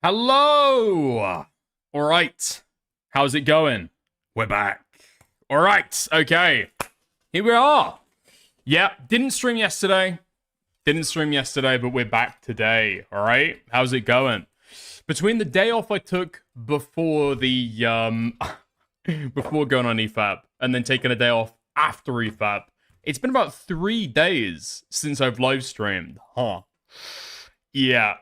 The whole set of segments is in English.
Hello! Alright. How's it going? We're back. Alright, okay. Here we are. Yeah, didn't stream yesterday, but we're back today. Alright? How's it going? Between the day off I took before the, before going on EFAP, and then taking a day off after EFAP, it's been about 3 days since I've live streamed. Huh. Yeah.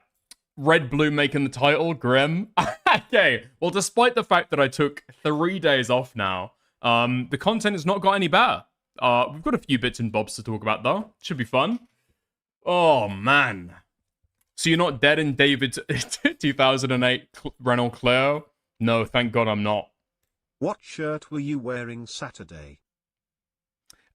Red Blue making the title, grim. Okay, well, despite the fact that I took 3 days off now, the content has not got any better. We've got a few bits and bobs to talk about, though. Should be fun. Oh, man. So you're not dead in David's 2008 Renault Clio? No, thank God I'm not. What shirt were you wearing Saturday?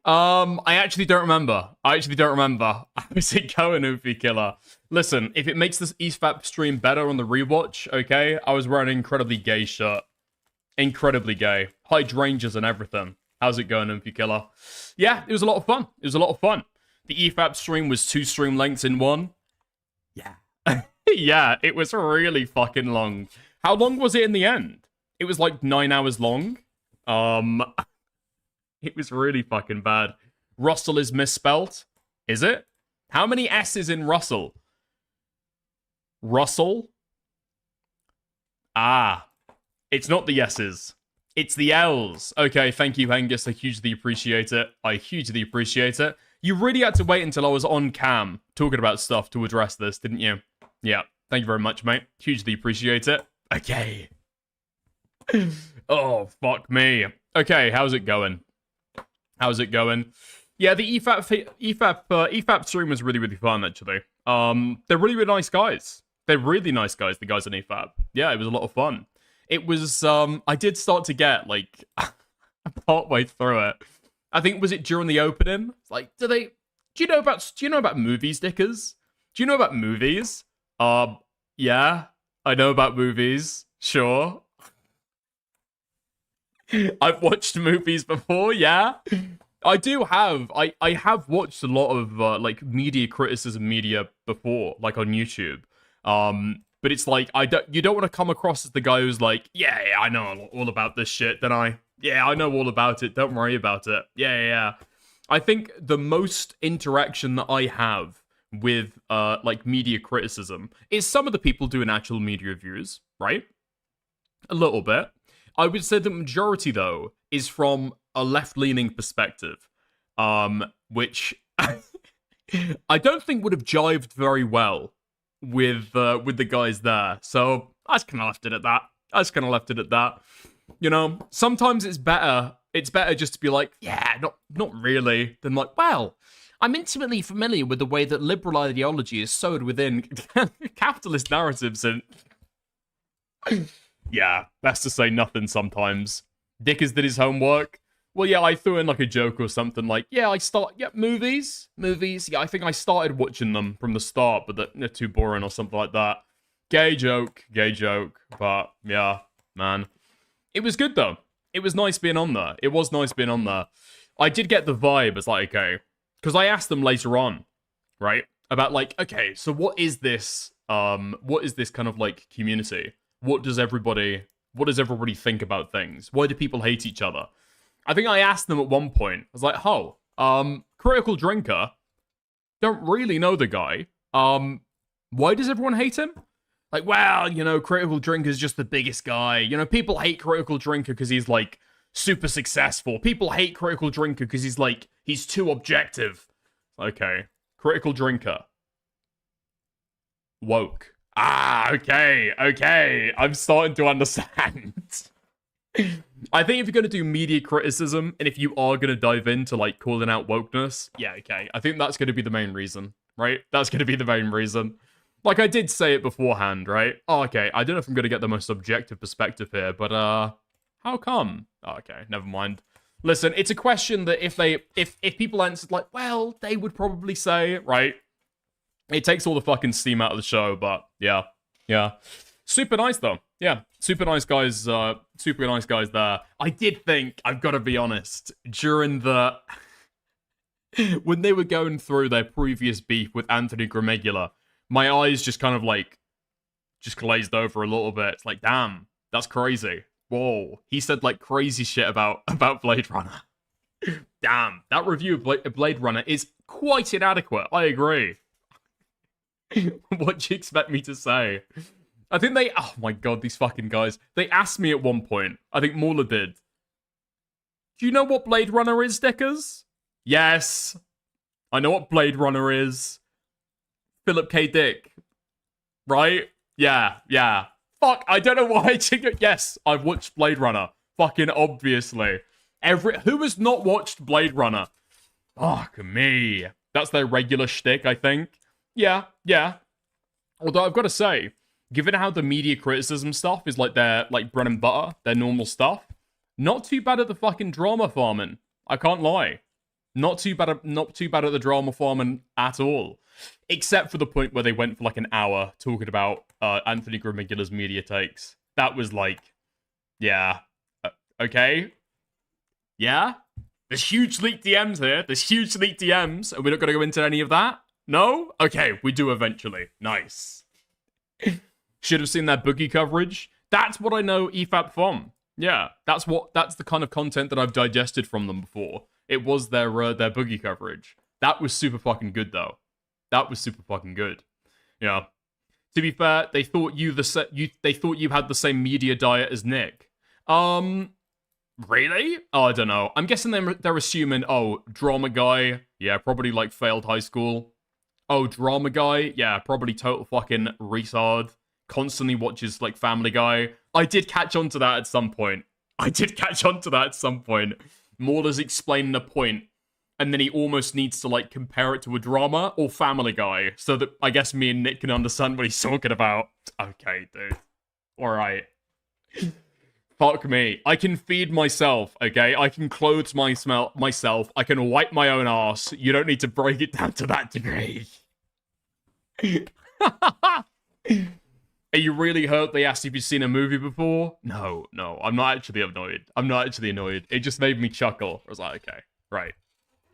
I actually don't remember. How's it going, Oofy Killer? Listen, if it makes this EFAP stream better on the rewatch, okay? I was wearing an incredibly gay shirt. Incredibly gay. Hydrangeas and everything. How's it going, Oofy Killer? Yeah, it was a lot of fun. The EFAP stream was 2 stream lengths in one. Yeah. Yeah, it was really fucking long. How long was it in the end? It was like 9 hours long. It was really fucking bad. Russell is misspelt. Is it? How many S's in Russell? Russell? Ah. It's not the S's. It's the L's. Okay, thank you, Angus. I hugely appreciate it. You really had to wait until I was on cam talking about stuff to address this, didn't you? Yeah. Thank you very much, mate. Hugely appreciate it. Okay. Oh, fuck me. Okay, how's it going? Yeah, the EFAP stream was really, really fun, actually. They're really, really nice guys. The guys on EFAP. Yeah, it was a lot of fun. It was, I did start to get, like, partway through it. I think, was it during the opening? Like, do you know about movies, Dickers? Do you know about movies? Yeah, I know about movies. Sure. I've watched movies before, yeah. I have watched a lot of like media criticism media before, like on YouTube. But it's like you don't want to come across as the guy who's like, yeah, I know all about this shit, don't I? Yeah, I know all about it. Don't worry about it. Yeah. I think the most interaction that I have with like media criticism is some of the people doing actual media reviews, right? A little bit. I would say the majority, though, is from a left-leaning perspective, which I don't think would have jived very well with the guys there. So I just kind of left it at that. You know, sometimes it's better just to be like, yeah, not really, than like, well, I'm intimately familiar with the way that liberal ideology is sewed within capitalist narratives and... Yeah, that's to say nothing sometimes. Dickers did his homework. Well, yeah, I threw in like a joke or something like, yeah, movies. Yeah, I think I started watching them from the start, but they're too boring or something like that. Gay joke. But yeah, man. It was good though. It was nice being on there. I did get the vibe as like, okay, because I asked them later on, right, about like, okay, so what is this kind of like community? What does everybody think about things? Why do people hate each other? I think I asked them at one point. I was like, Critical Drinker, don't really know the guy. Why does everyone hate him? Like, well, you know, Critical Drinker's just the biggest guy. You know, people hate Critical Drinker because he's, like, super successful. People hate Critical Drinker because he's too objective. Okay. Critical Drinker. Woke. Ah, okay. I'm starting to understand. I think if you're going to do media criticism, and if you are going to dive into, like, calling out wokeness, yeah, okay. I think that's going to be the main reason, right? That's going to be the main reason. Like, I did say it beforehand, right? Oh, okay, I don't know if I'm going to get the most objective perspective here, but, how come? Oh, okay, never mind. Listen, it's a question that if people answered, like, well, they would probably say, right? It takes all the fucking steam out of the show, but yeah. Super nice, though. Yeah, super nice guys there. I did think, I've got to be honest, during the... when they were going through their previous beef with Anthony Gramegula, my eyes just kind of like just glazed over a little bit. It's like, damn, that's crazy. Whoa, he said like crazy shit about Blade Runner. Damn, that review of Blade Runner is quite inadequate. I agree. What do you expect me to say? I think they... Oh my god, these fucking guys. They asked me at one point. I think Mauler did. Do you know what Blade Runner is, Dickers? Yes. I know what Blade Runner is. Philip K. Dick. Right? Yeah. Fuck, I don't know why. Yes, I've watched Blade Runner. Fucking obviously. Who has not watched Blade Runner? Fuck me. That's their regular shtick, I think. Yeah. Although I've got to say, given how the media criticism stuff is like their like bread and butter, their normal stuff, not too bad at the fucking drama farming. I can't lie. Not too bad at the drama farming at all. Except for the point where they went for like an hour talking about Anthony Grimigula's media takes. That was like, yeah. Okay. Yeah? There's huge leaked DMs here. There's huge leaked DMs. Are we not going to go into any of that? No? Okay, we do eventually. Nice. Should have seen that boogie coverage. That's what I know EFAP from. Yeah, that's the kind of content that I've digested from them before. It was their boogie coverage. That was super fucking good though. That was super fucking good. Yeah. To be fair, they thought you had the same media diet as Nick. Really? Oh, I don't know. I'm guessing they're assuming, oh, drama guy, yeah, probably like failed high school. Oh, drama guy, yeah, probably total fucking retard. Constantly watches like Family Guy. I did catch on to that at some point. Mauler's explaining a point, and then he almost needs to like compare it to a drama or Family Guy, so that I guess me and Nick can understand what he's talking about. Okay, dude. Alright. Fuck me. I can feed myself, okay? I can clothe myself. I can wipe my own ass. You don't need to break it down to that degree. Are you really hurt they asked if you've seen a movie before? No. I'm not actually annoyed. It just made me chuckle. I was like, okay, right.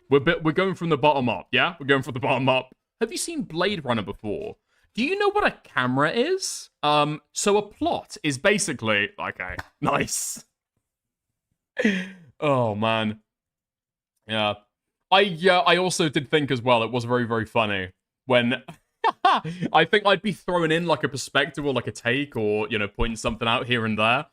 We're going from the bottom up, yeah? We're going from the bottom up. Have you seen Blade Runner before? Do you know what a camera is? So a plot is basically... Okay, nice. Oh, man. Yeah. I also did think as well, it was very, very funny when... I think I'd be throwing in like a perspective or like a take or, you know, pointing something out here and there.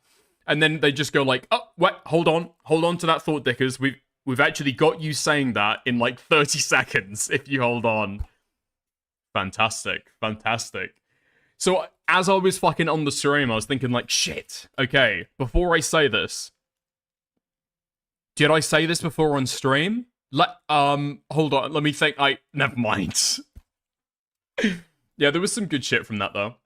And then they just go like, oh, wait, hold on to that thought, Dickers. We've actually got you saying that in like 30 seconds if you hold on. Fantastic. So as I was fucking on the stream, I was thinking like, shit, okay, before I say this, did I say this before on stream? Hold on, let me think. Never mind. Yeah, there was some good shit from that though.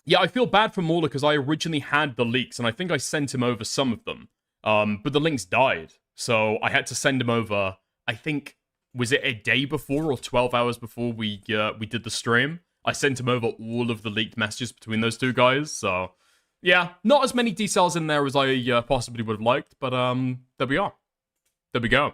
Yeah, I feel bad for Mauler because I originally had the leaks and I think I sent him over some of them. But the links died, so I had to send him over. I think. Was it a day before or 12 hours before we did the stream? I sent him over all of the leaked messages between those two guys, so... Yeah, not as many details in there as I possibly would have liked, but there we are. There we go.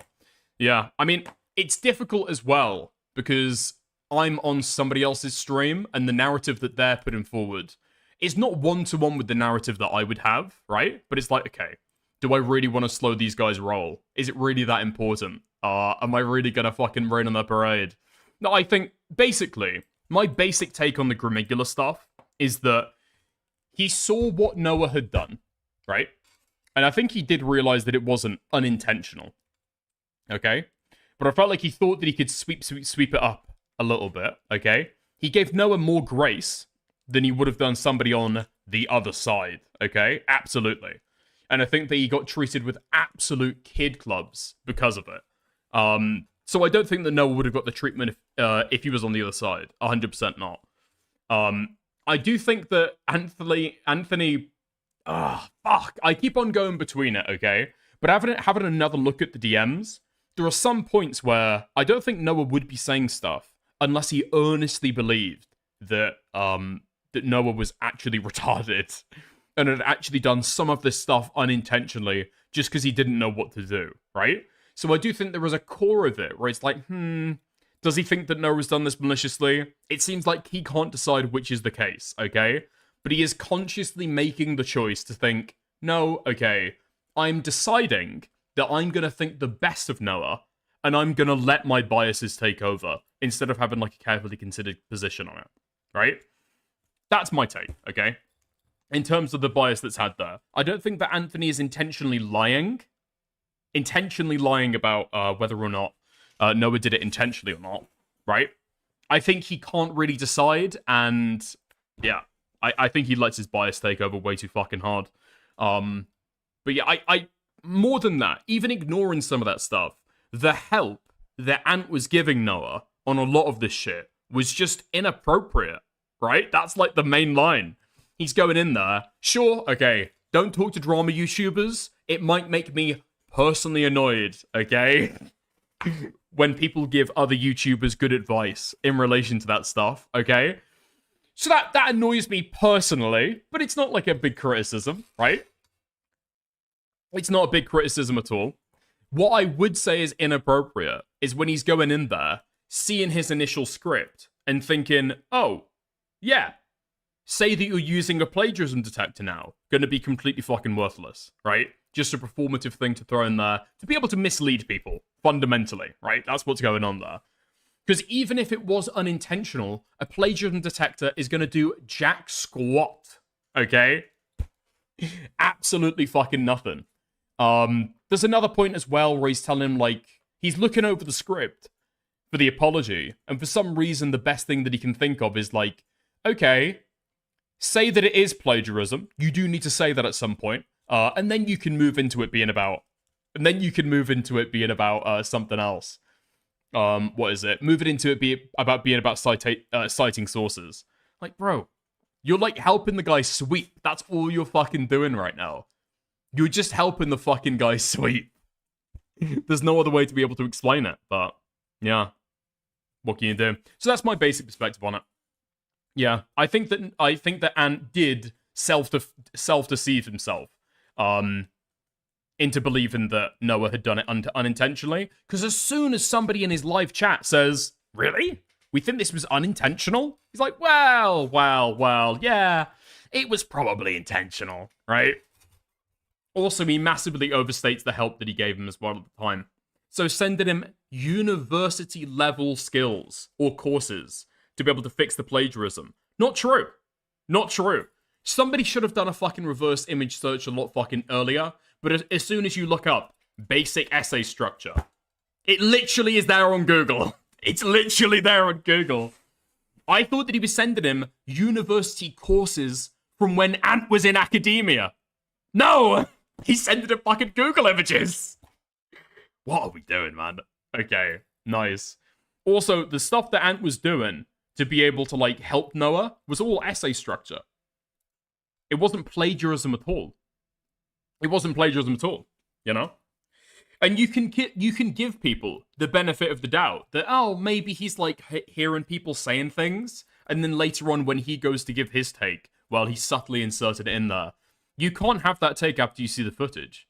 Yeah, I mean, it's difficult as well, because I'm on somebody else's stream, and the narrative that they're putting forward is not one-to-one with the narrative that I would have, right? But it's like, okay, do I really want to slow these guys' roll? Is it really that important? Am I really gonna fucking rain on their parade? No, I think, basically, my basic take on the Grimigula stuff is that he saw what Noah had done, right? And I think he did realize that it wasn't unintentional, okay? But I felt like he thought that he could sweep it up a little bit, okay? He gave Noah more grace than he would have done somebody on the other side, okay? Absolutely. And I think that he got treated with absolute kid clubs because of it. So I don't think that Noah would have got the treatment if he was on the other side. 100% not. I do think that Anthony... fuck. I keep on going between it, okay? But having another look at the DMs, there are some points where I don't think Noah would be saying stuff unless he earnestly believed that that Noah was actually retarded and had actually done some of this stuff unintentionally just because he didn't know what to do, right? So I do think there was a core of it where it's like, did Does he think that Noah's done this maliciously? It seems like he can't decide which is the case, okay? But he is consciously making the choice to think, no, okay, I'm deciding that I'm going to think the best of Noah, and I'm going to let my biases take over, instead of having, like, a carefully considered position on it, right? That's my take, okay? In terms of the bias that's had there. I don't think that Anthony is intentionally lying about whether or not Noah did it intentionally or not, right? I think he can't really decide, and yeah, I think he lets his bias take over way too fucking hard. But yeah, I more than that, even ignoring some of that stuff, the help that Ant was giving Noah on a lot of this shit was just inappropriate, right? That's like the main line. He's going in there, sure, okay, don't talk to drama YouTubers. It might make me personally annoyed, okay? When people give other YouTubers good advice in relation to that stuff, okay? So that annoys me personally, but it's not like a big criticism, right? It's not a big criticism at all. What I would say is inappropriate is when he's going in there, seeing his initial script, and thinking, oh, yeah, say that you're using a plagiarism detector now, gonna be completely fucking worthless, right? Just a performative thing to throw in there to be able to mislead people, fundamentally, right? That's what's going on there. Because even if it was unintentional, a plagiarism detector is gonna do jack squat, okay? Absolutely fucking nothing. There's another point as well where he's telling him, like, he's looking over the script for the apology, and for some reason the best thing that he can think of is like, okay, say that it is plagiarism. You do need to say that at some point. And then you can move into it being about... something else. What is it? Move it into it being about citing sources. Like, bro, you're like helping the guy sweep. That's all you're fucking doing right now. You're just helping the fucking guy sweep. There's no other way to be able to explain it, but yeah. What can you do? So that's my basic perspective on it. Yeah, I think that Ant did self-deceive himself into believing that Noah had done it unintentionally. Because as soon as somebody in his live chat says, really? We think this was unintentional? He's like, well, yeah, it was probably intentional, right? Also, he massively overstates the help that he gave him as well at the time. So sending him university-level skills or courses to be able to fix the plagiarism. Not true. Not true. Somebody should have done a fucking reverse image search a lot fucking earlier, but as soon as you look up basic essay structure, it literally is there on Google. It's literally there on Google. I thought that he was sending him university courses from when Ant was in academia. No! He's sending him fucking Google images. What are we doing, man? Okay, nice. Also, the stuff that Ant was doing to be able to, like, help Noah was all essay structure. It wasn't plagiarism at all. It wasn't plagiarism at all, you know? And you can give people the benefit of the doubt that, oh, maybe he's, like, hearing people saying things, and then later on when he goes to give his take, well, he subtly inserted it in there. You can't have that take after you see the footage.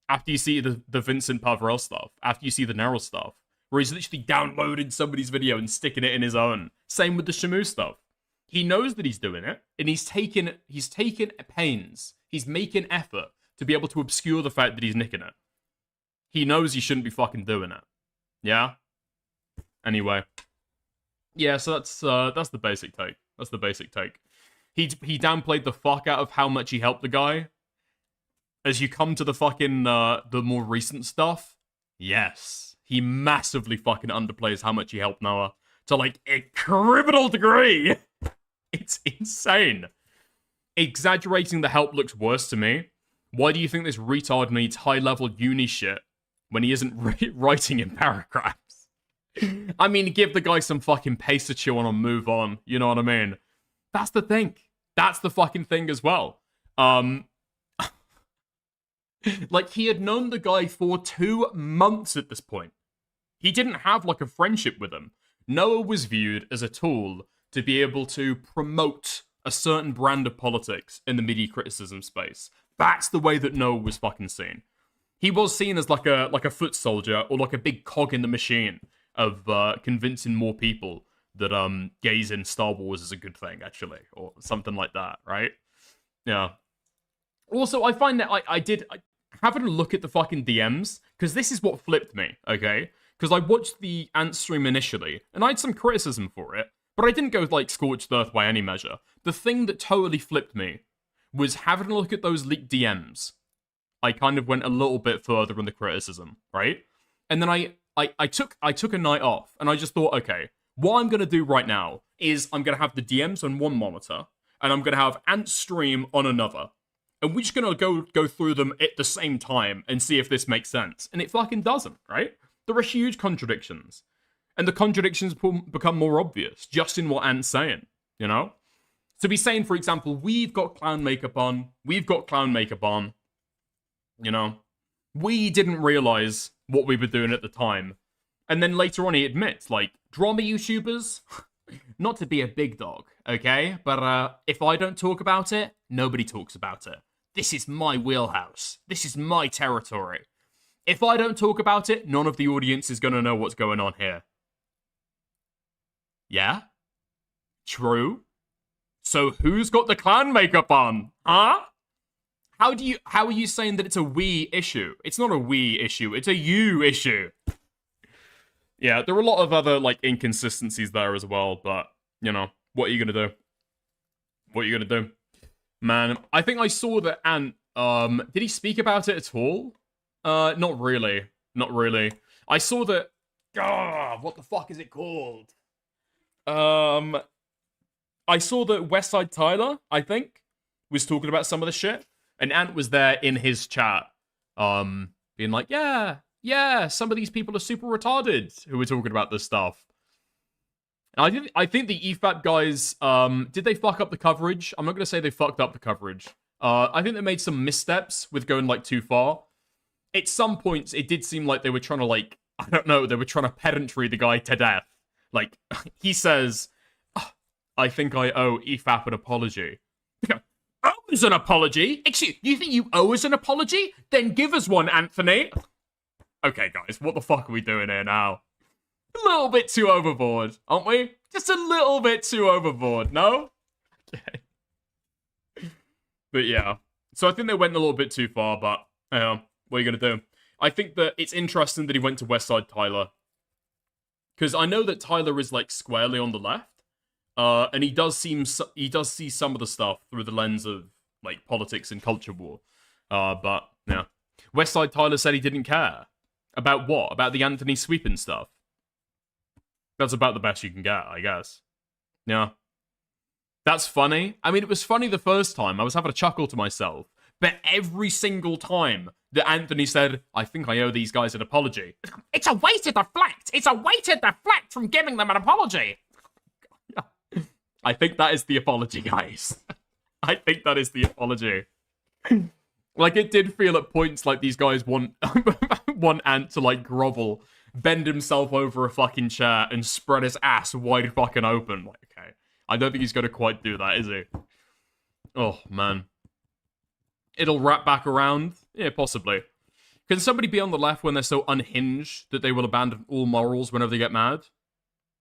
After you see the Vincent Pavarel stuff. After you see the Neryl stuff. Where he's literally downloading somebody's video and sticking it in his own. Same with the Shamu stuff. He knows that he's doing it, and he's taking pains. He's making effort to be able to obscure the fact that he's nicking it. He knows he shouldn't be fucking doing it. Yeah? Anyway. Yeah, so that's the basic take. That's the basic take. He downplayed the fuck out of how much he helped the guy. As you come to the fucking, the more recent stuff, yes. He massively fucking underplays how much he helped Noah. To, like, a criminal degree. It's insane. Exaggerating the help looks worse to me. Why do you think this retard needs high-level uni shit when he isn't writing in paragraphs? I mean, give the guy some fucking pace to chew on and move on. You know what I mean? That's the thing. That's the fucking thing as well. Like, he had known the guy for 2 months at this point. He didn't have, like, a friendship with him. Noah was viewed as a tool to be able to promote a certain brand of politics in the media criticism space. That's the way that Noah was fucking seen. He was seen as like a foot soldier or like a big cog in the machine of convincing more people that gays in Star Wars is a good thing, actually, or something like that, right? Yeah. Also, I find that having a look at the fucking DMs, because this is what flipped me, okay? Because I watched the Ant stream initially, and I had some criticism for it, but I didn't go like scorched earth by any measure. The thing that totally flipped me was having a look at those leaked DMs. I kind of went a little bit further in the criticism, right? And then I took a night off, and I just thought, okay, what I'm gonna do right now is I'm gonna have the DMs on one monitor, and I'm gonna have Ant stream on another. And we're just gonna go through them at the same time and see if this makes sense. And it fucking doesn't, right? There are huge contradictions. And the contradictions become more obvious just in what Ant's saying, you know? To be saying, for example, we've got clown makeup on, you know? We didn't realize what we were doing at the time. And then later on he admits, like, drama YouTubers, not to be a big dog, okay? But if I don't talk about it, nobody talks about it. This is my wheelhouse. This is my territory. If I don't talk about it, none of the audience is gonna know what's going on here. Yeah? True? So who's got the clown makeup on? Huh? How are you saying that it's a we issue? It's not a we issue, it's a you issue. Yeah, there are a lot of other, like, inconsistencies there as well, but, you know, what are you gonna do? What are you gonna do? Man, I think I saw that Ant, did he speak about it at all? Not really. Not really. I saw that, what the fuck is it called? I saw that Westside Tyler, I think, was talking about some of the shit, and Ant was there in his chat, being like, yeah, some of these people are super retarded who were talking about this stuff. And I think the EFAP guys, did they fuck up the coverage? I'm not going to say they fucked up the coverage. I think they made some missteps with going, like, too far. At some points, it did seem like they were trying to, like, I don't know, they were trying to pedantry the guy to death. Like, he says, I think I owe EFAP an apology. Owes an apology? Excuse, you think you owe us an apology? Then give us one, Anthony. Okay, guys, what the fuck are we doing here now? A little bit too overboard, aren't we? Just a little bit too overboard, no? Okay. But yeah. So I think they went a little bit too far, but what are you gonna do? I think that it's interesting that he went to Westside Tyler. Because I know that Tyler is, like, squarely on the left. And he does see some of the stuff through the lens of, like, politics and culture war. But, yeah. Westside Tyler said he didn't care. About what? About the Anthony sweeping stuff. That's about the best you can get, I guess. Yeah. That's funny. I mean, it was funny the first time. I was having a chuckle to myself. But every single time that Anthony said, I think I owe these guys an apology. It's a way to deflect. It's a way to deflect from giving them an apology. I think that is the apology, guys. I think that is the apology. Like, it did feel at points like these guys want Ant to, like, grovel, bend himself over a fucking chair, and spread his ass wide fucking open. Like, okay. I don't think he's gonna quite do that, is he? Oh, man. It'll wrap back around? Yeah, possibly. Can somebody be on the left when they're so unhinged that they will abandon all morals whenever they get mad?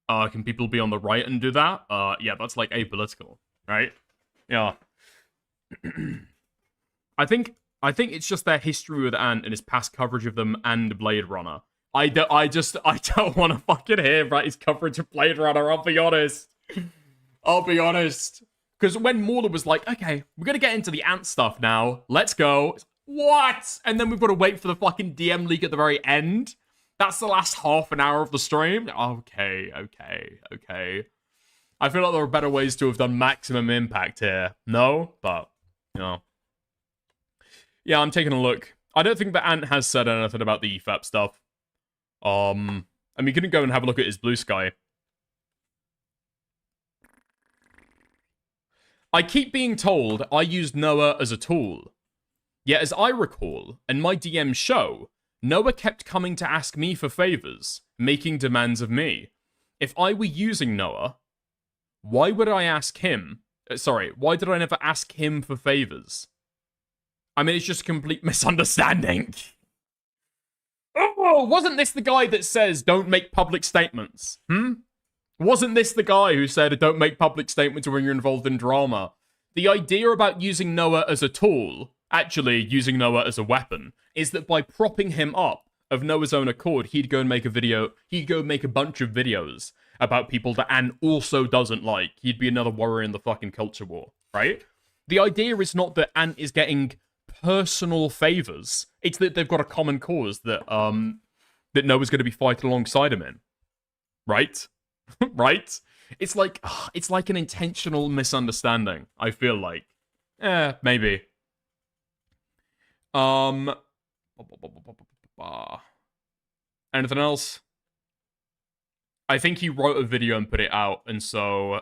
Can people be on the right and do that? Yeah, that's, like, apolitical, right? Yeah. I think it's just their history with Ant and his past coverage of them and Blade Runner. I don't want to fucking hear about his coverage of Blade Runner, I'll be honest. I'll be honest. Because when Mauler was like, okay, we're going to get into the Ant stuff now. Let's go. What? And then we've got to wait for the fucking DM leak at the very end. That's the last half an hour of the stream. Okay. I feel like there are better ways to have done maximum impact here. No? But, you know. Yeah, I'm taking a look. I don't think that Ant has said anything about the EFAP stuff. I mean, you couldn't go and have a look at his Blue Sky. I keep being told I used Noah as a tool. Yet as I recall, and my DMs show, Noah kept coming to ask me for favors, making demands of me. If I were using Noah, why would I ask him? Why did I never ask him for favors? I mean, it's just a complete misunderstanding. Oh, wasn't this the guy that says don't make public statements? Wasn't this the guy who said don't make public statements when you're involved in drama? The idea about using Noah as a tool, actually using Noah as a weapon, is that by propping him up of Noah's own accord, he'd go and make a video, he'd go make a bunch of videos about people that Anne also doesn't like. He'd be another warrior in the fucking culture war, right? The idea is not that Ant is getting personal favors. It's that they've got a common cause that that Noah's going to be fighting alongside him in. Right? Right? It's like an intentional misunderstanding, I feel like. Maybe. Anything else? I think he wrote a video and put it out, and so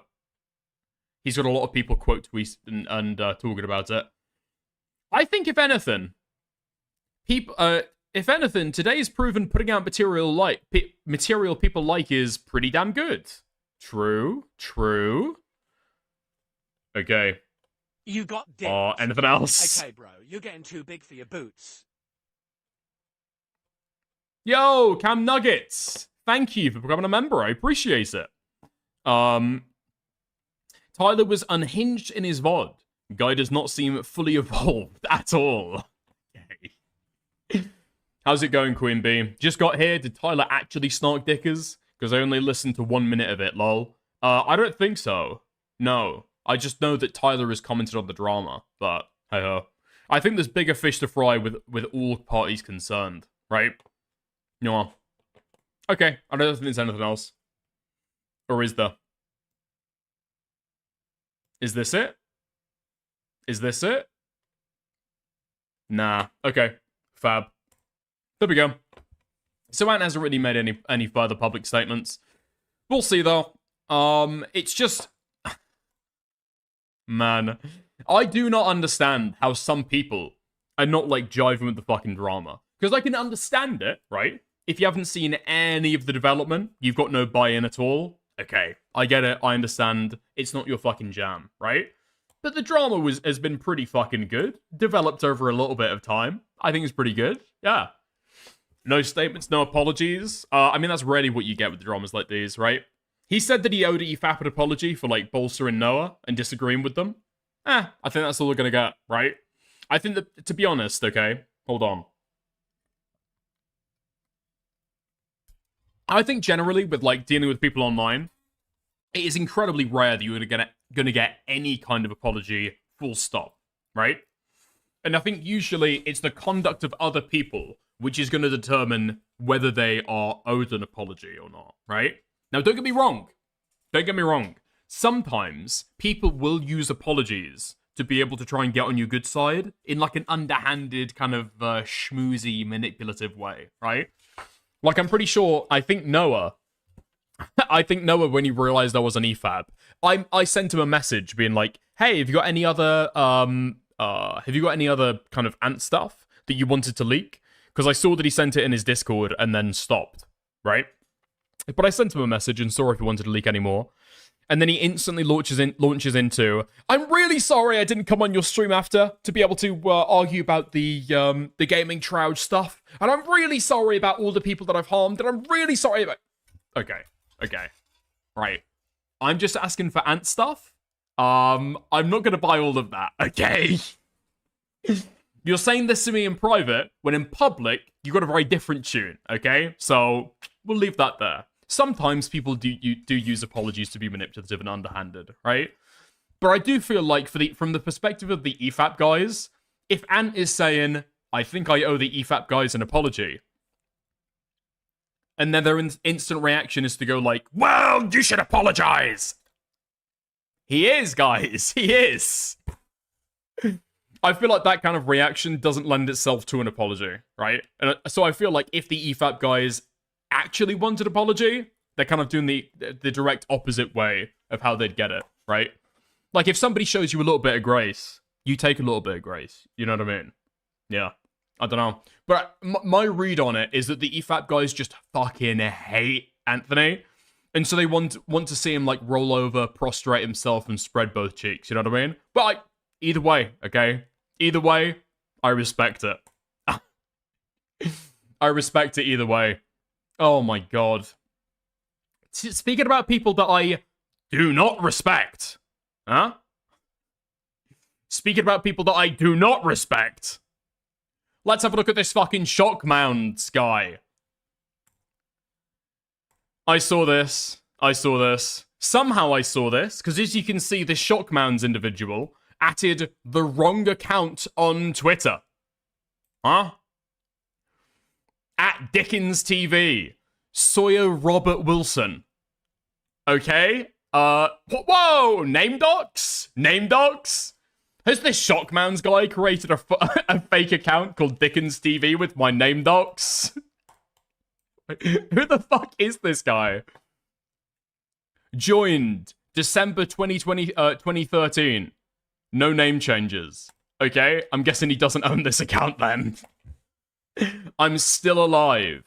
he's got a lot of people quote tweets and talking about it. I think if anything, today's proven putting out material people like is pretty damn good. True. Okay. You got dipped. Anything else? Okay, bro, you're getting too big for your boots. Yo, Cam Nuggets. Thank you for becoming a member. I appreciate it. Tyler was unhinged in his VOD. Guy does not seem fully evolved at all. Okay. How's it going, Queen Bee? Just got here. Did Tyler actually snark dickers? Because I only listened to 1 minute of it, lol. I don't think so. No. I just know that Tyler has commented on the drama. But, hey-ho. I think there's bigger fish to fry with all parties concerned. Right? You know. Okay. I don't think there's anything else. Or is there? Is this it? Is this it? Nah. Okay. Fab. There we go. So Ant hasn't really made any further public statements. We'll see though. It's just... Man. I do not understand how some people are not like jiving with the fucking drama. Because I can understand it, right? If you haven't seen any of the development, you've got no buy-in at all. Okay. I get it. I understand. It's not your fucking jam, right? But the drama has been pretty fucking good. Developed over a little bit of time. I think it's pretty good. Yeah. No statements, no apologies. I mean, that's rarely what you get with dramas like these, right? He said that he owed EFAP an apology for, like, bolstering Noah and disagreeing with them. I think that's all we're gonna get, right? I think that, to be honest, okay? Hold on. I think generally with, like, dealing with people online, it is incredibly rare that you're gonna get any kind of apology, full stop, right? And I think usually it's the conduct of other people which is going to determine whether they are owed an apology or not, right? Now, don't get me wrong. Don't get me wrong. Sometimes people will use apologies to be able to try and get on your good side in like an underhanded kind of schmoozy, manipulative way, right? Like, I'm pretty sure, I think Noah, when he realized I was an EFAP, I sent him a message being like, hey, have you got any other kind of Ant stuff that you wanted to leak? Because I saw that he sent it in his Discord and then stopped, right? But I sent him a message and saw if he wanted to leak any more. And then he instantly launches into, I'm really sorry I didn't come on your stream after to be able to argue about the gaming Trouge stuff. And I'm really sorry about all the people that I've harmed. And I'm really sorry about... Okay. Right. I'm just asking for Ant stuff. I'm not going to buy all of that, okay? You're saying this to me in private, when in public, you got a very different tune, okay? So, we'll leave that there. Sometimes people do use apologies to be manipulative and underhanded, right? But I do feel like, from the perspective of the EFAP guys, if Ant is saying, I think I owe the EFAP guys an apology, and then their instant reaction is to go like, well, you should apologize! He is, guys, he is! I feel like that kind of reaction doesn't lend itself to an apology, right? And so I feel like if the EFAP guys actually wanted an apology, they're kind of doing the direct opposite way of how they'd get it, right? Like, if somebody shows you a little bit of grace, you take a little bit of grace. You know what I mean? Yeah. I don't know. But my read on it is that the EFAP guys just fucking hate Anthony. And so they want to see him, like, roll over, prostrate himself, and spread both cheeks. You know what I mean? But, like, either way, okay? Either way, I respect it. I respect it either way. Oh my god. Speaking about people that I do not respect. Huh? Speaking about people that I do not respect. Let's have a look at this fucking shock mounds guy. I saw this. Somehow I saw this, because as you can see, this shock mounds individual added the wrong account on Twitter. Huh? At Dickens TV. Sawyer Robert Wilson. Okay? Whoa! Name docs? Has this shock mounds guy created a fake account called Dickens TV with my name docs? Who the fuck is this guy? Joined December 2013. No name changes. Okay, I'm guessing he doesn't own this account then. I'm still alive.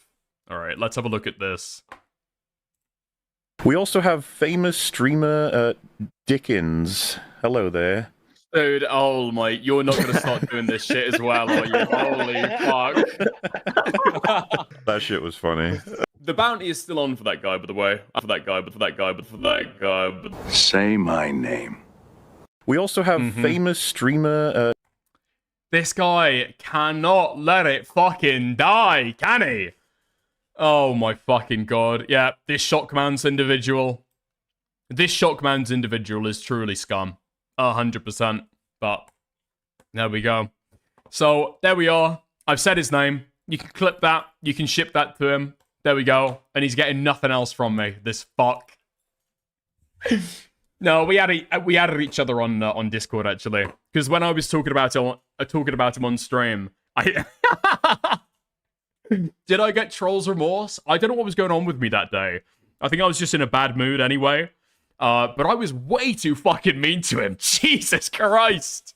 Alright, let's have a look at this. We also have famous streamer Dickens. Hello there. Dude, oh my, you're not gonna start doing this shit as well, are you? Holy fuck. That shit was funny. The bounty is still on for that guy, by the way. Say my name. We also have famous streamer This guy cannot let it fucking die, can he? Oh my fucking god. Yeah, this Shockman's individual. This Shockman's individual is truly scum. 100%. But there we go. So there we are. I've said his name. You can clip that. You can ship that to him. There we go. And he's getting nothing else from me. This fuck. No, we added each other on Discord actually, because when I was talking about him on stream, did I get trolls remorse? I don't know what was going on with me that day. I think I was just in a bad mood anyway. But I was way too fucking mean to him. Jesus Christ.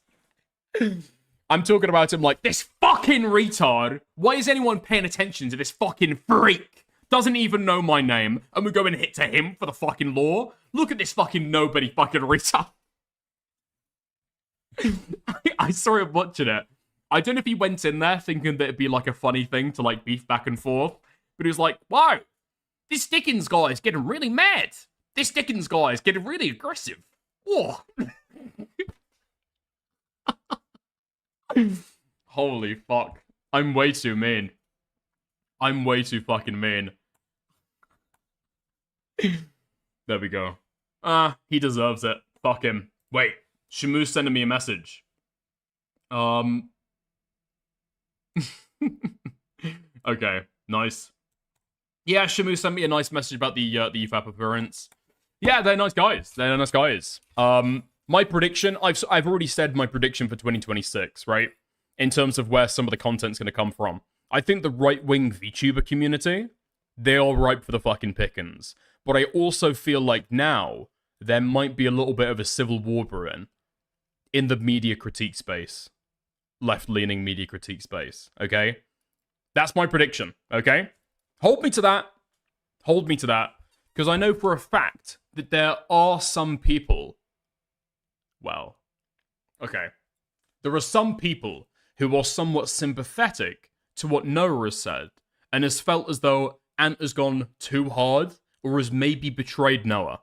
I'm talking about him like, this fucking retard. Why is anyone paying attention to this fucking freak? Doesn't even know my name. And we're going to hit to him for the fucking law. Look at this fucking nobody fucking retard. I saw him watching it. I don't know if he went in there thinking that it'd be like a funny thing to like beef back and forth. But he was like, wow, this Dickens guy is getting really mad. This Dickens guy is getting really aggressive. Whoa. Holy fuck. I'm way too mean. I'm way too fucking mean. There we go. He deserves it. Fuck him. Wait, Shamu's sending me a message. Okay, nice. Yeah, Shamu sent me a nice message about the EFAP appearance. Yeah, they're nice guys. They're nice guys. My prediction, I've already said my prediction for 2026, right? In terms of where some of the content's going to come from. I think the right-wing VTuber community, they are ripe for the fucking pickings. But I also feel like now, there might be a little bit of a civil war brewing in the media critique space. Left-leaning media critique space, okay? That's my prediction, okay? Hold me to that. Hold me to that. Because I know for a fact that there are some people... Well, okay. There are some people who are somewhat sympathetic to what Noah has said, and has felt as though Ant has gone too hard, or has maybe betrayed Noah.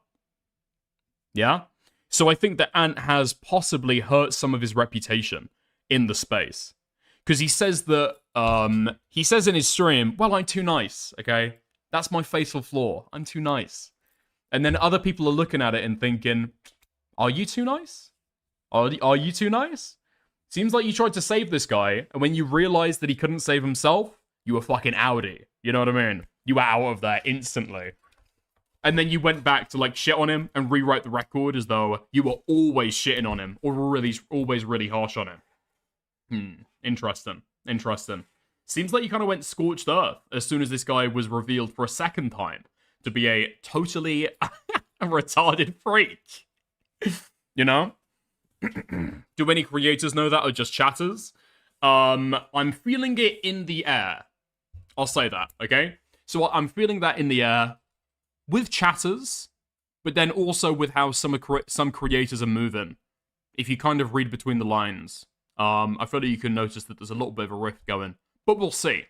Yeah? So I think that Ant has possibly hurt some of his reputation in the space. Because he says that, he says in his stream, well, I'm too nice, okay? That's my fatal flaw. I'm too nice. And then other people are looking at it and thinking, are you too nice? Are you too nice? Seems like you tried to save this guy, and when you realized that he couldn't save himself, you were fucking outie. You know what I mean? You were out of there instantly. And then you went back to, like, shit on him and rewrite the record as though you were always shitting on him, or always really harsh on him. Interesting. Interesting. Seems like you kind of went scorched earth as soon as this guy was revealed for a second time to be a totally retarded freak. You know? Do any creators know that or just chatters? I'm feeling it in the air. I'll say that, okay? So I'm feeling that in the air with chatters, but then also with how some creators are moving. If you kind of read between the lines, I feel like you can notice that there's a little bit of a rift going. But we'll see.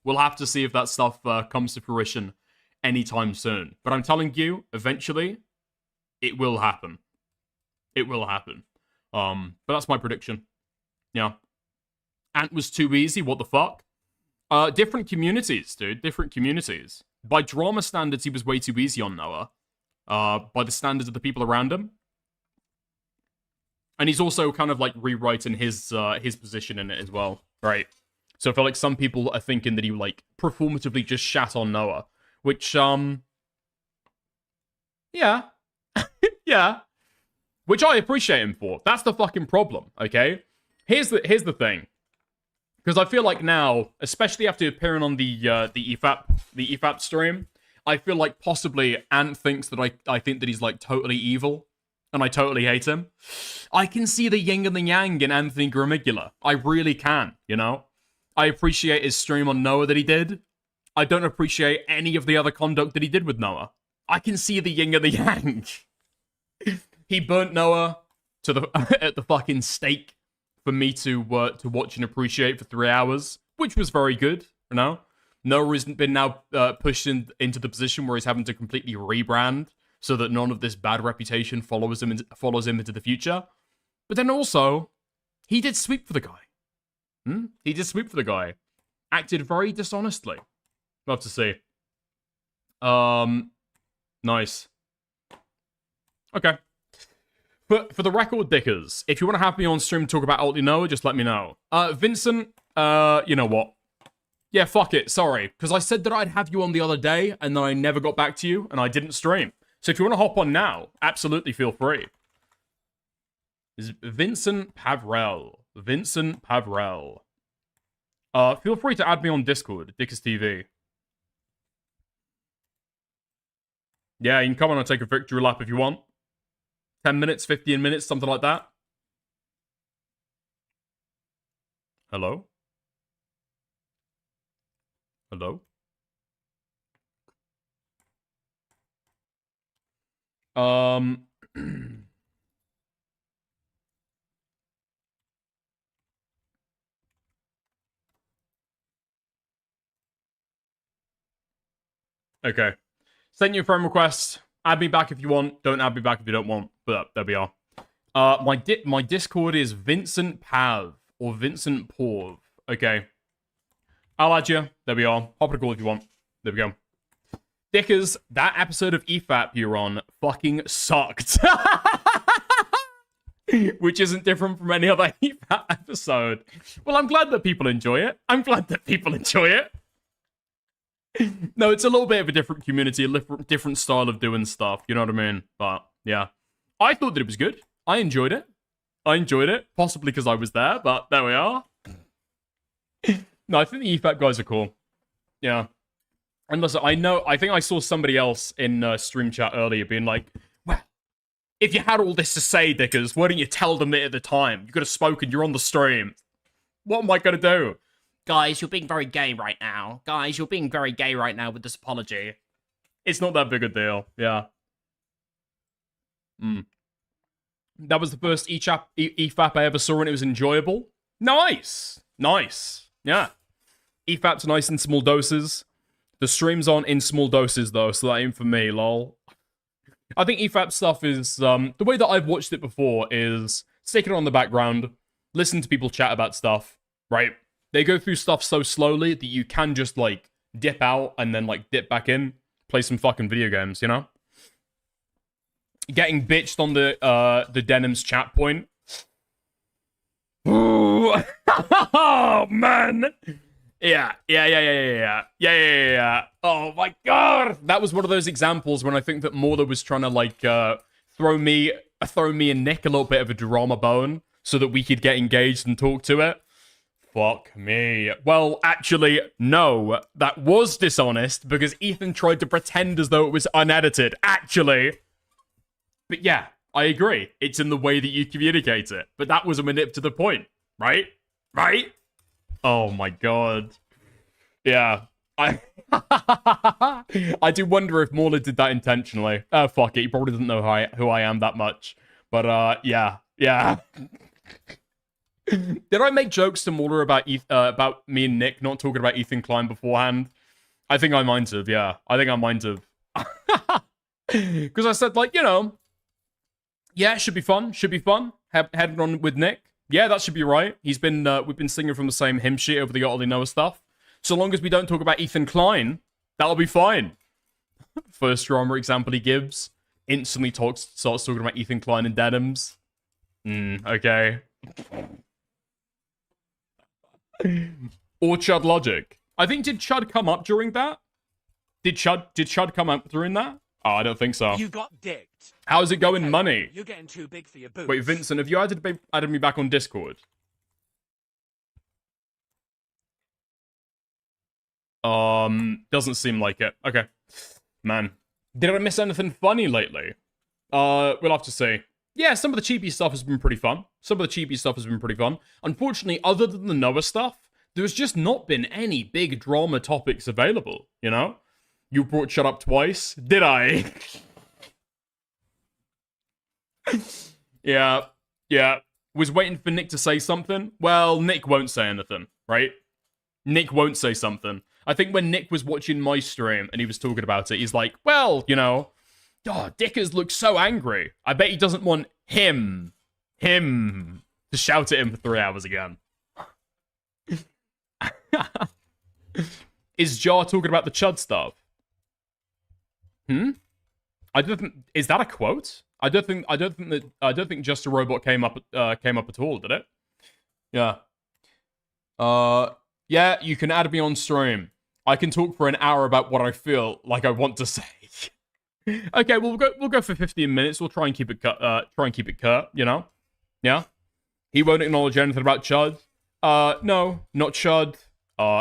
We'll have to see if that stuff comes to fruition anytime soon. But I'm telling you, eventually, it will happen. It will happen. But that's my prediction. Yeah. Ant was too easy, what the fuck? Different communities, dude. Different communities. By drama standards, he was way too easy on Noah. By the standards of the people around him. And he's also kind of like rewriting his position in it as well, right? So I feel like some people are thinking that he like performatively just shat on Noah, which yeah, yeah, which I appreciate him for. That's the fucking problem, okay? Here's the thing, because I feel like now, especially after appearing on the EFAP stream, I feel like possibly Ant thinks that I think that he's like totally evil. And I totally hate him. I can see the yin and the yang in Anthony Grimigula. I really can, you know? I appreciate his stream on Noah that he did. I don't appreciate any of the other conduct that he did with Noah. I can see the yin and the yang. He burnt Noah to the at the fucking stake for me to watch and appreciate for 3 hours, which was very good, you know? Noah has been now pushed into the position where he's having to completely rebrand so that none of this bad reputation follows him into the future. But then also, he did sweep for the guy. He did sweep for the guy. Acted very dishonestly. Love to see. Nice. Okay. But for the record, Dickers, if you want to have me on stream to talk about Alt Noah, just let me know. Vincent, you know what? Yeah, fuck it, sorry. Because I said that I'd have you on the other day, and then I never got back to you, and I didn't stream. So if you want to hop on now, absolutely feel free. Vincent Pavrel. Vincent Pavrel. Feel free to add me on Discord, Dickers TV. Yeah, you can come on and take a victory lap if you want. 10 minutes, 15 minutes, something like that. Hello? Hello? Okay. Send you a friend request. Add me back if you want. Don't add me back if you don't want. But there we are. My Discord is Vincent Pav or Vincent Porv. Okay. I'll add you. There we are. Hop on a call if you want. There we go. Dickers, that episode of EFAP you're on fucking sucked. Which isn't different from any other EFAP episode. Well, I'm glad that people enjoy it. I'm glad that people enjoy it. No, it's a little bit of a different community, a different style of doing stuff. You know what I mean? But, yeah. I thought that it was good. I enjoyed it. Possibly because I was there, but there we are. No, I think the EFAP guys are cool. Yeah. And listen, I think I saw somebody else in stream chat earlier being like, well, if you had all this to say, Dickers, why didn't you tell them it at the time? You could have spoken, you're on the stream. What am I going to do? Guys, you're being very gay right now. Guys, you're being very gay right now with this apology. It's not that big a deal, yeah. That was the first EFAP I ever saw and it was enjoyable. Nice. Nice. Yeah. EFAP's nice in small doses. The stream's on in small doses, though, so that ain't for me, lol. I think EFAP stuff is, the way that I've watched it before is stick it on the background, listen to people chat about stuff, right? They go through stuff so slowly that you can just, like, dip out and then, like, dip back in, play some fucking video games, you know? Getting bitched on the Denims chat point. Ooh. Oh, man! Yeah. Oh my god! That was one of those examples when I think that Morda was trying to, like, throw me and Nick a little bit of a drama bone so that we could get engaged and talk to it. Fuck me. Well, actually, no. That was dishonest because Ethan tried to pretend as though it was unedited. Actually. But yeah, I agree. It's in the way that you communicate it. But that was a manip to the point, right? Right? Oh my god. Yeah. I do wonder if Morley did that intentionally. Fuck it. He probably doesn't know who I am that much. But, yeah. Did I make jokes to Mauler about me and Nick not talking about Ethan Klein beforehand? I think I might have, yeah. I think I might have. Because I said, like, you know, yeah, it should be fun. Should be fun. Heading on with Nick. Yeah, that should be right. We've been singing from the same hymn sheet over the Oddly Noah stuff. So long as we don't talk about Ethan Klein, that'll be fine. First drama example he gives. Instantly starts talking about Ethan Klein and denims. Okay. Or Chud Logic. I think, did Chud come up during that? Did Chud come up during that? Oh, I don't think so. You got dicked. How's it going, money? You're getting too big for your boots. Wait, Vincent, have you added me back on Discord? Doesn't seem like it. Okay. Man. Did I miss anything funny lately? We'll have to see. Yeah, some of the Chibi stuff has been pretty fun. Unfortunately, other than the Noah stuff, there's just not been any big drama topics available, you know? You brought Shut Up twice. Did I? Yeah. Was waiting for Nick to say something. Well, Nick won't say anything, right? Nick won't say something. I think when Nick was watching my stream and he was talking about it, he's like, well, you know, Dickers looks so angry. I bet he doesn't want him to shout at him for 3 hours again. Is Jar talking about the Chud stuff? I don't think, is that a quote? I don't think Just a Robot came up at all, did it? Yeah. Yeah, you can add me on stream. I can talk for an hour about what I feel like I want to say. Okay, well, we'll go for 15 minutes. We'll try and keep it curt, you know? Yeah? He won't acknowledge anything about Chud. No, not Chud.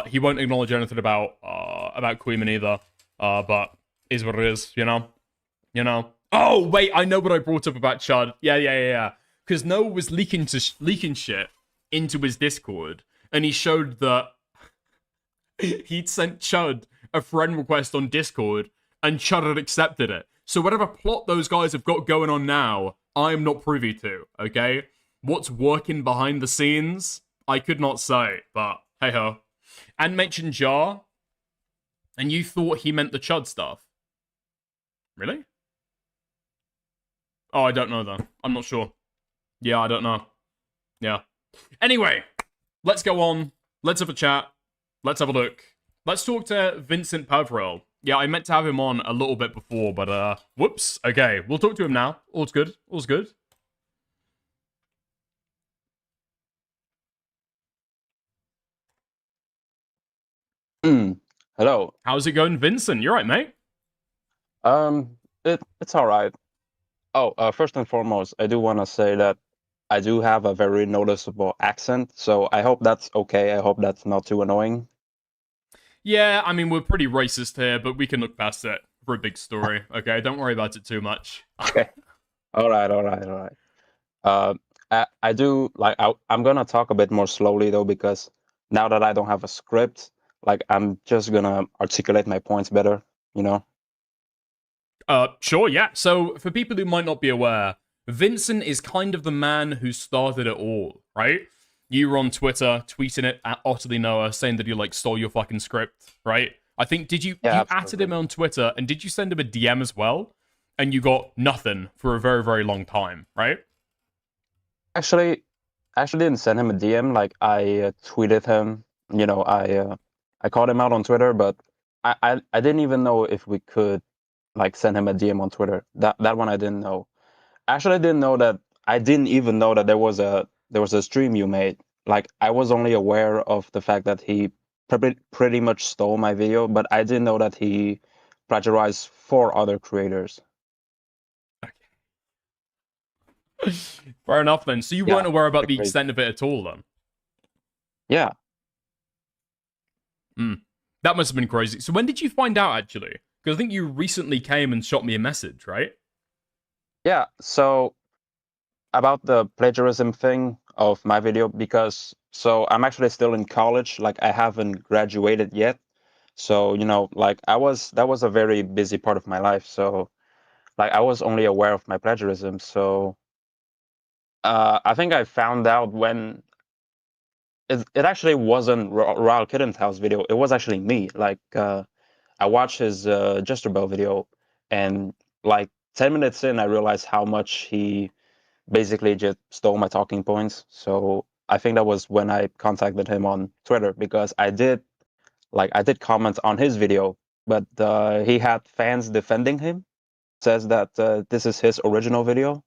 He won't acknowledge anything about Queeman either. But is what it is, you know? You know? Oh, wait, I know what I brought up about Chud. Yeah. Because Noah was leaking shit into his Discord, and he showed that he'd sent Chud a friend request on Discord, and Chud had accepted it. So whatever plot those guys have got going on now, I'm not privy to, okay? What's working behind the scenes, I could not say, but hey-ho. And mentioned Jar, and you thought he meant the Chud stuff. Really? Oh, I don't know, though. I'm not sure. Yeah, I don't know. Yeah. Anyway, let's go on. Let's have a chat. Let's have a look. Let's talk to Vincent Pavril. Yeah, I meant to have him on a little bit before, but, whoops. Okay, we'll talk to him now. All's good. All's good. Hello. How's it going, Vincent? You alright, mate? It's all right. Oh, first and foremost, I do want to say that I do have a very noticeable accent, so I hope that's okay. I hope that's not too annoying. Yeah, I mean, we're pretty racist here, but we can look past it for a big story, okay? Don't worry about it too much. Okay. All right. I do, like, I'm gonna talk a bit more slowly, though, because now that I don't have a script, like, I'm just gonna articulate my points better, you know? Sure, yeah. So, for people who might not be aware, Vincent is kind of the man who started it all, right? You were on Twitter, tweeting it at Utterly Noah, saying that you, like, stole your fucking script, right? I think, you added him on Twitter, and did you send him a DM as well? And you got nothing for a very, very long time, right? Actually, I actually didn't send him a DM. Like, I tweeted him, you know, I called him out on Twitter, but I didn't even know if we could, like, send him a DM on Twitter. That one I didn't know. Actually, I didn't even know that there was a stream you made. Like, I was only aware of the fact that he pretty much stole my video, but I didn't know that he plagiarized 4 other creators. Okay. Fair enough then. So you weren't aware about the extent of it at all then? Yeah. That must have been crazy. So when did you find out, actually? Because I think you recently came and shot me a message, right? Yeah, so about the plagiarism thing of my video, because so I'm actually still in college, like I haven't graduated yet. So, you know, like that was a very busy part of my life. So like I was only aware of my plagiarism. So I think I found out when it actually wasn't Raul Kittenhouse video. It was actually me. Like I watched his Jester Bell video, and like 10 minutes in, I realized how much he basically just stole my talking points. So I think that was when I contacted him on Twitter, because I did comment on his video, but he had fans defending him. Says that this is his original video.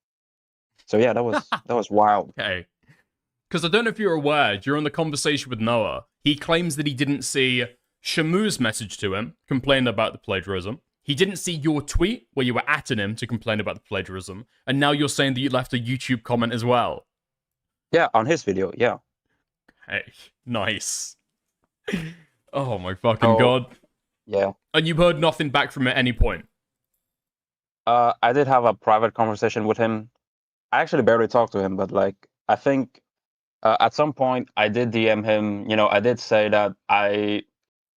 So yeah, that was wild. Okay. Because I don't know if you're aware, during the conversation with Noah, he claims that he didn't see Shamu's message to him, complaining about the plagiarism. He didn't see your tweet where you were atting him to complain about the plagiarism, and now you're saying that you left a YouTube comment as well. Yeah, on his video, yeah. Hey, nice. Oh my fucking god. Yeah. And you've heard nothing back from him at any point? I did have a private conversation with him. I actually barely talked to him, but like I think at some point I did DM him. You know, I did say that I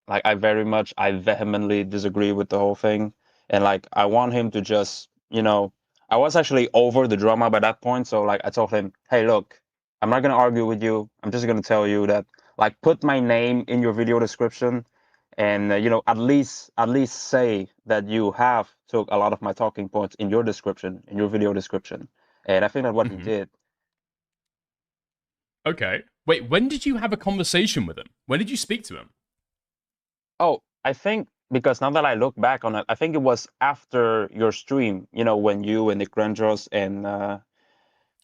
vehemently disagree with the whole thing, and like I want him to just, you know, I was actually over the drama by that point. So like I told him, hey, look, I'm not gonna argue with you. I'm just gonna tell you that like put my name in your video description, and you know, at least say that you have took a lot of my talking points in your description, in your video description. And I think that's what he did. Okay. Wait, when did you have a conversation with him? When did you speak to him? Oh, I think because now that I look back on it, I think it was after your stream. You know, when you and Nick Grandros and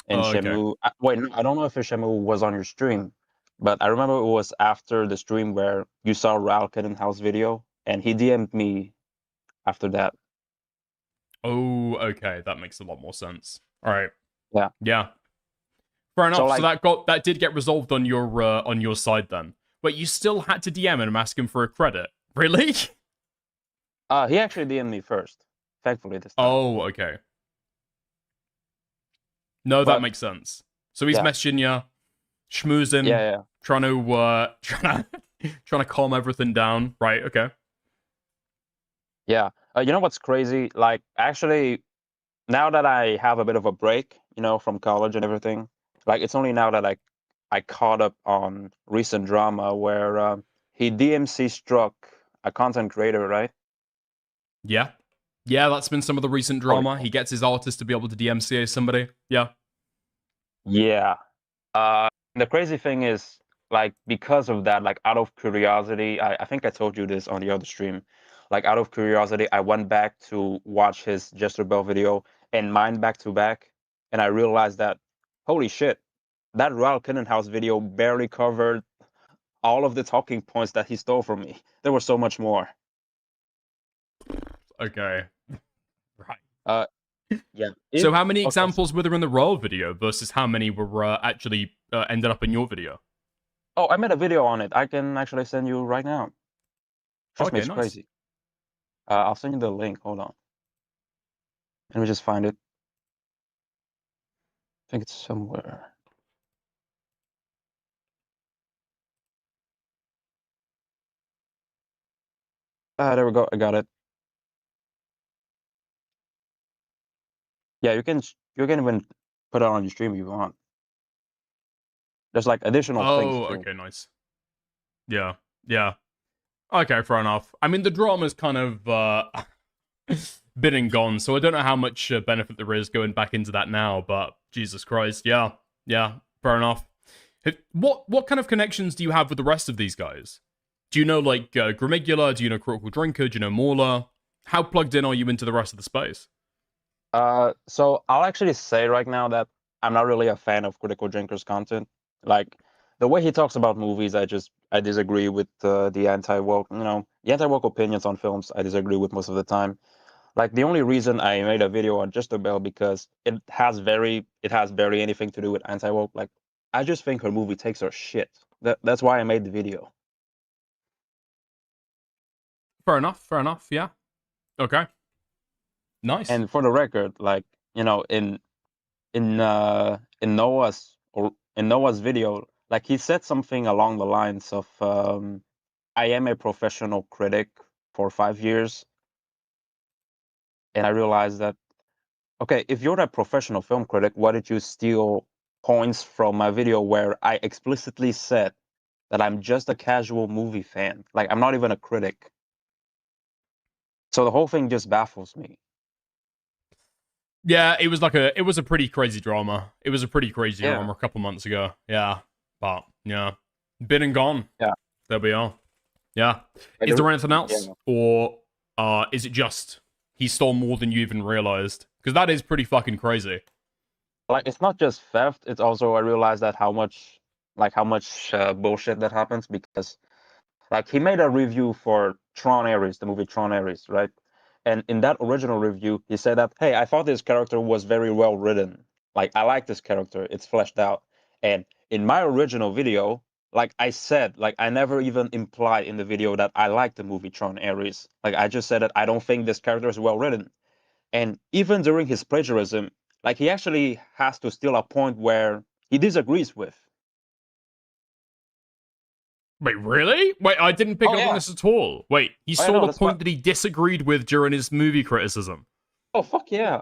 Shamu. Wait, no, I don't know if Shamu was on your stream, but I remember it was after the stream where you saw Raul Kittenhouse video, and he DM'd me after that. Oh, okay, that makes a lot more sense. All right. Yeah. Yeah. Fair enough. So, like, that did get resolved on your side then. But you still had to DM him and ask him for a credit. Really? He actually DM'd me first. Thankfully this time. Oh, okay. No, that makes sense. So he's messaging you, schmoozing, trying to calm everything down. Right, okay. Yeah. You know what's crazy? Like, actually, now that I have a bit of a break, you know, from college and everything, like, it's only now that I caught up on recent drama where he DMC struck a content creator, right? Yeah. Yeah, that's been some of the recent drama. He gets his artist to be able to DMCA somebody. Yeah. Yeah. The crazy thing is, like, because of that, like, out of curiosity, I think I told you this on the other stream. Like, out of curiosity, I went back to watch his Jester Bell video and mine back to back, and I realized that, holy shit, that Raul Kittenhouse video barely covered all of the talking points that he stole from me. There was so much more. Okay. Right. Yeah. So how many examples were there in the Raul video versus how many were actually ended up in your video? Oh, I made a video on it. I can actually send you right now. Trust me, it's crazy. I'll send you the link. Hold on. Let me just find it. I think it's somewhere. There we go. I got it. Yeah, you can even put it on your stream if you want. There's like additional things. Oh, okay, nice. Yeah, yeah. Okay, fair enough. I mean, the drama's kind of been and gone, so I don't know how much benefit there is going back into that now, but Jesus Christ, yeah, fair enough. What kind of connections do you have with the rest of these guys? Do you know, like, Grimigula? Do you know Critical Drinker? Do you know Mauler? How plugged in are you into the rest of the space? So I'll actually say right now that I'm not really a fan of Critical Drinker's content. Like, the way he talks about movies, I disagree with the anti-woke, you know, the anti-woke opinions on films. I disagree with most of the time. Like, the only reason I made a video on Just a Bell because it has barely anything to do with anti-woke. Like, I just think her movie takes her shit. That's why I made the video. Fair enough, yeah. Okay. Nice. And for the record, like, you know, in Noah's video, like, he said something along the lines of, I am a professional critic for 5 years. And I realized that, okay, if you're a professional film critic, why did you steal points from my video where I explicitly said that I'm just a casual movie fan. Like, I'm not even a critic. So the whole thing just baffles me. Yeah, it was a pretty crazy drama. It was a pretty crazy Yeah. drama a couple months ago. Yeah, but yeah, been and gone. Yeah. There we are. Yeah. Like, Is there anything else, yeah. or is it just he stole more than you even realized? Because that is pretty fucking crazy. Like, it's not just theft. It's also, I realized that how much bullshit that happens, because like he made a review for Tron Ares, the movie Tron Ares, right? And in that original review, he said that, hey, I thought this character was very well written. Like, I like this character. It's fleshed out. And in my original video, like I said, like I never even implied in the video that I like the movie Tron Ares. Like, I just said that I don't think this character is well written. And even during his plagiarism, like he actually has to steal a point where he disagrees with. Wait, really? Wait, I didn't pick Oh, up yeah. on this at all. Wait, he Oh, yeah, saw no, the that's point what- that he disagreed with during his movie criticism. Oh, fuck yeah.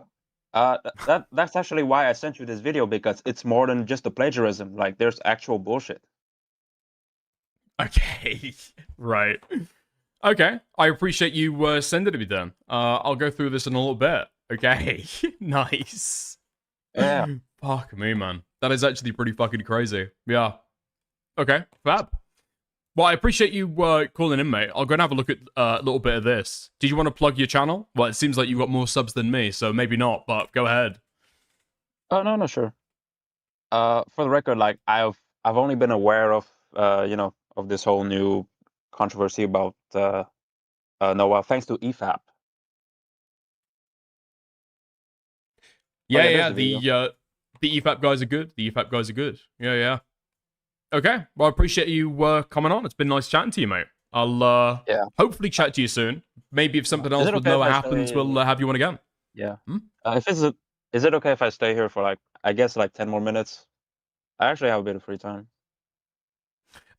That's actually why I sent you this video, because it's more than just the plagiarism. Like, there's actual bullshit. Okay, right. Okay, I appreciate you sending it to me then. I'll go through this in a little bit. Okay, nice. Yeah. Fuck me, man. That is actually pretty fucking crazy. Yeah. Okay, fab. Well, I appreciate you calling in, mate. I'll go and have a look at a little bit of this. Did you want to plug your channel? Well, it seems like you've got more subs than me, so maybe not, but go ahead. Oh, no, sure. For the record, like I've only been aware of of this whole new controversy about Noah thanks to EFAP. Yeah, yeah, yeah, there's the the EFAP guys are good. The EFAP guys are good. Yeah, yeah. Okay, well, I appreciate you coming on. It's been nice chatting to you, mate. I'll Yeah. hopefully chat to you soon. Maybe if something else it with okay if Noah I happens, say- we'll have you on again. Yeah. Hmm? Is it okay if I stay here for like, I guess, like 10 more minutes? I actually have a bit of free time.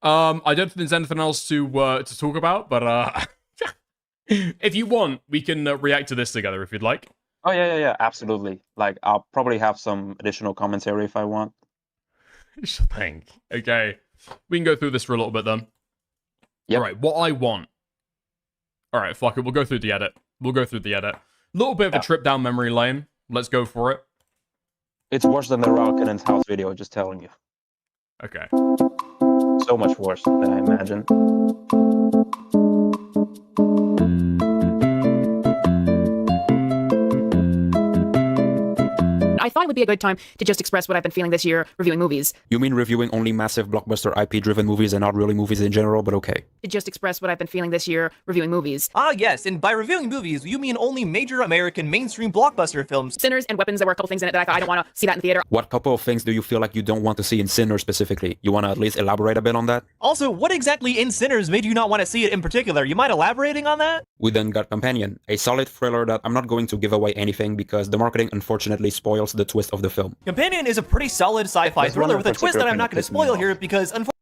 I don't think there's anything else to talk about, but if you want, we can react to this together if you'd like. Oh yeah, absolutely. Like, I'll probably have some additional commentary if I want. Sure thing. Okay, we can go through this for a little bit then. Yep. All right, what I want. All right, fuck it. We'll go through the edit. Little bit of a trip down memory lane. Let's go for it. It's worse than the Ralkinen's house video, just telling you. Okay. So much worse than I imagined. I thought it would be a good time to just express what I've been feeling this year reviewing movies. You mean reviewing only massive blockbuster IP-driven movies and not really movies in general, but okay. To just express what I've been feeling this year reviewing movies. Ah, yes, and by reviewing movies, you mean only major American mainstream blockbuster films. Sinners and Weapons, there were a couple things in it that I thought I don't want to see that in theater. What couple of things do you feel like you don't want to see in Sinner specifically? You want to at least elaborate a bit on that? Also, what exactly in Sinners made you not want to see it in particular? You mind elaborating on that? We then got Companion, a solid thriller that I'm not going to give away anything because the marketing unfortunately spoils the twist of the film. Companion is a pretty solid sci-fi There's thriller one with a twist that I'm not going to particular thing that pissed me spoil off. here because unfortunately.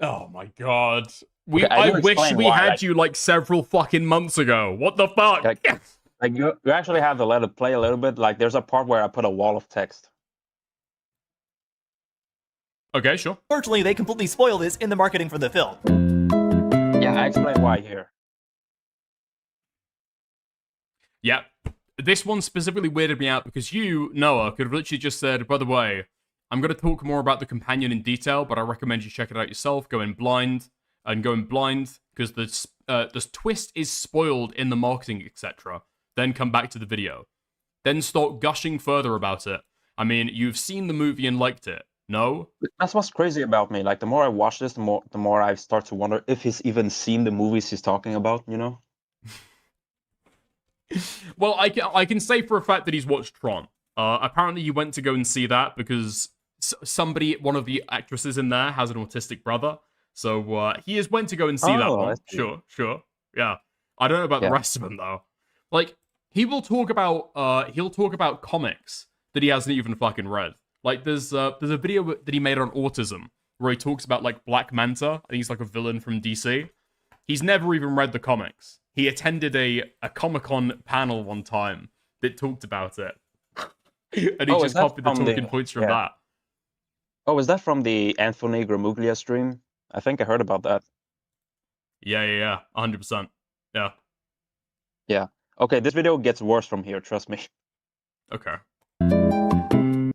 Oh my god. Okay, I I do wish explain we why, had like- you like several fucking months ago. What the fuck? Like you actually have to let it play a little bit. Like, there's a part where I put a wall of text. Okay, sure. Unfortunately, they completely spoil this in the marketing for the film. Yeah, I explain why here. Yeah. This one specifically weirded me out because you, Noah, could have literally just said, by the way, I'm going to talk more about the companion in detail, but I recommend you check it out yourself. Go in blind because the twist is spoiled in the marketing, etc. Then come back to the video. Then start gushing further about it. I mean, you've seen the movie and liked it. No? That's what's crazy about me. Like, the more I watch this, the more I start to wonder if he's even seen the movies he's talking about, you know? Well, I can say for a fact that he's watched Tron. Apparently, you went to go and see that because one of the actresses in there, has an autistic brother. So he has went to go and see that Oh, one. I see. Sure. Yeah. I don't know about the Yeah. rest of them though. Like he'll talk about comics that he hasn't even fucking read. Like there's a video that he made on autism where he talks about like Black Manta. I think he's like a villain from DC. He's never even read the comics. He attended a Comic-Con panel one time that talked about it. And he Oh, is just that copied the from the- talking points from yeah. that. Oh, is that from the Anthony Gramuglia stream? I think I heard about that. Yeah. 100%. Yeah. Yeah. Okay, this video gets worse from here, trust me. Okay.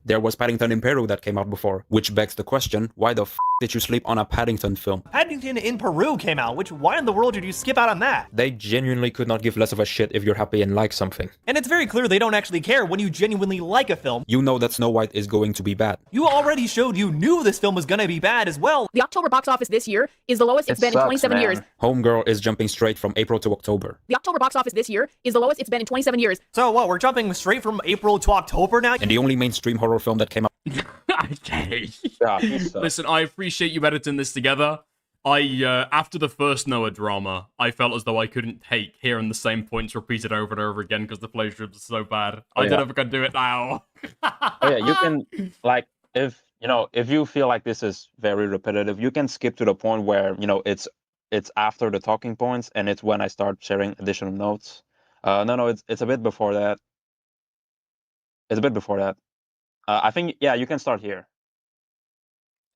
There was Paddington in Peru that came out before, which begs the question, why the f did you sleep on a Paddington film? Paddington in Peru came out, which why in the world did you skip out on that? They genuinely could not give less of a shit if you're happy and like something. And it's very clear they don't actually care when you genuinely like a film. You know that Snow White is going to be bad. You already showed you knew this film was gonna be bad as well. The October box office this year is the lowest it's been in 27 years. Homegirl is jumping straight from April to October. The October box office this year is the lowest it's been in 27 years. So what, we're jumping straight from April to October now? And the only mainstream horror film that came out Okay. Yeah, he sucks. Listen, I appreciate you editing this together. After the first Noah drama, I felt as though I couldn't take hearing the same points repeated over and over again because the plagiarism is so bad. I don't know if I can do it now. Oh yeah, you can, like, if you feel like this is very repetitive, you can skip to the point where, it's after the talking points, and it's when I start sharing additional notes. No, it's a bit before that. It's a bit before that. I think, yeah, you can start here.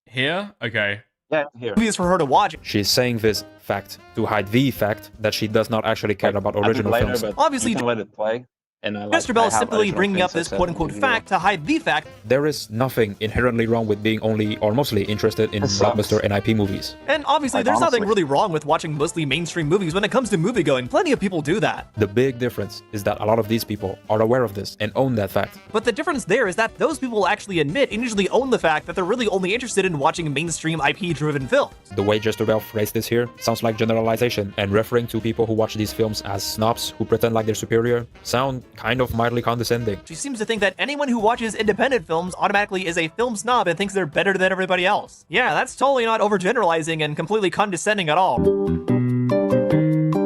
Here? Okay. Yeah, here. Movies for her to watch. She's saying this fact to hide the fact that she does not actually care about I think original later, films. but Obviously, you can let it play. And Mr. Bell is simply bringing up this quote-unquote fact to hide the fact. There is nothing inherently wrong with being only or mostly interested in This sucks. blockbuster and IP movies. And obviously, Like, there's nothing honestly. really wrong with watching mostly mainstream movies when it comes to moviegoing. Plenty of people do that. The big difference is that a lot of these people are aware of this and own that fact. But the difference there is that those people actually admit and usually own the fact that they're really only interested in watching mainstream IP-driven films. The way Jester Bell phrased this here sounds like generalization, and referring to people who watch these films as snobs who pretend like they're superior sound kind of mildly condescending. She seems to think that anyone who watches independent films automatically is a film snob and thinks they're better than everybody else. Yeah, that's totally not overgeneralizing and completely condescending at all.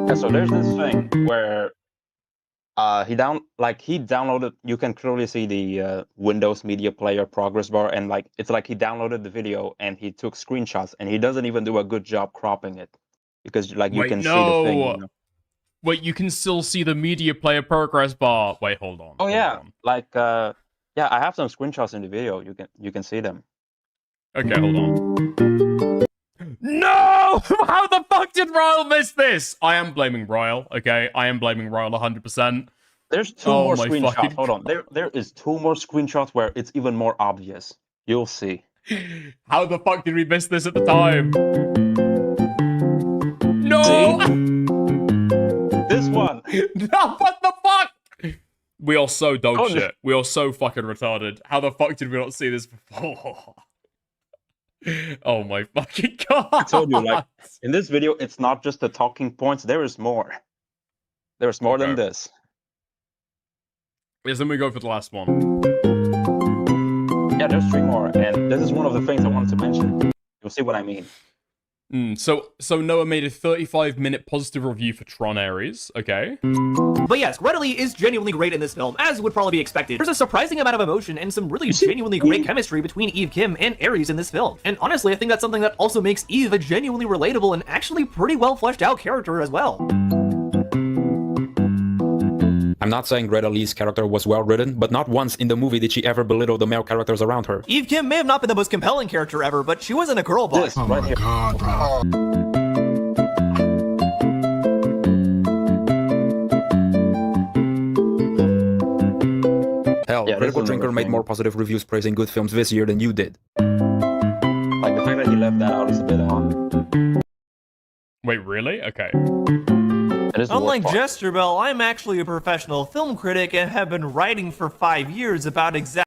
Yeah, so there's this thing where he downloaded. You can clearly see the Windows Media Player progress bar, and it's like he downloaded the video and he took screenshots, and he doesn't even do a good job cropping it because you Wait, can no. see the thing. Wait, you can still see the media player progress bar. Wait, hold on. Oh hold yeah, on. yeah, I have some screenshots in the video. You can see them. Okay, hold on. No! How the fuck did Ryle miss this? I am blaming Ryle, okay? I am blaming Ryle 100%. There's two Oh more my screenshots. fucking Hold on. There is two more screenshots where it's even more obvious. You'll see. How the fuck did we miss this at the time? No! This one. No, what the fuck? We are so dog Oh, shit. We are so fucking retarded. How the fuck did we not see this before? Oh my fucking god. I told you, in this video, it's not just the talking points. There is more. There's more than Okay. this. Yes, then we go for the last one. Yeah, there's three more, and this is one of the things I wanted to mention. You'll see what I mean. So Noah made a 35-minute positive review for Tron Ares, okay? But yes, Gretelly is genuinely great in this film, as would probably be expected. There's a surprising amount of emotion and some really genuinely great chemistry between Eve Kim and Ares in this film. And honestly, I think that's something that also makes Eve a genuinely relatable and actually pretty well fleshed out character as well. I'm not saying Greta Lee's character was well written, but not once in the movie did she ever belittle the male characters around her. Eve Kim may have not been the most compelling character ever, but she wasn't a girl boss. This right here. Hell, Yeah, Critical that's another Drinker made thing. more positive reviews praising good films this year than you did. Like the fact that he left that out is a bit odd. Wait, really? Okay. It is the Unlike worst part. Jester Bell, I'm actually a professional film critic and have been writing for 5 years about exactly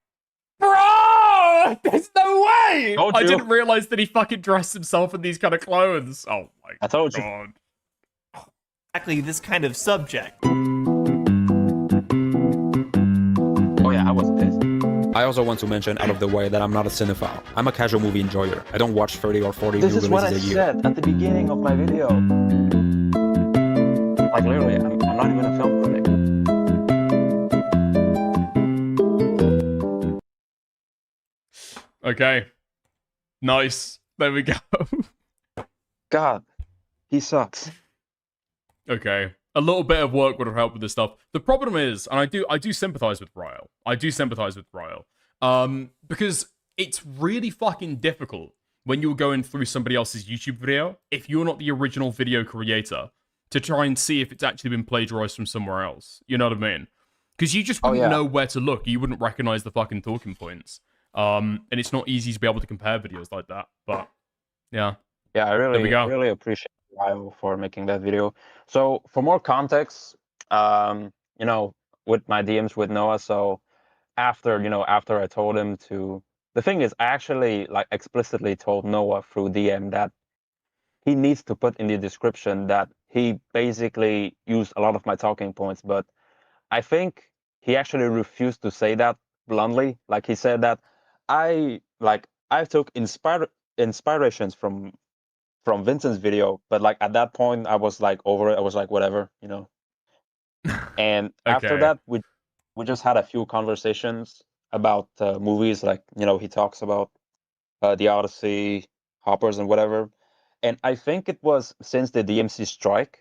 Bro! There's no way! Told I you. didn't realize that he fucking dressed himself in these kind of clothes. Oh my I told you. god. this kind of subject. Oh yeah, I was pissed. I also want to mention out of the way that I'm not a cinephile. I'm a casual movie enjoyer. I don't watch 30 or 40 This new is what I releases a year. said at the beginning of my video. Like literally, I'm not even a film critic. Okay. Nice. There we go. God, he sucks. Okay. A little bit of work would have helped with this stuff. The problem is, and I do sympathize with Ryle. I do sympathize with Ryle. Because it's really fucking difficult when you're going through somebody else's YouTube video, if you're not the original video creator, to try and see if it's actually been plagiarized from somewhere else. You know what I mean? Because you just wouldn't know where to look. You wouldn't recognize the fucking talking points. And it's not easy to be able to compare videos like that. But yeah. Yeah, I really appreciate Ryle for making that video. So for more context, you know, with my DMs with Noah, so after I told him to, the thing is, I actually like explicitly told Noah through DM that he needs to put in the description that he basically used a lot of my talking points, but I think he actually refused to say that bluntly. Like he said that I took inspirations from Vincent's video, but like at that point I was like over it. I was like, whatever, you know. And after that, we just had a few conversations about movies. Like, you know, he talks about the Odyssey, Hoppers, and whatever. And I think it was since the DMC strike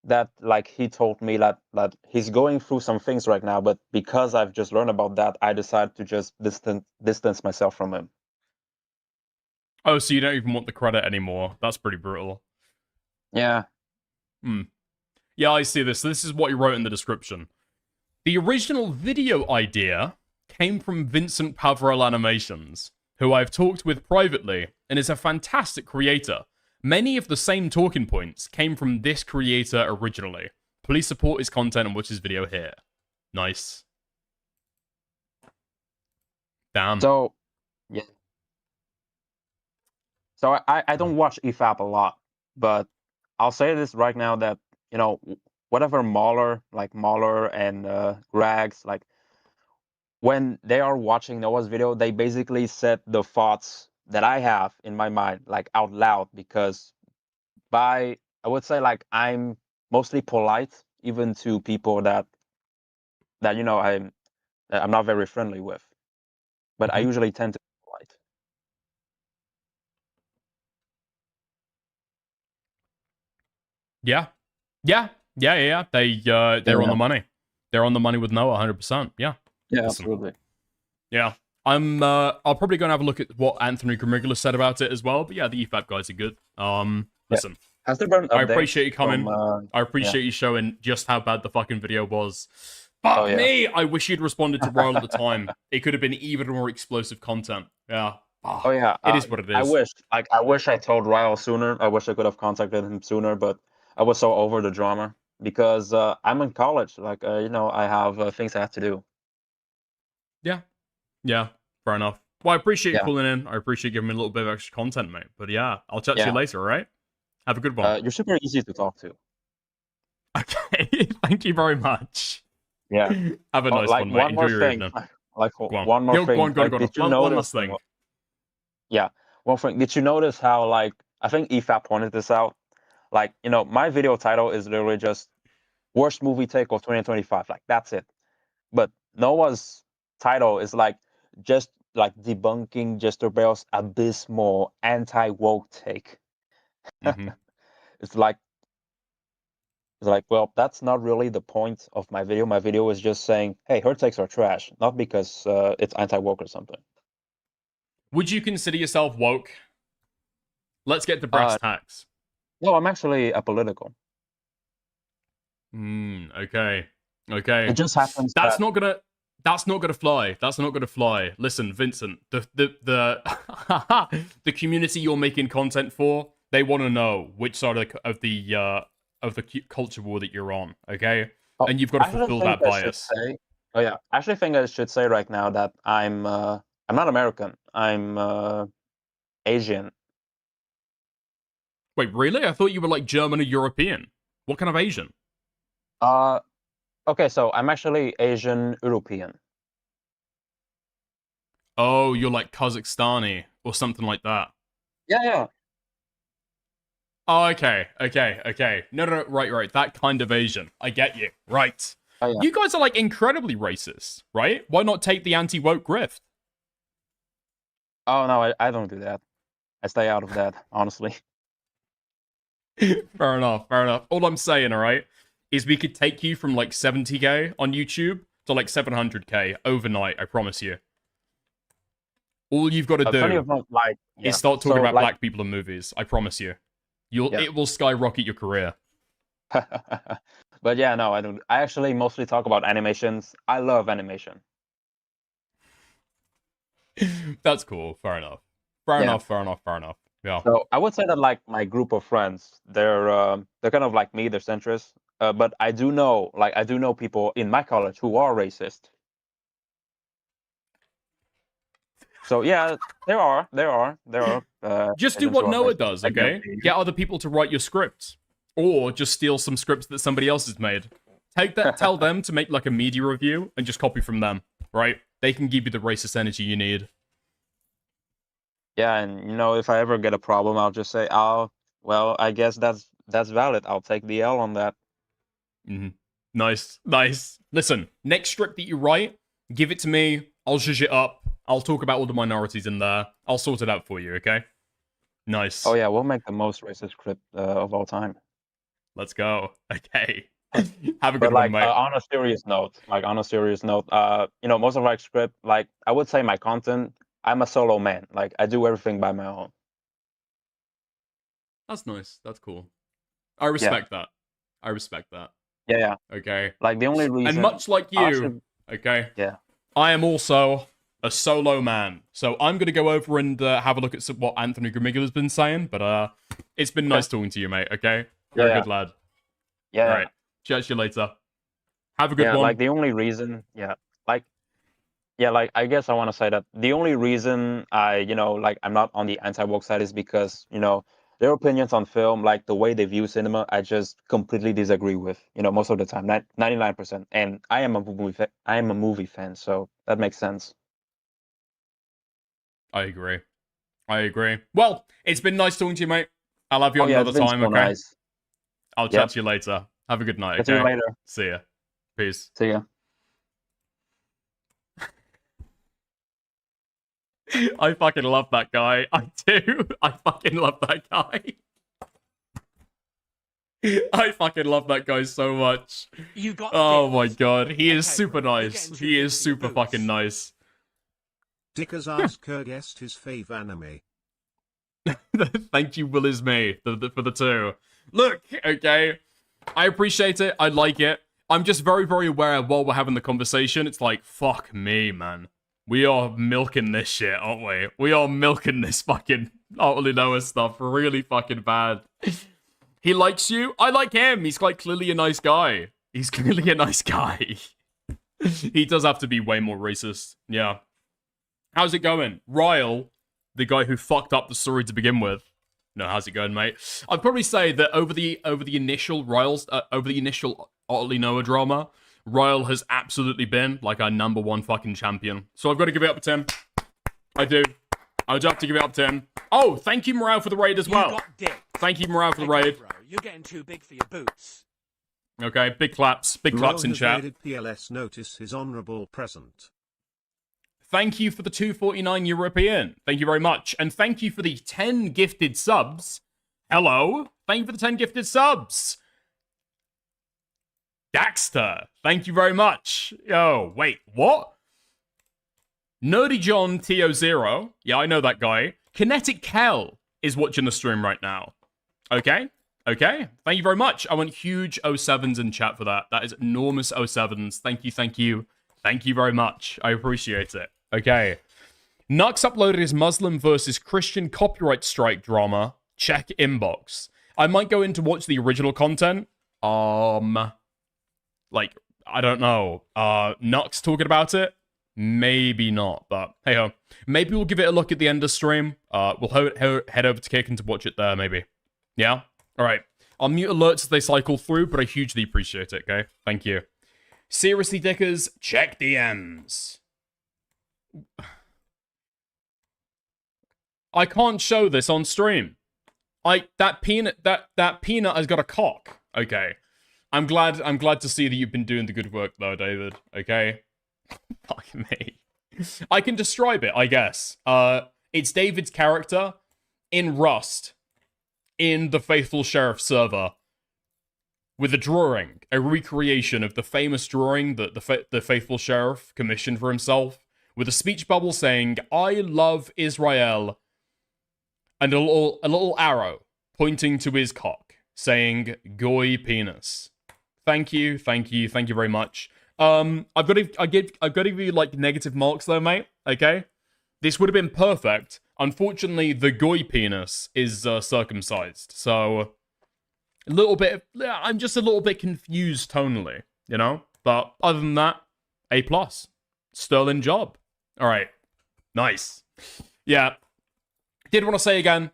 that like he told me that he's going through some things right now, but because I've just learned about that, I decided to just distance myself from him. Oh, so you don't even want the credit anymore? That's pretty brutal. Yeah. Yeah, I see this. This is what he wrote in the description. The original video idea came from Vincent Pavrel Animations, who I've talked with privately and is a fantastic creator. Many of the same talking points came from this creator originally. Please support his content and watch his video here. Nice. Damn. So, yeah. So I don't watch EFAP a lot, but I'll say this right now that, you know, whatever Mahler and Grags, like, when they are watching Noah's video, they basically said the thoughts that I have in my mind, like, out loud, because I would say, like, I'm mostly polite, even to people that you know, I'm not very friendly with, but I usually tend to be polite. Yeah. They're on the money. They're on the money with Noah, 100%. Yeah. Yeah, Listen. absolutely. Yeah. I'll probably go and have a look at what Anthony Grimigula said about it as well. But yeah, the EFAP guys are good. Listen. Has there been I appreciate you coming. from, I appreciate you showing just how bad the fucking video was. Fuck me! I wish you'd responded to Ryle at the time. It could have been even more explosive content. Yeah. Oh yeah, It is what it is. I wish I told Ryle sooner. I wish I could have contacted him sooner, but I was so over the drama because I'm in college. Like, you know, I have things I have to do. Yeah, fair enough. Well, I appreciate you calling in. I appreciate giving me a little bit of extra content, mate. But yeah, I'll chat to you later, all right? Have a good one. You're super easy to talk to. Okay, thank you very much. Yeah. Have a nice one, mate. Enjoy your evening. Like, Go on. One more thing. Go on. One last thing. Yeah, one thing. Did you notice how, like, I think EFAP pointed this out? Like, you know, my video title is literally just worst movie take of 2025. Like, that's it. But Noah's title is like just like debunking Jester Bell's abysmal anti-woke take. It's like, well, that's not really the point of my video. My video is just saying, hey, her takes are trash, not because it's anti-woke or something. Would you consider yourself woke? Let's get to brass tacks. No, I'm actually apolitical. Okay. It just happens. That's not gonna fly. That's not gonna fly. Listen, Vincent, the community you're making content for, they want to know which side of the culture war that you're on. Okay, and you've got to fulfill that bias. I actually think I should say right now that I'm not American. I'm Asian. Wait, really? I thought you were like German or European. What kind of Asian? Okay, so I'm actually Asian European. Oh, you're like Kazakhstani or something like that. Yeah. Oh, okay. No, right. That kind of Asian. I get you. Right. Oh, yeah. You guys are like incredibly racist, right? Why not take the anti-woke grift? Oh, no, I don't do that. I stay out of that, honestly. Fair enough. All I'm saying, all right, is we could take you from like 70k on YouTube to like 700k overnight, I promise you. All you've got to Plenty do of them, like, yeah. is start talking So, about like, black people in movies. I promise you. Yeah. It will skyrocket your career. But yeah, no, I don't. I actually mostly talk about animations. I love animation. That's cool. Fair enough. Fair enough. Yeah. So I would say that like my group of friends, they're kind of like me. They're centrist. But I do know people in my college who are racist. So yeah, there are. Just do agents what who are Noah racist. does, Like, okay? Get other people to write your scripts. Or just steal some scripts that somebody else has made. Tell them to make like a media review and just copy from them, right? They can give you the racist energy you need. Yeah, and if I ever get a problem, I'll just say, "Oh, well, I guess that's valid. I'll take the L on that." Mm-hmm. Nice. Listen, next script that you write, give it to me. I'll zhuzh it up. I'll talk about all the minorities in there. I'll sort it out for you, okay? Nice. Oh yeah, we'll make the most racist script of all time. Let's go. Okay. Have a But good like one, mate. on a serious note, most of my script, like I would say my content, I'm a solo man. Like I do everything by my own. That's nice. That's cool. I respect that. I respect that. Yeah. Okay. Like the only reason, And much like you, okay? Yeah. I am also a solo man. So I'm going to go over and have a look at what Anthony Gramigula's been saying, but it's been nice talking to you, mate, okay? You're a good lad. Yeah. All right. Chat to you later. Have a good one. Like the only reason, I guess I want to say that the only reason I'm not on the anti-woke side is because, their opinions on film, like the way they view cinema, I just completely disagree with, most of the time, 99%. And I am a movie fan, so that makes sense. I agree. Well, it's been nice talking to you, mate. I'll have you on another time, so okay? Nice. I'll chat to you later. Have a good night, okay? See you later. See ya. Peace. See ya. I fucking love that guy. I do. I fucking love that guy. I fucking love that guy so much. Oh my god. He is super nice. He is super fucking nice. Dick has asked her guessed his fave anime. Thank you, Will is me, for the two. Look, okay. I appreciate it. I like it. I'm just very, very aware while we're having the conversation. It's like, fuck me, man. We are milking this shit, aren't we? We are milking this fucking Utterly Noah stuff really fucking bad. He likes you. I like him. He's quite clearly a nice guy. He does have to be way more racist. Yeah. How's it going? Ryle, the guy who fucked up the story to begin with. No, how's it going, mate? I'd probably say that over the initial Utterly Noah drama, Ryle has absolutely been like our #1 fucking champion. So I've got to give it up to him. I do. I do have to give it up to him. Oh, thank you, Morale, for the raid as well. Thank you, Morale, for the raid. Bro, you're getting too big for your boots. Okay, big claps in chat. PLS notice his honourable present. Thank you for the 249 European. Thank you very much. And thank you for the 10 gifted subs. Hello. Thank you for the 10 gifted subs. Daxter. Thank you very much. Yo, wait, what? Nerdy John TO0. Yeah, I know that guy. Kinetic Kel is watching the stream right now. Okay. Thank you very much. I want huge 07s in chat for that. That is enormous 07s. Thank you. Thank you very much. I appreciate it. Okay. Nux uploaded his Muslim versus Christian copyright strike drama. Check inbox. I might go in to watch the original content. Like, I don't know. Nux talking about it? Maybe not, but hey ho. Maybe we'll give it a look at the end of stream. We'll head over to Kicken to watch it there, maybe. Yeah? Alright. I'll mute alerts as they cycle through, but I hugely appreciate it, okay? Thank you. Seriously, Dickers, check DMs. I can't show this on stream. That peanut has got a cock. Okay. I'm glad to see that you've been doing the good work though, David. Okay? Fuck me. I can describe it, I guess. It's David's character in Rust in the Faithful Sheriff server with a drawing, a recreation of the famous drawing that the Faithful Sheriff commissioned for himself, with a speech bubble saying, "I love Israel," and a little arrow pointing to his cock, saying, "Goy penis." Thank you very much. I've got to give you like negative marks though, mate. Okay, this would have been perfect. Unfortunately, the goy penis is circumcised, so a little bit. I'm just a little bit confused tonally, you know. But other than that, A+. Sterling job. All right, nice. Yeah, I did want to say again.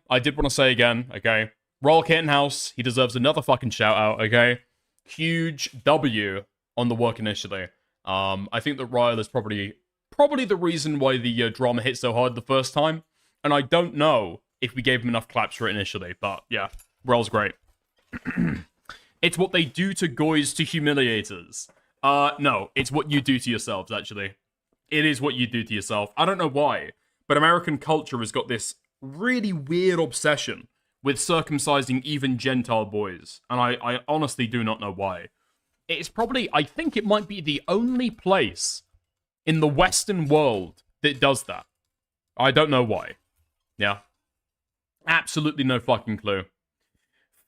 Okay, Royal Kittenhouse. He deserves another fucking shout out. Okay, huge W on the work initially. I think that Ryle is probably the reason why the drama hit so hard the first time. And I don't know if we gave him enough claps for it initially, but yeah, Ryl's great. It's what they do to goys to humiliators. No, it's what you do to yourselves, actually. It is what you do to yourself. I don't know why, but American culture has got this really weird obsession with circumcising even Gentile boys. And I honestly do not know why. It's probably, I think it might be the only place in the Western world that does that. I don't know why. Yeah. Absolutely no fucking clue.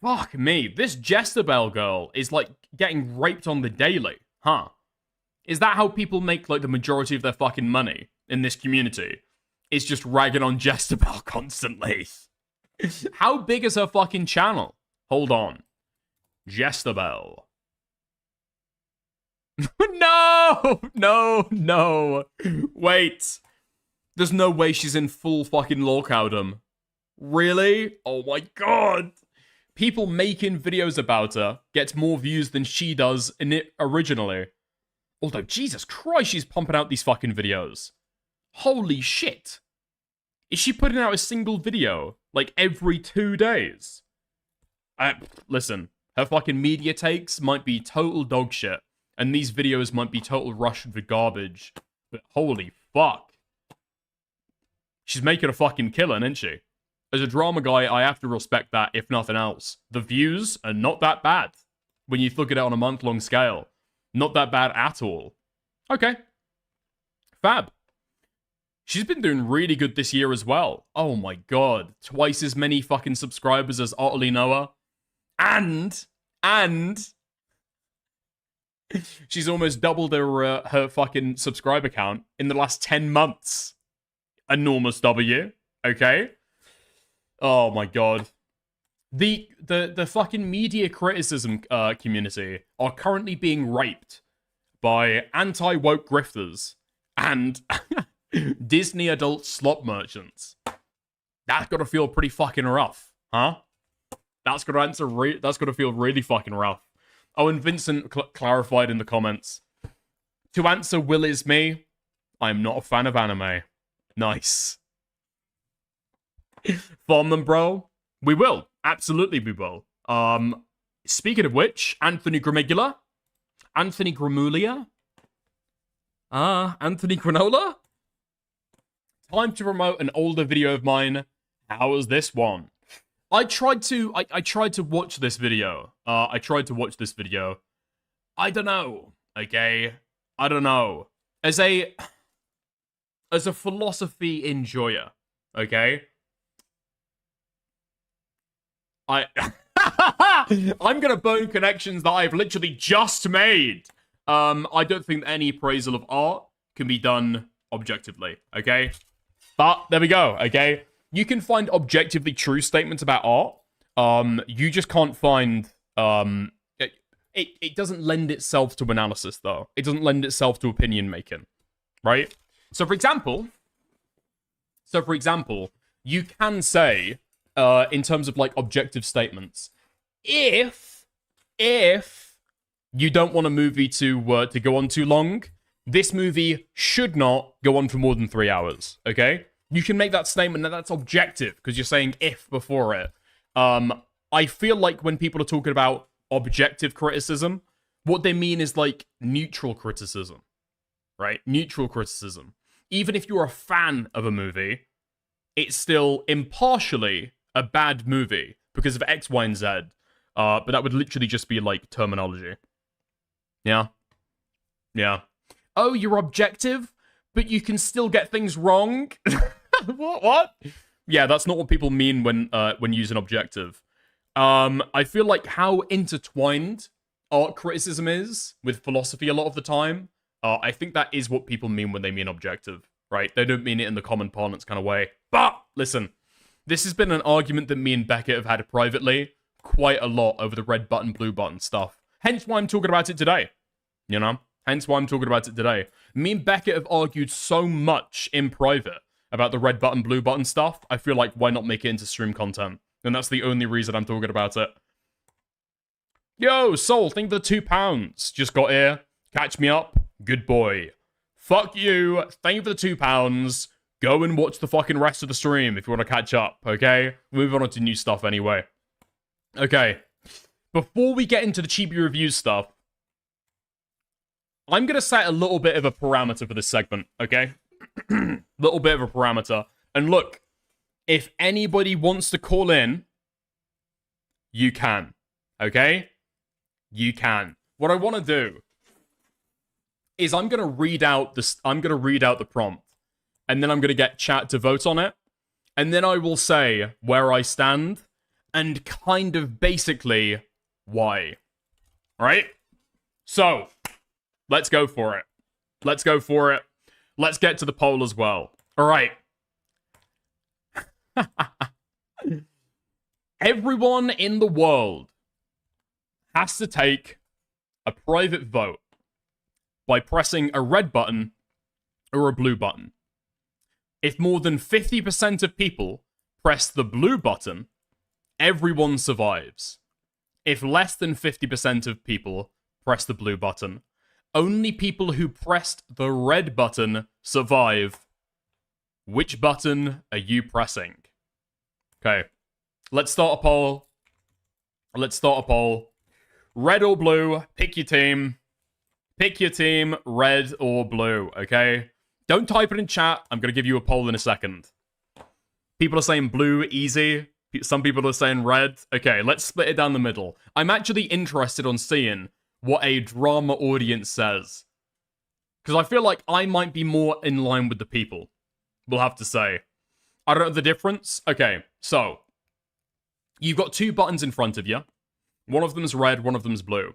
Fuck me. This Jezebel girl is like getting raped on the daily. Huh. Is that how people make like the majority of their fucking money in this community? Is just ragging on Jezebel constantly. How big is her fucking channel? Hold on. Jezebel. No. Wait. There's no way she's in full fucking lolcowdom. Really? Oh my god. People making videos about her gets more views than she does in it originally. Although, Jesus Christ, she's pumping out these fucking videos. Holy shit. Is she putting out a single video, like, every 2 days? Listen, her fucking media takes might be total dog shit, and these videos might be total rush for garbage, but holy fuck. She's making a fucking killing, isn't she? As a drama guy, I have to respect that, if nothing else. The views are not that bad when you look at it on a month-long scale. Not that bad at all. Okay. Fab. She's been doing really good this year as well. Oh my god. Twice as many fucking subscribers as Otterly Noah. And she's almost doubled her fucking subscriber count in the last 10 months. Enormous W. Okay? Oh my god. The fucking media criticism community are currently being raped by anti-woke grifters and Disney adult slot merchants. That's gotta feel pretty fucking rough, huh? That's gotta feel really fucking rough. Oh, and Vincent clarified in the comments. To answer Will is me, I am not a fan of anime. Nice. Farm them, bro. We will. Absolutely we will. Speaking of which, Anthony Gramigula? Anthony Gramulia? Anthony Granola? Time to promote an older video of mine. How was this one? I tried to watch this video. I don't know. Okay? I don't know. As a philosophy enjoyer, okay? I'm gonna burn connections that I've literally just made. I don't think that any appraisal of art can be done objectively, okay? But there we go, okay? You can find objectively true statements about art. You just can't find it doesn't lend itself to analysis though. It doesn't lend itself to opinion making, right? So for example, you can say in terms of like objective statements, if you don't want a movie to go on too long, this movie should not go on for more than 3 hours, okay? You can make that statement, and that's objective, because you're saying if before it. I feel like when people are talking about objective criticism, what they mean is like neutral criticism, right? Neutral criticism. Even if you're a fan of a movie, it's still impartially a bad movie because of X, Y, and Z. But that would literally just be like terminology. Yeah. Yeah. Oh, you're objective, but you can still get things wrong. What? Yeah, that's not what people mean when using objective. I feel like how intertwined art criticism is with philosophy a lot of the time. I think that is what people mean when they mean objective, right? They don't mean it in the common parlance kind of way. But listen, this has been an argument that me and Beckett have had privately quite a lot over the red button, blue button stuff. Hence why I'm talking about it today. You know? Hence why I'm talking about it today. Me and Beckett have argued so much in private about the red button, blue button stuff. I feel like why not make it into stream content? And that's the only reason I'm talking about it. Yo, Soul, thank you for the £2. Just got here. Catch me up. Good boy. Fuck you. Thank you for the £2. Go and watch the fucking rest of the stream if you want to catch up, okay? Moving on to new stuff anyway. Okay. Before we get into the Chibi reviews stuff, I'm going to set a little bit of a parameter for this segment, okay? Little bit of a parameter. And look, if anybody wants to call in, you can, okay? You can. What I want to do is I'm going to read out the prompt, and then I'm going to get chat to vote on it, and then I will say where I stand and kind of basically why. All right? So, let's go for it. Let's go for it. Let's get to the poll as well. All right. Everyone in the world has to take a private vote by pressing a red button or a blue button. If more than 50% of people press the blue button, everyone survives. If less than 50% of people press the blue button, only people who pressed the red button survive. Which button are you pressing? Okay, let's start a poll. Let's start a poll. Red or blue, pick your team. Pick your team, red or blue, okay? Don't type it in chat. I'm going to give you a poll in a second. People are saying blue, easy. Some people are saying red. Okay, let's split it down the middle. I'm actually interested on seeing what a drama audience says. Because I feel like I might be more in line with the people. We'll have to say. I don't know the difference. Okay, so. You've got two buttons in front of you. One of them's red, one of them's blue.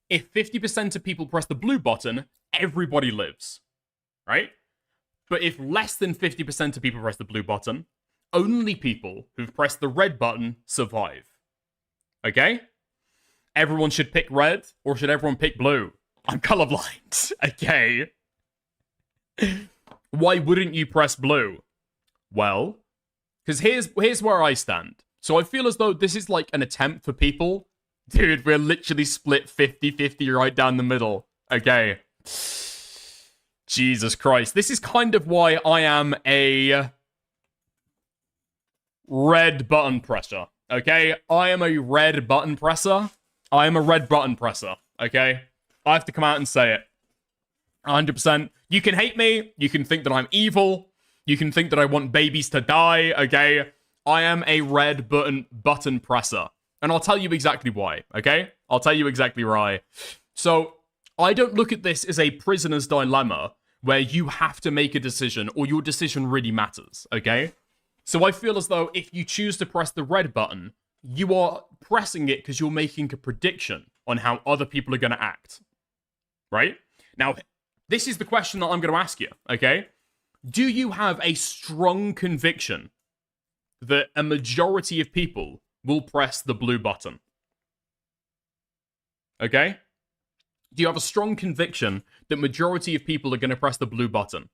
If 50% of people press the blue button, everybody lives. Right? But if less than 50% of people press the blue button, only people who've pressed the red button survive. Okay? Everyone should pick red, or should everyone pick blue? I'm colorblind. Okay. Why wouldn't you press blue? Well, because here's where I stand. So I feel as though this is like an attempt for people. Dude, we're literally split 50-50 right down the middle. Okay. Jesus Christ. This is kind of why I am a red button presser. Okay? I am a red button presser. I am a red button presser. Okay? I have to come out and say it. 100%. You can hate me. You can think that I'm evil. You can think that I want babies to die. Okay? I am a red button presser. And I'll tell you exactly why. Okay? I'll tell you exactly why. So, I don't look at this as a prisoner's dilemma where you have to make a decision or your decision really matters. Okay? So I feel as though if you choose to press the red button, you are pressing it because you're making a prediction on how other people are going to act. Right? Now, this is the question that I'm going to ask you, okay? Do you have a strong conviction that a majority of people will press the blue button? Okay? Do you have a strong conviction that majority of people are going to press the blue button?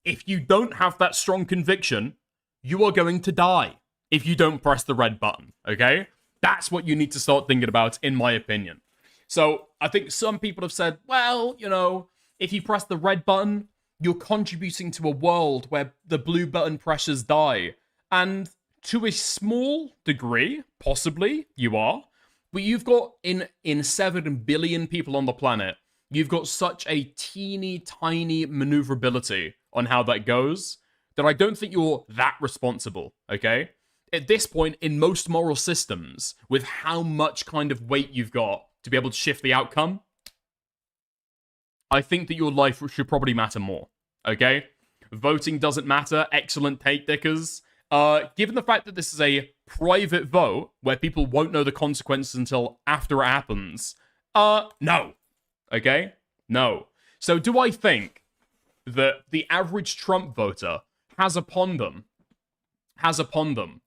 If you don't have that strong conviction, you are going to die if you don't press the red button, okay? That's what you need to start thinking about, in my opinion. So, I think some people have said, well, you know, if you press the red button, you're contributing to a world where the blue button pressures die. And to a small degree, possibly, you are. But you've got, in 7 billion people on the planet, you've got such a teeny tiny maneuverability on how that goes that I don't think you're that responsible, okay? At this point, in most moral systems, with how much kind of weight you've got to be able to shift the outcome, I think that your life should probably matter more, okay? Voting doesn't matter. Excellent take, Dickers. Given the fact that this is a private vote where people won't know the consequences until after it happens, no. Okay? No. So do I think that the average Trump voter has upon them,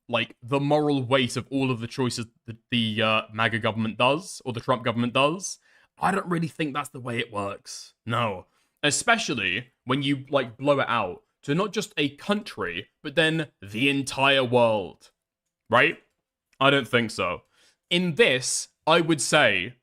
like, the moral weight of all of the choices that the MAGA government does, or the Trump government does? I don't really think that's the way it works. No. Especially when you, like, blow it out to not just a country, but then the entire world. Right? I don't think so. In this, I would say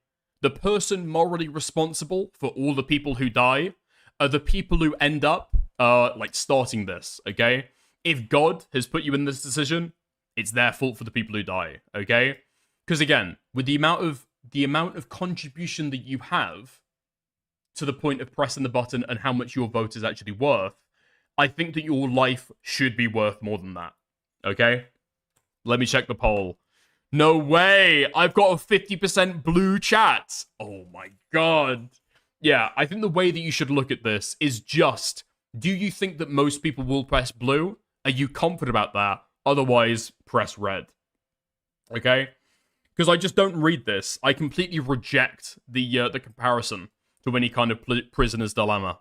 the person morally responsible for all the people who die are the people who end up, like, starting this, okay? If God has put you in this decision, it's their fault for the people who die, okay? Because again, with the amount of contribution that you have to the point of pressing the button and how much your vote is actually worth, I think that your life should be worth more than that, okay? Let me check the poll. No way! I've got a 50% blue chat! Oh my god. Yeah, I think the way that you should look at this is just, do you think that most people will press blue? Are you confident about that? Otherwise, press red. Okay? Because I just don't read this. I completely reject the comparison to any kind of prisoner's dilemma.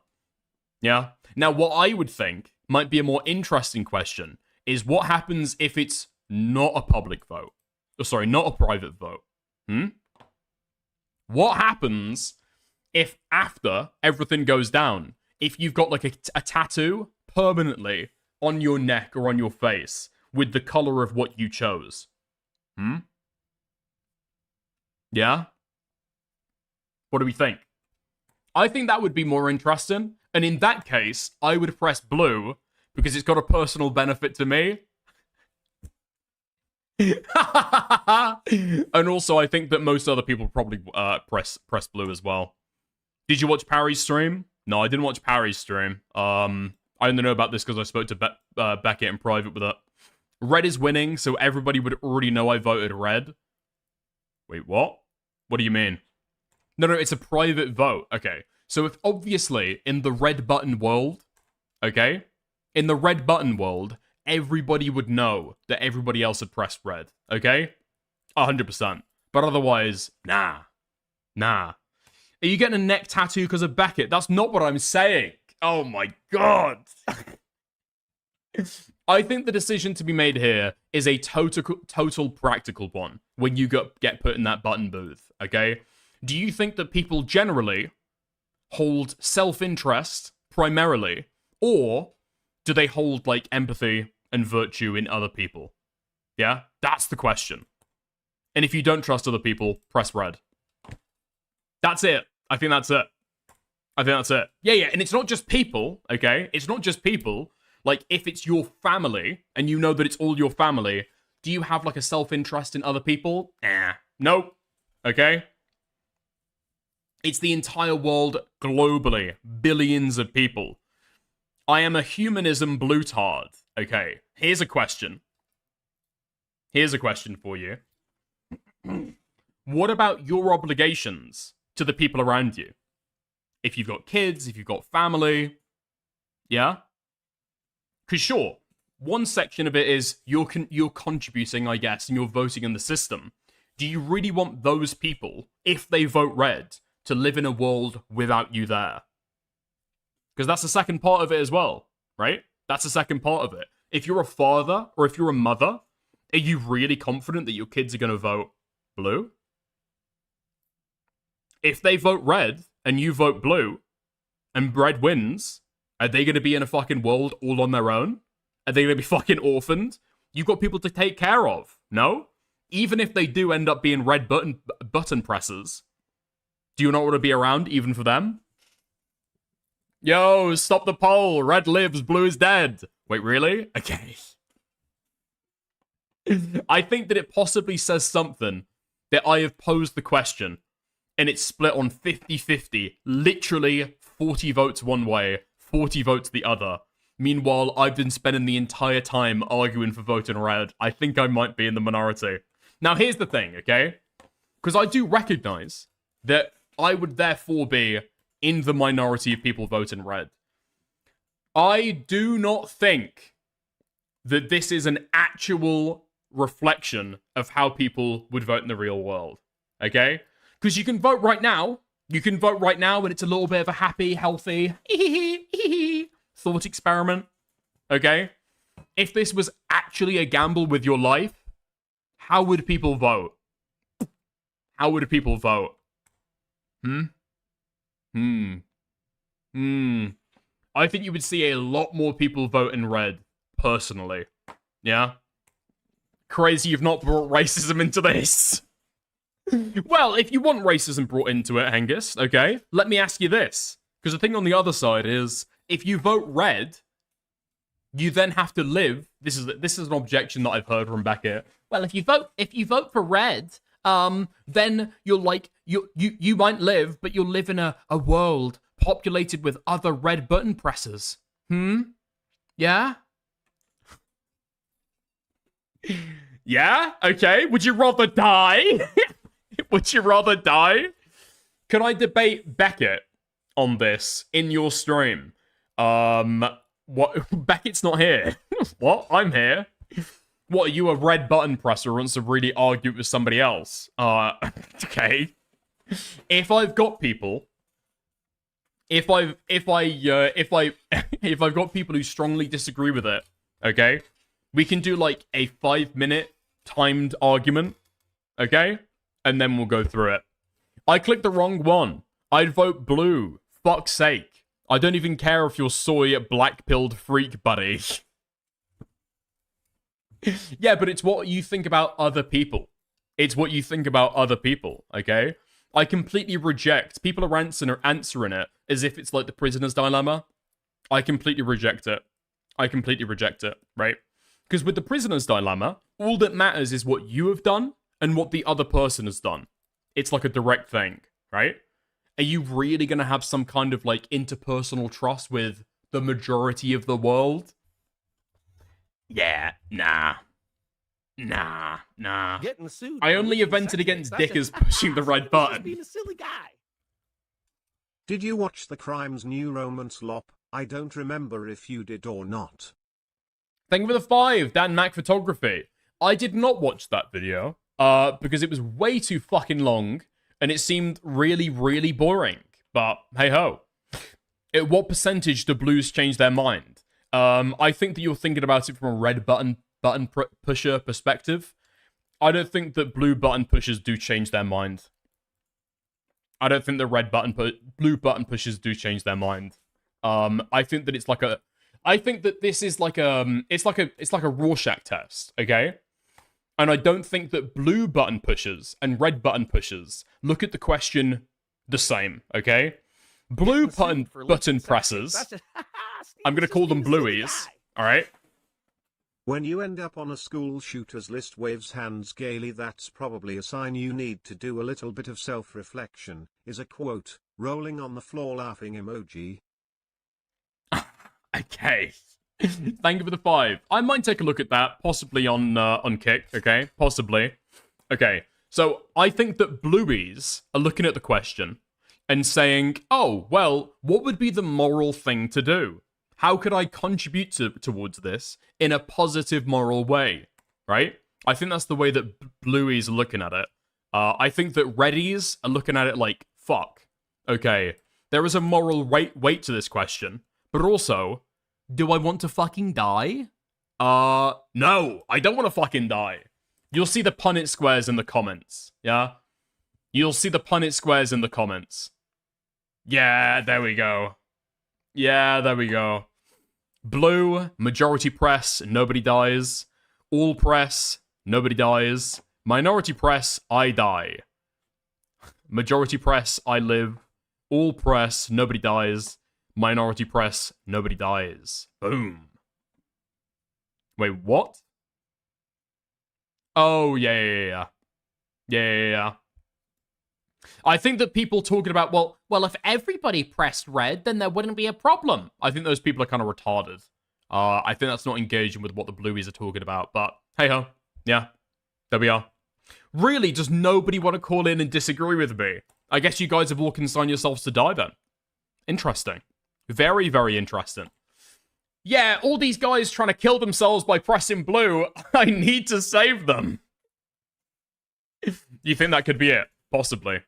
Yeah? Now, what I would think might be a more interesting question is what happens if it's not a public vote? Oh, sorry, not a private vote. What happens if after everything goes down, if you've got like a tattoo permanently on your neck or on your face with the color of what you chose? Yeah? What do we think? I think that would be more interesting. And in that case, I would press blue because it's got a personal benefit to me. And also, I think that most other people probably press blue as well. Did you watch Parry's stream? No, I didn't watch Parry's stream. I only know about this because I spoke to Beckett in private with it. Red is winning, so everybody would already know I voted red. Wait, what? What do you mean? No, it's a private vote. Okay, so if obviously in the red button world, okay, in the red button world, everybody would know that everybody else had pressed red, okay? 100%. But otherwise, nah. Are you getting a neck tattoo because of Beckett? That's not what I'm saying. Oh my god. I think the decision to be made here is a total practical one when you get put in that button booth, okay? Do you think that people generally hold self-interest primarily, or do they hold, like, empathy and virtue in other people? Yeah? That's the question. And if you don't trust other people, press red. That's it. I think that's it. Yeah, and it's not just people, okay? It's not just people. Like, if it's your family, and you know that it's all your family, do you have, like, a self-interest in other people? Nope. Okay? It's the entire world globally. Billions of people. I am a humanism blue-tard. Okay, here's a question. For you. What about your obligations to the people around you? If you've got kids, if you've got family, yeah? Because sure, one section of it is you're contributing, I guess, and you're voting in the system. Do you really want those people, if they vote red, to live in a world without you there? Because that's the second part of it as well, right? That's the second part of it. If you're a father or if you're a mother, are you really confident that your kids are going to vote blue? If they vote red and you vote blue and red wins, are they going to be in a fucking world all on their own? Are they going to be fucking orphaned? You've got people to take care of, no? Even if they do end up being red button pressers, do you not want to be around even for them? Yo, stop the poll. Red lives, blue is dead. Wait, really? Okay. I think that it possibly says something that I have posed the question and it's split on 50-50. Literally 40 votes one way, 40 votes the other. Meanwhile, I've been spending the entire time arguing for voting red. I think I might be in the minority. Now, here's the thing, okay? Because I do recognize that I would therefore be in the minority of people voting red. I do not think that this is an actual reflection of how people would vote in the real world. Okay? Because you can vote right now. You can vote right now and it's a little bit of a happy, healthy thought experiment. Okay? If this was actually a gamble with your life, how would people vote? How would people vote? I think you would see a lot more people vote in red, personally. Yeah? Crazy you've not brought racism into this. Well, if you want racism brought into it, Angus, okay, let me ask you this. Because the thing on the other side is, if you vote red, you then have to live. This is an objection that I've heard from Beckett. Well, if you vote for red, then you're like you might live, but you'll live in a world populated with other red button pressers. Yeah? Yeah? Okay. Would you rather die? Would you rather die? Can I debate Beckett on this in your stream? What? Beckett's not here. What? I'm here. What, are you a red button presser who wants to really argue with somebody else? Okay. If I've got people... If I've got people who strongly disagree with it, okay? We can do like a 5-minute timed argument, okay? And then we'll go through it. I clicked the wrong one. I'd vote blue. Fuck's sake. I don't even care if you're soy black-pilled freak, buddy. Yeah, but it's what you think about other people. It's what you think about other people, okay? I completely reject. People are answering it as if it's like the prisoner's dilemma. I completely reject it. I completely reject it, right? Because with the prisoner's dilemma, all that matters is what you have done and what the other person has done. It's like a direct thing, right? Are you really going to have some kind of like interpersonal trust with the majority of the world? Yeah, nah. Getting sued. I only vented against Dickers pushing the red button. Being a silly guy. Did you watch the Crimes New Romance LOP? I don't remember if you did or not. Thank you for the 5, Dan Mac Photography. I did not watch that video, because it was way too fucking long, and it seemed really, really boring. But, hey-ho. At what percentage do blues change their mind? I think that you're thinking about it from a red button pusher perspective. I don't think that blue button pushers do change their mind. I don't think the blue button pushers do change their mind. I think that it's like a... I think that this is like it's like a Rorschach test, okay? And I don't think that blue button pushers and red button pushers look at the question the same, okay? Blue button pressers, I'm gonna call them blueies, alright? When you end up on a school shooter's list, waves hands gaily, that's probably a sign you need to do a little bit of self-reflection, is a quote, rolling on the floor laughing emoji. Okay. Thank you for the 5. I might take a look at that, possibly on Kick, okay? Possibly. Okay, so I think that blueies are looking at the question and saying, oh, well, what would be the moral thing to do? How could I contribute towards this in a positive moral way, right? I think that's the way that blueies are looking at it. I think that reddies are looking at it like, fuck. Okay, there is a moral weight to this question, but also, do I want to fucking die? No, I don't want to fucking die. You'll see the Punnett squares in the comments, yeah? You'll see the Punnett squares in the comments. Yeah, there we go. Yeah, there we go. Blue, majority press, nobody dies. All press, nobody dies. Minority press, I die. Majority press, I live. All press, nobody dies. Minority press, nobody dies. Boom. Wait, what? Oh, yeah. I think that people talking about, well, if everybody pressed red, then there wouldn't be a problem. I think those people are kind of retarded. I think that's not engaging with what the blueies are talking about, but hey-ho. Yeah, there we are. Really, does nobody want to call in and disagree with me? I guess you guys have all consigned yourselves to die then. Interesting. Very, very interesting. yeah, all these guys trying to kill themselves by pressing blue, I need to save them. You think that could be it? Possibly.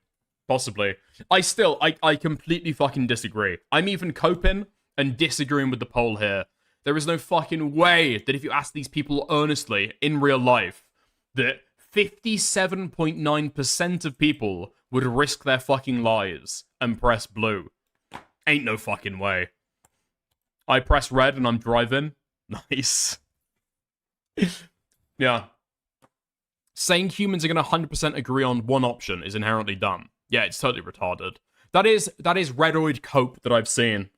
Possibly. I completely fucking disagree. I'm even coping and disagreeing with the poll here. There is no fucking way that if you ask these people earnestly in real life, that 57.9% of people would risk their fucking lives and press blue. Ain't no fucking way. I press red and I'm driving. Nice. Yeah. Saying humans are going to 100% agree on one option is inherently dumb. Yeah, it's totally retarded. That is redoid cope that I've seen.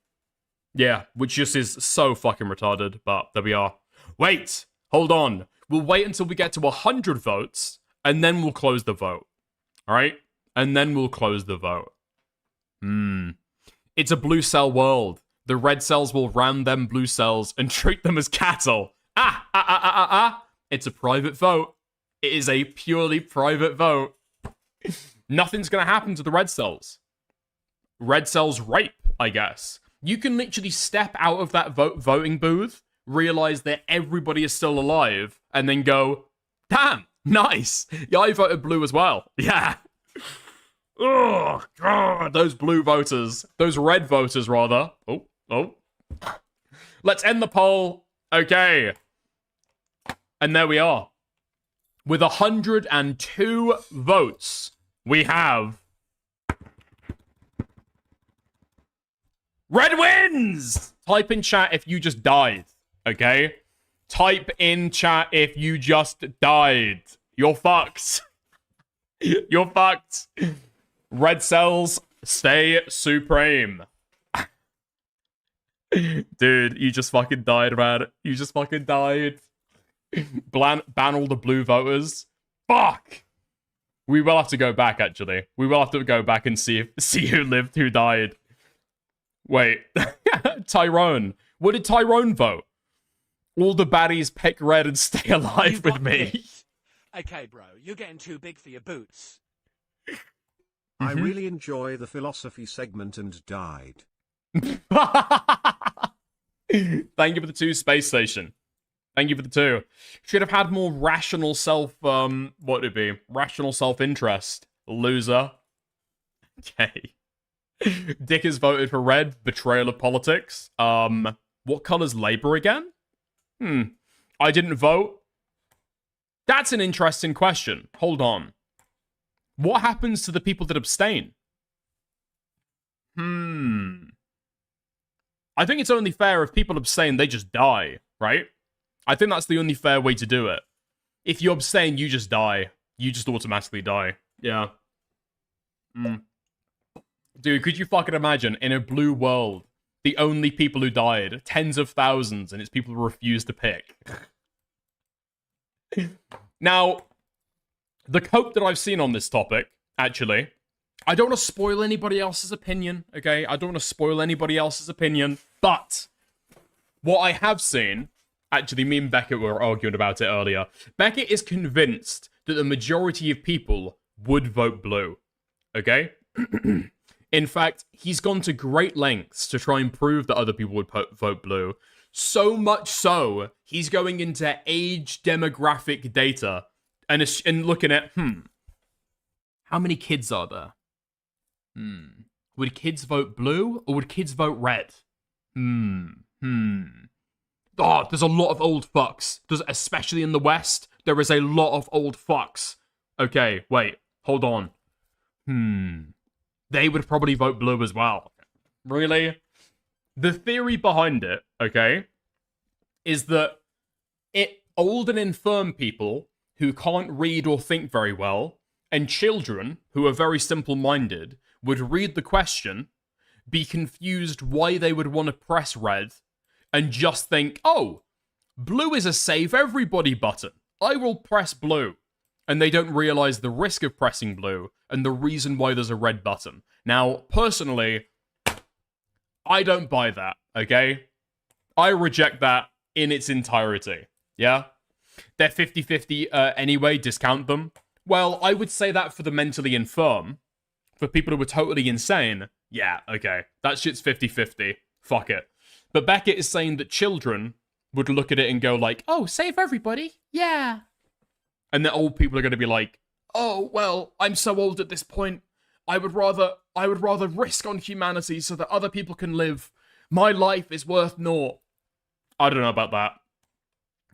Yeah, which just is so fucking retarded, but there we are. Wait! Hold on. We'll wait until we get to 100 votes, and then we'll close the vote. Alright? And then we'll close the vote. It's a blue cell world. The red cells will ram them blue cells and treat them as cattle. It's a private vote. It is a purely private vote. Nothing's gonna happen to the red cells. Red cells rape, I guess. You can literally step out of that voting booth, realize that everybody is still alive, and then go, damn, nice. Yeah, I voted blue as well. Yeah. Oh, God, those blue voters. Those red voters, rather. Oh. Let's end the poll. Okay. And there we are. With 102 votes, we have... Red wins! Type in chat if you just died, okay? Type in chat if you just died. You're fucked. You're fucked. Red cells, stay supreme. Dude, you just fucking died, man. You just fucking died. Ban all the blue voters. Fuck! We will have to go back, actually. We will have to go back and see who lived, who died. Wait. Tyrone. What did Tyrone vote? All the baddies pick red and stay alive with me. This. Okay, bro, you're getting too big for your boots. I really enjoy the philosophy segment and died. Thank you for the 2, Space Station. Thank you for the 2. Should have had more rational what would it be? Rational self-interest. Loser. Okay. Dick has voted for red. Betrayal of politics. What color's Labour again? I didn't vote. That's an interesting question. Hold on. What happens to the people that abstain? I think it's only fair if people abstain, they just die, right? I think that's the only fair way to do it. If you abstain, you just die. You just automatically die. Yeah. Dude, could you fucking imagine, in a blue world, the only people who died, tens of thousands, and it's people who refuse to pick? Now, the cope that I've seen on this topic, actually, I don't want to spoil anybody else's opinion, okay? I don't want to spoil anybody else's opinion, but what I have seen, actually, me and Beckett were arguing about it earlier. Beckett is convinced that the majority of people would vote blue, okay? In fact, he's gone to great lengths to try and prove that other people would vote blue. So much so, he's going into age demographic data and looking at, how many kids are there? Would kids vote blue or would kids vote red? Oh, there's a lot of old fucks. Especially in the West, there is a lot of old fucks. Okay, wait, hold on. They would probably vote blue as well. Really? The theory behind it, okay, is that old and infirm people who can't read or think very well, and children who are very simple-minded, would read the question, be confused why they would want to press red, and just think, oh, blue is a save everybody button. I will press blue. And they don't realize the risk of pressing blue and the reason why there's a red button. Now, personally, I don't buy that, okay? I reject that in its entirety, yeah? They're 50-50 anyway, discount them. Well, I would say that for the mentally infirm. For people who are totally insane, yeah, okay. That shit's 50-50. Fuck it. But Beckett is saying that children would look at it and go like, oh, save everybody. Yeah. And then old people are going to be like, oh, well, I'm so old at this point. I would rather risk on humanity so that other people can live. My life is worth naught. I don't know about that.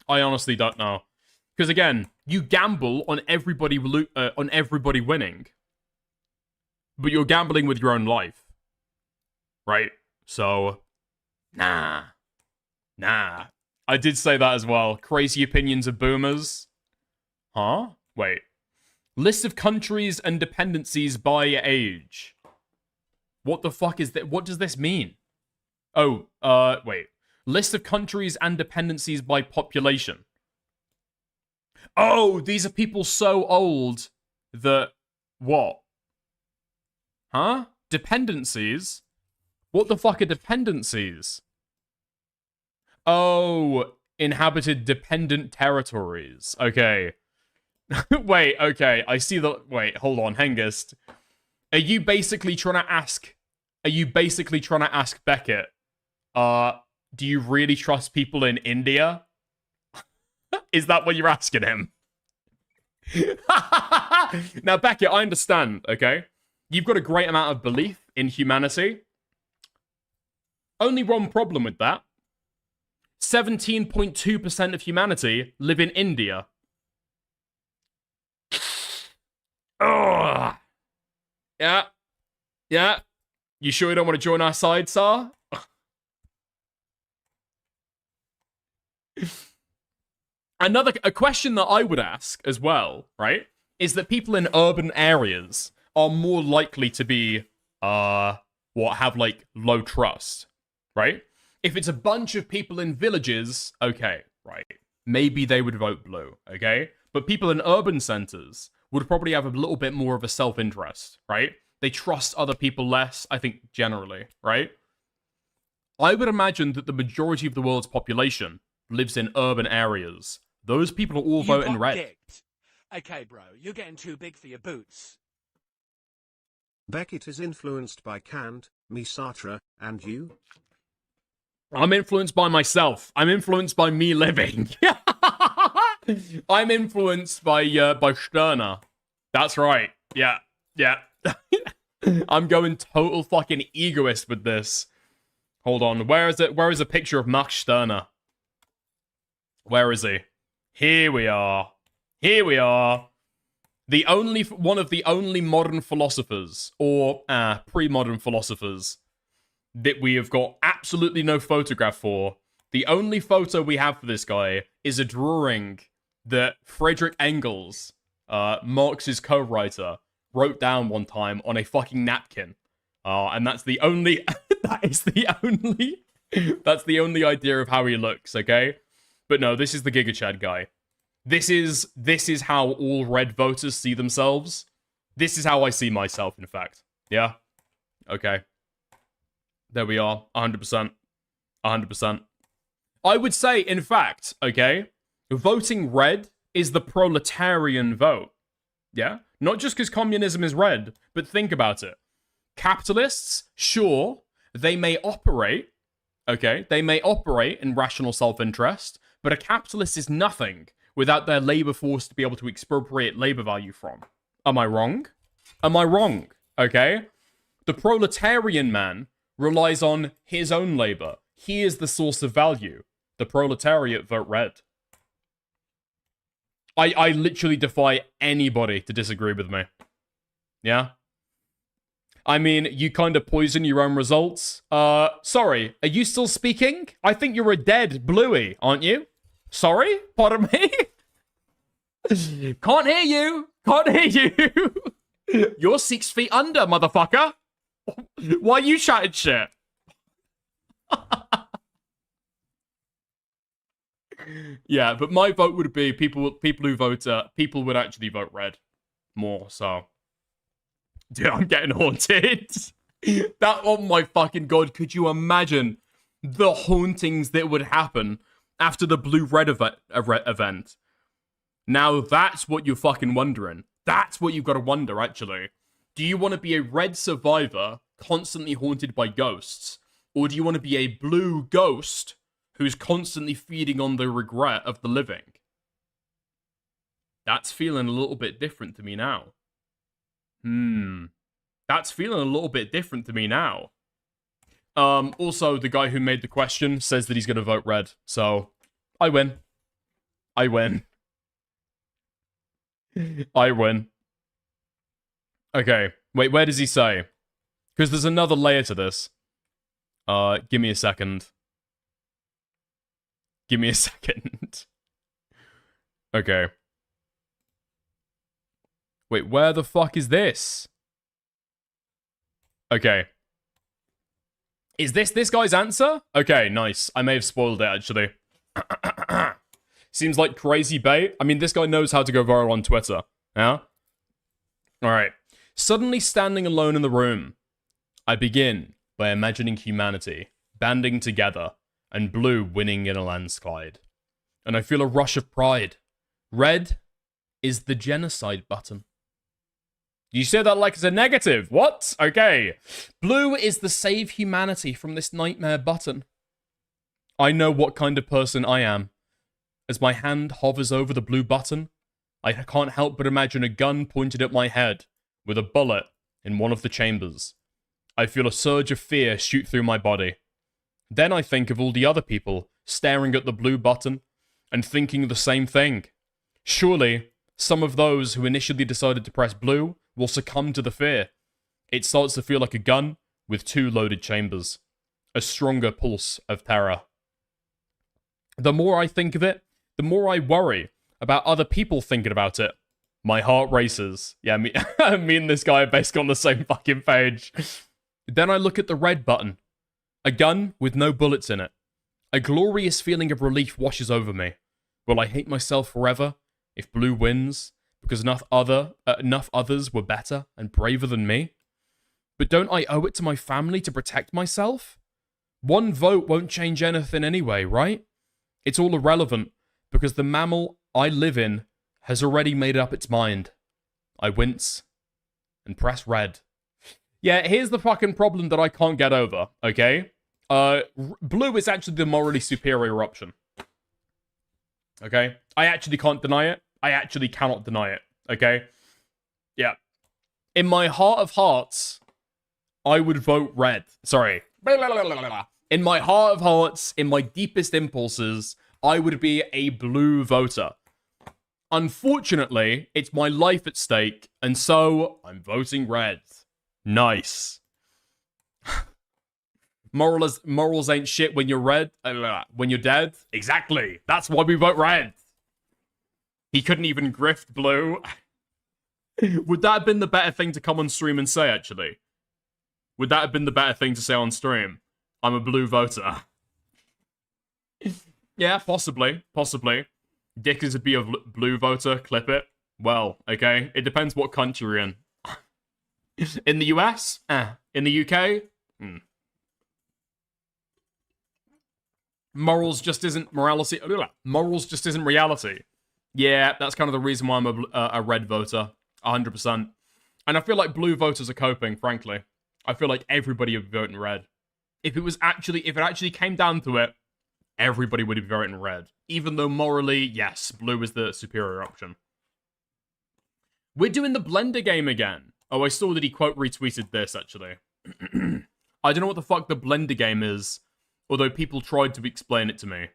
I honestly don't know. Because again, you gamble on everybody winning. But you're gambling with your own life. Right? So, nah. I did say that as well. Crazy opinions of boomers. Huh? Wait. List of countries and dependencies by age. What the fuck is that? What does this mean? Oh, wait. List of countries and dependencies by population. Oh, these are people so old that... What? Huh? Dependencies? What the fuck are dependencies? Oh, inhabited dependent territories. Okay. Wait, okay. I see the... Wait, hold on, Hengist. Are you basically trying to ask Beckett, do you really trust people in India? Is that what you're asking him? Now, Beckett, I understand, okay? You've got a great amount of belief in humanity. Only one problem with that. 17.2% of humanity live in India. Ugh. Yeah. You sure you don't want to join our side, Sar? A question that I would ask as well, right, is that people in urban areas are more likely to be, have, like, low trust, right? If it's a bunch of people in villages, okay, right, maybe they would vote blue, okay? But people in urban centers would probably have a little bit more of a self-interest, right? They trust other people less, I think, generally, right? I would imagine that the majority of the world's population lives in urban areas. Those people are all voting red. Dicked. Okay, bro, you're getting too big for your boots. Beckett is influenced by Kant, Sartre, and you? I'm influenced by myself. I'm influenced by me living. I'm influenced by Stirner. That's right. Yeah. I'm going total fucking egoist with this. Hold on. Where is it? Where is a picture of Max Stirner? Where is he? Here we are. One of the only modern philosophers, or pre-modern philosophers, that we have got absolutely no photograph for. The only photo we have for this guy is a drawing that Friedrich Engels, Marx's co-writer, wrote down one time on a fucking napkin. And that's the only... that's the only idea of how he looks, okay? But no, this is the Giga Chad guy. This is how all red voters see themselves. This is how I see myself, in fact. Yeah? Okay. There we are. 100%. 100%. I would say, in fact, okay, voting red is the proletarian vote. Yeah? Not just because communism is red, but think about it. Capitalists, sure, they may operate, okay, they may operate in rational self-interest, but a capitalist is nothing without their labor force to be able to expropriate labor value from. Am I wrong? Am I wrong? Okay? The proletarian man relies on his own labor. He is the source of value. The proletariat vote red. I literally defy anybody to disagree with me. Yeah? I mean, you kind of poison your own results. Sorry, are you still speaking? I think you're a dead Bluey, aren't you? Sorry? Pardon me? Can't hear you. Can't hear you. You're 6 feet under, motherfucker. Why are you chatting shit? Yeah, but my vote would be people who vote, people would actually vote red more, so. Dude, I'm getting haunted. That, oh my fucking god, could you imagine the hauntings that would happen after the blue-red event? Now that's what you're fucking wondering. That's what you've got to wonder, actually. Do you want to be a red survivor constantly haunted by ghosts? Or do you want to be a blue ghost who's constantly feeding on the regret of the living? That's feeling a little bit different to me now. That's feeling a little bit different to me now. Also, the guy who made the question says that he's going to vote red. So, I win. I win. I win. Okay. Wait, where does he say? Because there's another layer to this. Give me a second. Give me a second. Okay. Wait, where the fuck is this? Okay. Is this guy's answer? Okay, nice. I may have spoiled it, actually. Seems like crazy bait. I mean, this guy knows how to go viral on Twitter. Yeah? Alright. Suddenly standing alone in the room, I begin by imagining humanity banding together and blue winning in a landslide. And I feel a rush of pride. Red is the genocide button. You say that like it's a negative. What? Okay. Blue is the save humanity from this nightmare button. I know what kind of person I am. As my hand hovers over the blue button, I can't help but imagine a gun pointed at my head with a bullet in one of the chambers. I feel a surge of fear shoot through my body. Then I think of all the other people staring at the blue button and thinking the same thing. Surely, some of those who initially decided to press blue will succumb to the fear. It starts to feel like a gun with 2 loaded chambers. A stronger pulse of terror. The more I think of it, the more I worry about other people thinking about it. My heart races. Yeah, me and this guy are basically on the same fucking page. Then I look at the red button. A gun with no bullets in it. A glorious feeling of relief washes over me. Will I hate myself forever if blue wins because enough others were better and braver than me? But don't I owe it to my family to protect myself? One vote won't change anything anyway, right? It's all irrelevant because the mammal I live in has already made up its mind. I wince and press red. Yeah, here's the fucking problem that I can't get over, okay? Blue is actually the morally superior option. Okay? I actually can't deny it. I actually cannot deny it, okay? Yeah. In my heart of hearts, I would vote red. Sorry. In my heart of hearts, in my deepest impulses, I would be a blue voter. Unfortunately, it's my life at stake, and so I'm voting red. Nice. Morals ain't shit when you're red. When you're dead. Exactly. That's why we vote red. He couldn't even grift blue. Would that have been the better thing to come on stream and say, actually? Would that have been the better thing to say on stream? I'm a blue voter. Yeah, possibly. Possibly. Dick is to be a blue voter. Clip it. Well, okay. It depends what country you're in. In the US? In the UK? Morals just isn't morality. Morals just isn't reality. Yeah, that's kind of the reason why I'm a red voter. 100%. And I feel like blue voters are coping, frankly. I feel like everybody would be voting red. If it actually came down to it, everybody would be voting red. Even though morally, yes, blue is the superior option. We're doing the blender game again. Oh, I saw that he quote retweeted this, actually. I don't know what the fuck the blender game is, although people tried to explain it to me.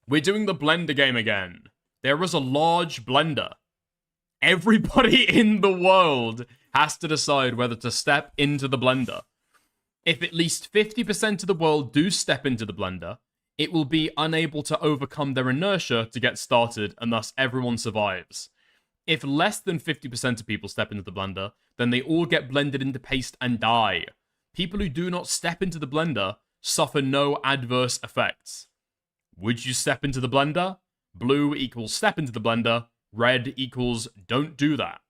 We're doing the blender game again. There is a large blender. Everybody in the world has to decide whether to step into the blender. If at least 50% of the world do step into the blender, it will be unable to overcome their inertia to get started, and thus everyone survives. If less than 50% of people step into the blender, then they all get blended into paste and die. People who do not step into the blender suffer no adverse effects. Would you step into the blender? Blue equals step into the blender. Red equals don't do that.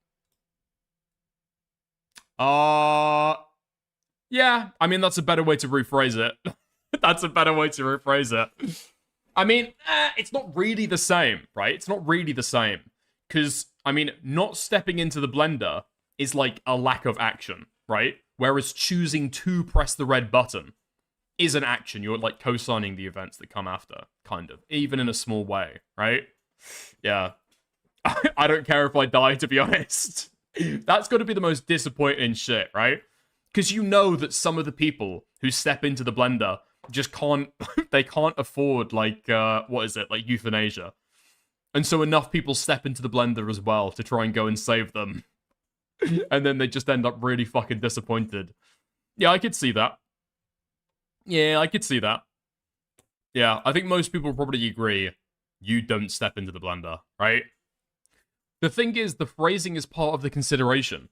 Yeah, I mean, that's a better way to rephrase it. That's a better way to rephrase it. I mean, it's not really the same, right? It's not really the same. Because, I mean, not stepping into the blender is like a lack of action, right? Whereas choosing to press the red button is an action. You're like co-signing the events that come after, kind of, even in a small way, right? Yeah. I don't care if I die, to be honest. That's got to be the most disappointing shit, right? Because you know that some of the people who step into the blender just can't, they can't afford, like, what is it, like euthanasia. And so enough people step into the blender as well to try and go and save them. And then they just end up really fucking disappointed. Yeah, I could see that. Yeah, I could see that. Yeah, I think most people probably agree you don't step into the blender, right? The thing is, the phrasing is part of the consideration.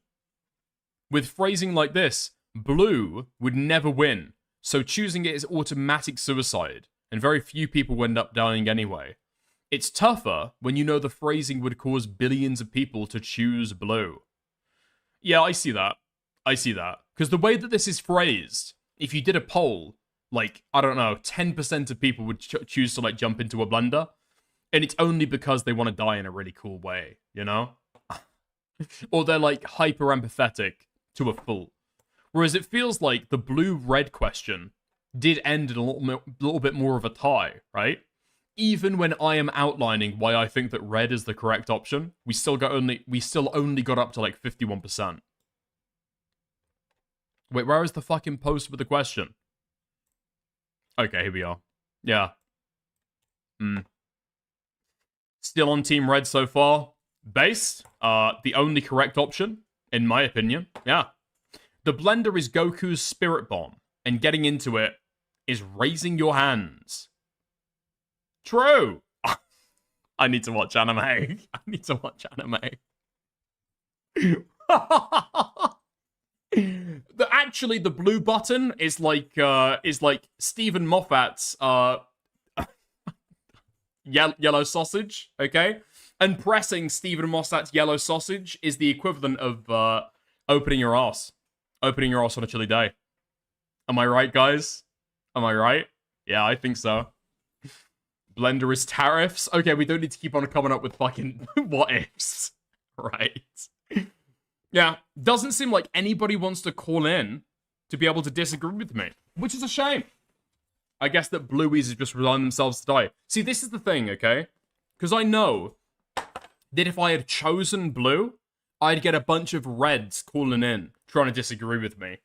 With phrasing like this, blue would never win, so choosing it is automatic suicide, and very few people end up dying anyway. It's tougher when you know the phrasing would cause billions of people to choose blue. Yeah, I see that. I see that. Because the way that this is phrased, if you did a poll, like, I don't know, 10% of people would choose to, like, jump into a blender. And it's only because they want to die in a really cool way, you know? Or they're, like, hyper empathetic to a full. Whereas it feels like the blue-red question did end in a little bit more of a tie, right? Even when I am outlining why I think that red is the correct option, we still only got up to like 51%. Wait, where is the fucking post with the question? Okay, here we are. Yeah. Still on Team Red so far. Base, the only correct option, in my opinion. Yeah. The blender is Goku's spirit bomb, and getting into it is raising your hands. True. I need to watch anime. I need to watch anime. Actually, the blue button is like Stephen Moffat's yellow sausage, okay? And pressing Stephen Moffat's yellow sausage is the equivalent of opening your ass. Opening your ass on a chilly day. Am I right, guys? Am I right? Yeah, I think so. Blender is tariffs. Okay, we don't need to keep on coming up with fucking what ifs. Right. Yeah, doesn't seem like anybody wants to call in to be able to disagree with me, which is a shame. I guess that blueies have just resigned themselves to die. See, this is the thing, okay? Because I know that if I had chosen blue, I'd get a bunch of reds calling in, trying to disagree with me.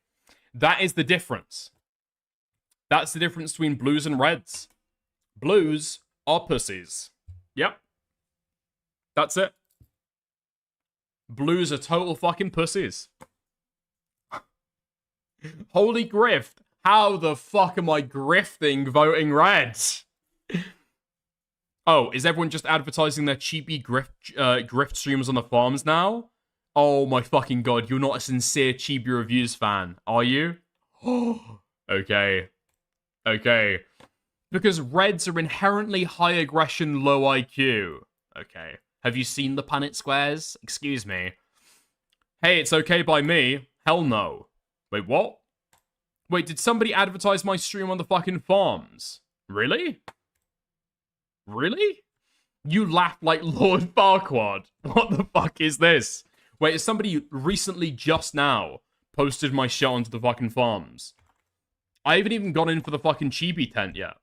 That is the difference. That's the difference between blues and reds. Blues are pussies. Yep. That's it. Blues are total fucking pussies. Holy grift. How the fuck am I grifting voting reds? Oh, is everyone just advertising their Chibi grift streams on the farms now? Oh my fucking god, you're not a sincere Chibi Reviews fan, are you? Okay. Okay. Because reds are inherently high aggression, low IQ. Okay. Have you seen the Punnett squares? Excuse me. Hey, it's okay by me. Hell no. Wait, what? Wait, did somebody advertise my stream on the fucking farms? Really? Really? You laugh like Lord Farquaad. What the fuck is this? Wait, is somebody recently just now posted my shit onto the fucking farms? I haven't even gone in for the fucking Chibi tent yet.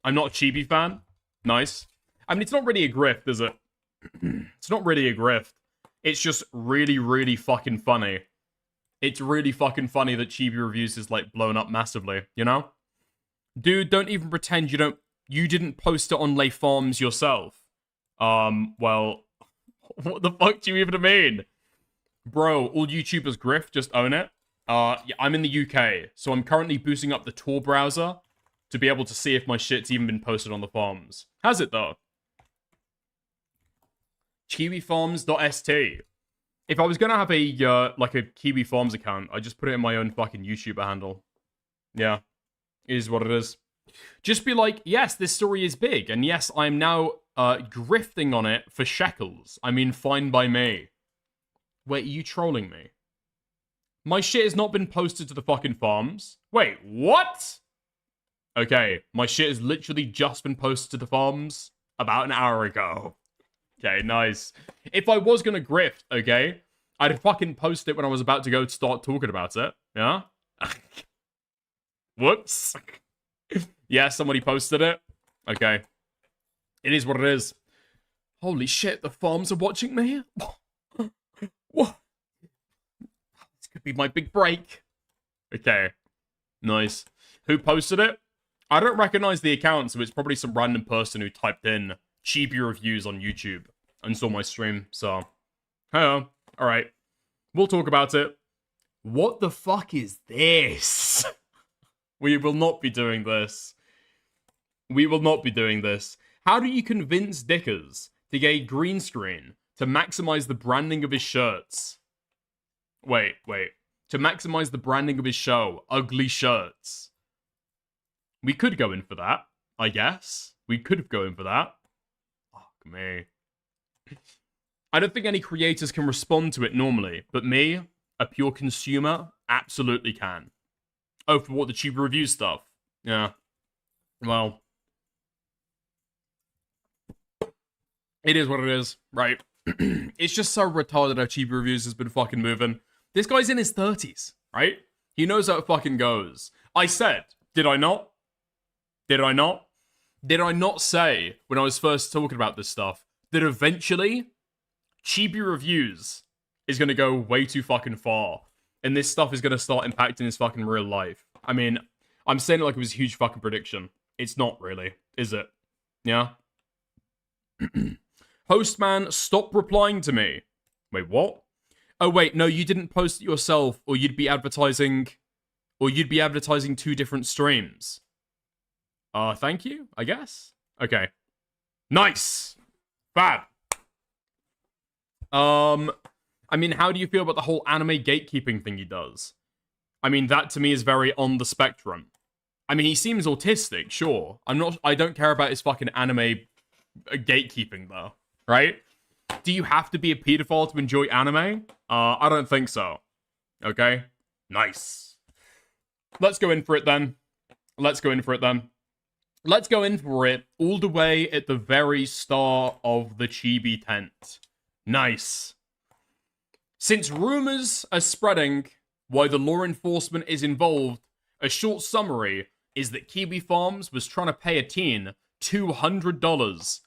I'm not a Chibi fan. Nice. I mean, it's not really a grift, is it? It's not really a grift. It's just really, really fucking funny. It's really fucking funny that Chibi Reviews is, like, blown up massively, you know? Dude, don't even pretend you didn't post it on Lay Farms yourself. Well, what the fuck do you even mean? Bro, all YouTubers grift, just own it. Yeah, I'm in the UK, so I'm currently boosting up the Tor browser to be able to see if my shit's even been posted on the farms. Has it, though? KiwiFarms.st. If I was gonna have a, like a Kiwi Farms account, I'd just put it in my own fucking YouTuber handle. Yeah. It is what it is. Just be like, yes, this story is big, and yes, I'm now, grifting on it for shekels. I mean, fine by me. Wait, are you trolling me? My shit has not been posted to the fucking farms. Wait, what? Okay, my shit has literally just been posted to the farms about an hour ago. Okay, nice. If I was gonna grift, okay, I'd fucking post it when I was about to go start talking about it. Yeah? Whoops. Yeah, somebody posted it. Okay. It is what it is. Holy shit, the farms are watching me? What? This could be my big break. Okay. Nice. Who posted it? I don't recognize the account, so it's probably some random person who typed in Chibi reviews on YouTube and saw my stream, so... Hello. Alright. We'll talk about it. What the fuck is this? We will not be doing this. We will not be doing this. How do you convince Dickers to get a green screen to maximize the branding of his shirts? Wait. To maximize the branding of his show. Ugly shirts. We could go in for that, I guess. We could have gone in for that. Fuck me. I don't think any creators can respond to it normally, but me, a pure consumer, absolutely can. Oh, for what, the Chibi review stuff? Yeah. Well. It is what it is, right? It's just so retarded how Chibi reviews has been fucking moving. This guy's in his 30s, right? He knows how it fucking goes. I said, did I not? Did I not? Did I not say, when I was first talking about this stuff, that eventually, Chibi reviews is going to go way too fucking far, and this stuff is going to start impacting his fucking real life? I mean, I'm saying it like it was a huge fucking prediction. It's not really, is it? Yeah? Hostman, stop replying to me. Wait, what? Oh, wait, no, you didn't post it yourself, or you'd be advertising two different streams. Thank you, I guess? Okay. Nice! Fab! I mean, how do you feel about the whole anime gatekeeping thing he does? I mean, that to me is very on the spectrum. I mean, he seems autistic, sure. I don't care about his fucking anime gatekeeping, though. Right? Do you have to be a pedophile to enjoy anime? I don't think so. Okay? Nice. Let's go in for it, then. Let's go in for it all the way at the very start of the Chibi tent. Nice. Since rumors are spreading why the law enforcement is involved, a short summary is that Chibi Farms was trying to pay a teen $200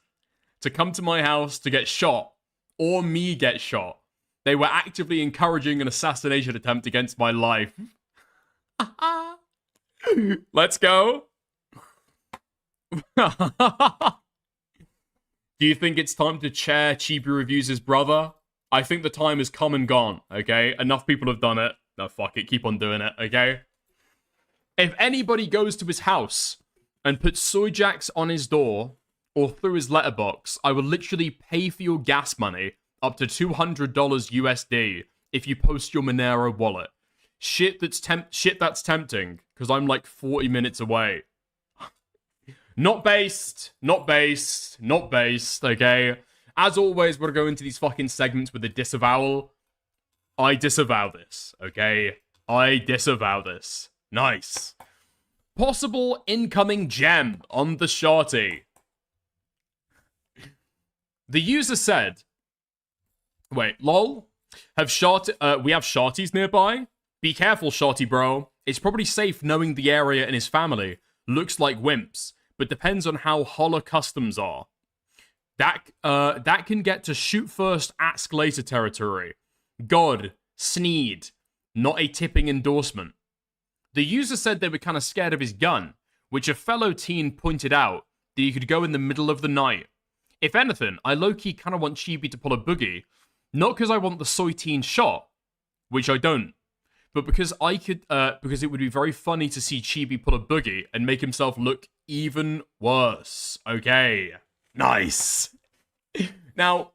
to come to my house to get shot, or me get shot. They were actively encouraging an assassination attempt against my life. Let's go. Do you think it's time to chair Chibi Reviews' brother? I think the time has come and gone, okay? Enough people have done it. No, fuck it. Keep on doing it, okay? If anybody goes to his house and puts soy jacks on his door or through his letterbox, I will literally pay for your gas money up to $200 USD if you post your Monero wallet. Shit that's tempting, because I'm like 40 minutes away. Not based, okay? As always, we're going into these fucking segments with a disavowal. I disavow this, okay? I disavow this. Nice. Possible incoming gem on the Sharty. The user said, wait, lol? We have Sharties nearby? Be careful, Sharty bro. It's probably safe knowing the area and his family. Looks like wimps, but depends on how holler customs are. That can get to shoot first, ask later territory. God, Sneed, not a tipping endorsement. The user said they were kind of scared of his gun, which a fellow teen pointed out that he could go in the middle of the night. If anything, I low-key kind of want Chibi to pull a boogie, not because I want the soy teen shot, which I don't, but because because it would be very funny to see Chibi pull a boogie and make himself look even worse. Okay. Nice. Now,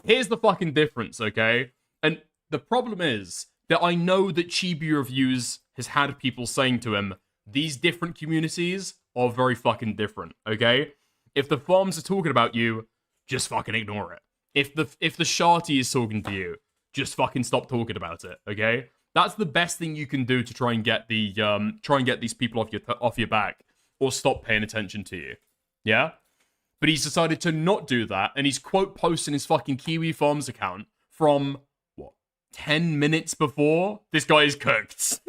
here's the fucking difference, okay? And the problem is that I know that Chibi Reviews has had people saying to him, these different communities are very fucking different, okay? If the farms are talking about you, just fucking ignore it. If the Sharty is talking to you, just fucking stop talking about it, okay? That's the best thing you can do to try and get these people off your back, or stop paying attention to you. Yeah? But he's decided to not do that, and he's quote posting his fucking Kiwi Farms account from, what, 10 minutes before, this guy is cooked.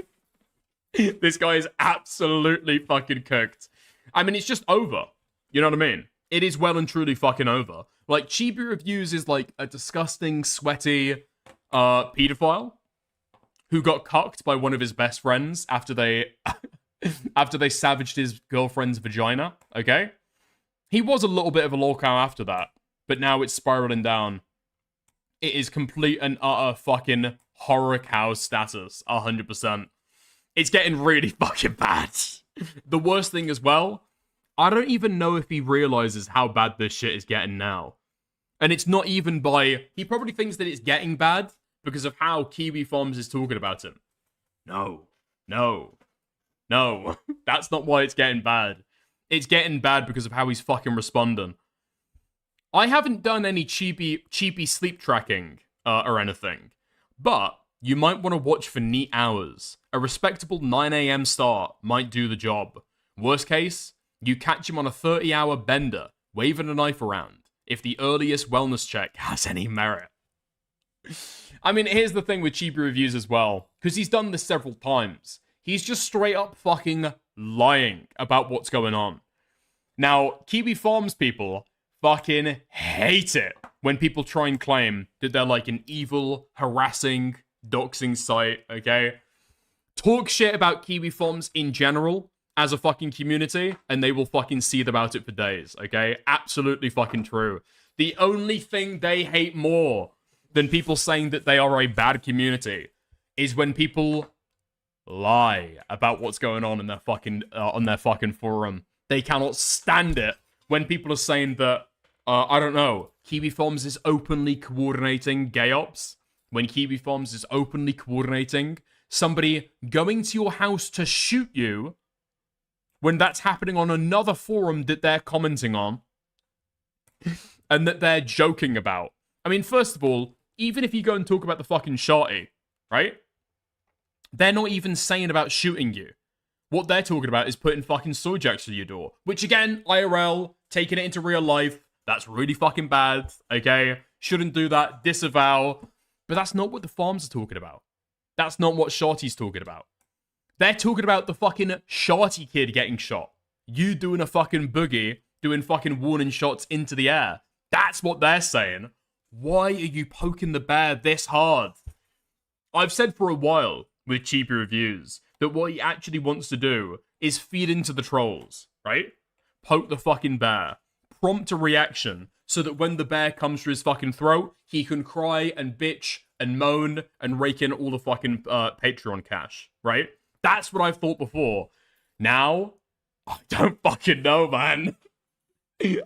This guy is absolutely fucking cooked. I mean, it's just over. You know what I mean? It is well and truly fucking over. Like, Chibi Reviews is like a disgusting, sweaty pedophile who got cucked by one of his best friends after they savaged his girlfriend's vagina, okay? He was a little bit of a lolcow after that, but now it's spiraling down. It is complete and utter fucking horror cow status, 100%. It's getting really fucking bad. The worst thing as well, I don't even know if he realizes how bad this shit is getting now. And it's not even by... He probably thinks that it's getting bad because of how Kiwi Farms is talking about him. No. That's not why it's getting bad. It's getting bad because of how he's fucking responding. I haven't done any cheapy sleep tracking or anything, but you might want to watch for neat hours. A respectable 9 a.m. start might do the job. Worst case, you catch him on a 30-hour bender, waving a knife around, if the earliest wellness check has any merit. I mean, here's the thing with Chibi Reviews as well, because he's done this several times. He's just straight up fucking lying about what's going on. Now, Kiwi Farms people fucking hate it when people try and claim that they're like an evil, harassing, doxing site, okay? Talk shit about Kiwi Farms in general as a fucking community, and they will fucking seethe about it for days, okay? Absolutely fucking true. The only thing they hate more than people saying that they are a bad community is when people lie about what's going on in their fucking forum. They cannot stand it when people are saying that, I don't know, Kiwi Farms is openly coordinating gay ops. When Kiwi Farms is openly coordinating somebody going to your house to shoot you when that's happening on another forum that they're commenting on and that they're joking about. I mean, first of all, even if you go and talk about the fucking shorty, right? They're not even saying about shooting you. What they're talking about is putting fucking soy jacks to your door. Which again, IRL, taking it into real life, that's really fucking bad, okay? Shouldn't do that, disavow. But that's not what the farms are talking about. That's not what Shorty's talking about. They're talking about the fucking Shorty kid getting shot. You doing a fucking boogie, doing fucking warning shots into the air. That's what they're saying. Why are you poking the bear this hard? I've said for a while with Chibi Reviews that what he actually wants to do is feed into the trolls, right? Poke the fucking bear. Prompt a reaction so that when the bear comes for his fucking throat, he can cry and bitch and moan and rake in all the fucking Patreon cash, right? That's what I've thought before. Now, I don't fucking know, man.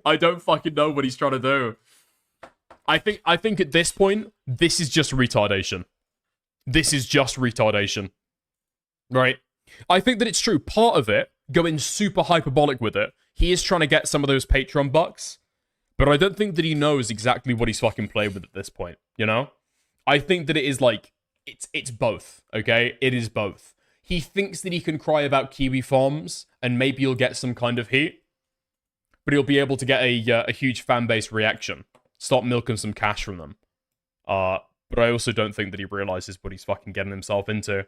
I don't fucking know what he's trying to do. I think at this point, this is just retardation. This is just retardation. Right? I think that it's true. Part of it, going super hyperbolic with it, he is trying to get some of those Patreon bucks, but I don't think that he knows exactly what he's fucking played with at this point, you know? I think that it is like, it's both, okay? It is both. He thinks that he can cry about Kiwi Farms, and maybe he'll get some kind of heat, but he'll be able to get a huge fan base reaction. Start milking some cash from them. But I also don't think that he realizes what he's fucking getting himself into.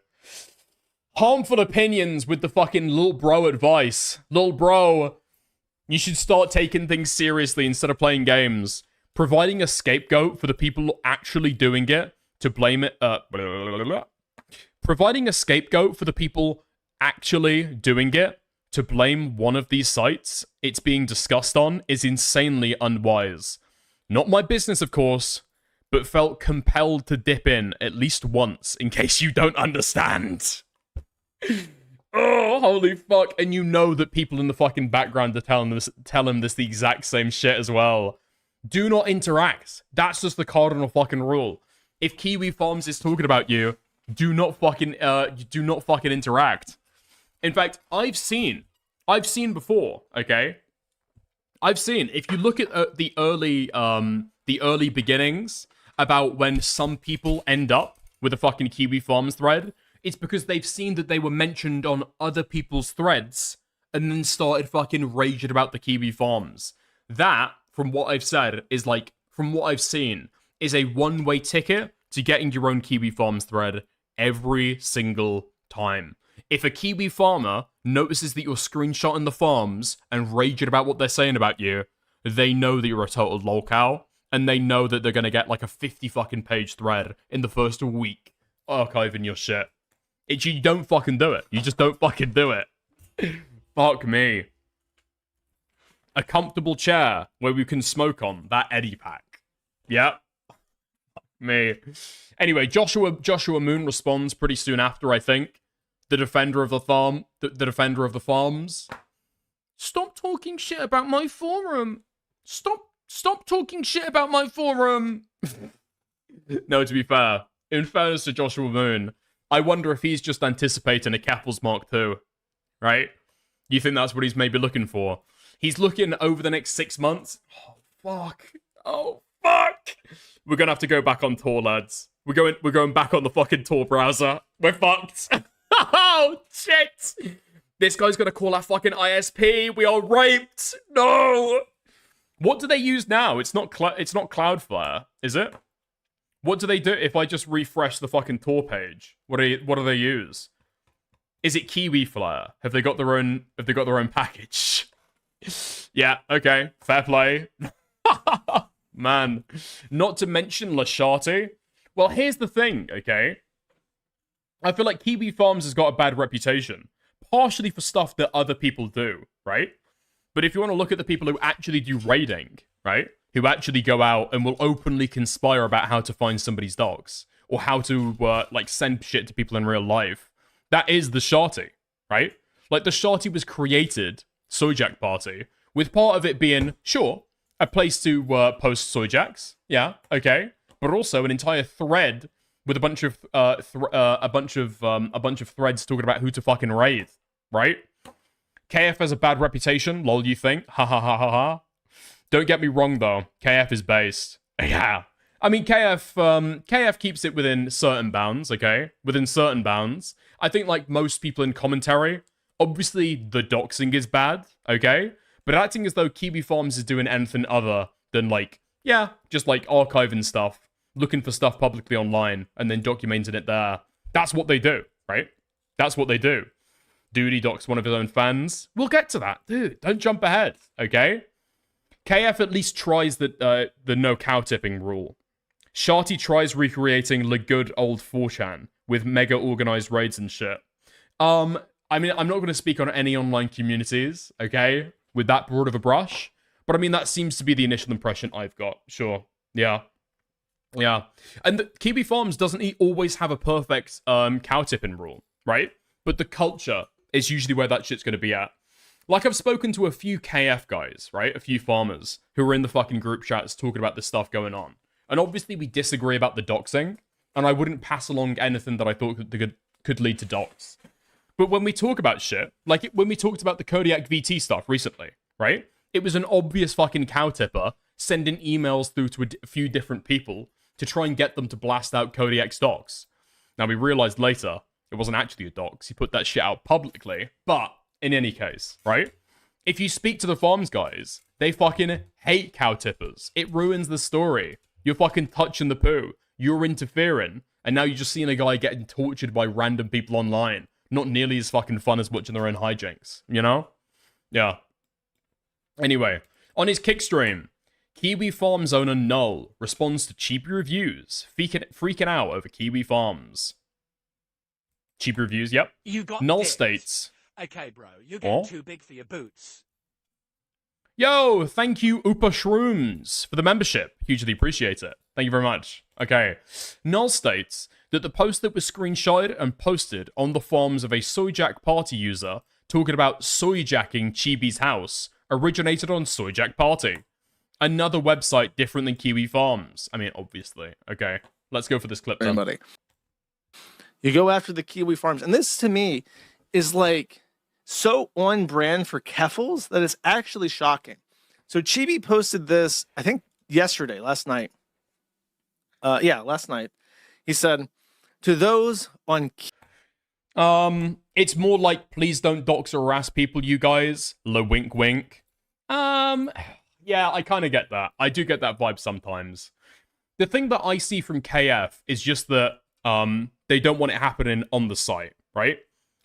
Harmful opinions with the fucking little bro advice. Little bro, you should start taking things seriously instead of playing games. Providing a scapegoat for the people actually doing it to blame it. Providing a scapegoat for the people actually doing it to blame one of these sites it's being discussed on is insanely unwise. Not my business, of course, but felt compelled to dip in at least once in case you don't understand. Oh, holy fuck. And you know that people in the fucking background are telling him this the exact same shit as well. Do not interact. That's just the cardinal fucking rule. If Kiwi Farms is talking about you, do not fucking interact. In fact, I've seen before, okay? I've seen, if you look at the early beginnings about when some people end up with a fucking Kiwi Farms thread, it's because they've seen that they were mentioned on other people's threads and then started fucking raging about the Kiwi Farms. That, from what I've said, is like, from what I've seen, is a one-way ticket to getting your own Kiwi Farms thread every single time. If a Kiwi farmer notices that you're screenshotting the farms and raging about what they're saying about you, they know that you're a total lolcow, and they know that they're gonna get like a 50 fucking page thread in the first week archiving your shit. You don't fucking do it. You just don't fucking do it. Fuck me. A comfortable chair where we can smoke on. That Eddie pack. Yep. Fuck me. Anyway, Joshua Moon responds pretty soon after, I think. The defender of the farm. The defender of the farms. Stop talking shit about my forum. Stop talking shit about my forum. No, to be fair. In fairness to Joshua Moon, I wonder if he's just anticipating a Keppels Mark II. Right? You think that's what he's maybe looking for? He's looking over the next 6 months. Oh, fuck. Oh, fuck. We're gonna have to go back on Tor, lads. We're going back on the fucking Tor browser. We're fucked. Oh, shit. This guy's gonna call our fucking ISP. We are raped. No. What do they use now? It's not Cloudflare, is it? What do they do if I just refresh the fucking Tor page? What do they use? Is it KiwiFlare? Have they got their own package? Yeah, okay. Fair play. Man. Not to mention Lashati. Well, here's the thing, okay? I feel like Kiwi Farms has got a bad reputation. Partially for stuff that other people do, right? But if you want to look at the people who actually do raiding, right? Who actually go out and will openly conspire about how to find somebody's dogs. Or how to, like, send shit to people in real life. That is the Sharty, right? Like, the Sharty was created, Soyjack Party, with part of it being, sure, a place to post Soyjacks. Yeah, okay. But also an entire thread with a bunch of threads talking about who to fucking raid, right? KF has a bad reputation, lol, you think? Ha ha ha ha ha. Don't get me wrong, though. KF is based. Yeah. I mean, KF keeps it within certain bounds, okay? Within certain bounds. I think, like most people in commentary, obviously the doxing is bad, okay? But acting as though Kiwi Farms is doing anything other than, like, yeah, just, like, archiving stuff, looking for stuff publicly online, and then documenting it there. That's what they do, right? That's what they do. Duty docs one of his own fans. We'll get to that. Dude, don't jump ahead, okay? KF at least tries the no cow tipping rule. Sharty tries recreating the good old 4chan with mega organized raids and shit. I mean, I'm not going to speak on any online communities, okay, with that broad of a brush, but I mean, that seems to be the initial impression I've got. Sure. Yeah. Yeah. And the Kiwi Farms doesn't always have a perfect cow tipping rule, right? But the culture is usually where that shit's going to be at. Like, I've spoken to a few KF guys, right? A few farmers who are in the fucking group chats talking about this stuff going on. And obviously we disagree about the doxing, and I wouldn't pass along anything that I thought could lead to dox. But when we talk about shit, like when we talked about the Kodiak VT stuff recently, right? It was an obvious fucking cow tipper sending emails through to a few different people to try and get them to blast out Kodiak's docs. Now, we realized later it wasn't actually a dox. He put that shit out publicly. But in any case, right? If you speak to the farms guys, they fucking hate cow tippers. It ruins the story. You're fucking touching the poo. You're interfering. And now you're just seeing a guy getting tortured by random people online. Not nearly as fucking fun as watching their own hijinks. You know? Yeah. Anyway, on his kick stream, Kiwi Farms owner Null responds to Chibi reviews, freaking out over Kiwi Farms. Chibi reviews, yep. You got Null this. States. Okay, bro, you're getting too big for your boots. Yo, thank you, Upa Shrooms, for the membership. Hugely appreciate it. Thank you very much. Okay. Null states that the post that was screenshotted and posted on the forums of a Soyjack Party user talking about soyjacking Chibi's house originated on Soyjack Party. Another website different than Kiwi Farms. I mean, obviously. Okay, let's go for this clip then. Buddy. You go after the Kiwi Farms, and this to me is like so on brand for Keffels that it's actually shocking. So Chibi posted this, I think last night. Last night. He said, to those on... It's more like, please don't dox or harass people, you guys. La wink wink. Yeah, I kind of get that. I do get that vibe sometimes. the thing that I see from KF is just that they don't want it happening on the site, right?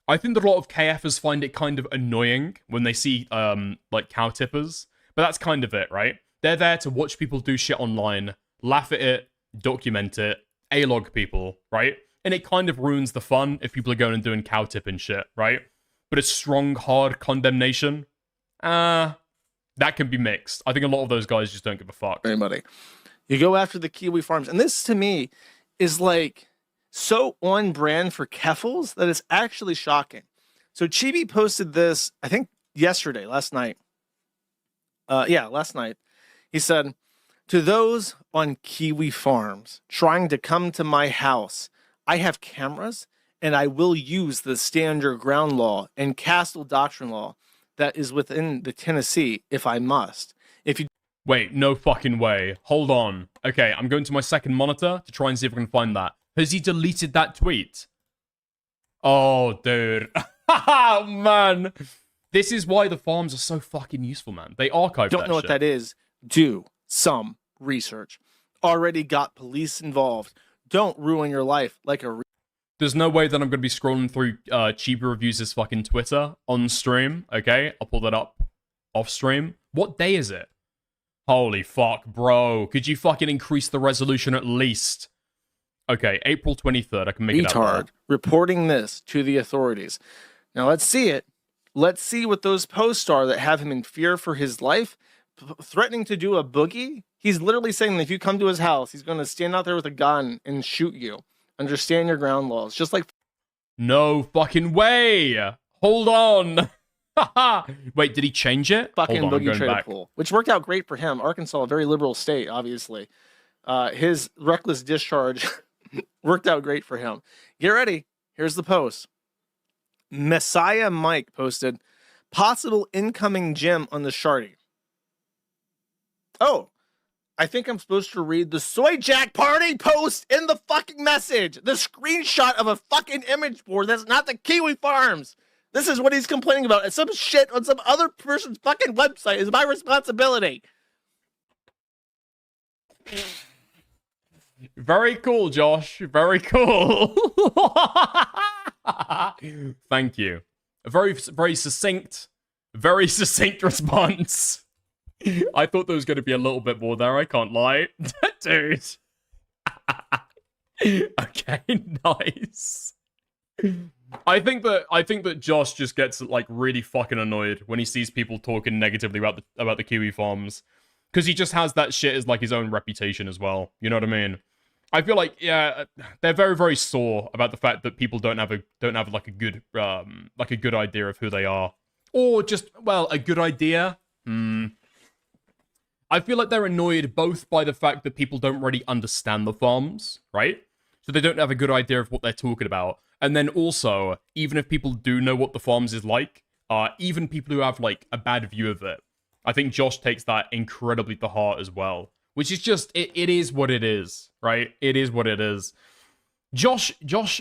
I think that a lot of KFers find it kind of annoying when they see like cow tippers, but that's kind of it, right? They're there to watch people do shit online, laugh at it, document it, A-log people, right? And it kind of ruins the fun if people are going and doing cow tipping shit, right? But a strong, hard condemnation, that can be mixed. I think a lot of those guys just don't give a fuck. Anybody. You go after the Kiwi farms, and this to me is like so on brand for Keffels that it's actually shocking. So Chibi posted this, I think last night. Last night. He said, "To those on Kiwi farms trying to come to my house, I have cameras and I will use the stand your ground law and castle doctrine law that is within the Tennessee if I must. If you..." Wait, no fucking way. Hold on. Okay, I'm going to my second monitor to try and see if I can find that. Has he deleted that tweet? Oh, dude. Oh, man. This is why the farms are so fucking useful, man. They archive don't know what that is, do some research. Already got police involved. Don't ruin your life like a... There's no way that I'm going to be scrolling through Chibi Reviews' fucking Twitter on stream, okay? I'll pull that up off stream. What day is it? Holy fuck, bro. Could you fucking increase the resolution at least? Okay, April 23rd. I can make it out. Retard reporting this to the authorities. Now let's see it. Let's see what those posts are that have him in fear for his life, threatening to do a boogie. He's literally saying that if you come to his house, he's going to stand out there with a gun and shoot you. Understand your ground laws. Just like... No fucking way. Hold on. Wait, did he change it? Fucking Hold on, boogie trader pool, which worked out great for him. Arkansas, a very liberal state, obviously. His reckless discharge worked out great for him. Get ready. Here's the post. Messiah Mike posted, possible incoming gem on the Shardy. Oh, I think I'm supposed to read the Soy Jack Party post in the fucking message. The screenshot of a fucking image board that's not the Kiwi Farms. This is what he's complaining about. And some shit on some other person's fucking website is my responsibility. Very cool, Josh. Very cool. Thank you. A very succinct response. I thought there was going to be a little bit more there. I can't lie, dude. Okay, nice. I think that Josh just gets like really fucking annoyed when he sees people talking negatively about the Kiwi Farms, because he just has that shit as like his own reputation as well. You know what I mean? I feel like, yeah, they're very, very sore about the fact that people don't have like a good idea of who they are, or just, well, a good idea. I feel like they're annoyed both by the fact that people don't really understand the farms, right? So they don't have a good idea of what they're talking about, and then also, even if people do know what the farms is like, even people who have like a bad view of it, I think Josh takes that incredibly to heart as well. Which is just, it is what it is, right? It is what it is. Joshua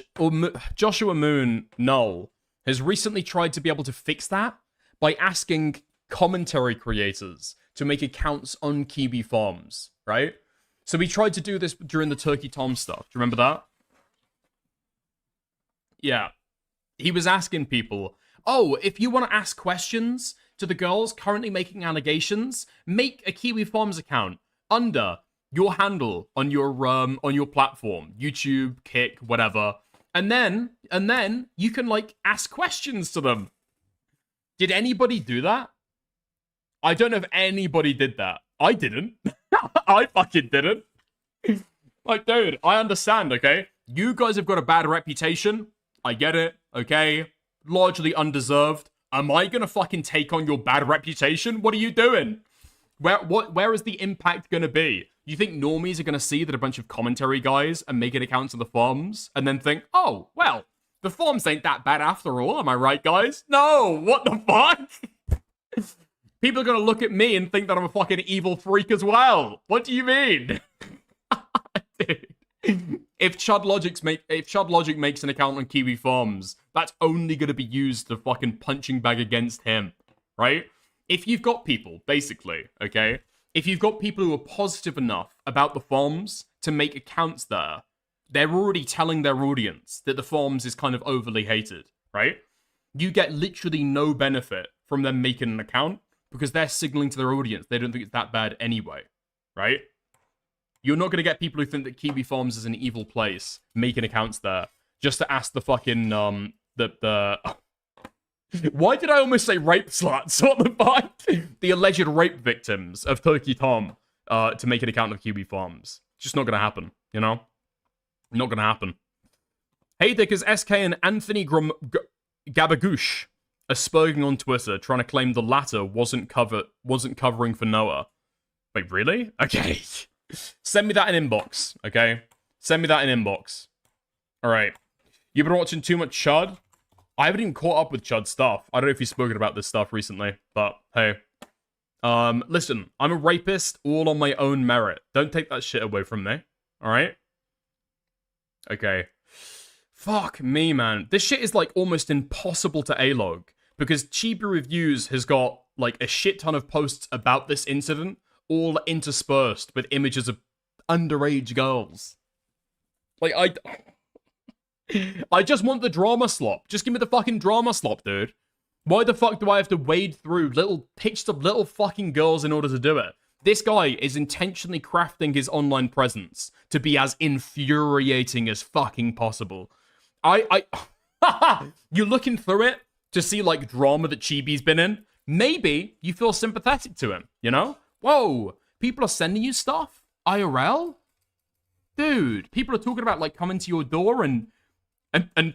Moon Null has recently tried to be able to fix that by asking commentary creators to make accounts on Kiwi Farms, right? So he tried to do this during the Turkey Tom stuff. Do you remember that? Yeah. He was asking people, oh, if you want to ask questions to the girls currently making allegations, make a Kiwi Farms account under your handle on your platform, YouTube, Kick, whatever, and then you can like ask questions to them. Did anybody do that? I don't know if anybody did that. I didn't. I fucking didn't. Like, dude, I understand, okay? You guys have got a bad reputation. I get it, okay? Largely undeserved. Am I gonna fucking take on your bad reputation? What are you doing? Where is the impact going to be? You think normies are going to see that a bunch of commentary guys are making accounts of the farms and then think, oh, well, the farms ain't that bad after all, am I right, guys? No, what the fuck? People are going to look at me and think that I'm a fucking evil freak as well. What do you mean? Dude. If Chud Logic makes an account on Kiwi Farms, that's only going to be used to fucking punching bag against him, right? If you've got people, basically, okay? If you've got people who are positive enough about the farms to make accounts there, they're already telling their audience that the forums is kind of overly hated, right? You get literally no benefit from them making an account because they're signaling to their audience they don't think it's that bad anyway, right? You're not going to get people who think that Chibi Farms is an evil place making accounts there just to ask the fucking, Why did I almost say rape sluts? What the fuck? The alleged rape victims of Turkey Tom to make an account of Chibi Farms. Just not going to happen, you know? Not going to happen. Hey, Dickers, SK and Anthony Gabagoosh are spurging on Twitter, trying to claim the latter wasn't covering for Noah. Wait, really? Okay. Send me that in inbox, okay? Send me that in inbox. Alright. You've been watching too much Chud? I haven't even caught up with Chud stuff. I don't know if you've spoken about this stuff recently, but hey. Listen, I'm a rapist all on my own merit. Don't take that shit away from me, alright? Okay. Fuck me, man. This shit is, like, almost impossible to A-log, because Chibi Reviews has got, like, a shit ton of posts about this incident, all interspersed with images of underage girls. Like, I just want the drama slop. Just give me the fucking drama slop, dude. Why the fuck do I have to wade through little pictures of little fucking girls in order to do it? This guy is intentionally crafting his online presence to be as infuriating as fucking possible. You're looking through it to see, like, drama that Chibi's been in. Maybe you feel sympathetic to him, you know? Whoa, people are sending you stuff? IRL? Dude, people are talking about, like, coming to your door and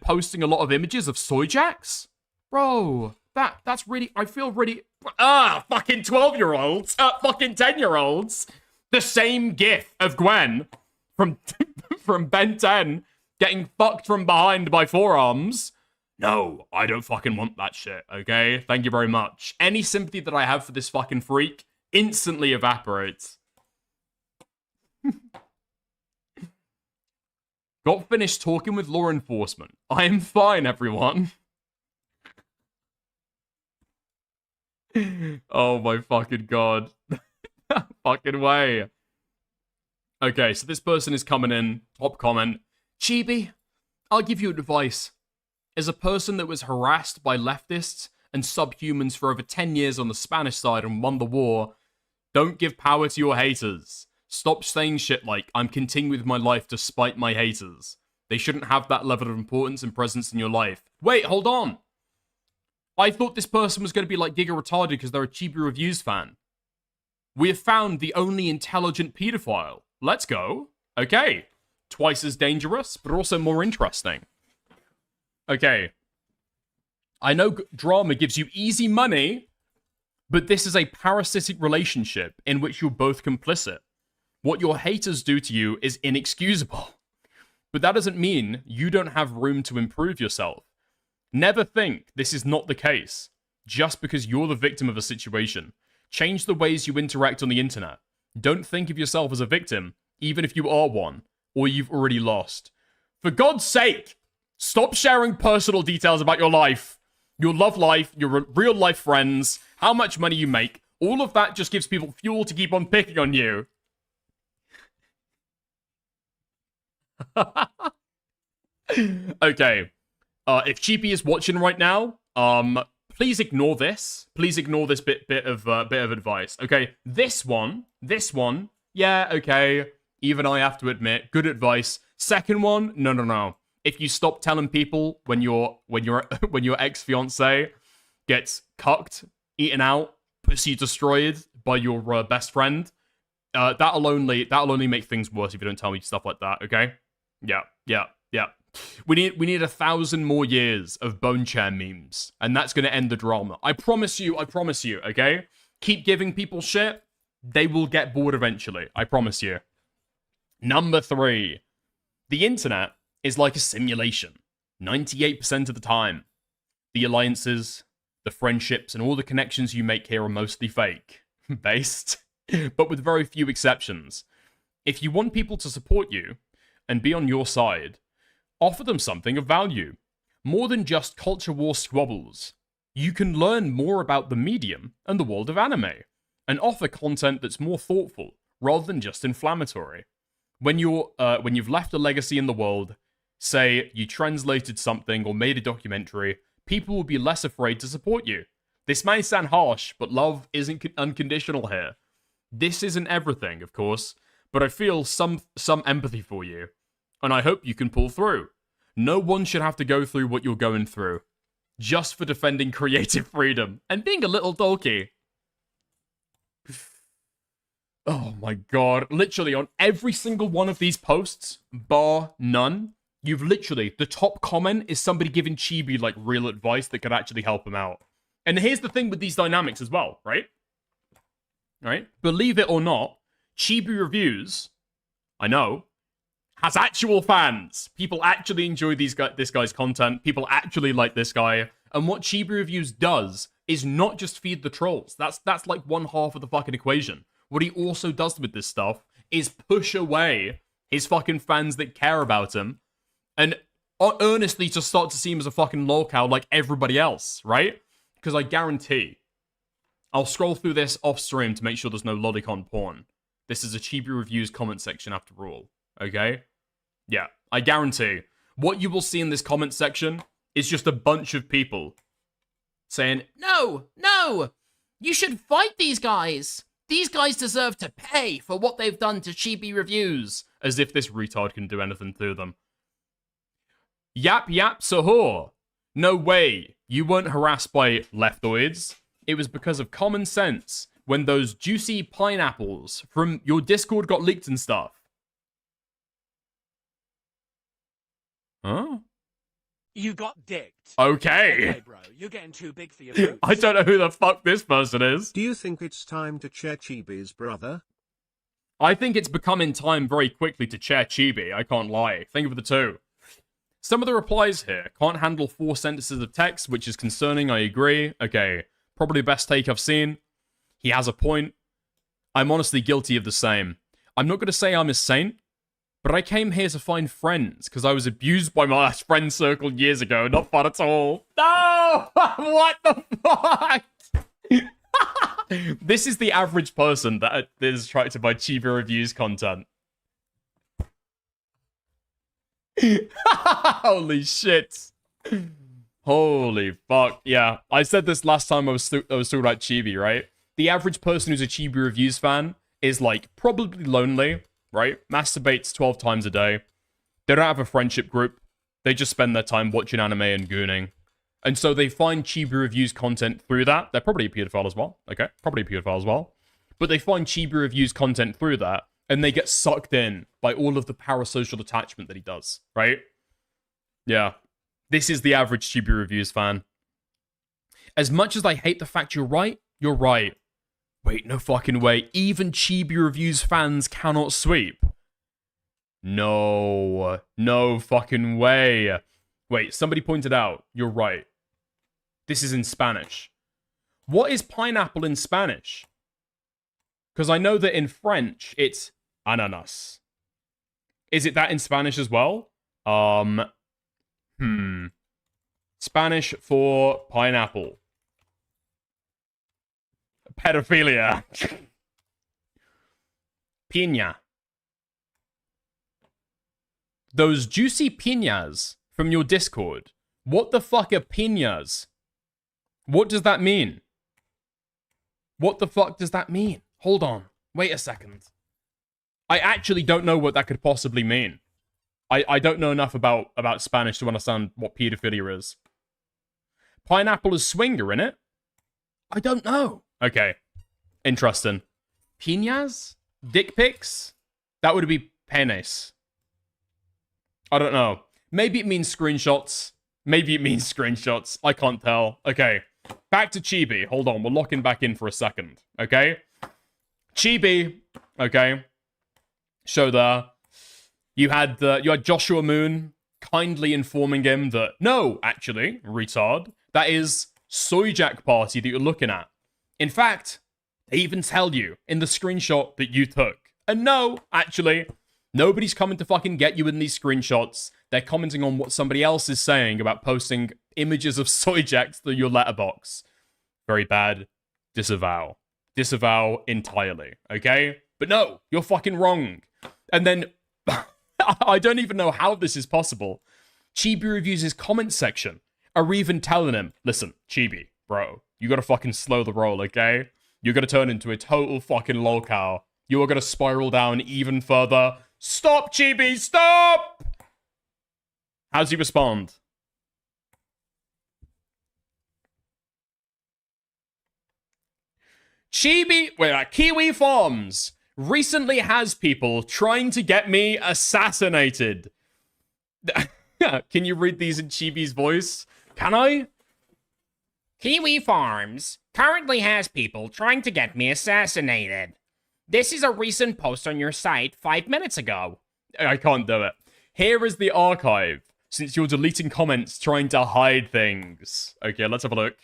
posting a lot of images of soy jacks? Bro, that's really, I feel really, fucking 12-year-olds, fucking 10-year-olds. The same gif of Gwen from Ben 10 getting fucked from behind by forearms. No, I don't fucking want that shit, okay? Thank you very much. Any sympathy that I have for this fucking freak instantly evaporates. Got finished talking with law enforcement. I am fine, everyone. Oh my fucking god. Fucking way. Okay, so this person is coming in. Top comment. Chibi, I'll give you advice. As a person that was harassed by leftists and subhumans for over 10 years on the Spanish side and won the war, don't give power to your haters. Stop saying shit like, I'm continuing with my life despite my haters. They shouldn't have that level of importance and presence in your life. Wait, hold on. I thought this person was going to be like giga retarded because they're a Chibi Reviews fan. We have found the only intelligent pedophile. Let's go. Okay. Twice as dangerous, but also more interesting. Okay. I know drama gives you easy money, but this is a parasitic relationship in which you're both complicit. What your haters do to you is inexcusable. But that doesn't mean you don't have room to improve yourself. Never think this is not the case, just because you're the victim of a situation. Change the ways you interact on the internet. Don't think of yourself as a victim, even if you are one, or you've already lost. For God's sake, stop sharing personal details about your life, your love life, your real life friends, how much money you make. All of that just gives people fuel to keep on picking on you. Okay. If Chibi is watching right now, please ignore this. Please ignore this bit of advice. Okay, this one, yeah, okay. Even I have to admit, good advice. Second one, no. If you stop telling people when your ex-fiance gets cucked, eaten out, pussy destroyed by your best friend, that'll only make things worse if you don't tell me stuff like that. Okay? Yeah. We need 1,000 more years of bone chair memes, and that's gonna end the drama. I promise you, okay? Keep giving people shit, they will get bored eventually. I promise you. Number 3. The internet is like a simulation. 98% of the time. The alliances, the friendships, and all the connections you make here are mostly fake. Based. But with very few exceptions. If you want people to support you, and be on your side, offer them something of value. More than just culture war squabbles. You can learn more about the medium and the world of anime, and offer content that's more thoughtful, rather than just inflammatory. when you've left a legacy in the world, say you translated something or made a documentary, people will be less afraid to support you. This may sound harsh, but love isn't unconditional here. This isn't everything, of course, but I feel some empathy for you, and I hope you can pull through. No one should have to go through what you're going through, just for defending creative freedom and being a little dorky. Oh my god. Literally, on every single one of these posts, bar none, you've literally, the top comment is somebody giving Chibi, like, real advice that could actually help him out. And here's the thing with these dynamics as well, right? Right? Believe it or not, Chibi Reviews, I know, has actual fans. People actually enjoy this guy's content. People actually like this guy. And what Chibi Reviews does is not just feed the trolls. That's like one half of the fucking equation. What he also does with this stuff is push away his fucking fans that care about him and earnestly just start to see him as a fucking lolcow like everybody else, right? Because I guarantee, I'll scroll through this off stream to make sure there's no lolicon porn. This is a Chibi Reviews comment section after all, okay? Yeah, I guarantee what you will see in this comment section is just a bunch of people saying, no, you should fight these guys. These guys deserve to pay for what they've done to Chibi Reviews. As if this retard can do anything to them. Yap sahur. No way. You weren't harassed by leftoids. It was because of common sense when those juicy pineapples from your Discord got leaked and stuff. Huh? You got dicked. Okay, bro, you're getting too big for your boots. I don't know who the fuck this person is. Do you think it's time to chair Chibi's brother? I think it's becoming time very quickly to chair Chibi, I can't lie. Think of the two. Some of the replies here. Can't handle 4 sentences of text, which is concerning, I agree. Okay, probably best take I've seen. He has a point. I'm honestly guilty of the same. I'm not going to say I'm a saint, but I came here to find friends, because I was abused by my friend circle years ago. Not fun at all. No! What the fuck? This is the average person that is attracted by Chibi Reviews content. Holy shit. Holy fuck. Yeah, I said this last time I was talking about Chibi, right? The average person who's a Chibi Reviews fan is, like, probably lonely, right? Masturbates 12 times a day. They don't have a friendship group. They just spend their time watching anime and gooning. And so they find Chibi Reviews content through that. They're probably a pedophile as well. Okay, probably a pedophile as well. But they find Chibi Reviews content through that, and they get sucked in by all of the parasocial attachment that he does, right? Yeah. This is the average Chibi Reviews fan. As much as I hate the fact you're right, you're right. Wait, no fucking way. Even Chibi Reviews fans cannot sweep. No. No fucking way. Wait, somebody pointed out. You're right. This is in Spanish. What is pineapple in Spanish? Because I know that in French, it's ananas. Is it that in Spanish as well? Spanish for pineapple. Pedophilia. Piña. Those juicy piñas from your Discord. What the fuck are piñas? What does that mean? What the fuck does that mean? Hold on. Wait a second. I actually don't know what that could possibly mean. I don't know enough about Spanish to understand what pedophilia is. Pineapple is swinger, innit? I don't know. Okay. Interesting. Piñas? Dick pics? That would be penis. I don't know. Maybe it means screenshots. Maybe it means screenshots. I can't tell. Okay. Back to Chibi. Hold on. We're locking back in for a second. Okay? Chibi. Okay. Show there. You had Joshua Moon kindly informing him that, no, actually, retard, that is Soyjack Party that you're looking at. In fact, they even tell you in the screenshot that you took. And no, actually, nobody's coming to fucking get you in these screenshots. They're commenting on what somebody else is saying about posting images of Soyjacks through your letterbox. Very bad. Disavow. Disavow entirely, okay? But no, you're fucking wrong. And then I don't even know how this is possible. Chibi reviews his comment section are even telling him, listen, Chibi, bro, you gotta fucking slow the roll, okay? You're gonna turn into a total fucking lolcow. You are gonna spiral down even further. Stop, Chibi, stop! How's he respond? Kiwi Farms recently has people trying to get me assassinated. Can you read these in Chibi's voice? Can I? Kiwi Farms currently has people trying to get me assassinated. This is a recent post on your site 5 minutes ago. I can't do it. Here is the archive, since you're deleting comments trying to hide things. Okay, let's have a look.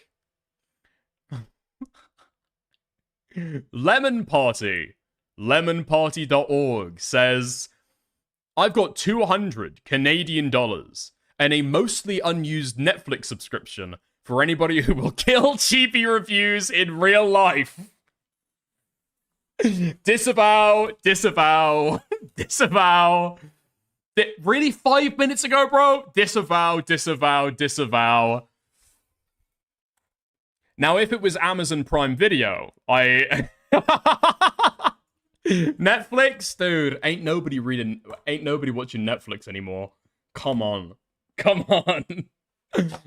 Lemon Party. Lemonparty.org says, I've got 200 Canadian dollars and a mostly unused Netflix subscription for anybody who will kill Chibi reviews in real life. Disavow, disavow, disavow. Really, 5 minutes ago, bro? Disavow, disavow, disavow. Now, if it was Amazon Prime Video, Netflix, dude, ain't nobody watching Netflix anymore. Come on. Come on.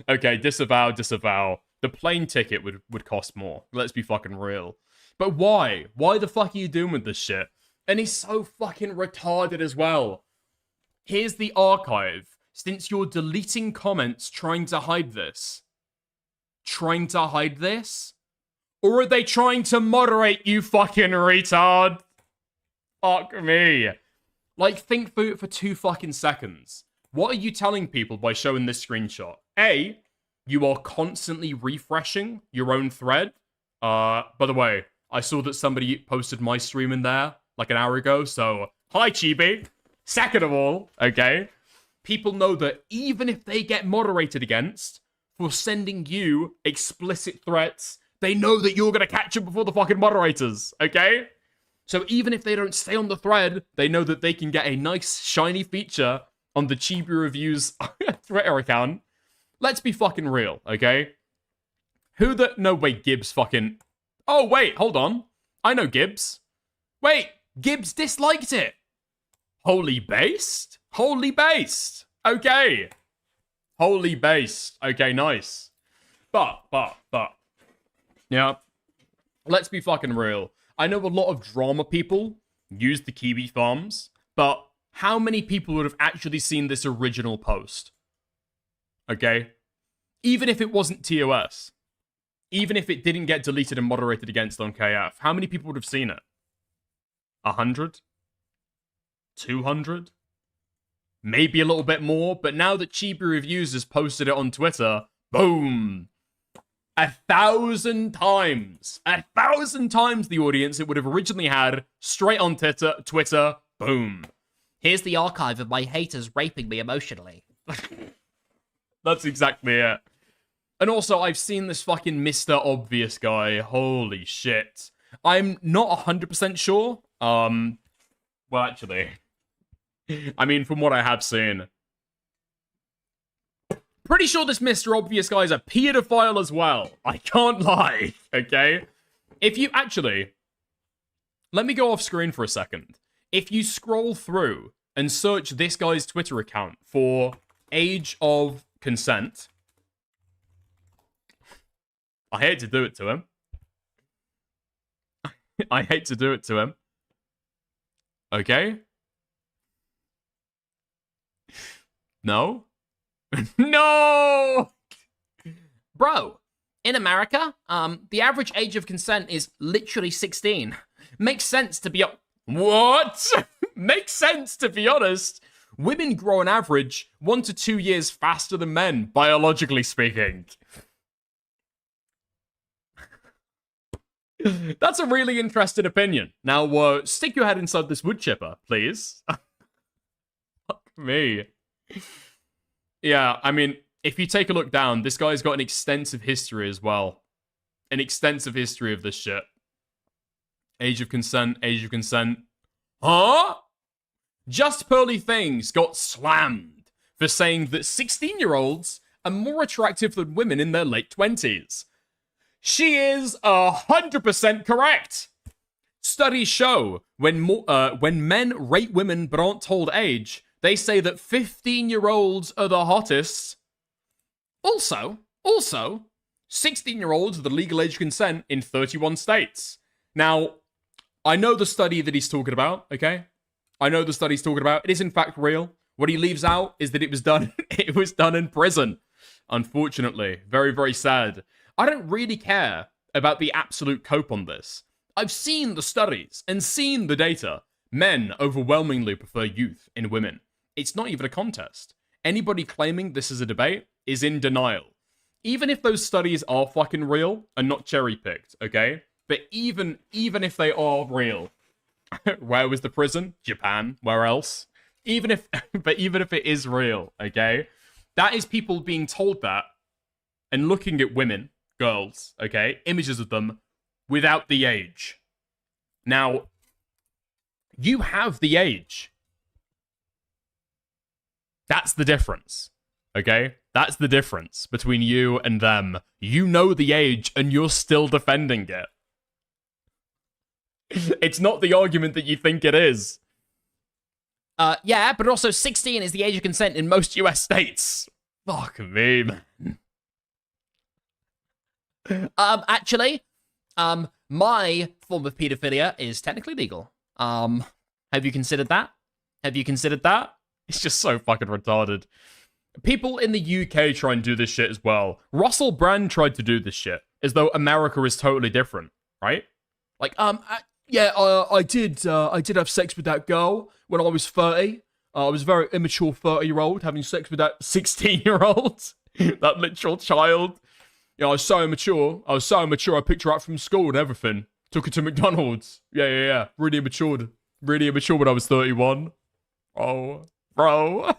Okay, disavow, disavow. The plane ticket would cost more. Let's be fucking real. But why? Why the fuck are you doing with this shit? And he's so fucking retarded as well. Here's the archive. Since you're deleting comments trying to hide this. Trying to hide this? Or are they trying to moderate, you fucking retard? Fuck me. Like, think through it for 2 fucking seconds. What are you telling people by showing this screenshot? A, you are constantly refreshing your own thread. By the way, I saw that somebody posted my stream in there like an hour ago, so hi, Chibi. Second of all, okay, people know that even if they get moderated against for sending you explicit threats, they know that you're going to catch them before the fucking moderators, okay? So even if they don't stay on the thread, they know that they can get a nice, shiny feature on the Chibi Reviews Twitter account. Let's be fucking real, okay? No, wait, Gibbs fucking... Oh, wait, hold on. I know Gibbs. Wait, Gibbs disliked it. Holy based? Holy based. Okay. Holy based. Okay, nice. But. Yeah. Let's be fucking real. I know a lot of drama people use the Kiwi Farms, but how many people would have actually seen this original post? Okay? Even if it wasn't TOS. Even if it didn't get deleted and moderated against on KF, how many people would have seen it? 100? 200? Maybe a little bit more, but now that Chibi Reviews has posted it on Twitter, boom! 1,000 times. 1,000 times the audience it would have originally had straight on Twitter, boom. Here's the archive of my haters raping me emotionally. That's exactly it. And also, I've seen this fucking Mr. Obvious guy. Holy shit. I'm not 100% sure. Well, actually. I mean, from what I have seen. Pretty sure this Mr. Obvious guy is a pedophile as well. I can't lie, okay? If you actually... Let me go off screen for a second. If you scroll through and search this guy's Twitter account for age of consent... I hate to do it to him. I hate to do it to him. Okay? No? No! Bro, in America, the average age of consent is literally 16. Makes sense to be... What? Makes sense, to be honest. Women grow on average 1 to 2 years faster than men, biologically speaking. That's a really interesting opinion. Now, stick your head inside this wood chipper, please. Fuck me. Yeah, I mean, if you take a look down, this guy's got an extensive history as well. An extensive history of this shit. Age of consent, age of consent. Huh? Just Pearly Things got slammed for saying that 16-year-olds are more attractive than women in their late 20s. She is 100% correct. Studies show when men rate women but aren't told age, they say that 15-year-olds are the hottest. Also, 16-year-olds are the legal age of consent in 31 states. Now, I know the study that he's talking about, okay? I know the study he's talking about. It is in fact real. What he leaves out is that it was done in prison. Unfortunately. Very, very sad. I don't really care about the absolute cope on this. I've seen the studies and seen the data. Men overwhelmingly prefer youth in women. It's not even a contest. Anybody claiming this is a debate is in denial. Even if those studies are fucking real and not cherry-picked, okay? But even if they are real, where was the prison? Japan. Where else? Even if it is real, okay? That is people being told that and looking at women, girls, okay? Images of them without the age. Now, you have the age. That's the difference, okay? That's the difference between you and them. You know the age and you're still defending it. It's not the argument that you think it is. Yeah, but also 16 is the age of consent in most US states. Fuck me, man. Actually, my form of pedophilia is technically legal. Have you considered that? It's just so fucking retarded. People in the UK try and do this shit as well. Russell Brand tried to do this shit, as though America is totally different, right? Like, I did have sex with that girl when I was 30. I was a very immature 30-year-old having sex with that 16-year-old. That literal child. Yeah, I was so immature. I picked her up from school and everything. Took her to McDonald's. Yeah. Really immature when I was 31. Oh, bro.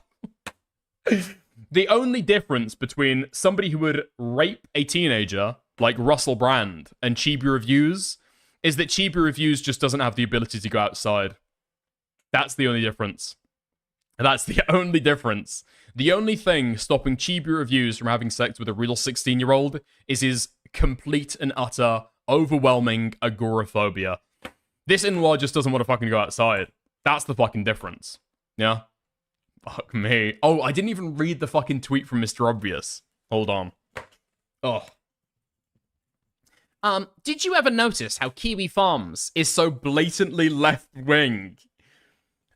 The only difference between somebody who would rape a teenager, like Russell Brand, and Chibi Reviews, is that Chibi Reviews just doesn't have the ability to go outside. That's the only difference. That's the only difference. The only thing stopping Chibi Reviews from having sex with a real 16-year-old is his complete and utter, overwhelming agoraphobia. This in-law just doesn't want to fucking go outside. That's the fucking difference. Yeah? Fuck me. Oh, I didn't even read the fucking tweet from Mr. Obvious. Hold on. Oh. Did you ever notice how Kiwi Farms Is so blatantly left-wing.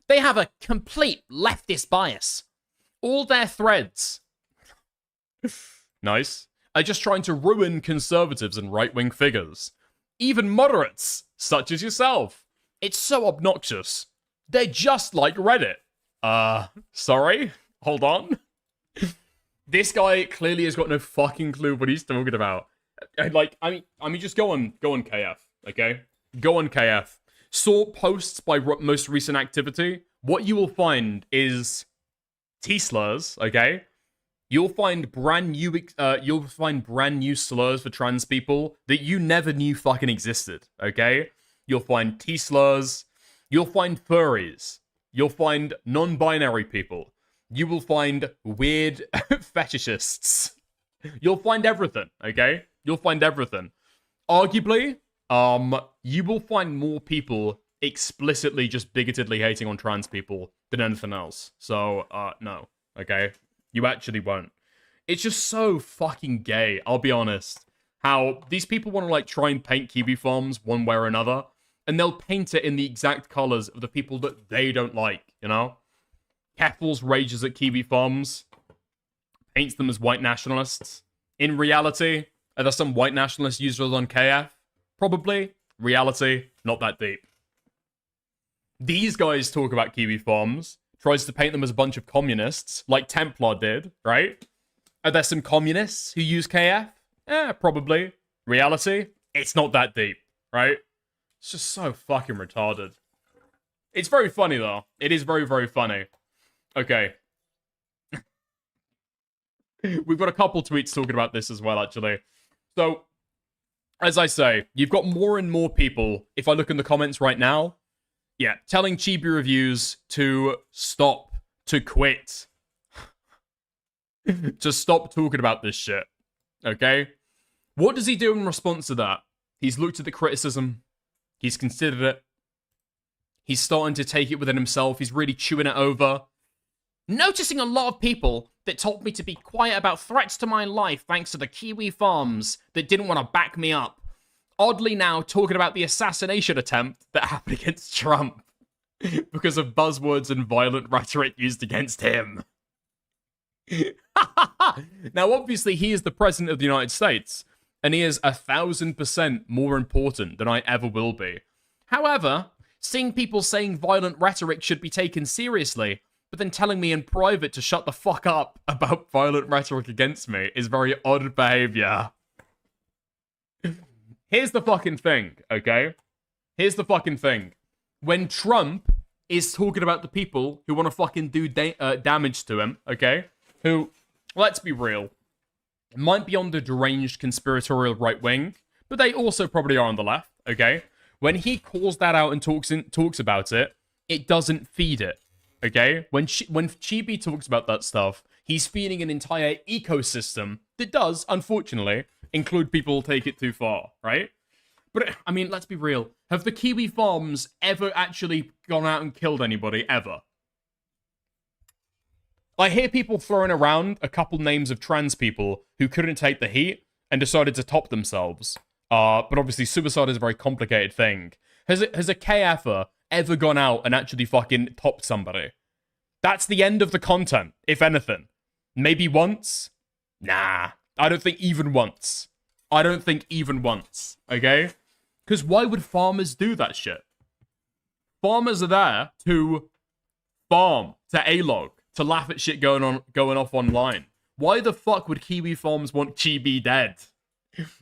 they have a complete leftist bias? All their threads. Nice. Are just trying to ruin conservatives and right-wing figures. Even moderates, such as yourself. It's so obnoxious. They're just like Reddit. Sorry? Hold on. This guy clearly has got no fucking clue what he's talking about. Like, I mean, just go on KF, okay? Go on KF. Sort posts by most recent activity. What you will find is T-slurs, okay? You'll find brand new slurs for trans people that you never knew fucking existed, okay? You'll find T-slurs. You'll find furries. You'll find non-binary people. You will find weird fetishists. You'll find everything, okay? You'll find everything. Arguably, you will find more people explicitly just bigotedly hating on trans people than anything else. So, no, okay? You actually won't. It's just so fucking gay, I'll be honest. How these people want to, like, try and paint Kiwi Farms one way or another, and they'll paint it in the exact colors of the people that they don't like, you know? Keffels rages at Kiwi Farms, paints them as white nationalists. In reality, are there some white nationalist users on KF? Probably. Reality, not that deep. These guys talk about Kiwi Farms, tries to paint them as a bunch of communists, like Templar did, right? Are there some communists who use KF? Probably. Reality, it's not that deep, right? It's just so fucking retarded. It's very funny, though. It is very, very funny. Okay. We've got a couple tweets talking about this as well, actually. So, as I say, you've got more and more people, if I look in the comments right now, Yeah, telling Chibi Reviews to stop, to quit. To stop talking about this shit. Okay? What does he do in response to that? He's looked at the criticism. He's considered it. He's starting to take it within himself. He's really chewing it over. Noticing a lot of people that told me to be quiet about threats to my life thanks to the Kiwi farms that didn't want to back me up. Oddly now talking about the assassination attempt that happened against Trump because of buzzwords and violent rhetoric used against him. Now, obviously, he is the president of the United States, and he is 1,000% more important than I ever will be. However, seeing people saying violent rhetoric should be taken seriously, but then telling me in private to shut the fuck up about violent rhetoric against me is very odd behavior. Here's the fucking thing, okay? Here's the fucking thing. When Trump is talking about the people who want to fucking do damage to him, okay? Who, let's be real, might be on the deranged conspiratorial right wing, but they also probably are on the left, okay? When he calls that out and talks about it, it doesn't feed it, okay? When Chibi talks about that stuff, he's feeding an entire ecosystem that does, unfortunately, include people who take it too far, right? But, I mean, let's be real. Have the Kiwi farms ever actually gone out and killed anybody, ever? I hear people throwing around a couple names of trans people who couldn't take the heat and decided to top themselves. But obviously, suicide is a very complicated thing. Has a KFer ever gone out and actually fucking topped somebody? That's the end of the content, if anything. Maybe once? Nah. I don't think even once. I don't think even once, okay? Because why would farmers do that shit? Farmers are there to farm, to A-log, to laugh at shit going off online. Why the fuck would Kiwi farms want Chibi dead?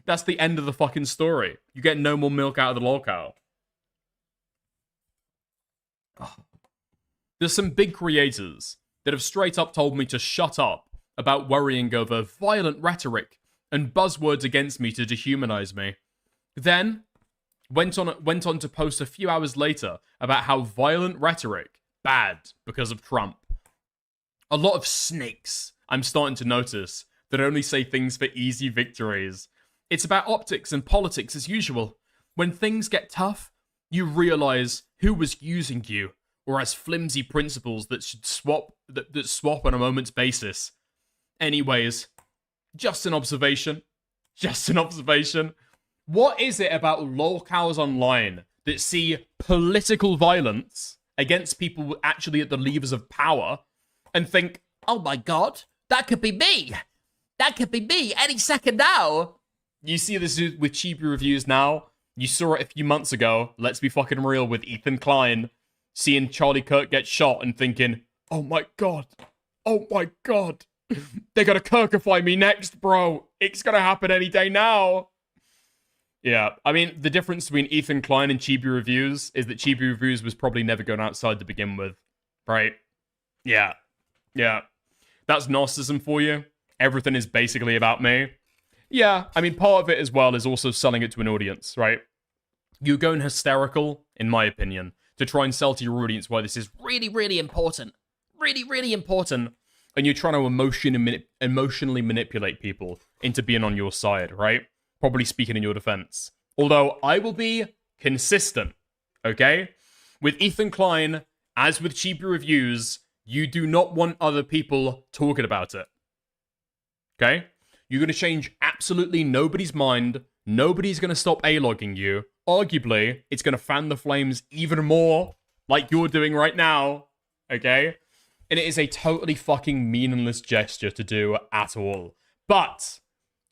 That's the end of the fucking story. You get no more milk out of the lol cow. There's some big creators that have straight up told me to shut up about worrying over violent rhetoric and buzzwords against me to dehumanize me. Then went on to post a few hours later about how violent rhetoric bad because of Trump. A lot of snakes I'm starting to notice that only say things for easy victories. It's about optics and politics as usual. When things get tough, you realize who was using you or has flimsy principles that should swap on a moment's basis. Anyways, just an observation. Just an observation. What is it about lolcows online that see political violence against people actually at the levers of power and think, oh my god, that could be me. That could be me any second now. You see this with Chibi Reviews now. You saw it a few months ago. Let's be fucking real with Ethan Klein. Seeing Charlie Kirk get shot and thinking, oh my god. Oh my god. They're gonna Kirkify me next, bro. It's gonna happen any day now. Yeah, I mean, the difference between Ethan Klein and Chibi Reviews is that Chibi Reviews was probably never going outside to begin with. Right? Yeah. Yeah. That's narcissism for you. Everything is basically about me. Yeah, I mean, part of it as well is also selling it to an audience, right? You're going hysterical, in my opinion, to try and sell to your audience why this is really, really important. Really, really important. And you're trying to emotionally manipulate people into being on your side, right? Probably speaking in your defense. Although, I will be consistent, okay? With Ethan Klein, as with Chibi Reviews, you do not want other people talking about it. Okay? You're going to change absolutely nobody's mind. Nobody's going to stop A-logging you. Arguably, it's going to fan the flames even more, like you're doing right now. Okay? And it is a totally fucking meaningless gesture to do at all. But,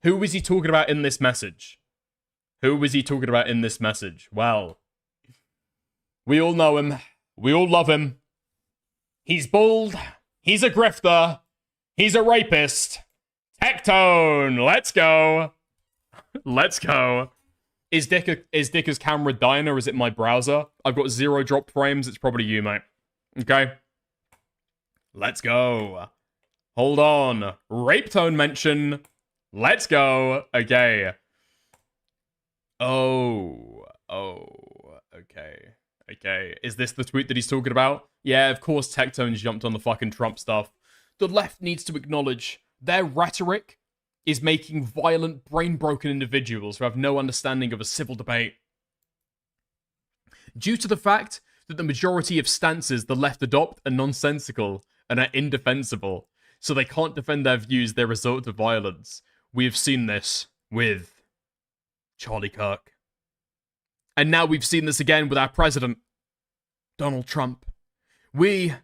who was he talking about in this message? Who was he talking about in this message? Well, we all know him. We all love him. He's bald. He's a grifter. He's a rapist. Tectone, let's go. Let's go. Is Dicker's camera dying or is it my browser? I've got 0 drop frames. It's probably you, mate. Okay. Let's go. Hold on. Rape tone mention. Let's go. Okay. Oh. Okay. Okay, is this the tweet that he's talking about? Yeah, of course Tectones jumped on the fucking Trump stuff. The left needs to acknowledge their rhetoric is making violent, brain-broken individuals who have no understanding of a civil debate. Due to the fact that the majority of stances the left adopt are nonsensical and are indefensible, so they can't defend their views, they resort to violence. We have seen this with Charlie Kirk. And now we've seen this again with our president, Donald Trump. We,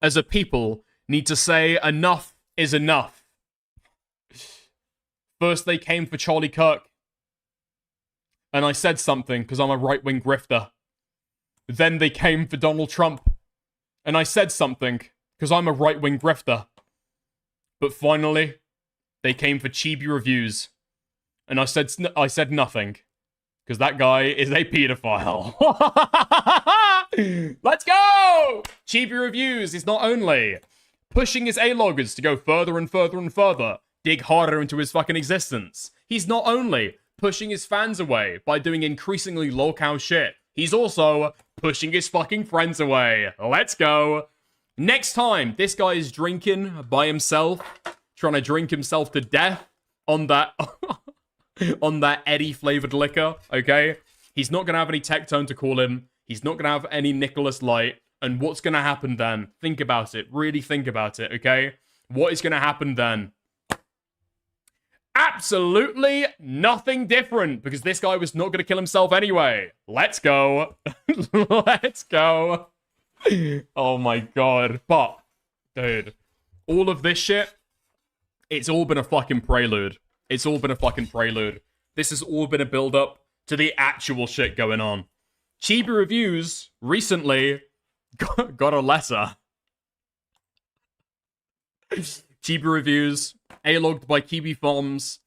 as a people, need to say enough is enough. First they came for Charlie Kirk. And I said something because I'm a right-wing grifter. Then they came for Donald Trump. And I said something because I'm a right-wing grifter. But finally, they came for Chibi reviews. And I said nothing. Because that guy is a pedophile. Let's go! Chibi reviews is not only pushing his A-loggers to go further and further and further, dig harder into his fucking existence. He's not only pushing his fans away by doing increasingly low-cow shit, he's also pushing his fucking friends away. Let's go. Next time this guy is drinking by himself, trying to drink himself to death on that on that Eddie-flavored liquor, okay? He's not going to have any Tectone to call him. He's not going to have any Nicholas Light. And what's going to happen then? Think about it. Really think about it, okay? What is going to happen then? Absolutely nothing different, because this guy was not going to kill himself anyway. Let's go. Let's go. Oh my god. But, dude, all of this shit, it's all been a fucking prelude. It's all been a fucking prelude. This has all been a build-up to the actual shit going on. Chibi Reviews recently got a letter. Chibi Reviews, A-logged by Kiwi Farms,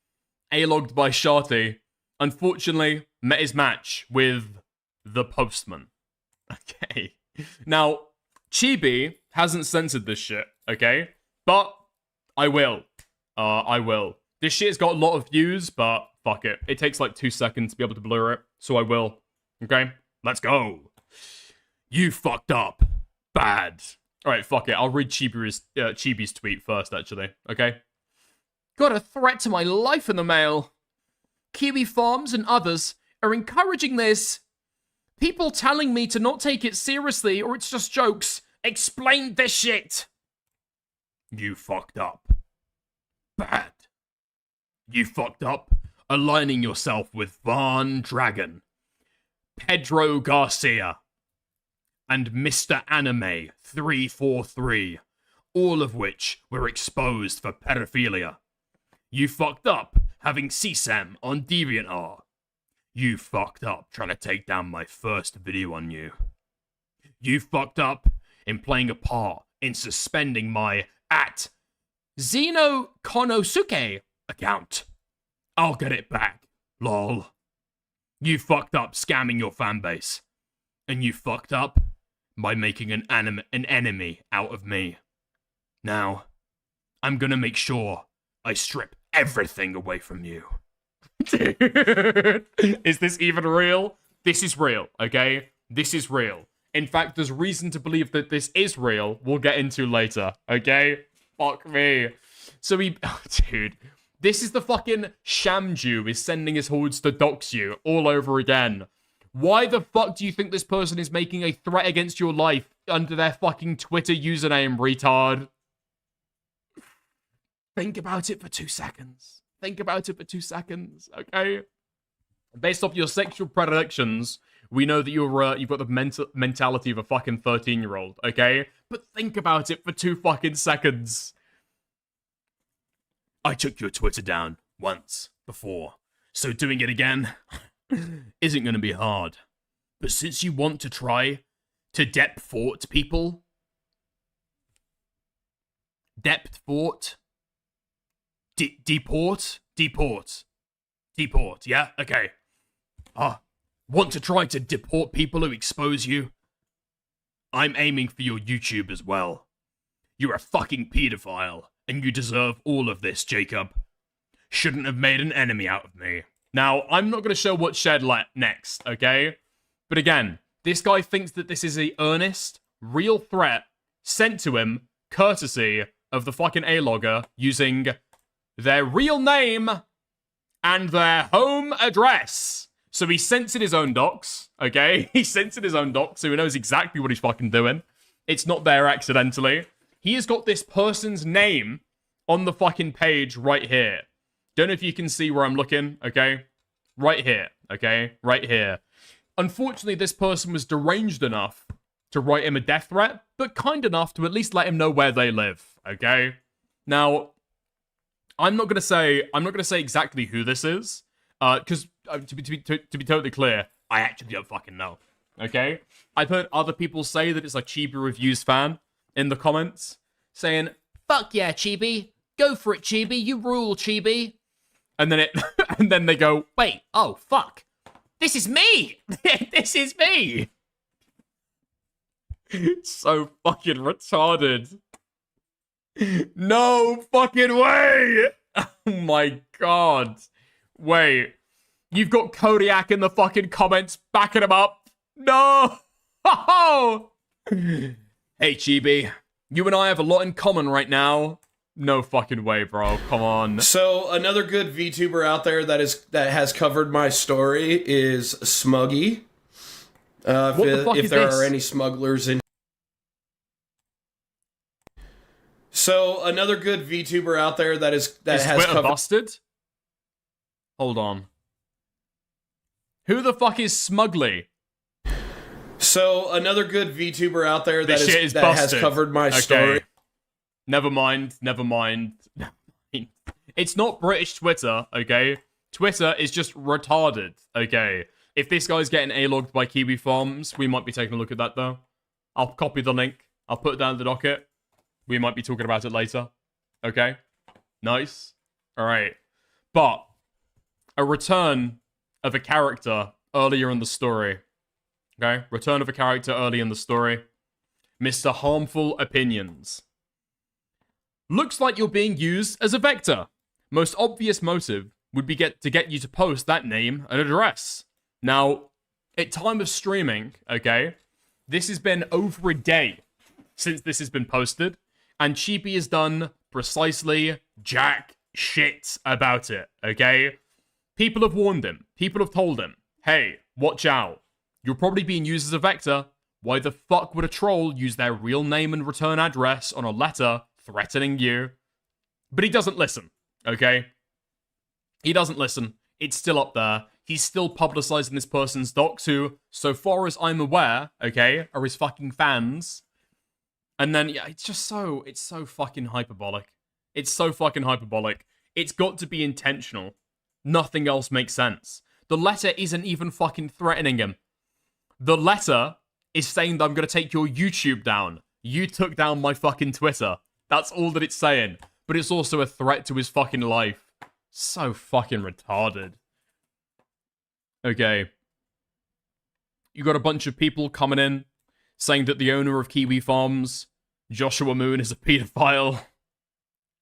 A-logged by Sharty, unfortunately met his match with the Postman. Okay. Now, Chibi hasn't censored this shit, okay? But I will. I will. This shit's got a lot of views, but fuck it. It takes like 2 seconds to be able to blur it, so I will. Okay? Let's go. You fucked up. Bad. Alright, fuck it. I'll read Chibi's tweet first, actually. Okay? Got a threat to my life in the mail. Kiwi Farms and others are encouraging this. People telling me to not take it seriously or it's just jokes. Explain this shit. You fucked up. Bad. You fucked up aligning yourself with Van Dragon, Pedro Garcia, and Mr. Anime 343, all of which were exposed for pedophilia. You fucked up having CSAM on DeviantArt. You fucked up trying to take down my first video on you. You fucked up in playing a part in suspending my @ZenoKonosuke account. I'll get it back, lol. You fucked up scamming your fanbase. And you fucked up by making an enemy out of me. Now, I'm gonna make sure I strip everything away from you. Dude, is this even real? This is real, okay? This is real. In fact, there's reason to believe that this is real. We'll get into later, okay? Fuck me. So dude, this is the fucking sham Jew is sending his hordes to dox you all over again. Why the fuck do you think this person is making a threat against your life under their fucking Twitter username, retard? Think about it for 2 seconds. Think about it for 2 seconds, okay? Based off your sexual predilections, we know that you've got the mentality of a fucking 13-year-old, okay? But think about it for 2 fucking seconds. I took your Twitter down once before, so doing it again isn't going to be hard. But since you want to try to deport people, deport, yeah? Okay. Want to try to deport people who expose you? I'm aiming for your YouTube as well. You're a fucking pedophile, and you deserve all of this, Jacob. Shouldn't have made an enemy out of me. Now, I'm not going to show what Shed next, okay? But again, This guy thinks that this is a earnest, real threat sent to him courtesy of the fucking A-logger using their real name and their home address. So he censored his own docs, okay? He censored his own docs, so he knows exactly what he's fucking doing. It's not there accidentally. He has got this person's name on the fucking page right here. Don't know if you can see where I'm looking, okay? Right here, okay? Right here. Unfortunately, this person was deranged enough to write him a death threat, but kind enough to at least let him know where they live, okay? Now, I'm not gonna say exactly who this is, because to be totally clear, I actually don't fucking know, okay? I've heard other people say that it's a Chibi Reviews fan in the comments, saying, "Fuck yeah, Chibi, go for it, Chibi, you rule, Chibi." And then and then they go, "Wait, oh fuck, this is me, this is me." So fucking retarded. No fucking way! Oh my god. Wait. You've got Kodiak in the fucking comments backing him up. No! Hey, Chibi. You and I have a lot in common right now. No fucking way, bro. Come on. So, another good VTuber out there that has covered my story is Smuggy. If there are any smugglers in. So another good VTuber out there that has Twitter covered. Busted? Hold on. Who the fuck is Smugly? So another good VTuber out there that This has covered my story. Never mind. It's not British Twitter, okay? Twitter is just retarded, okay? If this guy's getting A-logged by Kiwi Farms, we might be taking a look at that, though. I'll copy the link. I'll put it down in the docket. We might be talking about it later. Okay? Nice. Alright. But a return of a character earlier in the story. Okay? Return of a character early in the story. Mr. Harmful Opinions. Looks like you're being used as a vector. Most obvious motive would be to get you to post that name and address. Now, at time of streaming, okay, this has been over a day since this has been posted, and Chibi has done precisely jack shit about it, okay? People have warned him. People have told him, hey, watch out. You're probably being used as a vector. Why the fuck would a troll use their real name and return address on a letter threatening you? But he doesn't listen, okay? He doesn't listen. It's still up there. He's still publicizing this person's docs who, so far as I'm aware, okay, are his fucking fans. And then, yeah, it's so fucking hyperbolic. It's so fucking hyperbolic. It's got to be intentional. Nothing else makes sense. The letter isn't even fucking threatening him. The letter is saying that I'm gonna take your YouTube down. You took down my fucking Twitter. That's all that it's saying. But it's also a threat to his fucking life. So fucking retarded. Okay. You got a bunch of people coming in saying that the owner of Kiwi Farms, Joshua Moon, is a pedophile.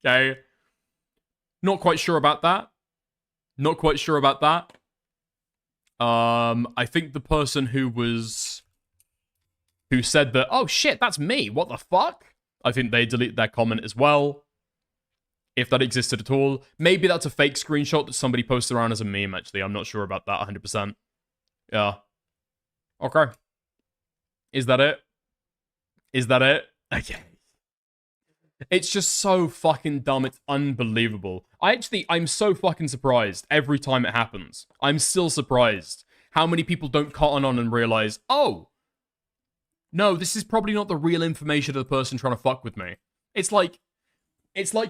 Okay. Not quite sure about that. Not quite sure about that. I think the person who said that, oh shit, that's me, what the fuck? I think they deleted their comment as well. If that existed at all. Maybe that's a fake screenshot that somebody posted around as a meme, actually. I'm not sure about that 100%. Yeah. Okay. Is that it? Is that it? Okay. It's just so fucking dumb. It's unbelievable. I'm so fucking surprised every time it happens. I'm still surprised how many people don't cotton on and realize, oh, no, this is probably not the real information of the person trying to fuck with me. It's like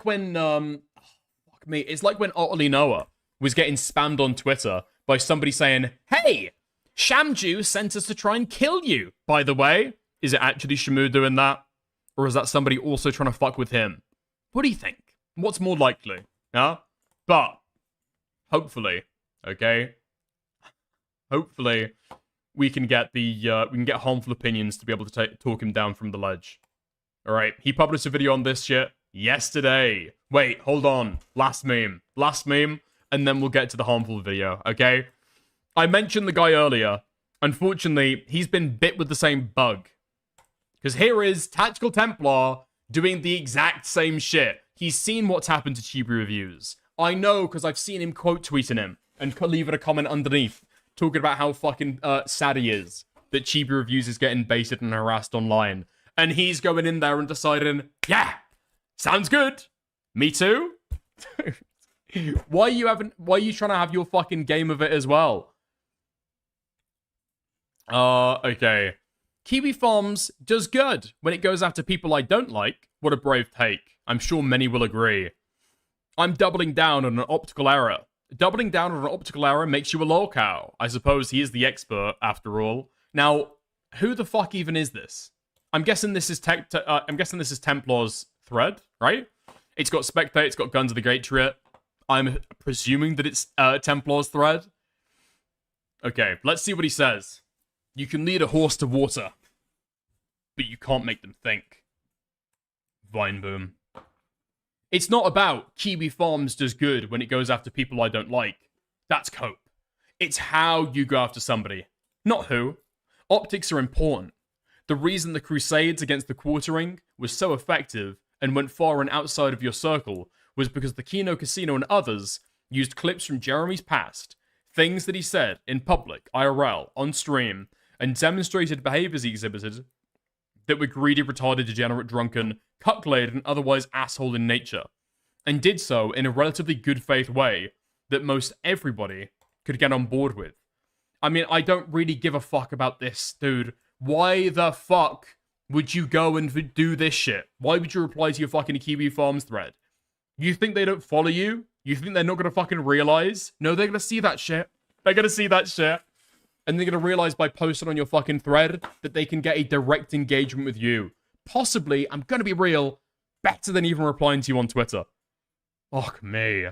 when, fuck me. It's like when Otterly Noah was getting spammed on Twitter by somebody saying, hey, Shamju sent us to try and kill you, by the way. Is it actually Shamu doing that? Or is that somebody also trying to fuck with him? What do you think? What's more likely? Yeah? But, hopefully, okay? Hopefully, we can get Harmful Opinions to be able to talk him down from the ledge. Alright, he published a video on this shit yesterday. Wait, hold on. Last meme, and then we'll get to the Harmful video, okay? I mentioned the guy earlier, Unfortunately, he's been bit with the same bug. Because here is Tactical Templar doing the exact same shit. He's seen what's happened to Chibi reviews. I know, because I've seen him quote tweeting him and leaving a comment underneath talking about how fucking sad he is that Chibi reviews is getting baited and harassed online. And he's going in there and deciding, yeah, sounds good. Me too. Why are you trying to have your fucking game of it as well? Okay. Kiwi Farms does good when it goes after people I don't like. What a brave take. I'm sure many will agree. I'm doubling down on an optical error. Doubling down on an optical error makes you a lolcow. I suppose he is the expert, after all. Now, who the fuck even is this? I'm guessing this is Templar's thread, right? It's got Spectate, it's got Guns of the Patriot. I'm presuming that it's Templar's thread. Okay, let's see what he says. You can lead a horse to water, but you can't make them think. Vineboom. It's not about Kiwi Farms does good when it goes after people I don't like. That's cope. It's how you go after somebody, not who. Optics are important. The reason the Crusades against the Quartering was so effective and went far and outside of your circle was because the Kino Casino and others used clips from Jeremy's past, things that he said in public, IRL, on stream, and demonstrated behaviors he exhibited that were greedy, retarded, degenerate, drunken, cuckolded, and otherwise asshole in nature, and did so in a relatively good faith way that most everybody could get on board with. I mean, I don't really give a fuck about this, dude. Why the fuck would you go and do this shit? Why would you reply to your fucking Kiwi Farms thread? You think they don't follow you? You think they're not gonna fucking realize? No, they're gonna see that shit. They're gonna see that shit. And they're gonna realize by posting on your fucking thread that they can get a direct engagement with you. Possibly, I'm gonna be real, better than even replying to you on Twitter. Fuck me.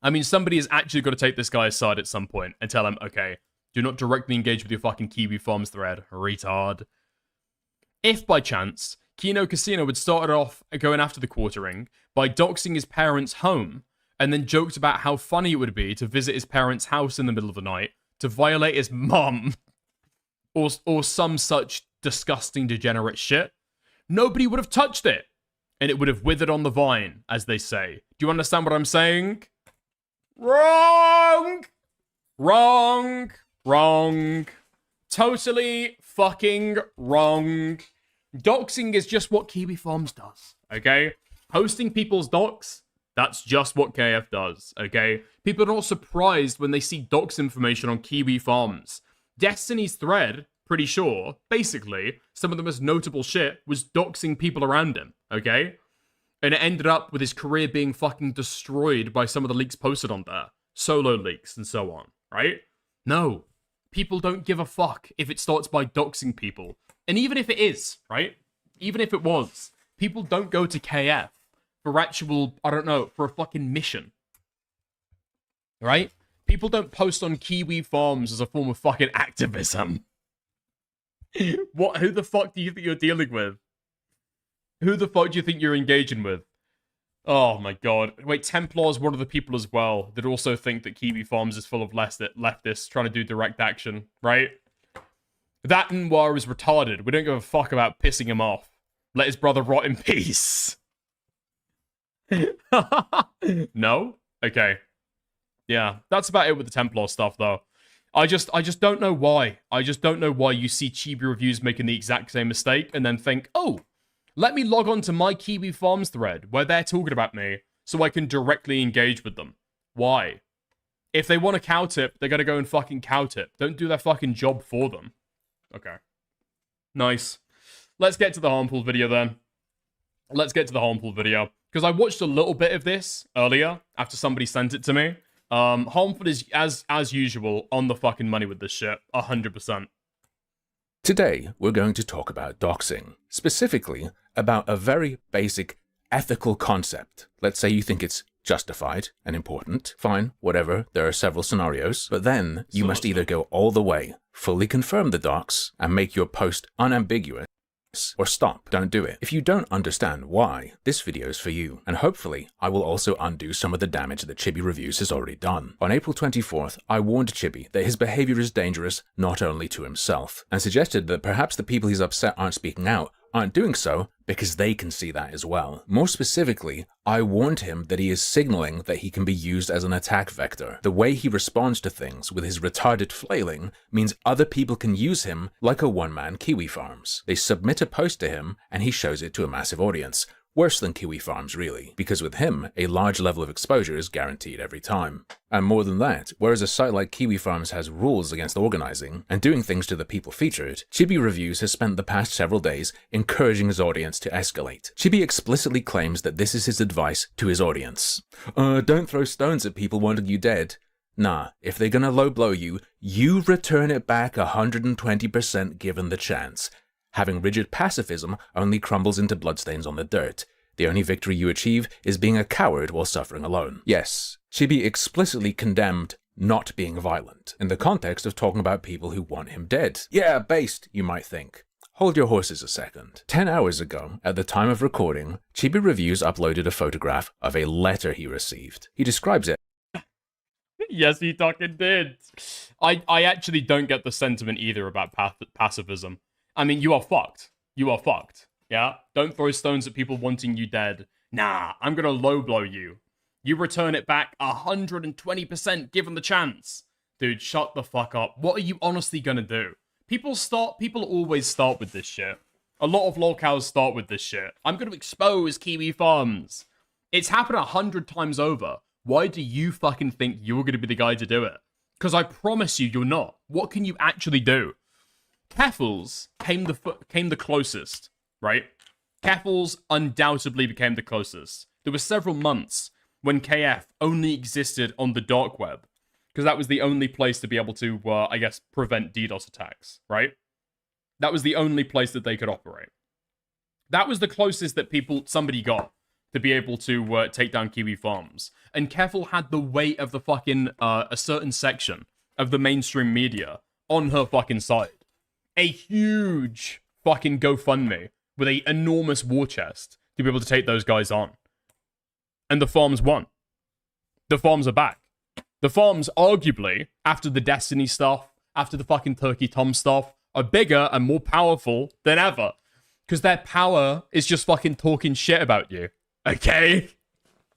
I mean, somebody has actually got to take this guy aside at some point and tell him, okay, do not directly engage with your fucking Kiwi Farms thread, retard. If by chance, Kino Casino had started off going after the Quartering by doxing his parents' home, and then joked about how funny it would be to visit his parents' house in the middle of the night to violate his mum, or some such disgusting degenerate shit, nobody would have touched it, and it would have withered on the vine, as they say. Do you understand what I'm saying? Wrong! Wrong! Wrong. Totally fucking wrong. Doxing is just what Kiwi Farms does, okay? Posting people's docs, that's just what KF does, okay? People are not surprised when they see docs information on Kiwi Farms. Destiny's thread, pretty sure, basically, some of the most notable shit was doxing people around him, okay? And it ended up with his career being fucking destroyed by some of the leaks posted on there. Solo leaks and so on, right? No. People don't give a fuck if it starts by doxing people. And even if it is, right? Even if it was, people don't go to KF for actual, I don't know, for a fucking mission. Right? People don't post on Kiwi Farms as a form of fucking activism. What? Who the fuck do you think you're dealing with? Who the fuck do you think you're engaging with? Oh my god. Wait, Templar's one of the people as well that also think that Kiwi Farms is full of leftists trying to do direct action, right? That Noir is retarded. We don't give a fuck about pissing him off. Let his brother rot in peace. No? Okay. Yeah, that's about it with the Templar stuff, though. I just don't know why. I just don't know why you see Chibi reviews making the exact same mistake and then think, oh, let me log on to my Kiwi Farms thread where they're talking about me so I can directly engage with them. Why? If they want a cow tip, they're gonna go and fucking cow tip. Don't do their fucking job for them. Okay. Nice. Let's get to the harmful video then. Let's get to the harmful video. Because I watched a little bit of this earlier after somebody sent it to me. Harmful is, as usual, on the fucking money with this shit. 100%. Today, we're going to talk about doxing. Specifically, about a very basic ethical concept. Let's say you think it's justified and important. Fine, whatever, there are several scenarios. But then, you must either go all the way, fully confirm the dox, and make your post unambiguous, or stop, don't do it. If you don't understand why, this video is for you, and hopefully I will also undo some of the damage that Chibi Reviews has already done. On April 24th, I warned Chibi that his behavior is dangerous not only to himself, and suggested that perhaps the people he's upset aren't speaking out, aren't doing so because they can see that as well. More specifically, I warned him that he is signaling that he can be used as an attack vector. The way he responds to things with his retarded flailing means other people can use him like a one-man Kiwi Farms. They submit a post to him and he shows it to a massive audience. Worse than Kiwi Farms, really, because with him, a large level of exposure is guaranteed every time. And more than that, whereas a site like Kiwi Farms has rules against organizing and doing things to the people featured, Chibi Reviews has spent the past several days encouraging his audience to escalate. Chibi explicitly claims that this is his advice to his audience. Don't throw stones at people wanting you dead. Nah, if they're gonna low blow you, you return it back 120% given the chance. Having rigid pacifism only crumbles into bloodstains on the dirt. The only victory you achieve is being a coward while suffering alone. Yes, Chibi explicitly condemned not being violent, in the context of talking about people who want him dead. Yeah, based, you might think. Hold your horses a second. 10 hours ago, at the time of recording, Chibi Reviews uploaded a photograph of a letter he received. He describes it. Yes, he fucking did. I actually don't get the sentiment either about pacifism. I mean, you are fucked. You are fucked. Yeah? Don't throw stones at people wanting you dead. Nah, I'm gonna low blow you. You return it back 120% given the chance. Dude, shut the fuck up. What are you honestly gonna do? People always start with this shit. A lot of lolcows start with this shit. I'm gonna expose Kiwi Farms. It's happened 100 times over. Why do you fucking think you're gonna be the guy to do it? Because I promise you, you're not. What can you actually do? Keffals came the closest, right? Keffals undoubtedly became the closest. There were several months when KF only existed on the dark web, because that was the only place to be able to, I guess, prevent DDoS attacks, right? That was the only place that they could operate. That was the closest that somebody got to be able to take down Kiwi Farms. And Keffal had the weight of the fucking, a certain section of the mainstream media on her fucking side. A huge fucking GoFundMe with an enormous war chest to be able to take those guys on. And the farms won. The farms are back. The farms, arguably, after the Destiny stuff, after the fucking Turkey Tom stuff, are bigger and more powerful than ever. Because their power is just fucking talking shit about you. Okay?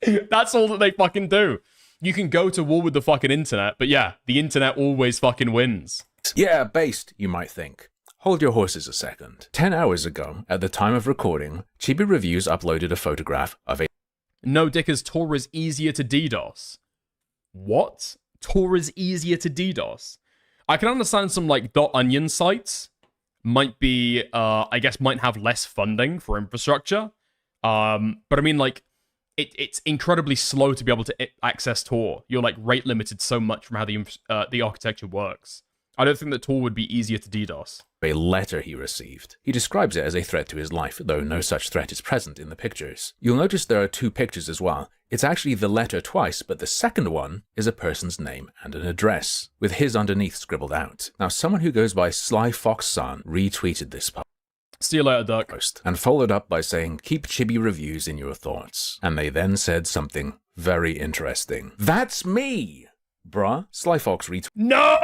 That's all that they fucking do. You can go to war with the fucking internet, but yeah, the internet always fucking wins. Yeah, based, you might think. Hold your horses a second. 10 hours ago, at the time of recording, Chibi Reviews uploaded a photograph of a... No, Dickers, Tor is easier to DDoS. What? Tor is easier to DDoS? I can understand some, like, .onion sites might be, I guess, might have less funding for infrastructure. But I mean, like, it's incredibly slow to be able to access Tor. You're, like, rate limited so much from how the architecture works. I don't think that Tor would be easier to DDoS. A letter he received. He describes it as a threat to his life, though no such threat is present in the pictures. You'll notice there are two pictures as well. It's actually the letter twice, but the second one is a person's name and an address, with his underneath scribbled out. Now, someone who goes by Sly Fox Son retweeted this post. See you later, Dirk. And followed up by saying, "Keep Chibi Reviews in your thoughts." And they then said something very interesting. That's me! Bruh, Sly Fox retweeted. No!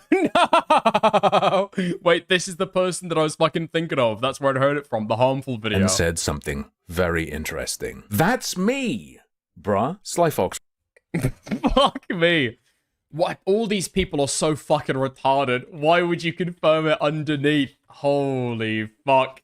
No! Wait, this is the person that I was fucking thinking of. That's where I heard it from, the harmful video. And said something very interesting. That's me! Bruh, Sly Fox. Fuck me. What? All these people are so fucking retarded. Why would you confirm it underneath? Holy fuck.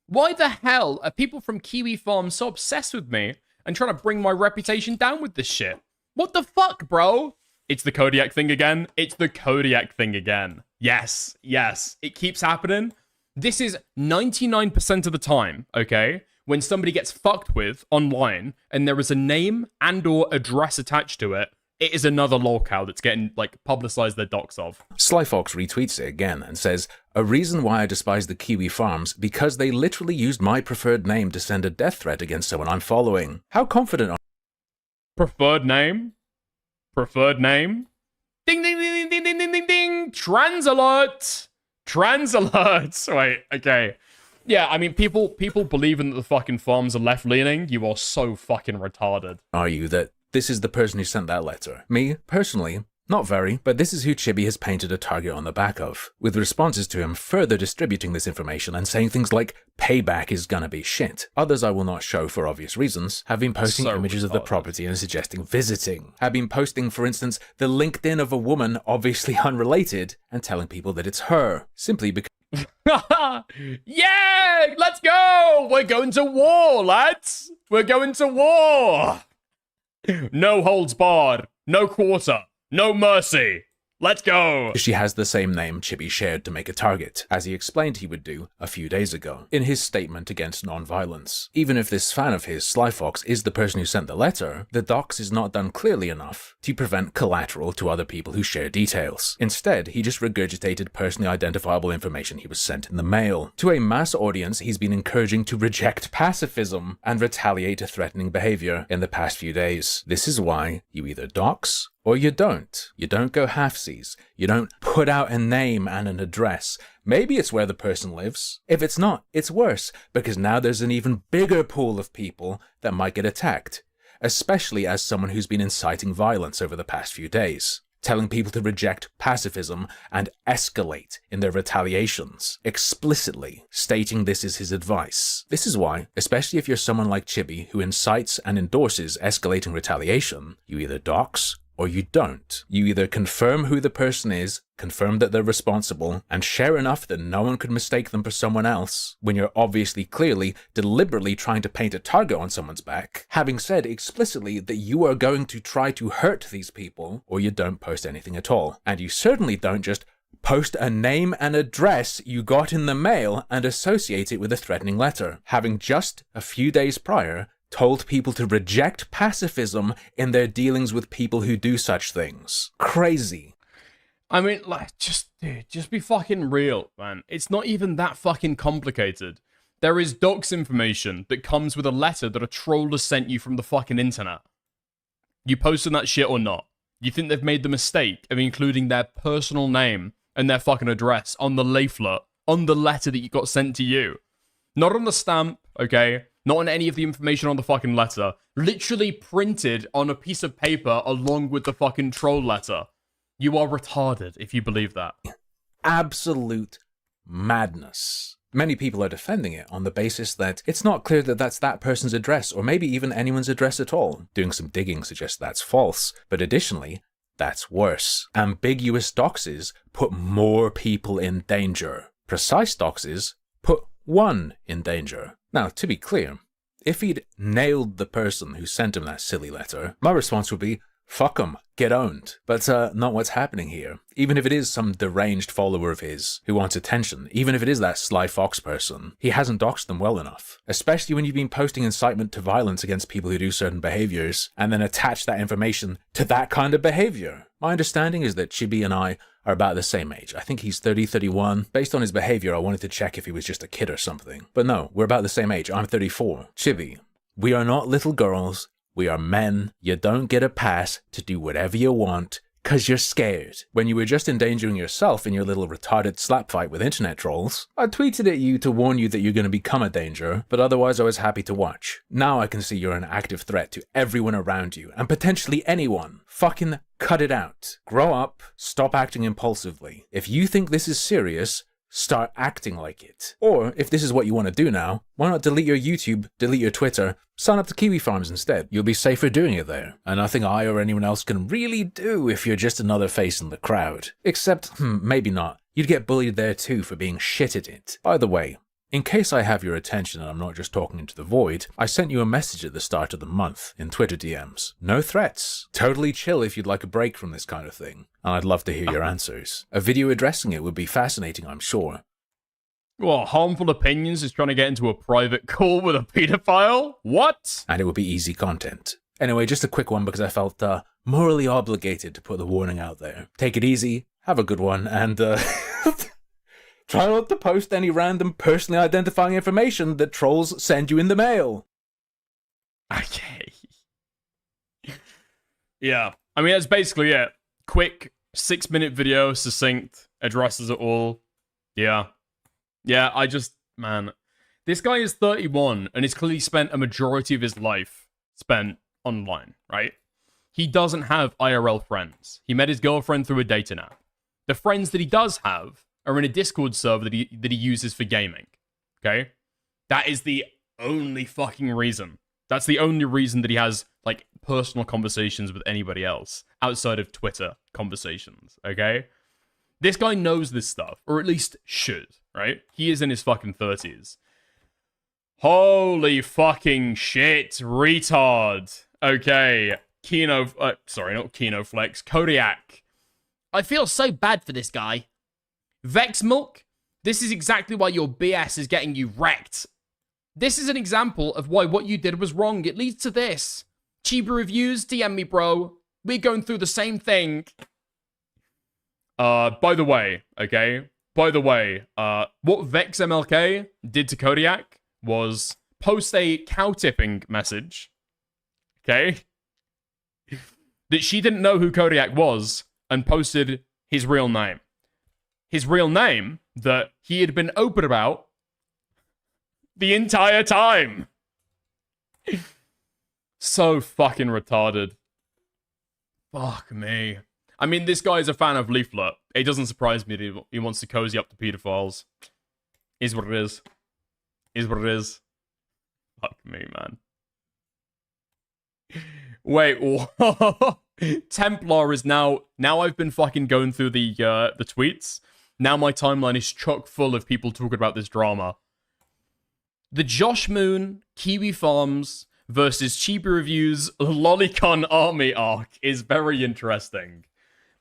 Why the hell are people from Kiwi Farm so obsessed with me and trying to bring my reputation down with this shit? What the fuck, bro? It's the Kodiak thing again. It's the Kodiak thing again. Yes, yes. It keeps happening. This is 99% of the time, okay? When somebody gets fucked with online and there is a name and or address attached to it, it is another lolcow that's getting, like, publicized their docs of. Sly Fox retweets it again and says, "A reason why I despise the Kiwi Farms, because they literally used my preferred name to send a death threat against someone I'm following. How confident are..." Preferred name? Preferred name? Ding, ding, ding, ding, ding, ding, ding, ding, ding. Trans alert! Trans alert! Wait, okay. Yeah, I mean, people believing that the fucking farms are left-leaning, you are so fucking retarded. Are you that this is the person who sent that letter? Me, personally, not very, but this is who Chibi has painted a target on the back of, with responses to him further distributing this information and saying things like, payback is gonna be shit. Others I will not show for obvious reasons have been posting images of the property and suggesting visiting. Have been posting, for instance, the LinkedIn of a woman obviously unrelated and telling people that it's her, simply because yeah, let's go! We're going to war, lads! We're going to war! No holds barred, no quarter. No mercy. Let's go. She has the same name Chibi shared to make a target, as he explained he would do a few days ago, in his statement against non-violence. Even if this fan of his, Slyfox, is the person who sent the letter, the dox is not done clearly enough to prevent collateral to other people who share details. Instead, he just regurgitated personally identifiable information he was sent in the mail. To a mass audience, he's been encouraging to reject pacifism and retaliate to threatening behavior in the past few days. This is why you either dox or you don't. You don't go halfsies. You don't put out a name and an address. Maybe it's where the person lives. If it's not, it's worse, because now there's an even bigger pool of people that might get attacked, especially as someone who's been inciting violence over the past few days, telling people to reject pacifism and escalate in their retaliations, explicitly stating this is his advice. This is why, especially if you're someone like Chibi who incites and endorses escalating retaliation, you either dox or you don't. You either confirm who the person is, confirm that they're responsible, and share enough that no one could mistake them for someone else, when you're obviously, clearly, deliberately trying to paint a target on someone's back, having said explicitly that you are going to try to hurt these people, or you don't post anything at all. And you certainly don't just post a name and address you got in the mail and associate it with a threatening letter, having just a few days prior told people to reject pacifism in their dealings with people who do such things. Crazy. I mean, like, dude, just be fucking real, man. It's not even that fucking complicated. There is dox information that comes with a letter that a troll has sent you from the fucking internet. You posting that shit or not? You think they've made the mistake of including their personal name and their fucking address on the leaflet, on the letter that you got sent to you? Not on the stamp, okay? Not on any of the information on the fucking letter. Literally printed on a piece of paper along with the fucking troll letter. You are retarded if you believe that. Absolute madness. Many people are defending it on the basis that it's not clear that that's that person's address, or maybe even anyone's address at all. Doing some digging suggests that's false, but additionally, that's worse. Ambiguous doxes put more people in danger. Precise doxes put one in danger. Now, to be clear, if he'd nailed the person who sent him that silly letter, my response would be, fuck him, get owned. But not what's happening here. Even if it is some deranged follower of his who wants attention, even if it is that Sly Fox person, he hasn't doxed them well enough. Especially when you've been posting incitement to violence against people who do certain behaviors, and then attach that information to that kind of behavior. My understanding is that Chibi and I are about the same age. I think he's 30, 31. Based on his behavior, I wanted to check if he was just a kid or something. But no, we're about the same age. I'm 34. Chibi, we are not little girls. We are men. You don't get a pass to do whatever you want, cause you're scared. When you were just endangering yourself in your little retarded slap fight with internet trolls, I tweeted at you to warn you that you're going to become a danger, but otherwise I was happy to watch. Now I can see you're an active threat to everyone around you, and potentially anyone. Fucking cut it out. Grow up, stop acting impulsively. If you think this is serious, start acting like it. Or, if this is what you want to do now, why not delete your YouTube, delete your Twitter, sign up to Kiwi Farms instead. You'll be safer doing it there. And nothing I or anyone else can really do if you're just another face in the crowd. Except, maybe not. You'd get bullied there too for being shit at it. By the way, in case I have your attention and I'm not just talking into the void, I sent you a message at the start of the month in Twitter DMs. No threats. Totally chill if you'd like a break from this kind of thing. And I'd love to hear your answers. A video addressing it would be fascinating, I'm sure. What, Harmful Opinions is trying to get into a private call with a pedophile? What? And it would be easy content. Anyway, just a quick one because I felt morally obligated to put the warning out there. Take it easy, have a good one, and try not to post any random personally identifying information that trolls send you in the mail. Okay. Yeah. I mean, that's basically it. Quick, 6-minute video, succinct, addresses it all. Yeah. Yeah, man. This guy is 31 and has clearly spent a majority of his life spent online, right? He doesn't have IRL friends. He met his girlfriend through a dating app. The friends that he does have are in a Discord server that he uses for gaming. Okay? That is the only fucking reason. That's the only reason that he has, like, personal conversations with anybody else outside of Twitter conversations, okay? This guy knows this stuff, or at least should, right? He is in his fucking 30s. Holy fucking shit, retard. Okay, sorry, not Kino Flex, Kodiak. I feel so bad for this guy. Vex Milk, this is exactly why your BS is getting you wrecked. This is an example of why what you did was wrong. It leads to this. Chibi Reviews, DM me, bro. We're going through the same thing. By the way, okay? By the way, what Vex MLK did to Kodiak was post a cow-tipping message, okay? That she didn't know who Kodiak was, and posted his real name. His real name that he had been open about the entire time. So fucking retarded. Fuck me. I mean, this guy is a fan of Leaflet. It doesn't surprise me that he wants to cozy up to pedophiles. Is what it is. Is what it is. Fuck me, man. Wait, what? Templar is now I've been fucking going through the tweets. Now my timeline is chock full of people talking about this drama. The Josh Moon, Kiwi Farms versus Chibi Reviews Lolicon Army arc is very interesting.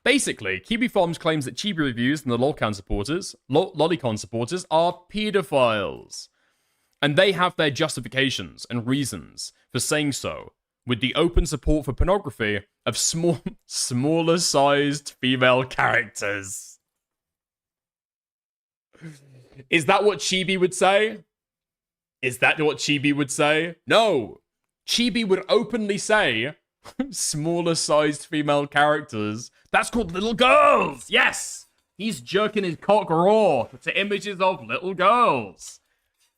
Basically, Kiwi Farms claims that Chibi Reviews and the Lolicon supporters are pedophiles. And they have their justifications and reasons for saying so, with the open support for pornography of smaller-sized female characters. Is that what Chibi would say? Is that what Chibi would say? No! Chibi would openly say, smaller-sized female characters. That's called little girls! Yes! He's jerking his cock raw to images of little girls.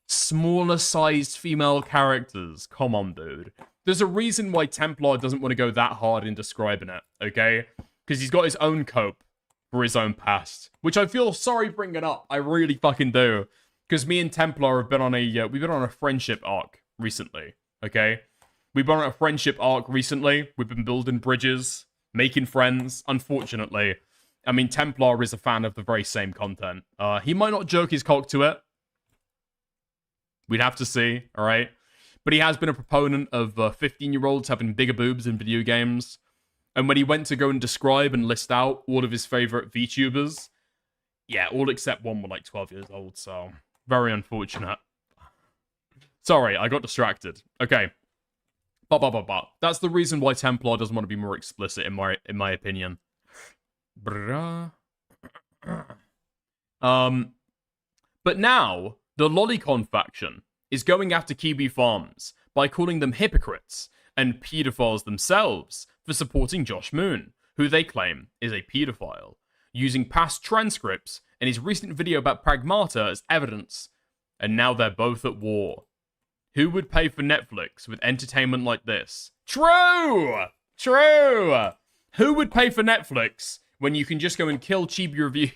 Smaller-sized female characters. Come on, dude. There's a reason why Templar doesn't want to go that hard in describing it, okay? Because he's got his own cope for his own past. Which I feel sorry bringing up. I really fucking do. Because me and Templar have been on a friendship arc recently, okay? We've been on a friendship arc recently. We've been building bridges, making friends. Unfortunately, I mean, Templar is a fan of the very same content. He might not jerk his cock to it. We'd have to see, alright? But he has been a proponent of 15-year-olds having bigger boobs in video games. And when he went to go and describe and list out all of his favorite VTubers, yeah, all except one were like 12 years old, so very unfortunate. Sorry, I got distracted. Okay. But. That's the reason why Templar doesn't want to be more explicit, in my opinion. But now, the Lolicon faction is going after Kiwi Farms by calling them hypocrites and pedophiles themselves for supporting Josh Moon, who they claim is a pedophile, using past transcripts and his recent video about Pragmata as evidence. And now they're both at war. Who would pay for Netflix with entertainment like this? True! True! Who would pay for Netflix when you can just go and kill Chibi Review?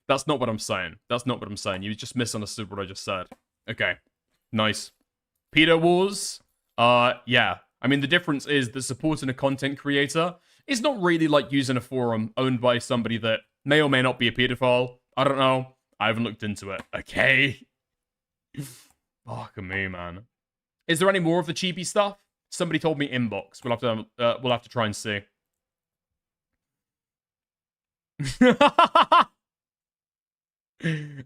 That's not what I'm saying. That's not what I'm saying. You just misunderstood what I just said. Okay. Nice. Pedo Wars? Yeah. I mean, the difference is that supporting a content creator is not really like using a forum owned by somebody that may or may not be a pedophile. I don't know. I haven't looked into it. Okay. Fuck me, man. Is there any more of the Chibi stuff? Somebody told me inbox. We'll have to try and see.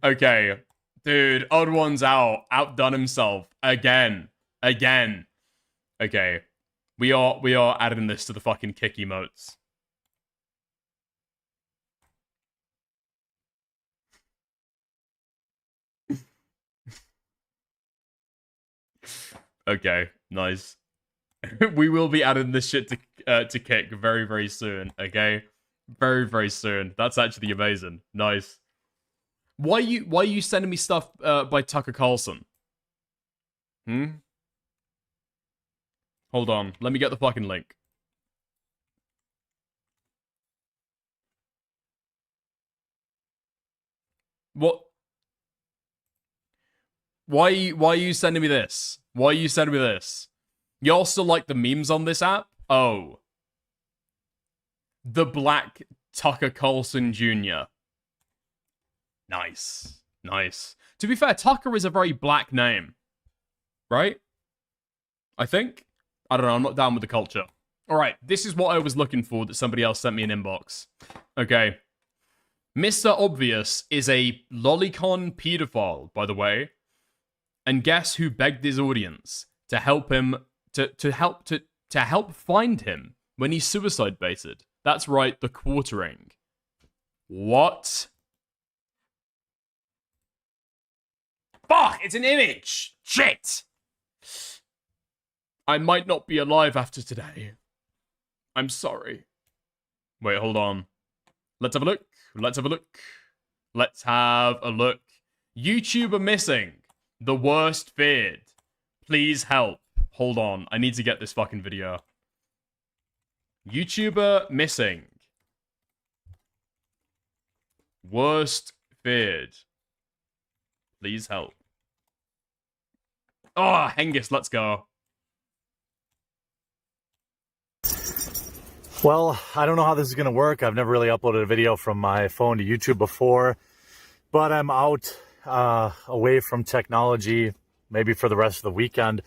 Okay. Dude, Odd One's out. Outdone himself. Again. Okay. We are adding this to the fucking kick emotes. Okay, nice. We will be adding this shit to kick very, very soon, okay? Very, very soon. That's actually amazing. Nice. Why are you sending me stuff by Tucker Carlson? Hold on. Let me get the fucking link. What? Why are you sending me this? Why are you sending me this? You also like the memes on this app? Oh. The Black Tucker Carlson Jr. Nice. Nice. To be fair, Tucker is a very black name. Right? I think? I don't know, I'm not down with the culture. Alright, this is what I was looking for that somebody else sent me an inbox. Okay. Mr. Obvious is a lolicon pedophile, by the way. And guess who begged his audience to help him to help find him when he suicide baited? That's right, the quartering. What? Fuck, it's an image! Shit! I might not be alive after today. I'm sorry. Wait, hold on. Let's have a look. Let's have a look. Let's have a look. YouTuber missing. The worst feared. Please help. Hold on. I need to get this fucking video. YouTuber missing. Worst feared. Please help. Oh, Hengist, let's go. Well, I don't know how this is going to work. I've never really uploaded a video from my phone to YouTube before, but I'm out away from technology, maybe for the rest of the weekend.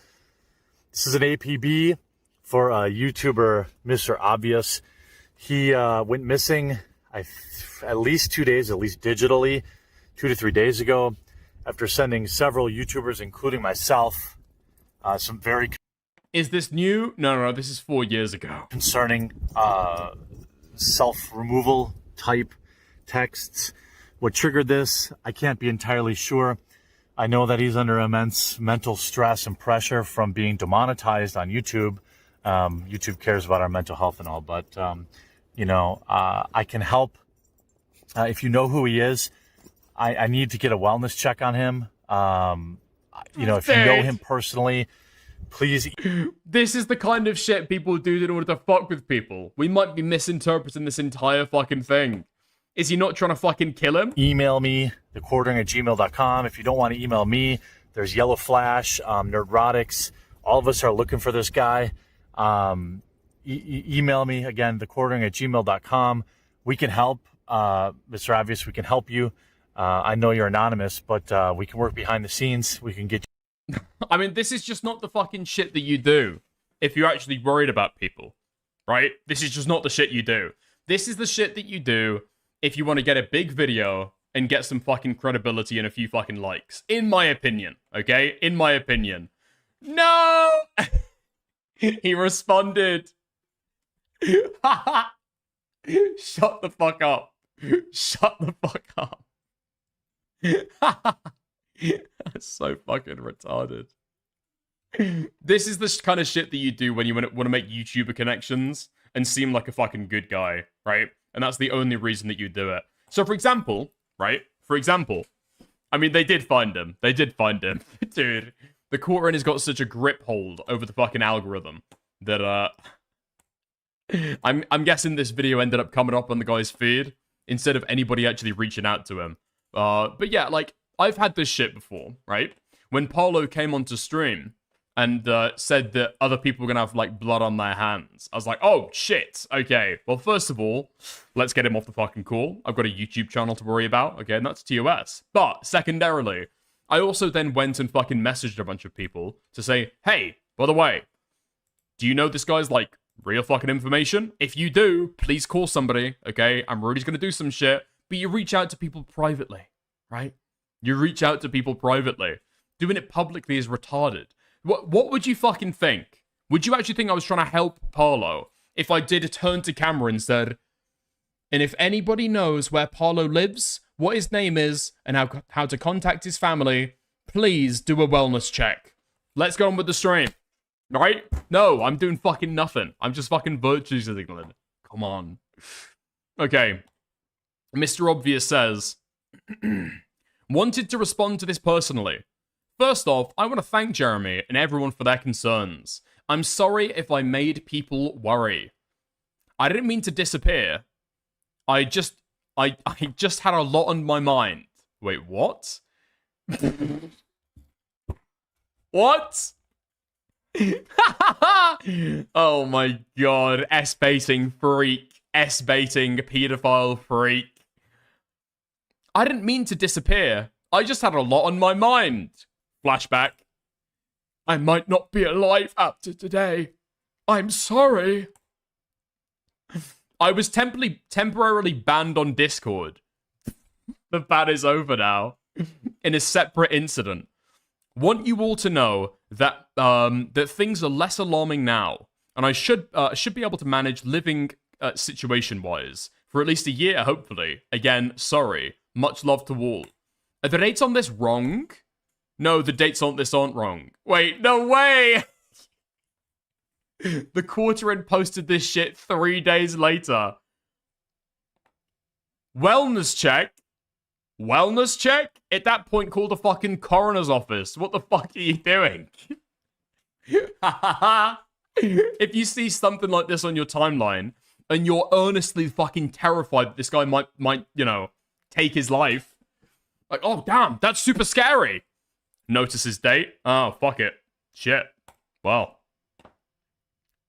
This is an APB for a YouTuber, Mr. Obvious. He went missing at least 2 days, at least digitally, 2 to 3 days ago, after sending several YouTubers, including myself, some very... Is this new? No, this is 4 years ago. Concerning self-removal type texts. What triggered this, I can't be entirely sure. I know that he's under immense mental stress and pressure from being demonetized on YouTube. YouTube cares about our mental health and all, but, I can help. If you know who he is, I need to get a wellness check on him. If you know him personally, please. This is the kind of shit people do in order to fuck with people. We might be misinterpreting this entire fucking thing. Is he not trying to fucking kill him? Email me, thequartering@gmail.com. If you don't want to email me, there's Yellow Flash, Nerdrotics. All of us are looking for this guy. Email me, again, thequartering@gmail.com. We can help. Mr. Obvious, we can help you. I know you're anonymous, but we can work behind the scenes. We can get you. I mean, this is just not the fucking shit that you do if you're actually worried about people, right? This is just not the shit you do. This is the shit that you do if you want to get a big video and get some fucking credibility and a few fucking likes. In my opinion, okay? In my opinion. No! He responded. Shut the fuck up. Shut the fuck up. That's so fucking retarded. This is the kind of shit that you do when you want to make YouTuber connections and seem like a fucking good guy, right? And that's the only reason that you do it. So, for example, right? I mean, they did find him. Dude, the quartering has got such a grip hold over the fucking algorithm that, I'm guessing this video ended up coming up on the guy's feed instead of anybody actually reaching out to him. But yeah, like, I've had this shit before, right? When Paulo came onto stream and said that other people were going to have, like, blood on their hands, I was like, oh, shit. Okay, well, first of all, let's get him off the fucking call. I've got a YouTube channel to worry about. Okay, and that's TOS. But, secondarily, I also then went and fucking messaged a bunch of people to say, hey, by the way, do you know this guy's, like, real fucking information? If you do, please call somebody, okay? I'm really just going to do some shit. But you reach out to people privately, right? You reach out to people privately. Doing it publicly is retarded. What would you fucking think? Would you actually think I was trying to help Paulo if I did a turn to camera and said, and if anybody knows where Paulo lives, what his name is, and how to contact his family, please do a wellness check. Let's go on with the stream. Right? No, I'm doing fucking nothing. I'm just fucking virtue signaling. Come on. Okay. Mr. Obvious says, Wanted to respond to this personally. First off, I want to thank Jeremy and everyone for their concerns. I'm sorry if I made people worry. I didn't mean to disappear. I just had a lot on my mind. Wait, what? What? Oh my god. S-baiting freak. S-baiting pedophile freak. I didn't mean to disappear. I just had a lot on my mind. Flashback. I might not be alive after today. I'm sorry. I was temporarily banned on Discord. The ban is over now. In a separate incident. Want you all to know that that things are less alarming now, and I should be able to manage living situation-wise for at least a year, hopefully. Again, sorry. Much love to all. Are the dates on this wrong? No, the dates on this aren't wrong. Wait, no way! The quarter end posted this shit 3 days later. Wellness check? Wellness check? At that point, call the fucking coroner's office. What the fuck are you doing? If you see something like this on your timeline, and you're earnestly fucking terrified that this guy might, you know, take his life, like, oh, damn, that's super scary. Notice his date. Oh, fuck it. Shit. Well.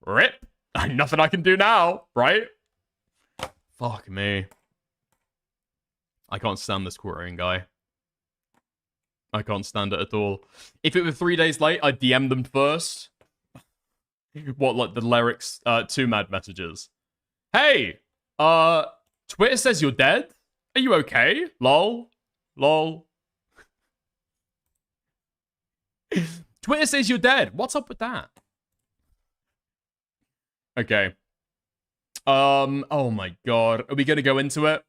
RIP. Nothing I can do now, right? Fuck me. I can't stand this querying guy. I can't stand it at all. If it were 3 days late, I'd DM them first. What, like the lyrics, 2 mad messages. Hey! Twitter says you're dead? Are you okay? Lol. Lol. Twitter says you're dead. What's up with that? Okay. Oh my god. Are we gonna go into it?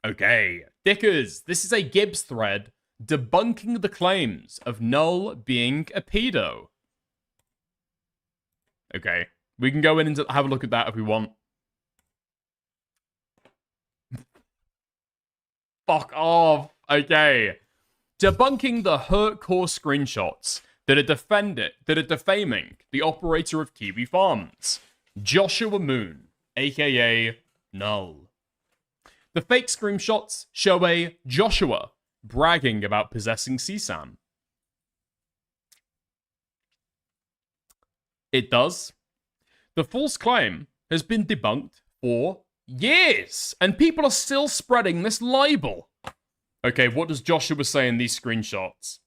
Okay. Dickers, this is a Gibbs thread debunking the claims of Null being a pedo. Okay. We can go in and have a look at that if we want. Fuck off. Okay. Debunking the hurtcore screenshots that are defaming the operator of Kiwi Farms, Joshua Moon, aka Null. The fake screenshots show a Joshua bragging about possessing CSAM. It does. The false claim has been debunked for years, and people are still spreading this libel. Okay, what does Joshua say in these screenshots?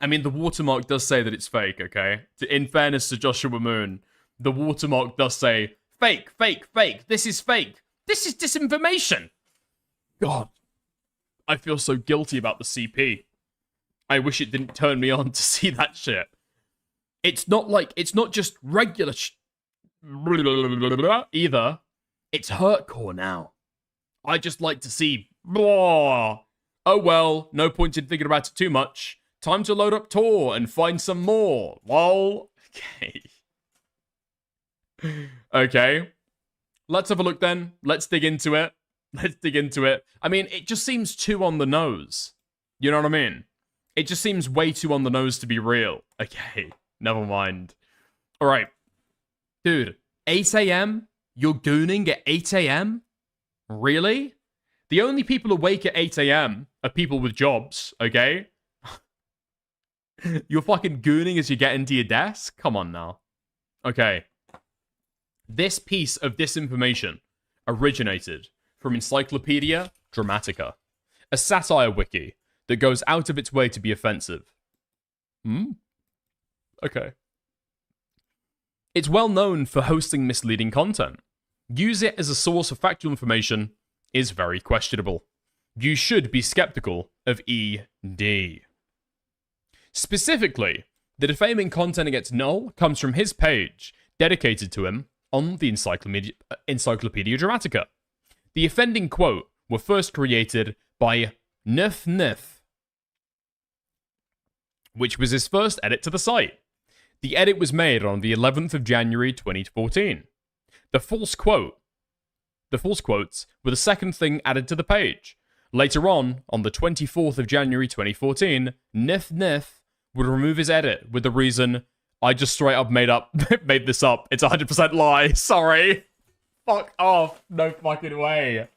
I mean, the watermark does say that it's fake, okay? In fairness to Joshua Moon, the watermark does say, fake, fake, fake, this is fake. This is disinformation. God, I feel so guilty about the CP. I wish it didn't turn me on to see that shit. It's not just regular either. It's hurtcore now. I just like to see, oh well, no point in thinking about it too much. Time to load up Tor and find some more. Lol. Okay. Okay. Let's have a look then. Let's dig into it. Let's dig into it. I mean, it just seems too on the nose. You know what I mean? It just seems way too on the nose to be real. Okay. Never mind. All right. Dude, 8 a.m.? You're gooning at 8 a.m.? Really? The only people awake at 8 a.m. are people with jobs, okay? You're fucking gooning as you get into your desk? Come on now. Okay. This piece of disinformation originated from Encyclopedia Dramatica, a satire wiki that goes out of its way to be offensive. Okay. It's well known for hosting misleading content. Use it as a source of factual information is very questionable. You should be skeptical of ED. Specifically, the defaming content against Null comes from his page, dedicated to him, on the Encyclopedia Dramatica. The offending quote were first created by Nif, which was his first edit to the site. The edit was made on the 11th of January 2014. The false quotes were the second thing added to the page. Later on the 24th of January 2014, Nif would remove his edit with the reason, I just straight up made this up. It's 100% lie. Sorry. Fuck off. No fucking way.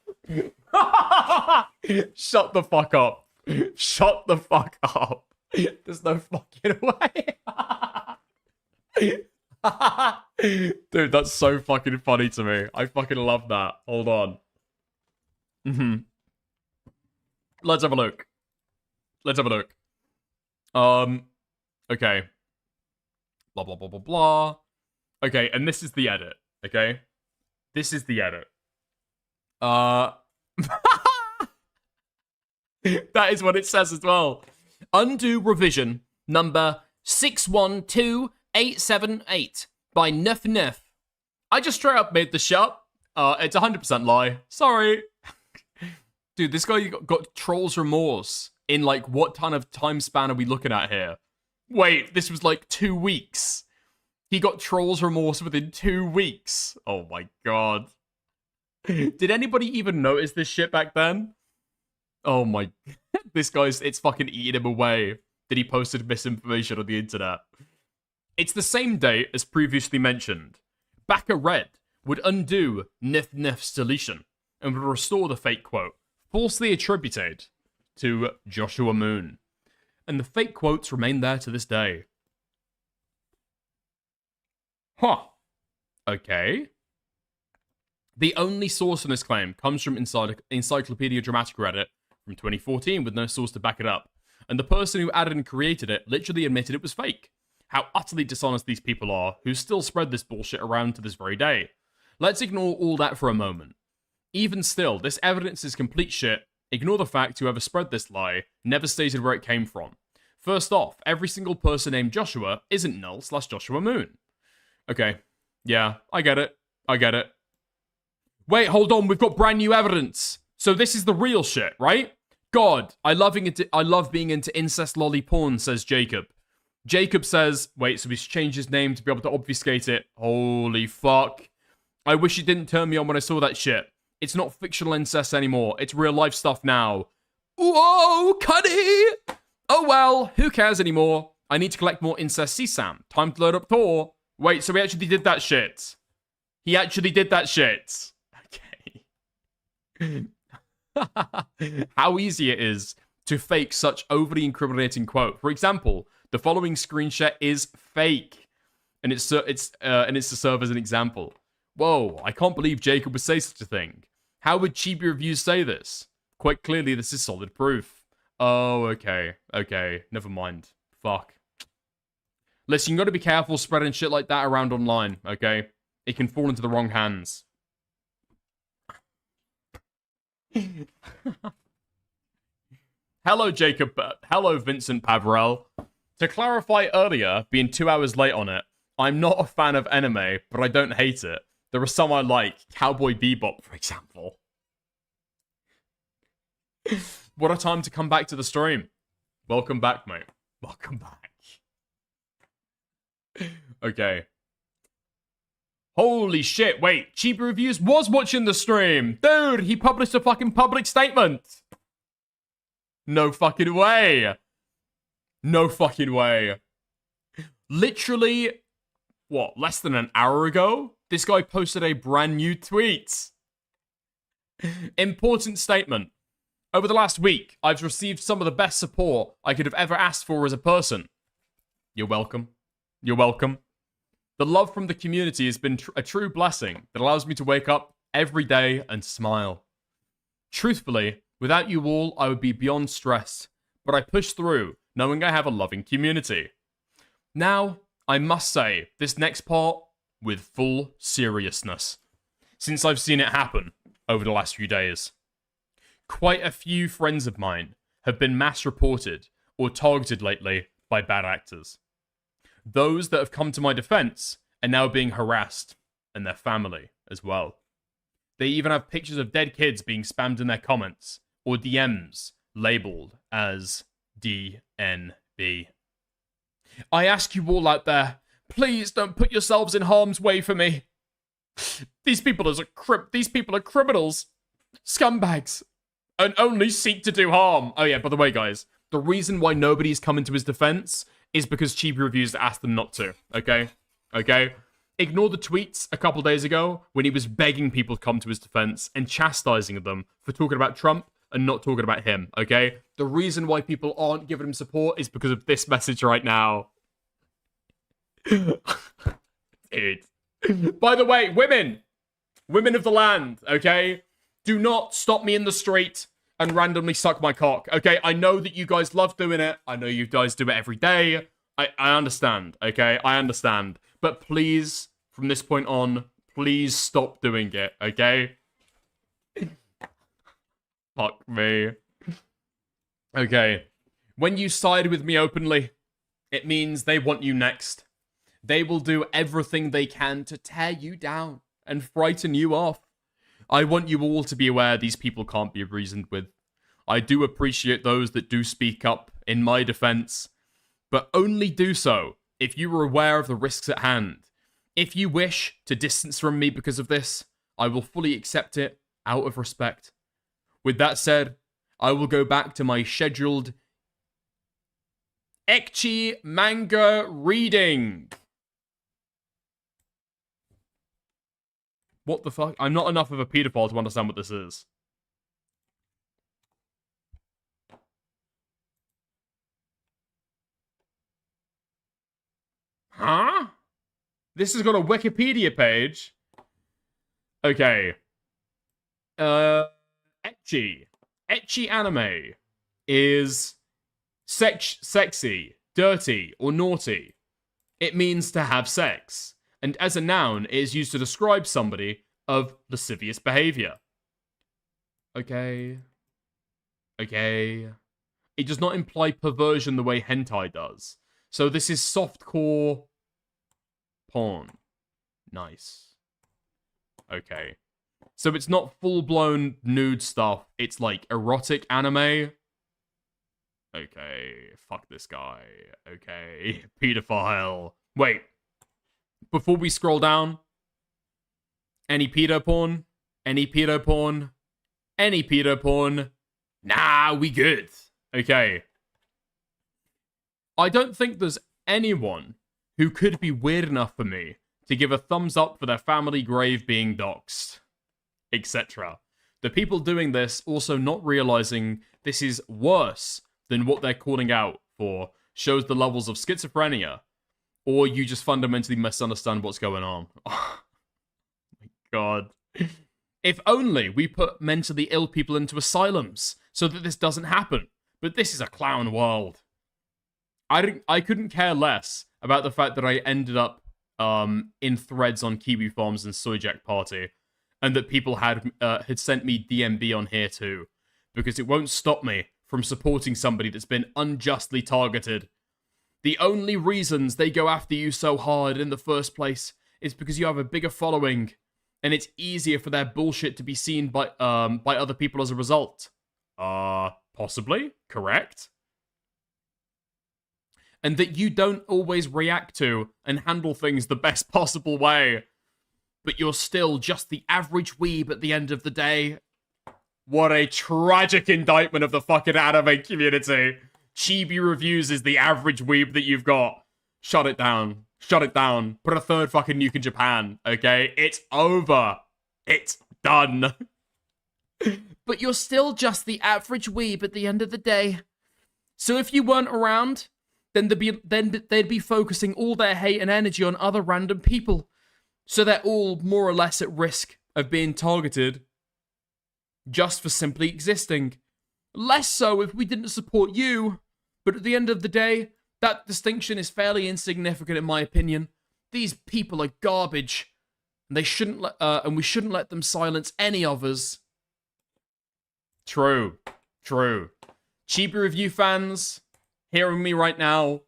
Shut the fuck up. Shut the fuck up. There's no fucking way. Dude, that's so fucking funny to me. I fucking love that. Hold on. Let's have a look. Okay. Blah, blah, blah, blah, blah. Okay, and this is the edit, okay? This is the edit. That is what it says as well. Undo revision number 612878 by Nif. I just straight up made the shit up. It's 100% lie. Sorry. Dude, this guy got trolls remorse in like what kind of time span are we looking at here? Wait, this was like 2 weeks. He got trolls remorse within 2 weeks. Oh my god. Did anybody even notice this shit back then? Oh my... This guy's... It's fucking eating him away that he posted misinformation on the internet. It's the same date as previously mentioned. Backer Red would undo Nif's deletion and would restore the fake quote, falsely attributed to Joshua Moon. And the fake quotes remain there to this day. Huh. Okay. The only source on this claim comes from Encyclopedia Dramatic Reddit from 2014 with no source to back it up. And the person who added and created it literally admitted it was fake. How utterly dishonest these people are who still spread this bullshit around to this very day. Let's ignore all that for a moment. Even still, this evidence is complete shit. Ignore the fact whoever spread this lie never stated where it came from. First off, every single person named Joshua isn't null/Joshua Moon. Okay, yeah, I get it. Wait, hold on, we've got brand new evidence. So this is the real shit, right? God, I love being into incest lolly porn, says Jacob. Jacob says, wait, so he's changed his name to be able to obfuscate it. Holy fuck. I wish he didn't turn me on when I saw that shit. It's not fictional incest anymore. It's real life stuff now. Whoa, Cuddy! Oh well, who cares anymore? I need to collect more incest CSAM. Time to load up Thor. Wait, so he actually did that shit. Okay. How easy it is to fake such overly incriminating quote. For example, the following screenshot is fake, and it's to serve as an example. Whoa, I can't believe Jacob would say such a thing. How would Chibi Reviews say this? Quite clearly, this is solid proof. Oh, okay, never mind. Fuck. Listen, you gotta be careful spreading shit like that around online, okay? It can fall into the wrong hands. Hello, Jacob. Hello, Vincent Pavarel. To clarify earlier, being 2 hours late on it, I'm not a fan of anime, but I don't hate it. There are some I like. Cowboy Bebop, for example. What a time to come back to the stream. Welcome back, mate. Welcome back. Okay. Holy shit, wait. Chibi Reviews was watching the stream. Dude, he published a fucking public statement. No fucking way. No fucking way. Literally, what, less than an hour ago? This guy posted a brand new tweet. Important statement. Over the last week, I've received some of the best support I could have ever asked for as a person. You're welcome. You're welcome. The love from the community has been a true blessing that allows me to wake up every day and smile. Truthfully, without you all, I would be beyond stressed, but I push through, knowing I have a loving community. Now, I must say, this next part, with full seriousness, since I've seen it happen over the last few days. Quite a few friends of mine have been mass reported or targeted lately by bad actors. Those that have come to my defense are now being harassed, and their family as well. They even have pictures of dead kids being spammed in their comments, or DMs labeled as DNB. I ask you all out there, please don't put yourselves in harm's way for me. These people are criminals. Scumbags. and only seek to do harm. Oh yeah, by the way, guys, the reason why nobody's coming to his defense is because Chibi Reviews asked them not to, okay? Okay? Ignore the tweets a couple days ago when he was begging people to come to his defense and chastising them for talking about Trump and not talking about him, okay? The reason why people aren't giving him support is because of this message right now. Dude. By the way, women of the land, okay? Do not stop me in the street and randomly suck my cock, okay? I know that you guys love doing it. I know you guys do it every day. I understand, okay? I understand. But please, from this point on, please stop doing it, okay? Fuck me. Okay. When you side with me openly, it means they want you next. They will do everything they can to tear you down and frighten you off. I want you all to be aware these people can't be reasoned with. I do appreciate those that do speak up in my defense, but only do so if you are aware of the risks at hand. If you wish to distance from me because of this, I will fully accept it out of respect. With that said, I will go back to my scheduled ecchi manga reading. What the fuck? I'm not enough of a pedophile to understand what this is. Huh? This has got a Wikipedia page. Okay. Ecchi. Ecchi anime is sexy, dirty, or naughty. It means to have sex. And as a noun, it is used to describe somebody of lascivious behavior. Okay. Okay. It does not imply perversion the way hentai does. So this is softcore porn. Nice. Okay. So it's not full-blown nude stuff. It's like erotic anime. Okay. Fuck this guy. Okay. Pedophile. Wait. Before we scroll down, any pedo porn? Any pedo porn? Any pedo porn? Nah, we good. Okay. I don't think there's anyone who could be weird enough for me to give a thumbs up for their family grave being doxed, etc. The people doing this also not realizing this is worse than what they're calling out for shows the levels of schizophrenia, or you just fundamentally misunderstand what's going on. Oh my god. If only we put mentally ill people into asylums so that this doesn't happen. But this is a clown world. I couldn't care less about the fact that I ended up in threads on Kiwi Farms and Soyjack Party, and that people had sent me DMB on here too, because it won't stop me from supporting somebody that's been unjustly targeted. The only reasons they go after you so hard in the first place is because you have a bigger following, and it's easier for their bullshit to be seen by other people as a result. Possibly, correct? And that you don't always react to and handle things the best possible way, but you're still just the average weeb at the end of the day. What a tragic indictment of the fucking anime community. Chibi Reviews is the average weeb that you've got. Shut it down. Shut it down. Put a third fucking nuke in Japan, okay? It's over. It's done. But you're still just the average weeb at the end of the day. So if you weren't around, then they'd be focusing all their hate and energy on other random people. So they're all more or less at risk of being targeted just for simply existing. Less so if we didn't support you, but at the end of the day, that distinction is fairly insignificant in my opinion. These people are garbage, and we shouldn't let them silence any of us. True. True. Chibi Review fans, hearing me right now,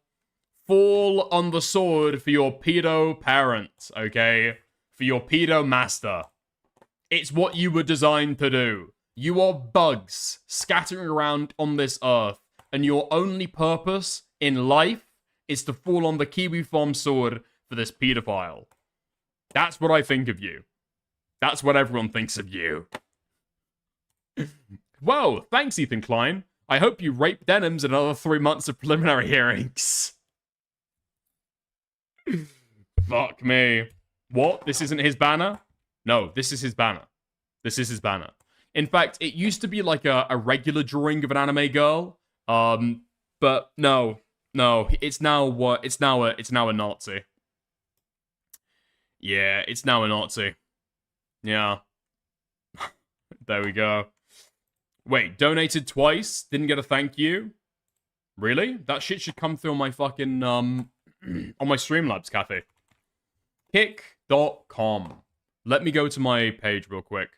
fall on the sword for your pedo parent, okay? For your pedo master. It's what you were designed to do. You are bugs scattering around on this earth, and your only purpose in life is to fall on the Kiwi Farm sword for this pedophile. That's what I think of you. That's what everyone thinks of you. Whoa, thanks, Ethan Klein. I hope you rape Denims in another 3 months of preliminary hearings. Fuck me. What? This isn't his banner? No, this is his banner. This is his banner. In fact, it used to be like a regular drawing of an anime girl. But no, it's now what? It's now a Nazi. Yeah, it's now a Nazi. Yeah. There we go. Wait, donated twice? Didn't get a thank you? Really? That shit should come through on my fucking, on my Streamlabs, Kathy. Kick.com. Let me go to my page real quick.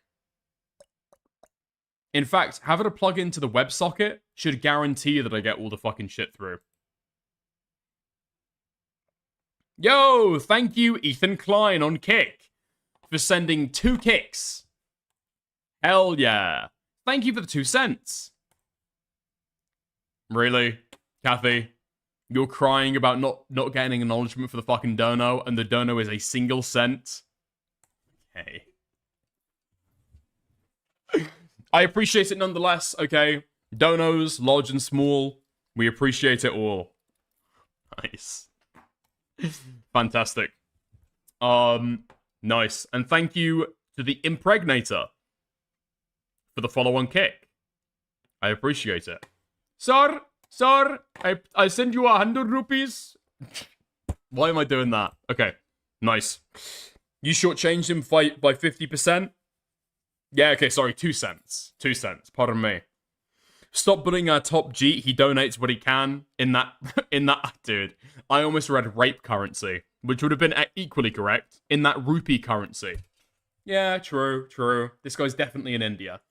In fact, having a plug into the WebSocket should guarantee that I get all the fucking shit through. Yo, thank you, Ethan Klein on Kick, for sending 2 kicks. Hell yeah. Thank you for the 2 cents. Really? Kathy? You're crying about not getting acknowledgement for the fucking dono, and the dono is a single cent? Okay. I appreciate it nonetheless, okay? Donos, large and small, we appreciate it all. Nice. Fantastic. Nice. And thank you to the Impregnator for the follow on Kick. I appreciate it. Sir, I send you 100 rupees. Why am I doing that? Okay, nice. You shortchanged him by 50%? Yeah, okay, sorry, 2 cents. 2 cents, pardon me. Stop bullying our top G, he donates what he can. In that, dude, I almost read rape currency, which would have been equally correct. In that rupee currency. Yeah, true. This guy's definitely in India.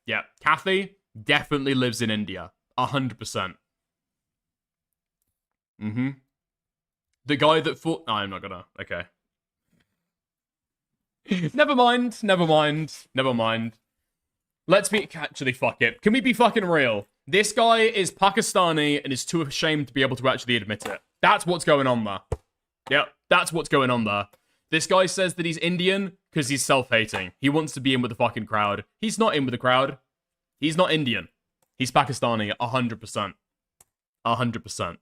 Yeah. Kathy definitely lives in India. 100%. The guy that fought... No, I'm not gonna. Okay. Never mind. Let's be... Actually, fuck it. Can we be fucking real? This guy is Pakistani and is too ashamed to be able to actually admit it. That's what's going on there. Yep, that's what's going on there. This guy says that he's Indian because he's self-hating. He wants to be in with the fucking crowd. He's not in with the crowd. He's not Indian. He's Pakistani, 100%. 100%.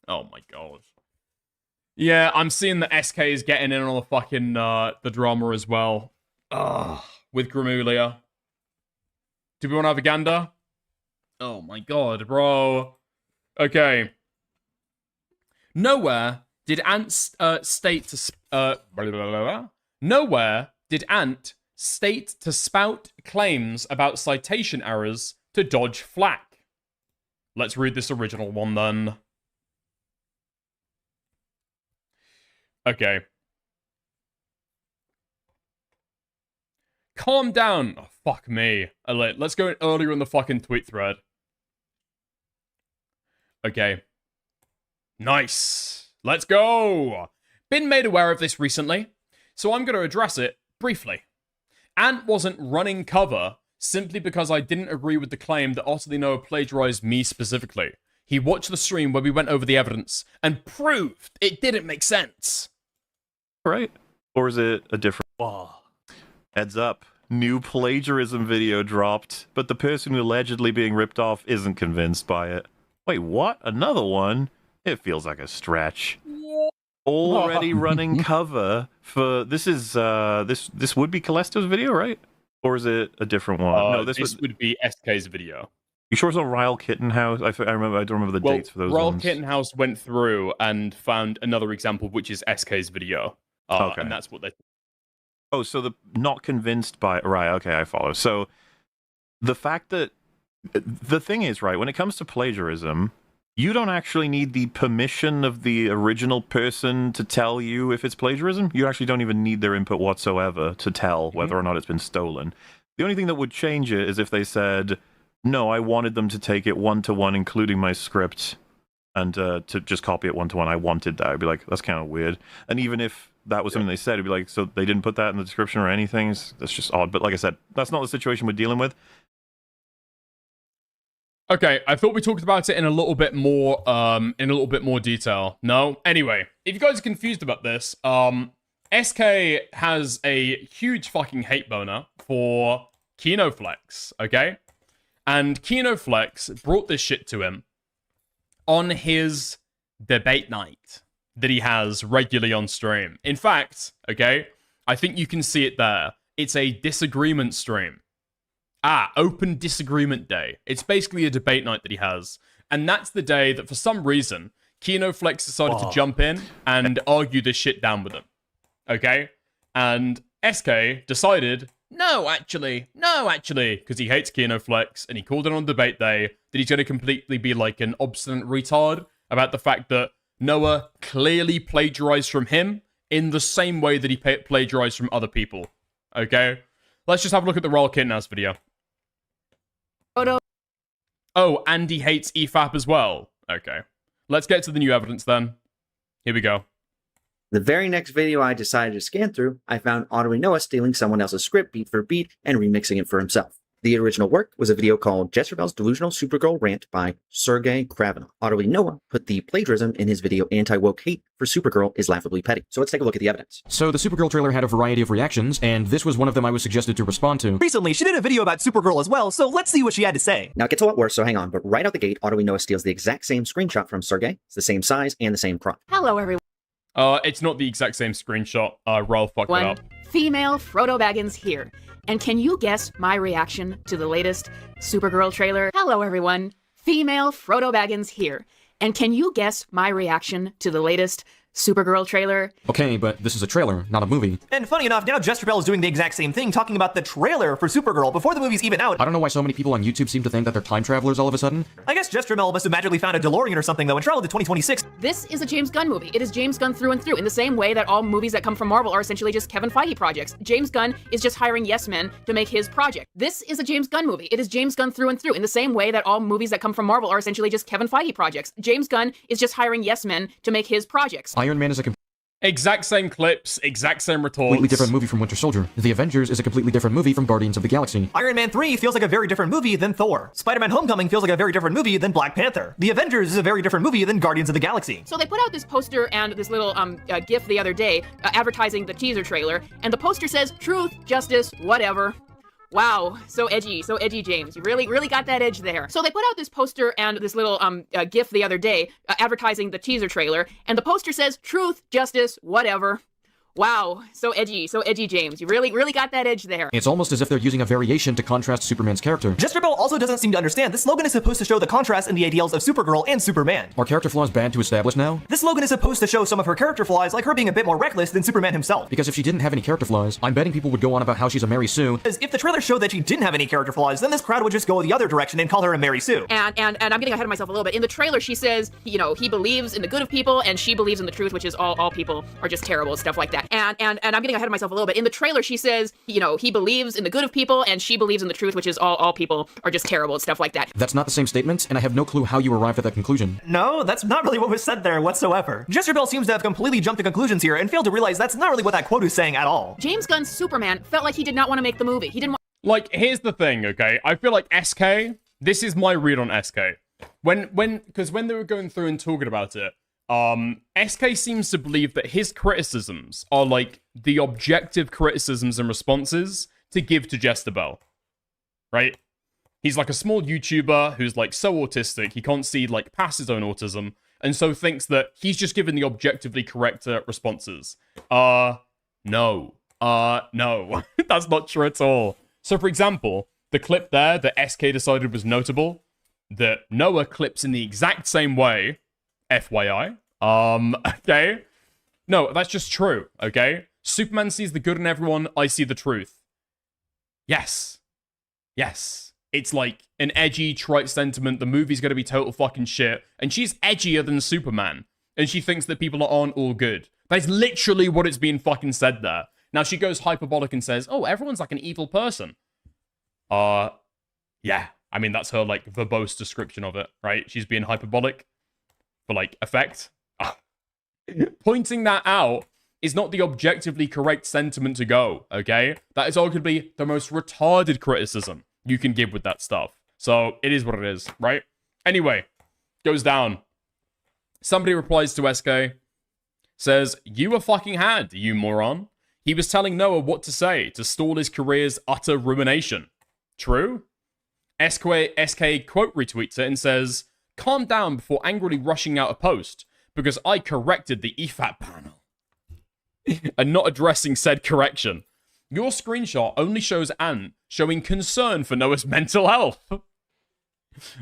Oh my god. Yeah, I'm seeing that SK is getting in on the fucking, the drama as well. With Gramulia. Do we want to have a gander? Oh my god, bro. Okay. Nowhere did Ant state to spout claims about citation errors to dodge flack. Let's read this original one then. Okay. Calm down. Oh, fuck me. Let's go earlier in the fucking tweet thread. Okay. Nice. Let's go. Been made aware of this recently, so I'm going to address it briefly. Ant wasn't running cover simply because I didn't agree with the claim that Utterly Noah plagiarized me specifically. He watched the stream where we went over the evidence and proved it didn't make sense. Right? Or is it a different... Oh. Heads up. New plagiarism video dropped, but the person allegedly being ripped off isn't convinced by it. Wait, what? Another one? It feels like a stretch. Already running cover for... This is, this would be Calesto's video, right? Or is it a different one? No, this would be SK's video. You sure it's not Ryle Kittenhouse? I don't remember the dates for those Ryle ones. Kittenhouse went through and found another example, which is SK's video. Okay. And that's what they... Oh, so the not convinced by... Right, okay, I follow. So the fact that... The thing is, right, when it comes to plagiarism, you don't actually need the permission of the original person to tell you if it's plagiarism. You actually don't even need their input whatsoever to tell whether or not it's been stolen. The only thing that would change it is if they said, no, I wanted them to take it one-to-one, including my script, and to just copy it one-to-one. I wanted that. I'd be like, that's kind of weird. And even if that was something they said, it'd be like, so they didn't put that in the description or anything? That's just odd. But like I said, that's not the situation we're dealing with. Okay, I thought we talked about it in a little bit more detail. No? Anyway, if you guys are confused about this, SK has a huge fucking hate boner for Kinoflex, okay? And KinoFlex brought this shit to him on his debate night that he has regularly on stream. In fact, okay, I think you can see it there. It's a disagreement stream. Open disagreement day. It's basically a debate night that he has. And that's the day that, for some reason, KinoFlex decided to jump in and argue this shit down with him. Okay? And SK decided, no, actually, because he hates KinoFlex, and he called it on debate day, that he's going to completely be like an obstinate retard about the fact that Noah clearly plagiarized from him in the same way that he plagiarized from other people. Okay? Let's just have a look at the Royal Kittenhouse video. Oh, and he hates EFAP as well. Okay. Let's get to the new evidence then. Here we go. The very next video I decided to scan through, I found Audrey Noah stealing someone else's script beat for beat and remixing it for himself. The original work was a video called Jezebel's Delusional Supergirl Rant by Sergei Kravinoff. Audrey Noah put the plagiarism in his video Anti-Woke Hate for Supergirl is laughably petty. So let's take a look at the evidence. So the Supergirl trailer had a variety of reactions, and this was one of them I was suggested to respond to. Recently, she did a video about Supergirl as well, so let's see what she had to say. Now it gets a lot worse, so hang on, but right out the gate, Audrey Noah steals the exact same screenshot from Sergei. It's the same size and the same crop. Hello, everyone. It's not the exact same screenshot. Ralph fucked it up. Female Frodo Baggins here. And can you guess my reaction to the latest Supergirl trailer? Hello, everyone. Female Frodo Baggins here. And can you guess my reaction to the latest Supergirl trailer? Okay, but this is a trailer, not a movie. And funny enough, now Jezebel is doing the exact same thing, talking about the trailer for Supergirl before the movie's even out. I don't know why so many people on YouTube seem to think that they're time travelers all of a sudden. I guess Jezebel must have magically found a DeLorean or something, though, and traveled to 2026. This is a James Gunn movie. It is James Gunn through and through, in the same way that all movies that come from Marvel are essentially just Kevin Feige projects. James Gunn is just hiring yes men to make his project. This is a James Gunn movie. It is James Gunn through and through, in the same way that all movies that come from Marvel are essentially just Kevin Feige projects. James Gunn is just hiring yes men to make his projects. Iron Man is a exact same clips, exact same retorts. Completely different movie from Winter Soldier. The Avengers is a completely different movie from Guardians of the Galaxy. Iron Man 3 feels like a very different movie than Thor. Spider-Man Homecoming feels like a very different movie than Black Panther. The Avengers is a very different movie than Guardians of the Galaxy. So they put out this poster and this little GIF the other day advertising the teaser trailer, and the poster says, truth, justice, whatever. Wow, so edgy, James. You really got that edge there. So they put out this poster and this little GIF the other day advertising the teaser trailer, and the poster says, truth, justice, whatever. Wow, so edgy, James. You really got that edge there. It's almost as if they're using a variation to contrast Superman's character. Jezebel also doesn't seem to understand this slogan is supposed to show the contrast in the ideals of Supergirl and Superman. Are character flaws bad to establish now? This slogan is supposed to show some of her character flaws, like her being a bit more reckless than Superman himself. Because if she didn't have any character flaws, I'm betting people would go on about how she's a Mary Sue. Because if the trailer showed that she didn't have any character flaws, then this crowd would just go the other direction and call her a Mary Sue. And I'm getting ahead of myself a little bit. In the trailer, she says, you know, he believes in the good of people, and she believes in the truth, which is all people are just terrible and stuff like that. And I'm getting ahead of myself a little bit. In the trailer, she says, you know, he believes in the good of people, and she believes in the truth, which is all people are just terrible and stuff like that. That's not the same statement, and I have no clue how you arrived at that conclusion. No, that's not really what was said there whatsoever. Jezebel seems to have completely jumped to conclusions here and failed to realize that's not really what that quote is saying at all. James Gunn's Superman felt like he did not want to make the movie. He didn't want. Like, here's the thing, okay? I feel like SK, this is my read on SK. Because when they were going through and talking about it, SK seems to believe that his criticisms are like the objective criticisms and responses to give to Jezebel, right? He's like a small YouTuber who's like so autistic, he can't see like past his own autism, and so thinks that he's just given the objectively correct responses. No, that's not true at all. So for example, the clip there that SK decided was notable, that Noah clips in the exact same way, FYI. Okay. No, that's just true, okay? Superman sees the good in everyone, I see the truth. Yes. It's like an edgy, trite sentiment, the movie's gonna be total fucking shit, and she's edgier than Superman, and she thinks that people aren't all good. That's literally what it's being fucking said there. Now she goes hyperbolic and says, oh, everyone's like an evil person. Yeah. I mean, that's her, like, verbose description of it, right? She's being hyperbolic for, like, effect. Pointing that out is not the objectively correct sentiment to go, okay? That is arguably the most retarded criticism you can give with that stuff. So, it is what it is, right? Anyway, goes down. Somebody replies to SK, says, you were fucking had, you moron. He was telling Noah what to say to stall his career's utter ruination. True? SK quote retweets it and says, "Calm down before angrily rushing out a post, because I corrected the EFAP panel." And not addressing said correction. Your screenshot only shows Ant showing concern for Noah's mental health.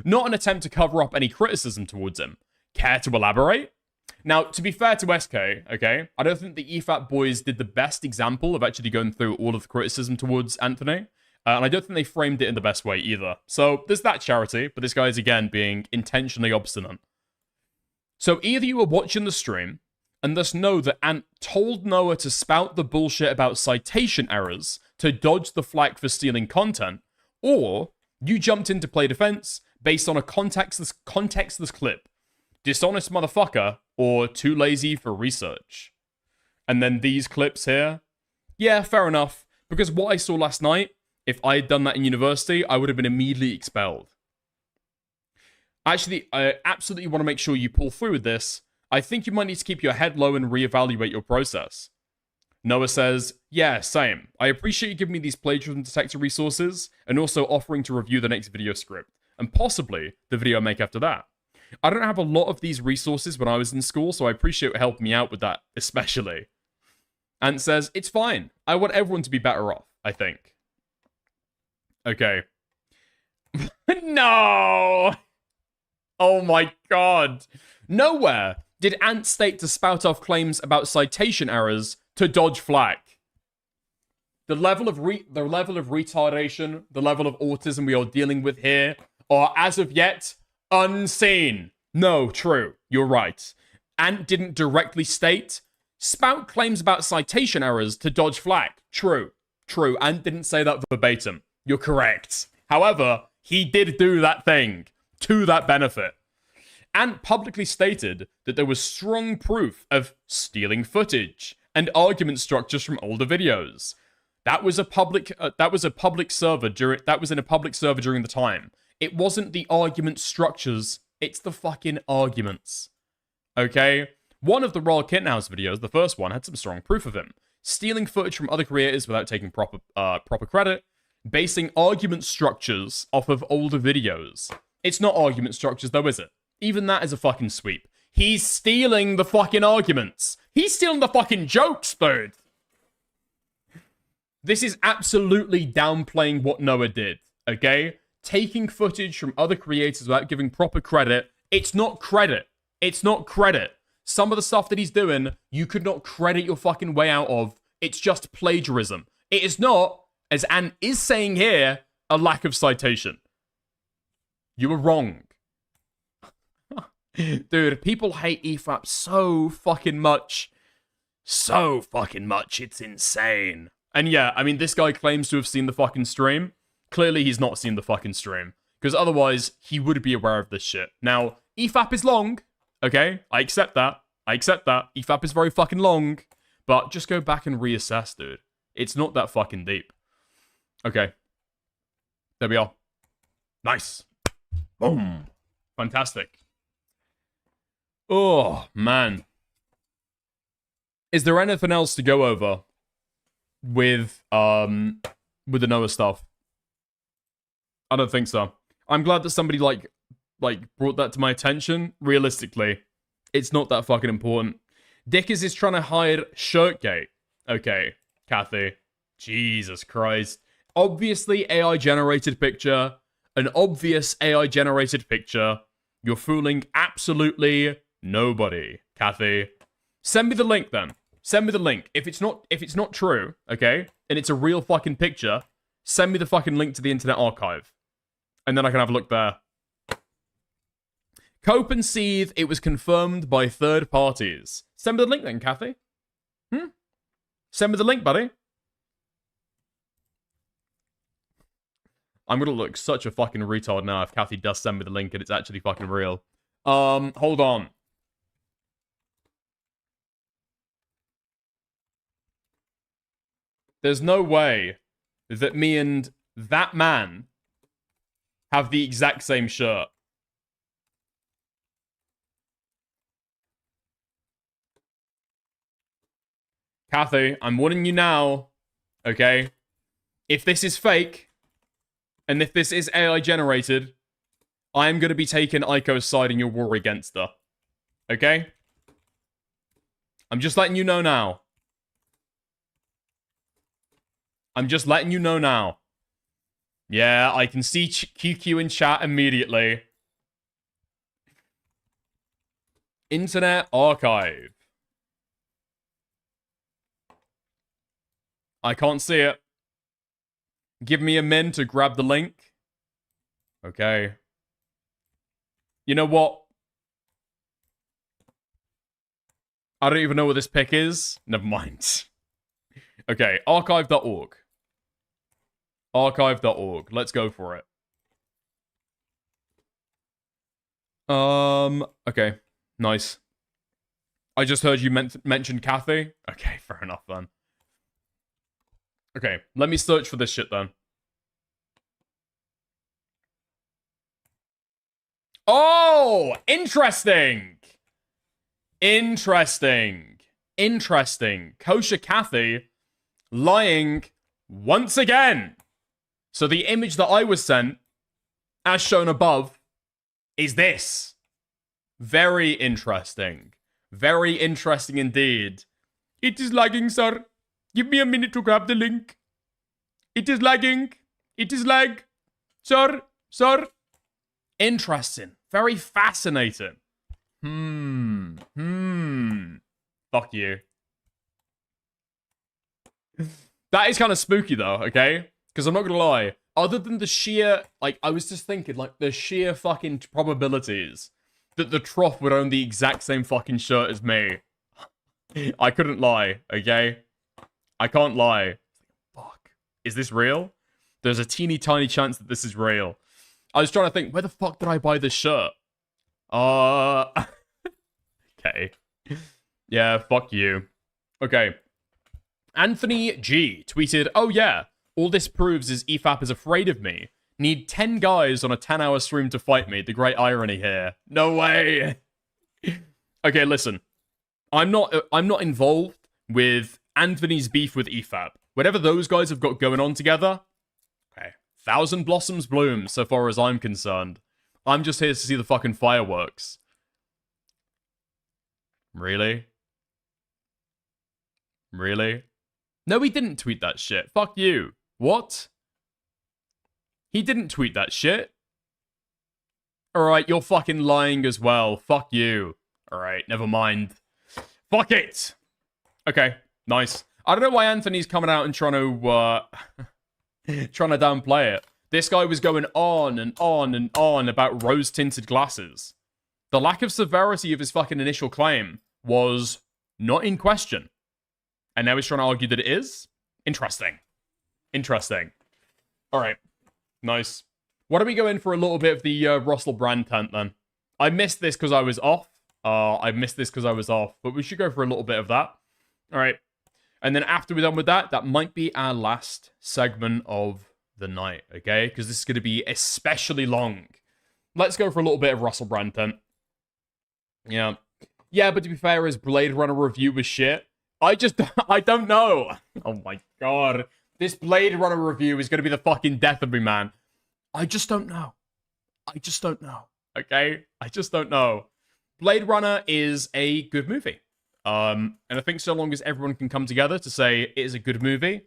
Not an attempt to cover up any criticism towards him. Care to elaborate? Now, to be fair to SK, okay, I don't think the EFAP boys did the best example of actually going through all of the criticism towards Anthony. And I don't think they framed it in the best way either. So there's that charity, but this guy is again being intentionally obstinate. So either you were watching the stream and thus know that Ant told Noah to spout the bullshit about citation errors to dodge the flack for stealing content, or you jumped in to play defense based on a contextless clip. Dishonest motherfucker, or too lazy for research. And then these clips here. Yeah, fair enough. Because what I saw last night, if I had done that in university, I would have been immediately expelled. Actually, I absolutely want to make sure you pull through with this. I think you might need to keep your head low and reevaluate your process. Noah says, yeah, same. I appreciate you giving me these plagiarism detector resources and also offering to review the next video script, and possibly the video I make after that. I don't have a lot of these resources when I was in school, so I appreciate you helping me out with that, especially. Ant says, it's fine. I want everyone to be better off, I think. Okay. No! Oh my god. Nowhere did Ant state to spout off claims about citation errors to dodge flack. The level of retardation, the level of autism we are dealing with here are, as of yet, unseen. No, true. You're right. Ant didn't directly state, spout claims about citation errors to dodge flack. True. True. Ant didn't say that verbatim. You're correct. However, he did do that thing to that benefit. Ant publicly stated that there was strong proof of stealing footage and argument structures from older videos. That was in a public server during the time. It wasn't the argument structures, it's the fucking arguments. Okay? One of the Royal Kittenhouse videos, the first one, had some strong proof of him stealing footage from other creators without taking proper credit, basing argument structures off of older videos. It's not argument structures though, is it? Even that is a fucking sweep. He's stealing the fucking arguments. He's stealing the fucking jokes, dude. This is absolutely downplaying what Noah did, okay? Taking footage from other creators without giving proper credit. It's not credit. It's not credit. Some of the stuff that he's doing, you could not credit your fucking way out of. It's just plagiarism. It is not, as Ant is saying here, a lack of citation. You were wrong. Dude, people hate EFAP so fucking much. So fucking much. It's insane. And yeah, I mean, this guy claims to have seen the fucking stream. Clearly, he's not seen the fucking stream. Because otherwise, he would be aware of this shit. Now, EFAP is long. Okay? I accept that. I accept that. EFAP is very fucking long. But just go back and reassess, dude. It's not that fucking deep. Okay. There we are. Nice. Boom. Fantastic. Oh, man. Is there anything else to go over with the Noah stuff? I don't think so. I'm glad that somebody like brought that to my attention. Realistically, it's not that fucking important. Dickers is trying to hide Shirtgate. Okay, Kathy. Jesus Christ. Obviously AI generated picture. An obvious AI generated picture. You're fooling absolutely nobody, Kathy. Send me the link then. Send me the link. If it's not true, okay, and it's a real fucking picture, send me the fucking link to the Internet Archive. And then I can have a look there. Cope and Seethe, it was confirmed by third parties. Send me the link then, Kathy. Send me the link, buddy. I'm gonna look such a fucking retard now if Kathy does send me the link and it's actually fucking real. Hold on. There's no way that me and that man have the exact same shirt. Kathy, I'm warning you now, okay? If this is fake, And if this is AI generated, I am going to be taking Aiko's side in your war against her. Okay? I'm just letting you know now. I'm just letting you know now. Yeah, I can see QQ in chat immediately. Internet Archive. I can't see it. Give me a min to grab the link. Okay. You know what? I don't even know what this pic is. Never mind. Okay, archive.org. Archive.org. Let's go for it. Okay. Nice. I just heard you mention Kathy. Okay, fair enough then. Okay, let me search for this shit then. Oh, interesting. Interesting. Interesting. Kosher Kathy lying once again. So the image that I was sent, as shown above, is this. Very interesting. Very interesting indeed. It is lagging, sir. Give me a minute to grab the link. It is lagging. It is lag. Sir. Sir. Interesting. Very fascinating. Fuck you. That is kind of spooky though, okay? Because I'm not gonna lie. Other than the sheer, like, I was just thinking, like, the sheer fucking probabilities that the trough would own the exact same fucking shirt as me. I couldn't lie, okay? I can't lie. Fuck. Is this real? There's a teeny tiny chance that this is real. I was trying to think, where the fuck did I buy this shirt? Okay. Yeah, fuck you. Okay. Anthony G tweeted, oh yeah, all this proves is EFAP is afraid of me. Need 10 guys on a 10-hour stream to fight me. The great irony here. No way. Okay, listen. I'm not involved with Anthony's beef with EFAP. Whatever those guys have got going on together, okay, 1,000 blossoms bloom so far as I'm concerned. I'm just here to see the fucking fireworks. Really? Really? No, he didn't tweet that shit. Fuck you. What? He didn't tweet that shit. Alright, you're fucking lying as well. Fuck you. Alright, never mind. Fuck it! Okay, nice. I don't know why Anthony's coming out and trying to downplay it. This guy was going on and on and on about rose-tinted glasses. The lack of severity of his fucking initial claim was not in question. And now he's trying to argue that it is? Interesting. Interesting. Alright. Nice. Why don't we go in for a little bit of the Russell Brand tent then? I missed this because I was off. But we should go for a little bit of that. Alright. And then after we're done with that, that might be our last segment of the night, okay? Because this is going to be especially long. Let's go for a little bit of Russell Brand tent. Yeah. Yeah, but to be fair, his Blade Runner review was shit. I don't know. Oh my god. This Blade Runner review is going to be the fucking death of me, man. I just don't know. Okay? I just don't know. Blade Runner is a good movie. And I think so long as everyone can come together to say it is a good movie,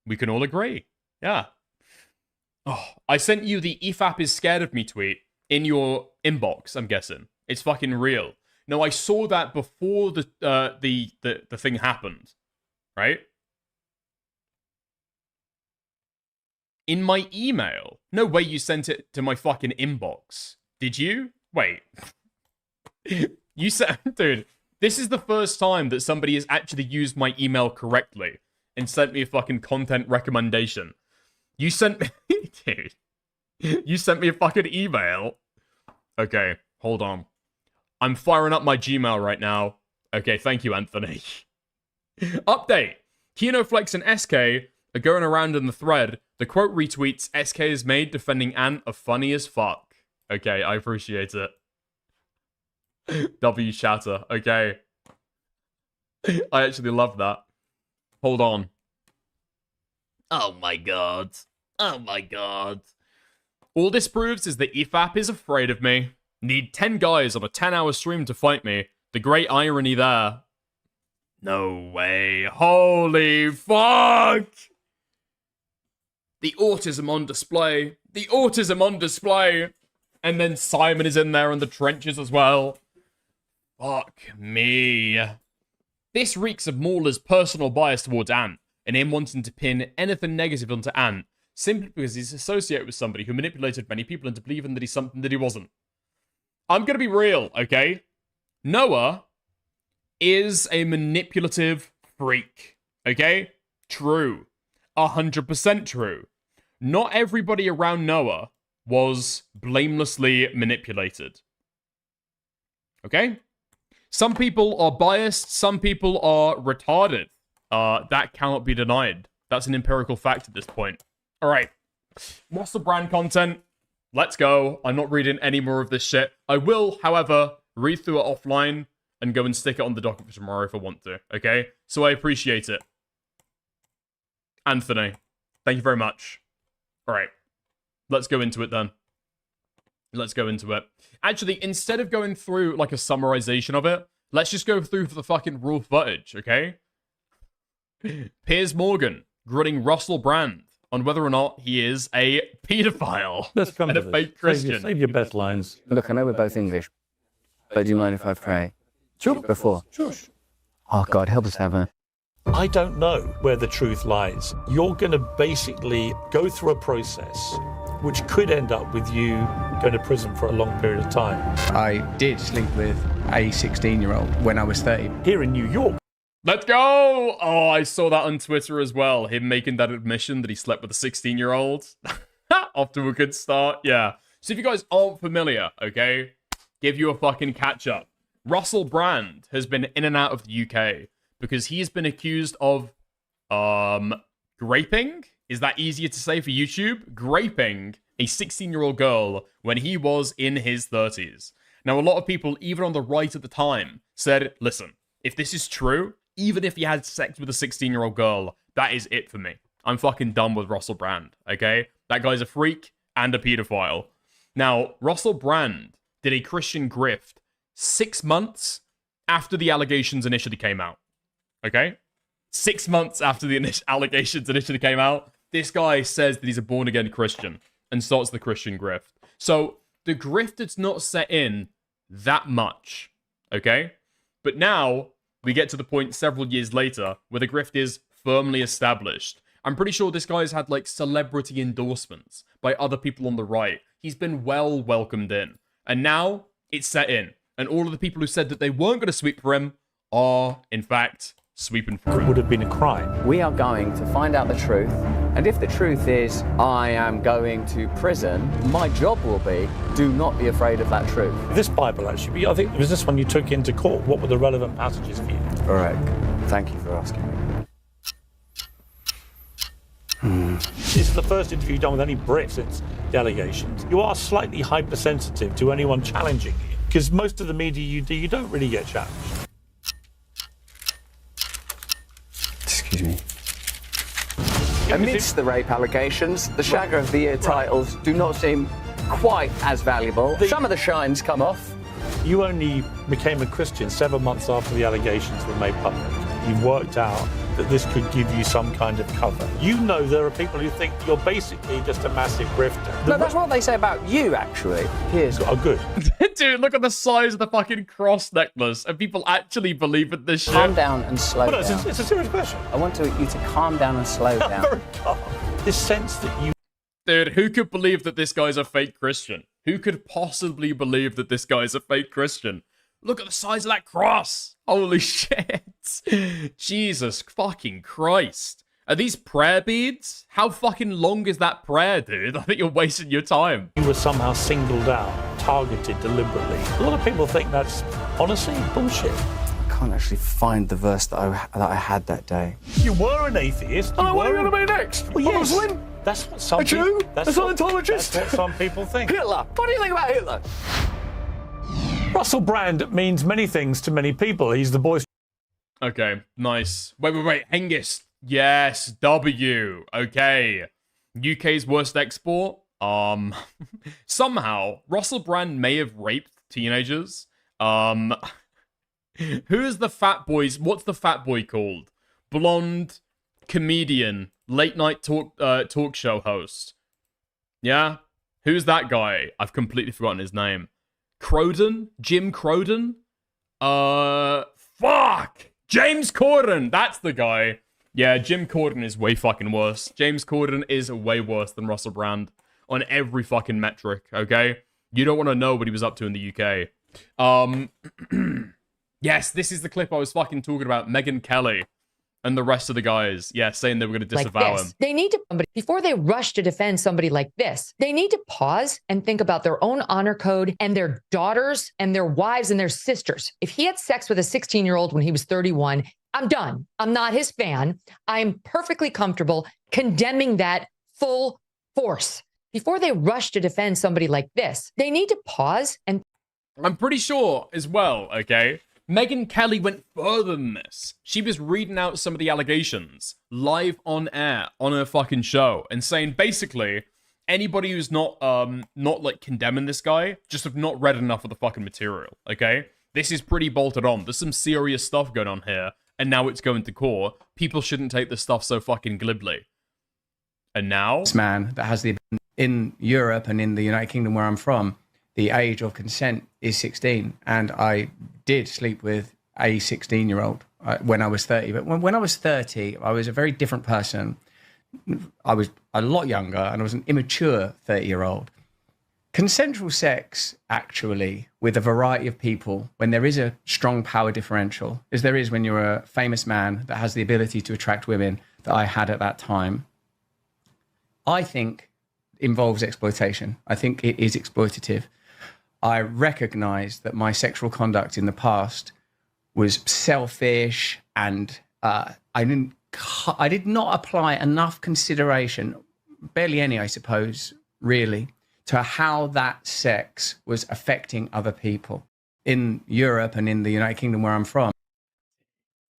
we can all agree. Yeah. Oh, I sent you the EFAP is scared of me tweet in your inbox, I'm guessing. It's fucking real. No, I saw that before the thing happened, right? In my email. No way you sent it to my fucking inbox. Did you? Wait. You said, dude, this is the first time that somebody has actually used my email correctly and sent me a fucking content recommendation. You sent me, dude, you sent me a fucking email. Okay, hold on. I'm firing up my Gmail right now. Okay, thank you, Anthony. Update. KinoFlex and SK are going around in the thread. The quote retweets SK has made defending Ant are funny as fuck. Okay, I appreciate it. W chatter. Okay. I actually love that. Hold on. Oh my god. Oh my god. All this proves is that EFAP is afraid of me. Need 10 guys on a 10-hour stream to fight me. The great irony there. No way. Holy fuck! The autism on display. The autism on display. And then Simon is in there in the trenches as well. Fuck me. This reeks of Mauler's personal bias towards Ant, and him wanting to pin anything negative onto Ant, simply because he's associated with somebody who manipulated many people into believing that he's something that he wasn't. I'm gonna be real, okay? Noah is a manipulative freak, okay? True. 100% true. Not everybody around Noah was blamelessly manipulated. Okay? Some people are biased, some people are retarded. That cannot be denied. That's an empirical fact at this point. Alright. What's the brand content? Let's go. I'm not reading any more of this shit. I will, however, read through it offline and go and stick it on the docket for tomorrow if I want to, okay? So I appreciate it. Anthony, thank you very much. Alright. Let's go into it then. Let's go into it. Actually, instead of going through, like, a summarization of it, let's just go through for the fucking raw footage, okay? Piers Morgan grilling Russell Brand on whether or not he is a paedophile and a fake Christian. Save your best lines. Look, I know we're both English, but do you mind if I pray? Sure. Before? Sure. Oh, God, help us have a... I don't know where the truth lies. You're going to basically go through a process which could end up with you going to prison for a long period of time. I did sleep with a 16-year-old when I was 30. Here in New York. Let's go! Oh, I saw that on Twitter as well. Him making that admission that he slept with a 16-year-old. Off to a good start. Yeah. So if you guys aren't familiar, okay, give you a fucking catch-up. Russell Brand has been in and out of the UK because he's been accused of, graping? Is that easier to say for YouTube? Graping a 16-year-old girl when he was in his 30s. Now, a lot of people, even on the right at the time, said, listen, if this is true, even if he had sex with a 16-year-old girl, that is it for me. I'm fucking done with Russell Brand, okay? That guy's a freak and a pedophile. Now, Russell Brand did a Christian grift 6 months after the allegations initially came out, okay? 6 months after the allegations initially came out, this guy says that he's a born-again Christian and starts the Christian grift. So, the grift is not set in that much, okay? But now, we get to the point several years later where the grift is firmly established. I'm pretty sure this guy's had, like, celebrity endorsements by other people on the right. He's been well welcomed in. And now, it's set in. And all of the people who said that they weren't going to sweep for him are, in fact, sweeping for him. It would have been a crime. We are going to find out the truth, and if the truth is I am going to prison, my job will be, do not be afraid of that truth. This Bible, actually, I think it was this one you took into court. What were the relevant passages for you? All right. Thank you for asking me. This is the first interview you've done with any Brit since the allegations. You are slightly hypersensitive to anyone challenging you, because most of the media you do, you don't really get challenged. Excuse me. Amidst the rape allegations, the Shagger of the Year titles do not seem quite as valuable. Some of the shines come off. You only became a Christian 7 months after the allegations were made public. You've worked out that this could give you some kind of cover. You know there are people who think you're basically just a massive grifter. No, that's what they say about you, actually. Here's... Oh, good. Dude, look at the size of the fucking cross necklace. And people actually believe in this shit. Calm down and slow down. It's a serious question. I want you to calm down and slow down. Very calm. This sense that you... Dude, who could believe that this guy's a fake Christian? Who could possibly believe that this guy's a fake Christian? Look at the size of that cross. Holy shit. Jesus fucking Christ. Are these prayer beads? How fucking long is that prayer, dude? I think you're wasting your time. You were somehow singled out, targeted deliberately. A lot of people think that's, honestly, bullshit. I can't actually find the verse that I had that day. You were an atheist. And what are you going to be next? Well, yes. A Muslim? That's what some a Jew? people... A Scientologist? That's what some people think. Hitler? What do you think about Hitler? Russell Brand means many things to many people. He's the boy... Okay, nice. Wait. Hengist. Yes, W. Okay. UK's worst export. Somehow Russell Brand may have raped teenagers. Who is the fat boys? What's the fat boy called? Blonde comedian, late night talk show host. Yeah, who's that guy? I've completely forgotten his name. Croden? Jim Croden? Fuck! James Corden! That's the guy. Yeah, Jim Corden is way fucking worse. James Corden is way worse than Russell Brand on every fucking metric, okay? You don't want to know what he was up to in the UK. Yes, this is the clip I was fucking talking about. Megyn Kelly and the rest of the guys, yeah, saying they were going to disavow him. They need to, before they rush to defend somebody like this, they need to pause and think about their own honor code and their daughters and their wives and their sisters. If he had sex with a 16-year-old when he was 31, I'm done. I'm not his fan. I'm perfectly comfortable condemning that full force. Before they rush to defend somebody like this, they need to pause and... I'm pretty sure as well, okay? Megyn Kelly went further than this. She was reading out some of the allegations live on air on her fucking show and saying basically anybody who's not like condemning this guy just have not read enough of the fucking material, okay? This is pretty bolted on. There's some serious stuff going on here, and now it's going to court. People shouldn't take this stuff so fucking glibly. And now... This man that has the... In Europe and in the United Kingdom where I'm from, the age of consent is 16, and I did sleep with a 16-year-old when I was 30. But when I was 30, I was a very different person. I was a lot younger, and I was an immature 30-year-old. Consensual sex, actually, with a variety of people, when there is a strong power differential, as there is when you're a famous man that has the ability to attract women that I had at that time, I think involves exploitation. I think it is exploitative. I recognize that my sexual conduct in the past was selfish, and I did not apply enough consideration, barely any, I suppose, really, to how that sex was affecting other people in Europe and in the United Kingdom where I'm from.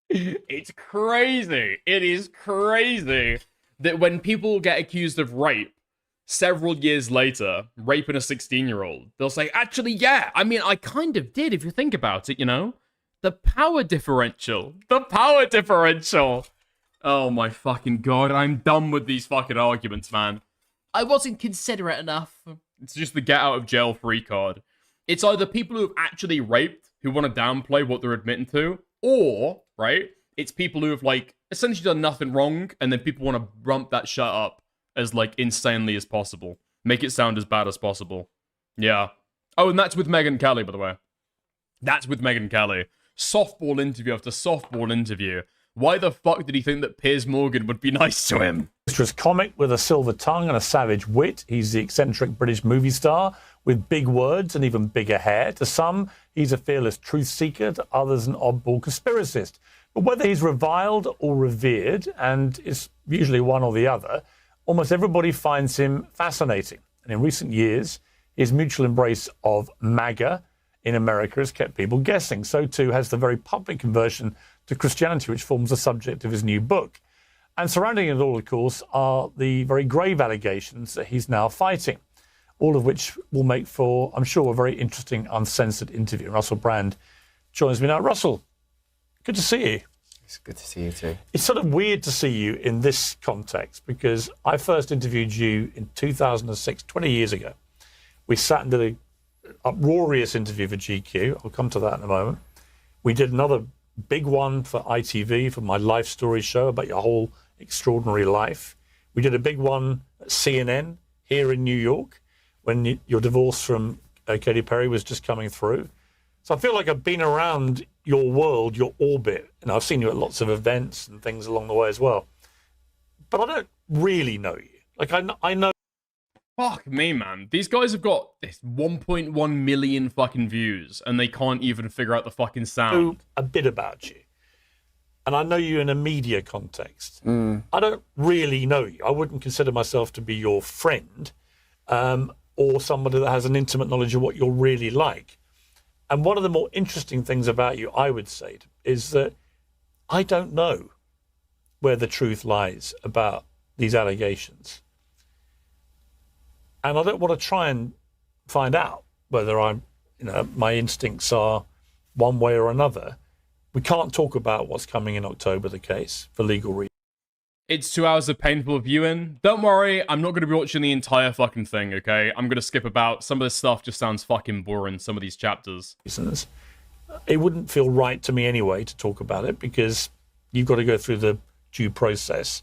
It's crazy. It is crazy that when people get accused of rape, several years later, raping a 16-year-old, they'll say, actually, yeah, I mean, I kind of did, if you think about it, you know? The power differential. The power differential. Oh my fucking god, I'm done with these fucking arguments, man. I wasn't considerate enough. It's just the get out of jail free card. It's either people who've actually raped, who want to downplay what they're admitting to, or, right, it's people who have, like, essentially done nothing wrong, and then people want to rump that shit up as, like, insanely as possible. Make it sound as bad as possible. Yeah. Oh, and that's with Megyn Kelly, by the way. That's with Megyn Kelly. Softball interview after softball interview. Why the fuck did he think that Piers Morgan would be nice to him? Boisterous comic with a silver tongue and a savage wit. He's the eccentric British movie star with big words and even bigger hair. To some, he's a fearless truth seeker. To others, an oddball conspiracist. But whether he's reviled or revered, and it's usually one or the other, almost everybody finds him fascinating. And in recent years, his mutual embrace of MAGA in America has kept people guessing. So too has the very public conversion to Christianity, which forms the subject of his new book. And surrounding it all, of course, are the very grave allegations that he's now fighting, all of which will make for, I'm sure, a very interesting, uncensored interview. Russell Brand joins me now. Russell, good to see you. It's good to see you too. It's sort of weird to see you in this context because I first interviewed you in 2006, 20 years ago. We sat and did an uproarious interview for GQ. I'll come to that in a moment. We did another big one for ITV, for my life story show about your whole extraordinary life. We did a big one at CNN here in New York when your divorce from Katy Perry was just coming through. So I feel like I've been around your world, your orbit, and I've seen you at lots of events and things along the way as well. But I don't really know you. Like, I know... Fuck me, man. These guys have got this 1.1 million fucking views, and they can't even figure out the fucking sound. A bit about you. And I know you in a media context. I don't really know you. I wouldn't consider myself to be your friend, or somebody that has an intimate knowledge of what you're really like. And one of the more interesting things about you, I would say, is that I don't know where the truth lies about these allegations. And I don't want to try and find out whether my instincts are one way or another. We can't talk about what's coming in October, the case, for legal reasons. It's 2 hours of painful viewing. Don't worry, I'm not going to be watching the entire fucking thing, okay? I'm going to skip about. Some of this stuff just sounds fucking boring, some of these chapters. It wouldn't feel right to me anyway to talk about it because you've got to go through the due process.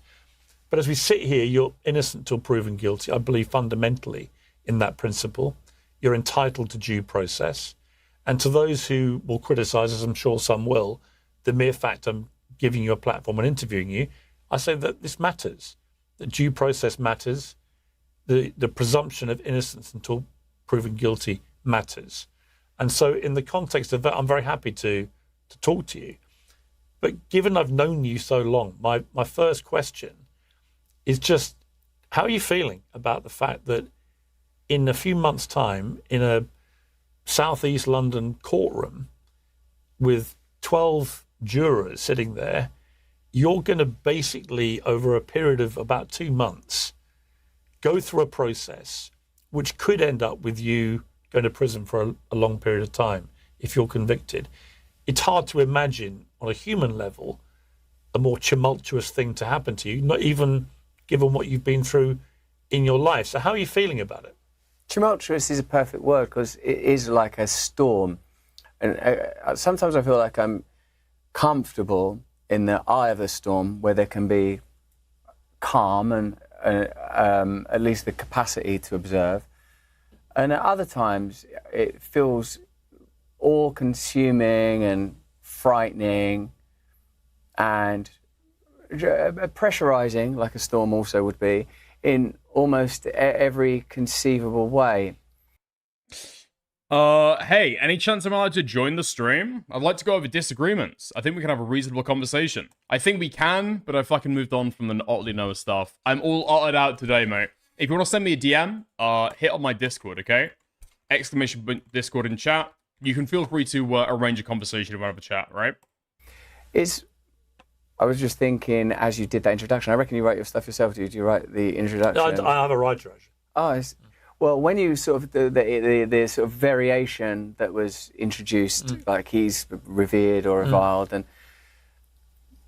But as we sit here, you're innocent till proven guilty. I believe fundamentally in that principle. You're entitled to due process. And to those who will criticise, as I'm sure some will, the mere fact I'm giving you a platform and interviewing you, I say that this matters. That due process matters. The presumption of innocence until proven guilty matters. And so in the context of that, I'm very happy to talk to you. But given I've known you so long, my first question is just, how are you feeling about the fact that in a few months' time, in a southeast London courtroom with 12 jurors sitting there, you're going to basically, over a period of about 2 months, go through a process which could end up with you going to prison for a long period of time if you're convicted. It's hard to imagine on a human level a more tumultuous thing to happen to you, not even given what you've been through in your life. So how are you feeling about it? Tumultuous is a perfect word because it is like a storm. And sometimes I feel like I'm comfortable in the eye of the storm where there can be calm and at least the capacity to observe. And at other times it feels all-consuming and frightening and pressurizing, like a storm also would be, in almost every conceivable way. Hey, any chance I'm allowed to join the stream? I'd like to go over disagreements. I think we can have a reasonable conversation. I think we can, but I fucking moved on from the Otley Noah stuff. I'm all otted out today, mate. If you want to send me a DM, hit on my Discord, okay? Exclamation Discord in chat. You can feel free to arrange a conversation about a chat, right? I was just thinking, as you did that introduction, I reckon you write your stuff yourself. Did you write the introduction? No, I have a writer. Oh, well, when you sort of the sort of variation that was introduced, like he's revered or reviled, and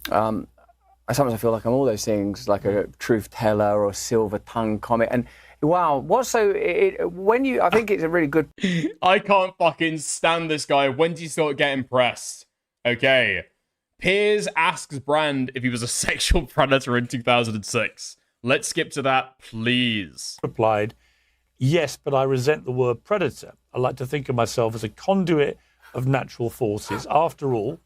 sometimes I feel like I'm all those things, like a truth teller or silver tongue comic. And wow, what's so when you? I think it's a really good. I can't fucking stand this guy. When do you start getting pressed? Okay. Piers asks Brand if he was a sexual predator in 2006. Let's skip to that, please. Replied, yes, but I resent the word predator. I like to think of myself as a conduit of natural forces. After all,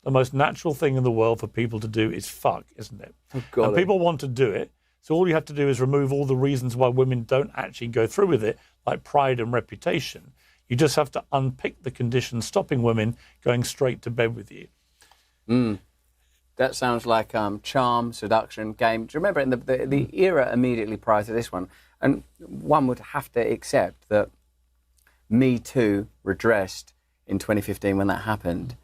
the most natural thing in the world for people to do is fuck, isn't it? And people want to do it. So all you have to do is remove all the reasons why women don't actually go through with it, like pride and reputation. You just have to unpick the conditions stopping women going straight to bed with you. That sounds like charm, seduction, game. Do you remember in the era immediately prior to this one? And one would have to accept that Me Too redressed in 2015 when that happened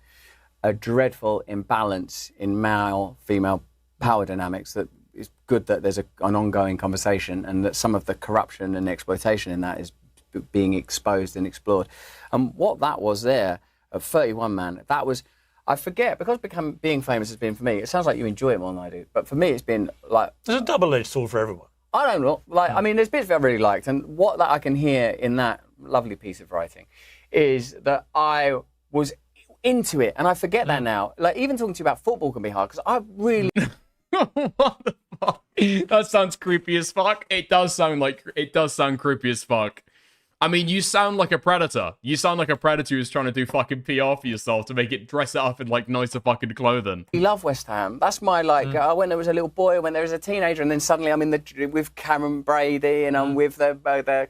a dreadful imbalance in male-female power dynamics that is good that there's an ongoing conversation and that some of the corruption and exploitation in that is being exposed and explored. And what that was there, a 31 man, that was... I forget, because being famous has been for me, it sounds like you enjoy it more than I do, but for me it's been like... There's a double-edged sword for everyone. I don't know, I mean, there's bits that I really liked, and what that I can hear in that lovely piece of writing is that I was into it, and I forget that now. Like, even talking to you about football can be hard, because I really... What the fuck? That sounds creepy as fuck. It does sound creepy as fuck. I mean, you sound like a predator. You sound like a predator who's trying to do fucking PR for yourself to make it dress it up in, like, nicer fucking clothing. I love West Ham. That's my, like, when there was a little boy, when there was a teenager, and then suddenly I'm with Cameron Brady, and I'm with the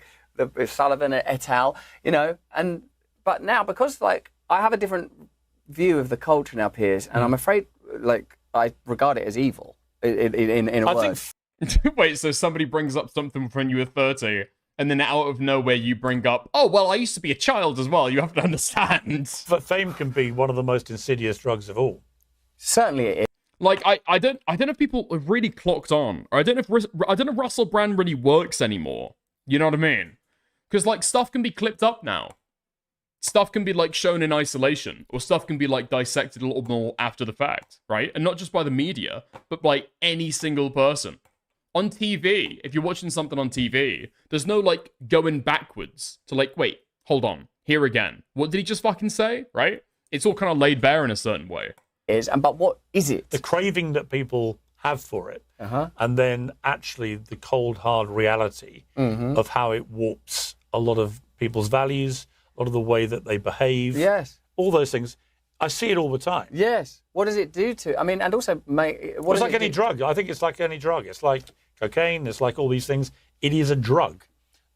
Sullivan et al., you know, but now, because, like, I have a different view of the culture now, Piers, and I'm afraid, like, I regard it as evil, in a word. Wait, so somebody brings up something when you were 30, and then out of nowhere you bring up, oh, well, I used to be a child as well. You have to understand. But fame can be one of the most insidious drugs of all. Certainly it is. Like, I don't know if people have really clocked on, or I don't know if Russell Brand really works anymore. You know what I mean? Because, like, stuff can be clipped up now. Stuff can be, like, shown in isolation. Or stuff can be, like, dissected a little more after the fact, right? And not just by the media, but by any single person. On TV, if you're watching something on TV, there's no, like, going backwards to, like, wait, hold on, here again. What did he just fucking say, right? It's all kind of laid bare in a certain way. But what is it? The craving that people have for it, and then actually the cold, hard reality of how it warps a lot of people's values, a lot of the way that they behave. Yes. All those things. I see it all the time. Yes. What does it do to? I mean, and also, mate, It's like any drug. I think it's like any drug. It's like cocaine. It's like all these things. It is a drug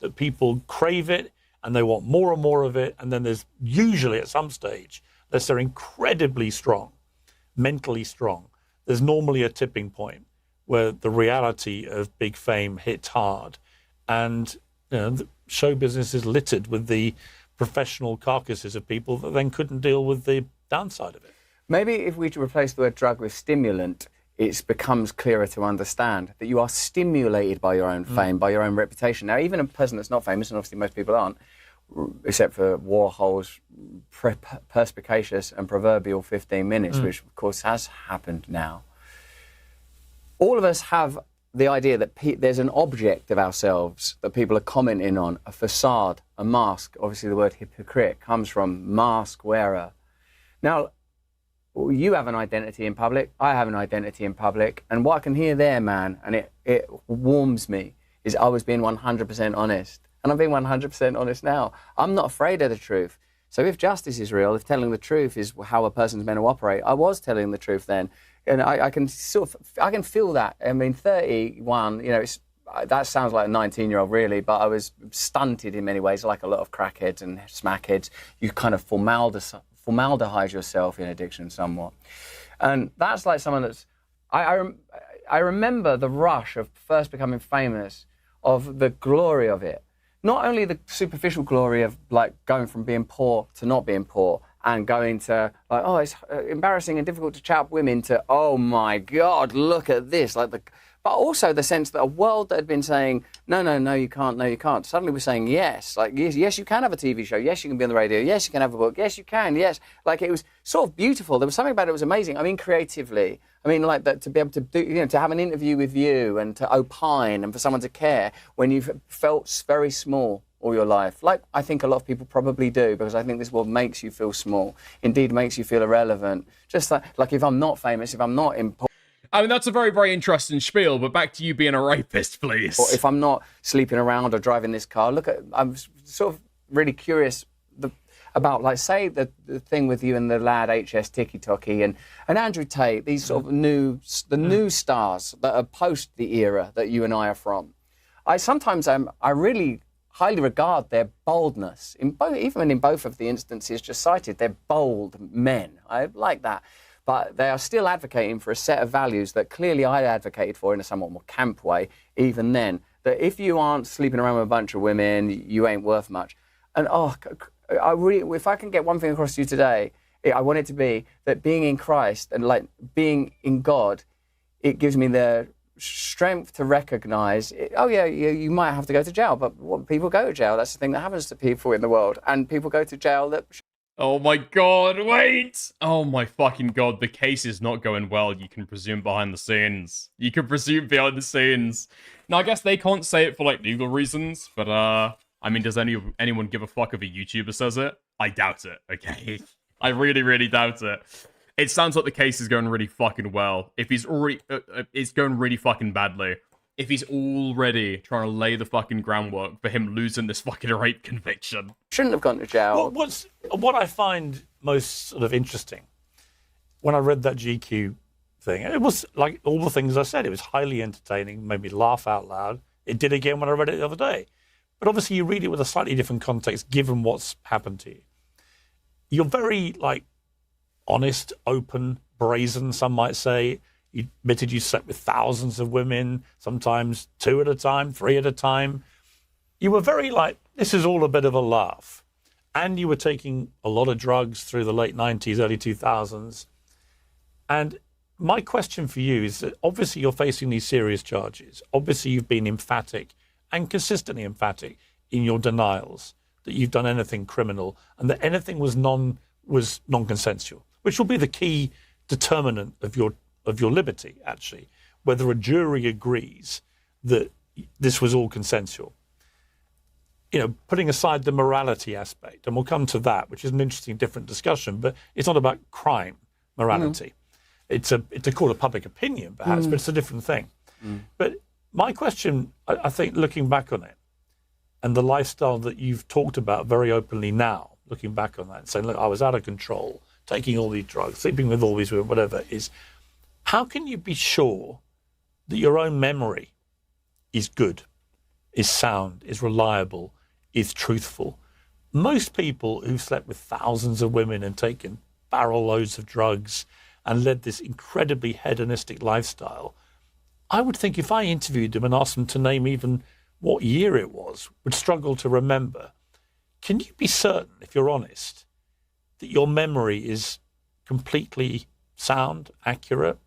that people crave it and they want more and more of it. And then there's usually at some stage, unless they're incredibly strong, mentally strong, there's normally a tipping point where the reality of big fame hits hard. And the show business is littered with the professional carcasses of people that then couldn't deal with the downside of it. Maybe if we replace the word drug with stimulant, it becomes clearer to understand that you are stimulated by your own fame, by your own reputation. Now, even a person that's not famous, and obviously most people aren't, except for Warhol's perspicacious and proverbial 15 minutes, which of course has happened now. All of us have the idea that there's an object of ourselves that people are commenting on, a facade, a mask. Obviously the word hypocrite comes from mask wearer. Now, you have an identity in public, I have an identity in public, and what I can hear there, man, and it warms me, is I was being 100% honest. And I'm being 100% honest now. I'm not afraid of the truth. So if justice is real, if telling the truth is how a person's meant to operate, I was telling the truth then. And I can I can feel that. I mean, 31, that sounds like a 19-year-old really, but I was stunted in many ways, like a lot of crackheads and smackheads. You kind of formaldehyde yourself in addiction somewhat. And that's like someone that's, I remember the rush of first becoming famous, of the glory of it. Not only the superficial glory of like going from being poor to not being poor and going to like, oh, it's embarrassing and difficult to chat up women to, oh my God, look at this. But also the sense that a world that had been saying, no, you can't, suddenly we're saying yes. Like, yes, you can have a TV show. Yes, you can be on the radio. Yes, you can have a book. Yes, you can. Yes. Like, it was sort of beautiful. There was something about it that was amazing. I mean, creatively. I mean, like, that to be able to do, to have an interview with you and to opine and for someone to care when you've felt very small all your life. Like, I think a lot of people probably do, because I think this world makes you feel small. Indeed, makes you feel irrelevant. Just like if I'm not famous, if I'm not important. I mean, that's a very, very interesting spiel, but back to you being a rapist, please. Or if I'm not sleeping around or driving this car, I'm sort of really curious about, like, say, the thing with you and the lad HS Tiki Toki and Andrew Tate, these sort of new stars that are post the era that you and I are from. I really highly regard their boldness, even in both of the instances just cited. They're bold men. I like that. But they are still advocating for a set of values that clearly I advocated for in a somewhat more camp way, even then. That if you aren't sleeping around with a bunch of women, you ain't worth much. And if I can get one thing across to you today, I want it to be that being in Christ and like being in God, it gives me the strength to recognize, you might have to go to jail, but people go to jail. That's the thing that happens to people in the world. And people go to jail that... Oh my God, wait! Oh my fucking God, the case is not going well, you can presume behind the scenes. Now, I guess they can't say it for, like, legal reasons, but, I mean, does anyone give a fuck if a YouTuber says it? I doubt it, okay? I really, really doubt it. It sounds like the case is going really fucking well. If he's already... it's going really fucking badly. If he's already trying to lay the fucking groundwork for him losing this fucking rape conviction. Shouldn't have gone to jail. What I find most sort of interesting, when I read that GQ thing, it was like all the things I said. It was highly entertaining, made me laugh out loud. It did again when I read it the other day. But obviously you read it with a slightly different context, given what's happened to you. You're very, like, honest, open, brazen, some might say. You admitted you slept with thousands of women, sometimes 2 at a time, 3 at a time. You were very like, this is all a bit of a laugh. And you were taking a lot of drugs through the late 90s, early 2000s. And my question for you is that obviously you're facing these serious charges. Obviously you've been emphatic and consistently emphatic in your denials that you've done anything criminal and that anything was non-consensual, which will be the key determinant of your liberty, actually, whether a jury agrees that this was all consensual. You know, putting aside the morality aspect, and we'll come to that, which is an interesting, different discussion, but it's not about crime morality. It's a court of public opinion, perhaps, but it's a different thing. But my question, I think, looking back on it, and the lifestyle that you've talked about very openly now, looking back on that and saying, look, I was out of control, taking all these drugs, sleeping with all these women, whatever, is how can you be sure that your own memory is good, is sound, is reliable, is truthful? Most people who've slept with thousands of women and taken barrel loads of drugs and led this incredibly hedonistic lifestyle, I would think if I interviewed them and asked them to name even what year it was, would struggle to remember. Can you be certain, if you're honest, that your memory is completely sound, accurate?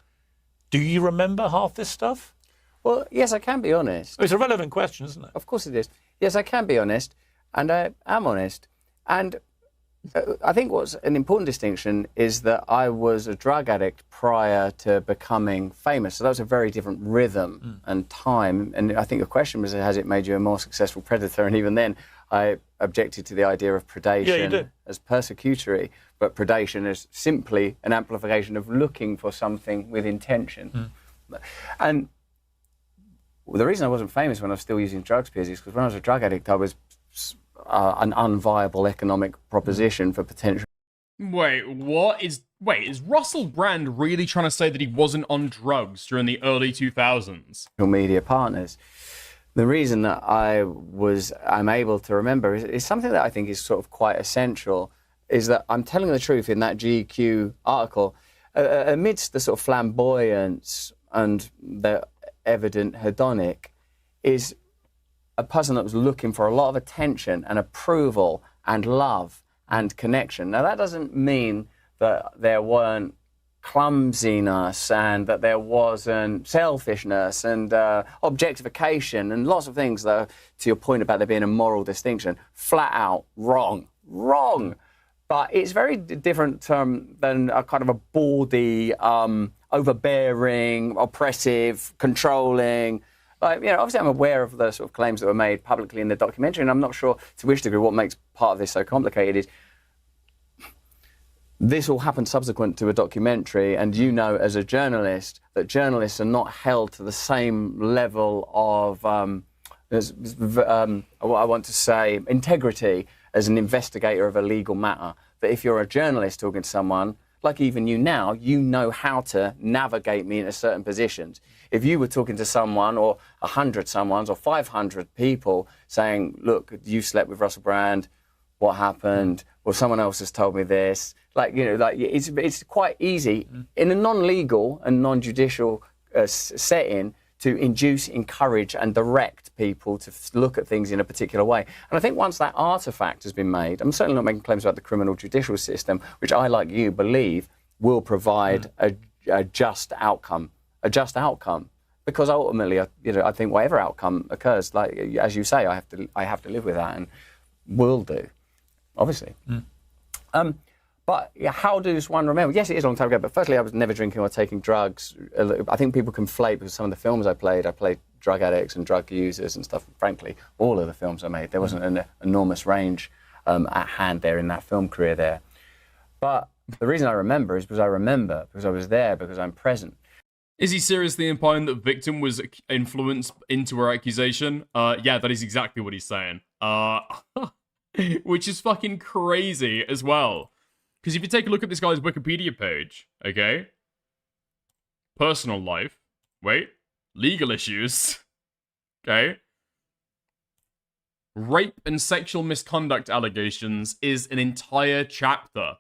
Do you remember half this stuff? Well, yes, I can be honest. It's a relevant question, isn't it? Of course it is. Yes, I can be honest, and I am honest. And I think what's an important distinction is that I was a drug addict prior to becoming famous. So that was a very different rhythm and time. And I think the question was, has it made you a more successful predator? And even then, I objected to the idea of predation as persecutory, but predation is simply an amplification of looking for something with intention. And the reason I wasn't famous when I was still using drugs, Piers, is because when I was a drug addict, I was an unviable economic proposition for potential. Wait, what is... Wait, is Russell Brand really trying to say that he wasn't on drugs during the early 2000s? Media partners. The reason that I'm able to remember is something that I think is sort of quite essential, is that I'm telling the truth in that GQ article, amidst the sort of flamboyance and the evident hedonic, is a person that was looking for a lot of attention and approval and love and connection. Now, that doesn't mean that there weren't clumsiness and that there wasn't selfishness and objectification and lots of things that, to your point about there being a moral distinction, flat out wrong. But it's very different than a kind of a bawdy, overbearing, oppressive, controlling. Like, you know, obviously I'm aware of the sort of claims that were made publicly in the documentary, and I'm not sure to which degree what makes part of this so complicated is this all happened subsequent to a documentary, and you know as a journalist that journalists are not held to the same level of, I want to say, integrity as an investigator of a legal matter. That if you're a journalist talking to someone, like even you now, you know how to navigate me into certain positions. If you were talking to someone, or 100 someones, or 500 people saying, look, you slept with Russell Brand, what happened? Or someone else has told me this. Like, you know, like it's quite easy in a non-legal and non-judicial setting to induce, encourage and direct people to look at things in a particular way. And I think once that artifact has been made, I'm certainly not making claims about the criminal judicial system, which I, like you, believe will provide a just outcome. Because ultimately, you know, I think whatever outcome occurs, like as you say, I have to live with that, and will do, obviously. But yeah, how does one remember? Yes, it is a long time ago, but firstly, I was never drinking or taking drugs. I think people conflate, because some of the films I played drug addicts and drug users and stuff. Frankly, all of the films I made, there wasn't an enormous range at hand there in that film career there. But the reason I remember is because I was there, because I'm present. Is he seriously implying that victim was influenced into her accusation? Yeah, that is exactly what he's saying. Which is fucking crazy as well. Because if you take a look at this guy's Wikipedia page, okay? Personal life. Wait. Legal issues. Okay? Rape and sexual misconduct allegations is an entire chapter.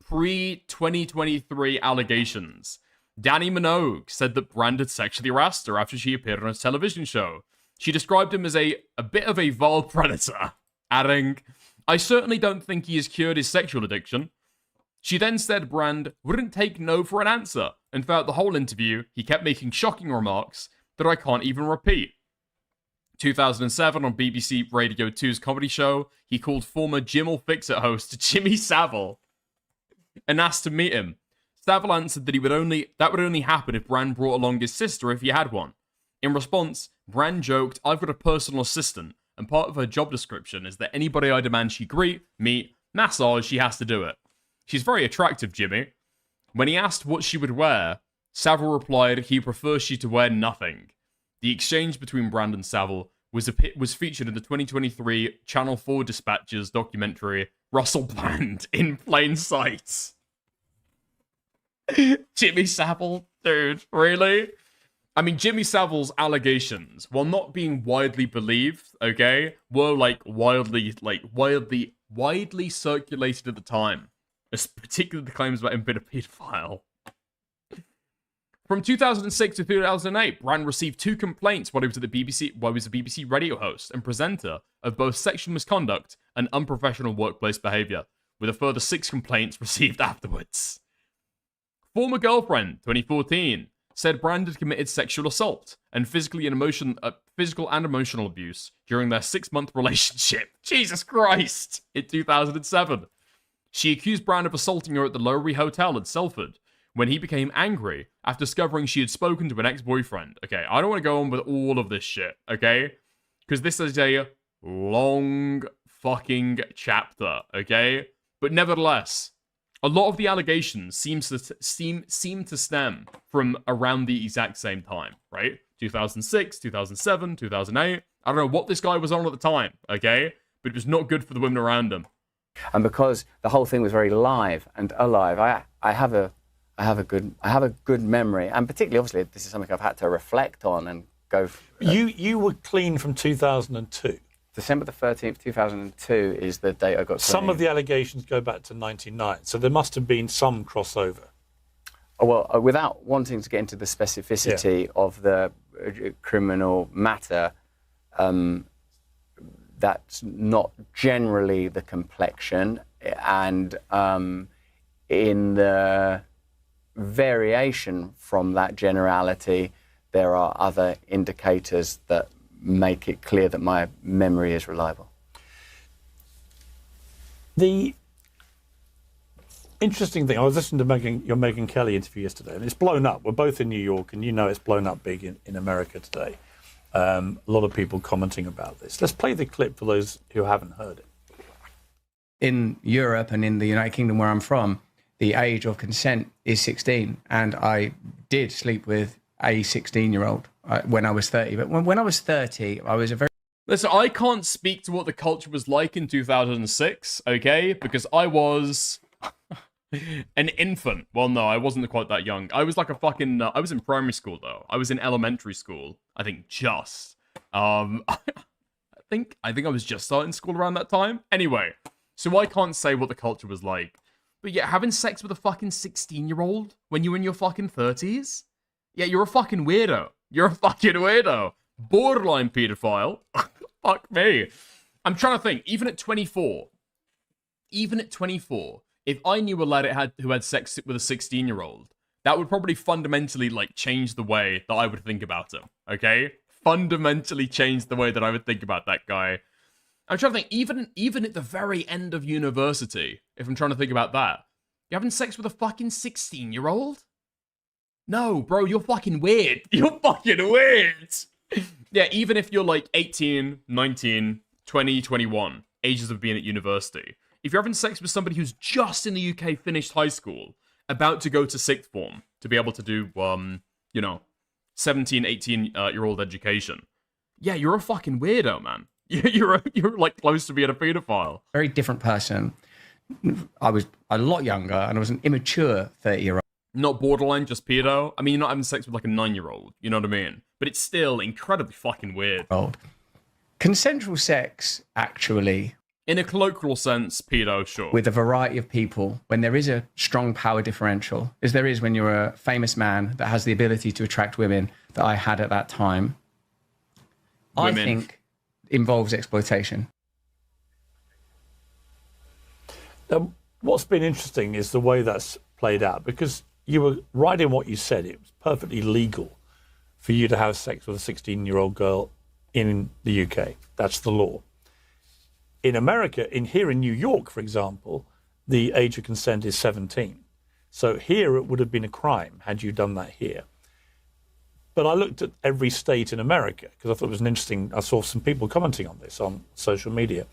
Pre-2023 allegations. Danny Minogue said that Brand had sexually harassed her after she appeared on a television show. She described him as a bit of a vile predator, adding, I certainly don't think he has cured his sexual addiction. She then said Brand wouldn't take no for an answer, and throughout the whole interview, he kept making shocking remarks that I can't even repeat. 2007, on BBC Radio 2's comedy show, he called former Jim'll Fix-It host Jimmy Savile and asked to meet him. Savile answered that that would only happen if Brand brought along his sister if he had one. In response, Brand joked, "I've got a personal assistant, and part of her job description is that anybody I demand she greet, meet, massage, she has to do it. She's very attractive, Jimmy." When he asked what she would wear, Savile replied he prefers she to wear nothing. The exchange between Brand and Savile was featured in the 2023 Channel 4 Dispatches documentary Russell Brand in Plain Sight. Jimmy Savile, dude, really? I mean, Jimmy Savile's allegations, while not being widely believed, okay, were widely circulated at the time. Particularly the claims about him being a pedophile. From 2006 to 2008, Brand received 2 complaints while he was a BBC radio host and presenter of both sexual misconduct and unprofessional workplace behavior, with a further 6 complaints received afterwards. Former girlfriend, 2014, said Brand had committed sexual assault and physical and emotional abuse during their 6-month relationship. Jesus Christ! In 2007. She accused Brand of assaulting her at the Lowry Hotel in Salford when he became angry after discovering she had spoken to an ex-boyfriend. Okay, I don't want to go on with all of this shit, okay? Because this is a long fucking chapter, okay? But nevertheless, a lot of the allegations seem to stem from around the exact same time, right? 2006, 2007, 2008. I don't know what this guy was on at the time, okay? But it was not good for the women around him. And because the whole thing was very live and alive, I have a good memory, and particularly, obviously, this is something I've had to reflect on and go. You were clean from 2002. December the 13th, 2002 is the date I got. Some of the allegations go back to 99, so there must have been some crossover. Oh, well, without wanting to get into the specificity of the criminal matter, that's not generally the complexion, and in the variation from that generality, there are other indicators that make it clear that my memory is reliable. The interesting thing, I was listening to your Megyn Kelly interview yesterday, and it's blown up. We're both in New York, and you know it's blown up big in America today. A lot of people commenting about this. Let's play the clip for those who haven't heard it. In Europe and in the United Kingdom where I'm from, the age of consent is 16, and I did sleep with a 16-year-old when I was 30. But when I was 30, I was a very... Listen, I can't speak to what the culture was like in 2006, okay? Because I was an infant. Well, no, I wasn't quite that young. I was like a fucking... I was in primary school, though. I was in elementary school, I think, just. I think I was just starting school around that time. Anyway, so I can't say what the culture was like. But yeah, having sex with a fucking 16-year-old when you're in your fucking 30s? Yeah, you're a fucking weirdo. You're a fucking weirdo. Borderline pedophile. Fuck me. I'm trying to think, even at 24, if I knew a lad who had sex with a 16-year-old, that would probably fundamentally, change the way that I would think about him, okay? Fundamentally change the way that I would think about that guy. I'm trying to think, even at the very end of university, if I'm trying to think about that, you having sex with a fucking 16-year-old? No, bro, you're fucking weird. You're fucking weird. Yeah, even if you're 18, 19, 20, 21, ages of being at university, if you're having sex with somebody who's just in the UK finished high school, about to go to sixth form, to be able to do, 17, 18-year-old education, yeah, you're a fucking weirdo, man. You're close to being a pedophile. Very different person. I was a lot younger, and I was an immature 30-year-old. Not borderline, just pedo. I mean, you're not having sex with a 9-year-old. You know what I mean? But it's still incredibly fucking weird. Consensual sex, actually. In a colloquial sense, pedo, sure. With a variety of people, when there is a strong power differential, as there is when you're a famous man that has the ability to attract women that I had at that time, I think involves exploitation. What's been interesting is the way that's played out, because you were right in what you said. It was perfectly legal for you to have sex with a 16-year-old girl in the UK. That's the law. In America, here in New York, for example, the age of consent is 17. So here it would have been a crime had you done that here. But I looked at every state in America because I thought it was I saw some people commenting on this on social media.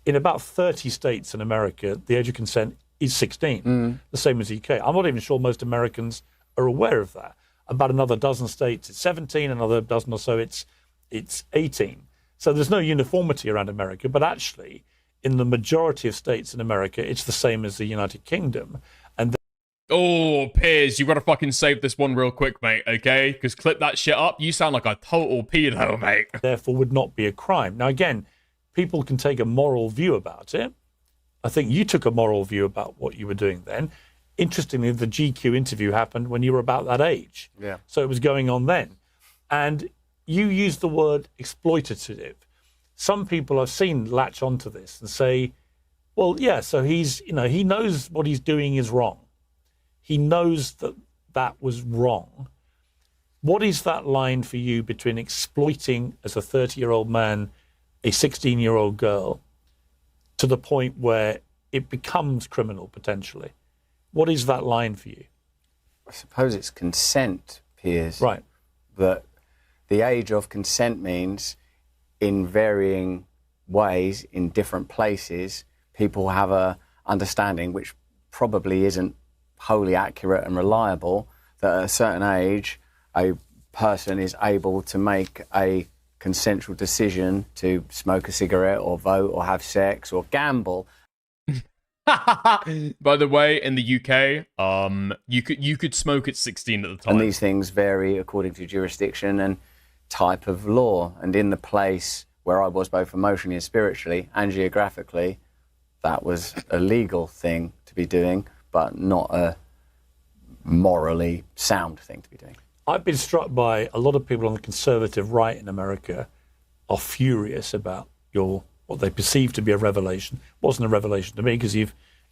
In about 30 states in America, the age of consent is 16, the same as the UK. I'm not even sure most Americans are aware of that. About another dozen states, it's 17, another dozen or so, it's 18. So there's no uniformity around America, but actually, in the majority of states in America, it's the same as the United Kingdom. And oh, Piers, you gotta fucking save this one real quick, mate, okay? Because clip that shit up, you sound like a total pedo, mate. Therefore would not be a crime. Now, again, people can take a moral view about it. I think you took a moral view about what you were doing then. Interestingly, the GQ interview happened when you were about that age. Yeah. So it was going on then. And you used the word exploitative. Some people I've seen latch onto this and say, well, yeah, so he knows what he's doing is wrong. He knows that that was wrong. What is that line for you between exploiting as a 30-year-old man a 16-year-old girl to the point where it becomes criminal potentially? What is that line for you? I suppose it's consent, Piers. Right. That the age of consent means in varying ways, in different places, people have a understanding which probably isn't wholly accurate and reliable, that at a certain age, a person is able to make a consensual decision to smoke a cigarette or vote or have sex or gamble. By the way, in the UK, you could smoke at 16 at the time. And these things vary according to jurisdiction and type of law. And in the place where I was both emotionally and spiritually and geographically, that was a legal thing to be doing, but not a morally sound thing to be doing. I've been struck by a lot of people on the conservative right in America are furious about what they perceive to be a revelation. It wasn't a revelation to me because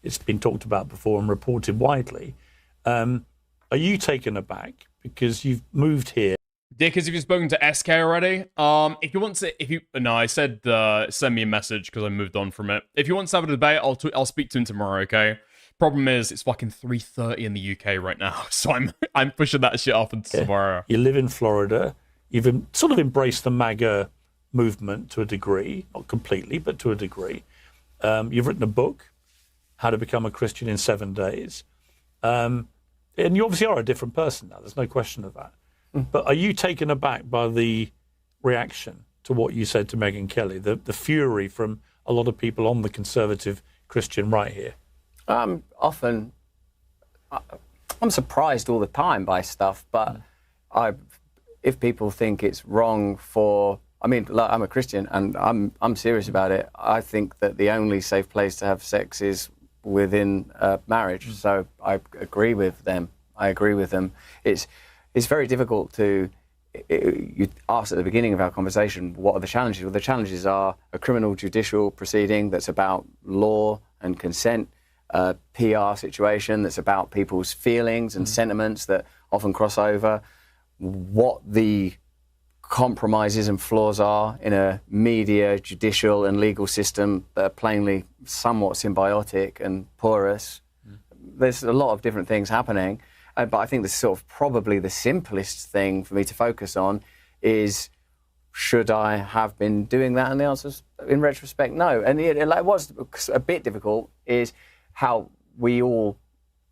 it's been talked about before and reported widely. Are you taken aback because you've moved here? Dickers, have you spoken to SK already? If you want to, no, I said send me a message because I moved on from it. If you want to have a debate, I'll speak to him tomorrow. Okay. Problem is, it's fucking 3:30 in the UK right now, so I'm pushing that shit off until tomorrow. You live in Florida. You've sort of embraced the MAGA movement to a degree, not completely, but to a degree. You've written a book, How to Become a Christian in 7 Days. And you obviously are a different person now. There's no question of that. But are you taken aback by the reaction to what you said to Megyn Kelly, the fury from a lot of people on the conservative Christian right here? I'm surprised all the time by stuff, but if people think it's wrong I'm a Christian and I'm serious about it. I think that the only safe place to have sex is within marriage. So I agree with them. It's very difficult to. You asked at the beginning of our conversation, what are the challenges? Well, the challenges are a criminal judicial proceeding that's about law and consent, a PR situation that's about people's feelings and sentiments that often cross over, what the compromises and flaws are in a media, judicial and legal system that are plainly somewhat symbiotic and porous. There's a lot of different things happening, but I think probably the simplest thing for me to focus on is, should I have been doing that? And the answer is, in retrospect, no. And what's a bit difficult is how we all,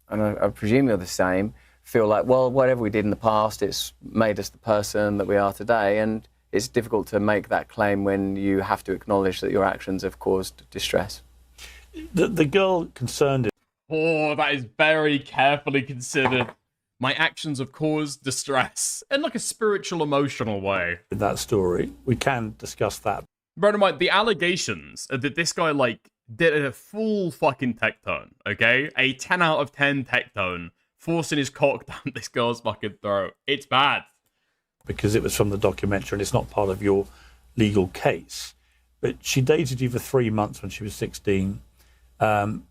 and I presume you're the same, feel like, well, whatever we did in the past, it's made us the person that we are today. And it's difficult to make that claim when you have to acknowledge that your actions have caused distress. The girl concerned. Oh, that is very carefully considered. My actions have caused distress in like a spiritual, emotional way. That story, we can discuss that. Brother Mike, the allegations that this guy did a full fucking tech tone, okay? A 10 out of 10 tech tone, forcing his cock down this girl's fucking throat. It's bad. Because it was from the documentary and it's not part of your legal case. But she dated you for 3 months when she was 16.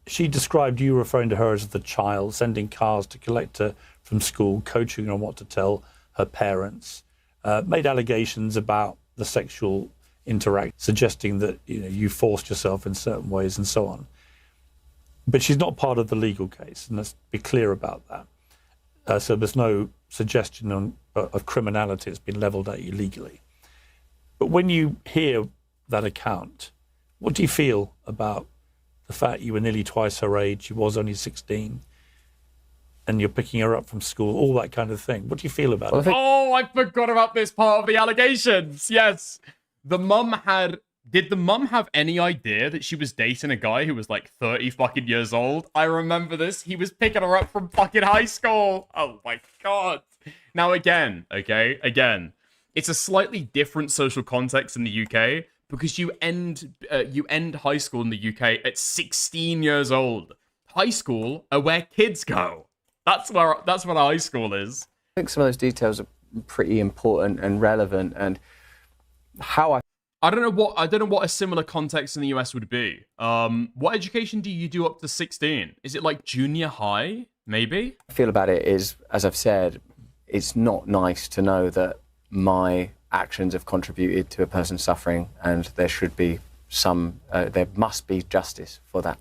She described you referring to her as the child, sending cars to collect her from school, coaching her on what to tell her parents, made allegations about the sexual interact, suggesting that you forced yourself in certain ways and so on. But she's not part of the legal case, and let's be clear about that. So there's no suggestion of criminality that's been levelled at you legally. But when you hear that account, what do you feel about the fact you were nearly twice her age, she was only 16, and you're picking her up from school, all that kind of thing? What do you feel about it? Oh, I forgot about this part of the allegations. Yes. Did the mum have any idea that she was dating a guy who was like 30 fucking years old? I remember this. He was picking her up from fucking high school. Oh my God. Now again, it's a slightly different social context in the UK because you end high school in the UK at 16 years old. High school are where kids go. That's what high school is. I think some of those details are pretty important and relevant, and how I don't know what a similar context in the US would be. What education do you do up to 16? Is it like junior high, maybe? I feel about it is, as I've said, it's not nice to know that my actions have contributed to a person suffering, and there should be there must be justice for that.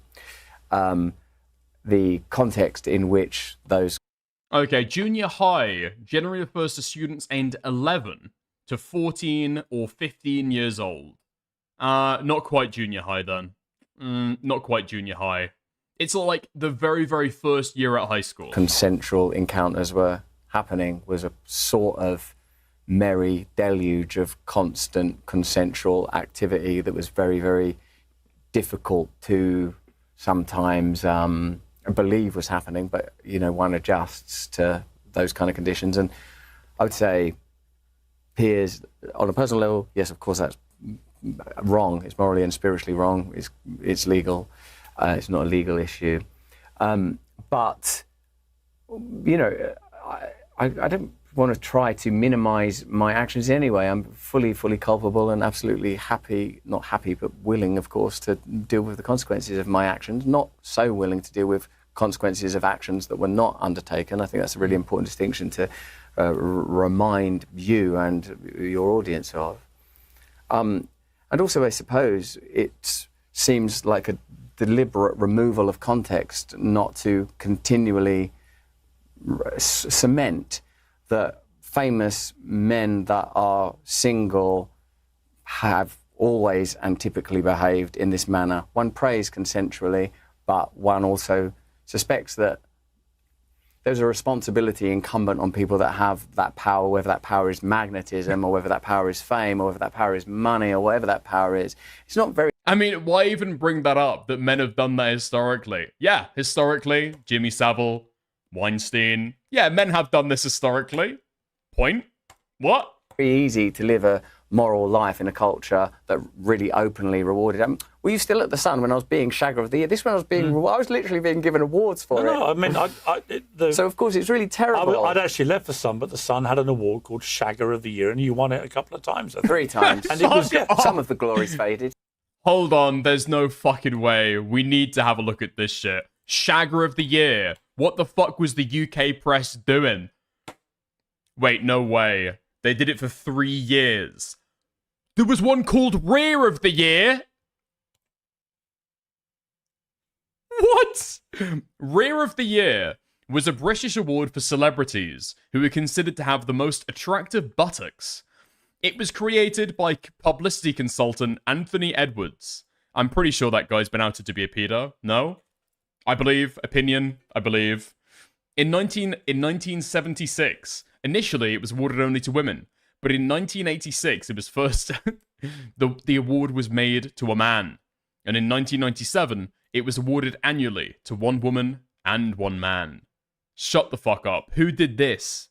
The context in which those... Okay, junior high generally refers to students aged 11 to 14 or 15 years old. Not quite junior high then. Not quite junior high. It's like the very, very first year at high school. Consensual encounters were happening, was a sort of merry deluge of constant consensual activity that was very, very difficult to sometimes believe was happening, but one adjusts to those kind of conditions. And I would say peers on a personal level, yes, of course that's wrong. It's morally and spiritually wrong. It's legal. It's not a legal issue. But I don't want to try to minimize my actions anyway. I'm fully culpable and absolutely not happy, but willing, of course, to deal with the consequences of my actions. Not so willing to deal with consequences of actions that were not undertaken. I think that's a really important distinction to remind you and your audience of. And also, I suppose, it seems like a deliberate removal of context not to continually cement that famous men that are single have always and typically behaved in this manner. One prays consensually, but one also suspects that there's a responsibility incumbent on people that have that power, whether that power is magnetism or whether that power is fame or whether that power is money or whatever that power is. It's not very... I mean, why even bring that up, that men have done that historically? Yeah, historically, Jimmy Savile, Weinstein. Yeah, men have done this historically. Point. What? Very easy to live a moral life in a culture that really openly rewarded. Were you still at the Sun when I was being Shagger of the Year? This one I was literally being given awards for it. No, I mean, so of course it's really terrible. I'd actually left the Sun, but the Sun had an award called Shagger of the Year, and you won it a couple of times. 3 times. And it was some of the glory's faded. Hold on, there's no fucking way. We need to have a look at this shit. Shagger of the Year. What the fuck was the UK press doing? Wait, no way. They did it for 3 years. There was one called Rear of the Year. What? Rear of the Year was a British award for celebrities who were considered to have the most attractive buttocks. It was created by publicity consultant Anthony Edwards. I'm pretty sure that guy's been outed to be a pedo. No? I believe. Opinion. I believe. In 1976, initially it was awarded only to women. But in 1986, it was first... the award was made to a man. And in 1997, it was awarded annually to one woman and one man. Shut the fuck up. Who did this?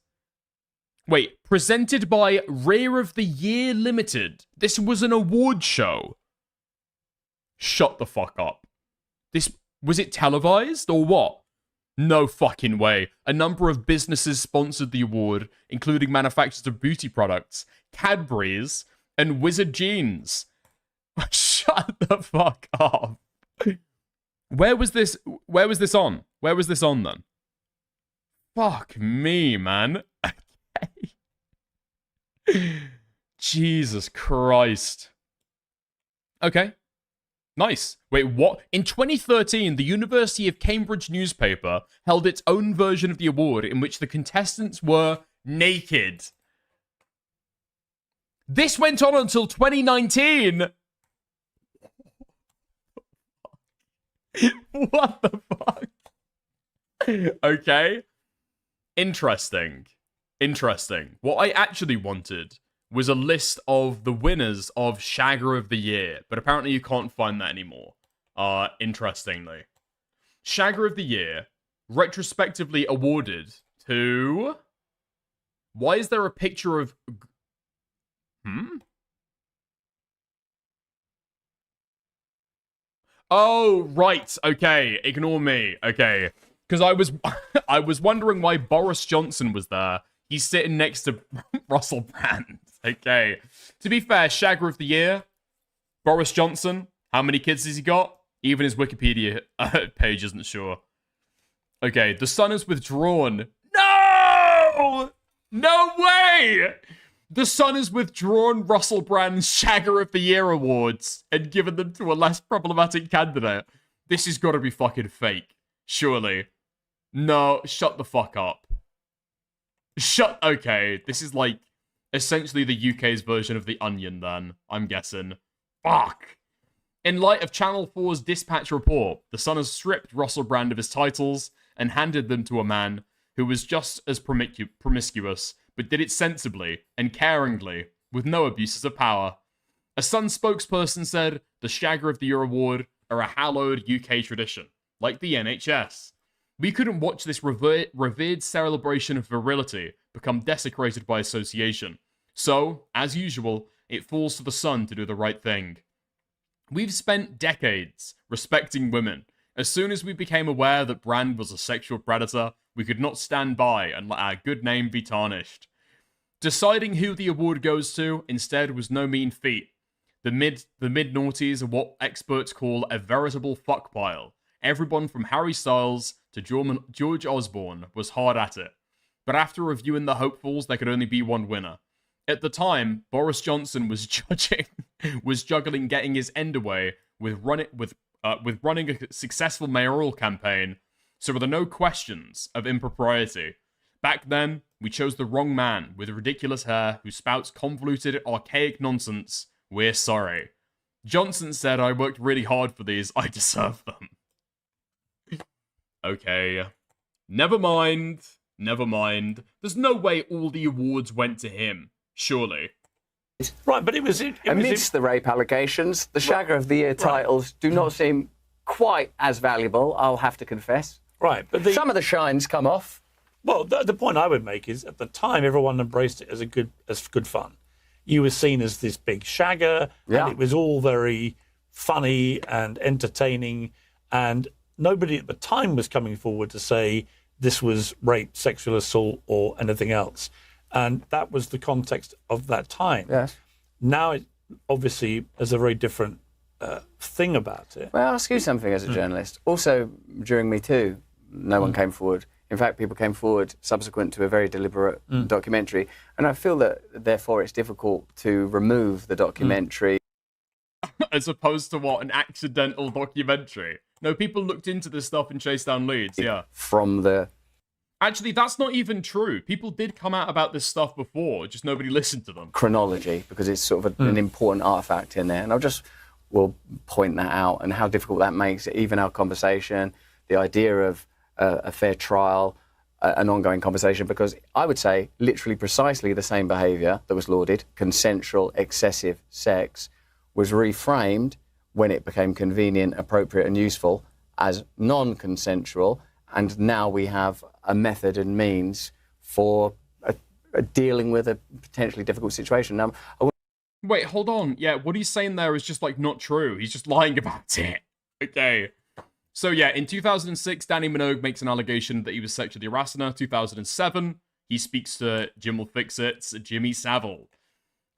Wait, presented by Rear of the Year Limited. This was an award show. Shut the fuck up. Was it televised or what? No fucking way. A number of businesses sponsored the award, including manufacturers of beauty products, Cadbury's, and Wizard Jeans. Shut the fuck up. Where was this on? Where was this on then? Fuck me, man. Okay. Jesus Christ. Okay. Nice. Wait, what? In 2013, the University of Cambridge newspaper held its own version of the award in which the contestants were naked. This went on until 2019. What the fuck? Okay. Interesting. What I actually wanted was a list of the winners of Shagger of the Year, but apparently you can't find that anymore. Interestingly. Shagger of the Year, retrospectively awarded to... Why is there a picture of... Oh, right. Okay. Ignore me. Okay. Because I was wondering why Boris Johnson was there. He's sitting next to Russell Brand. Okay. To be fair, Shagger of the Year, Boris Johnson, how many kids has he got? Even his Wikipedia page isn't sure. Okay, the Sun has withdrawn. No! No way! The Sun has withdrawn Russell Brand's Shagger of the Year awards and given them to a less problematic candidate. This has got to be fucking fake. Surely. No, shut the fuck up. Okay, this is like essentially the UK's version of The Onion then, I'm guessing. Fuck. In light of Channel 4's dispatch report, The Sun has stripped Russell Brand of his titles and handed them to a man who was just as promiscuous, but did it sensibly and caringly, with no abuses of power. A Sun spokesperson said the Shagger of the Year award are a hallowed UK tradition, like the NHS. We couldn't watch this revered celebration of virility become desecrated by association. So, as usual, it falls to the Sun to do the right thing. We've spent decades respecting women. As soon as we became aware that Brand was a sexual predator, we could not stand by and let our good name be tarnished. Deciding who the award goes to, instead, was no mean feat. The mid-noughties are what experts call a veritable fuck pile. Everyone from Harry Styles to George Osborne was hard at it. But after reviewing the hopefuls, there could only be one winner. At the time, Boris Johnson was juggling getting his end away with running a successful mayoral campaign, so there are no questions of impropriety. Back then, we chose the wrong man with ridiculous hair who spouts convoluted, archaic nonsense. We're sorry. Johnson said, I worked really hard for these, I deserve them. Okay. Never mind. There's no way all the awards went to him, surely. Right, but it was amidst the rape allegations, the Shagger of the Year titles do not seem quite as valuable, I'll have to confess. Right, but some of the shines come off. Well, the point I would make is, at the time, everyone embraced it as good fun. You were seen as this big shagger, and it was all very funny and entertaining, and nobody at the time was coming forward to say this was rape, sexual assault, or anything else. And that was the context of that time. Yes. Now, it obviously is a very different thing about it. Well, I'll ask you something as a journalist. Also, during Me Too, no one came forward. In fact, people came forward subsequent to a very deliberate documentary. And I feel that, therefore, it's difficult to remove the documentary. As opposed to what? An accidental documentary? No, people looked into this stuff and chased down leads, yeah. From the... Actually, that's not even true. People did come out about this stuff before, just nobody listened to them. Chronology, because it's sort of an important artifact in there. And we'll point that out and how difficult that makes even our conversation, the idea of a fair trial, an ongoing conversation, because I would say literally precisely the same behaviour that was lauded, consensual, excessive sex, was reframed when it became convenient, appropriate and useful as non-consensual, and now we have a method and means for dealing with a potentially difficult situation. Now, wait, hold on. Yeah, what he's saying there is just, like, not true. He's just lying about it. Okay. So, yeah, in 2006, Danny Minogue makes an allegation that he was sexually harassing her. 2007, he speaks to Jim Will Fix It's, Jimmy Savile.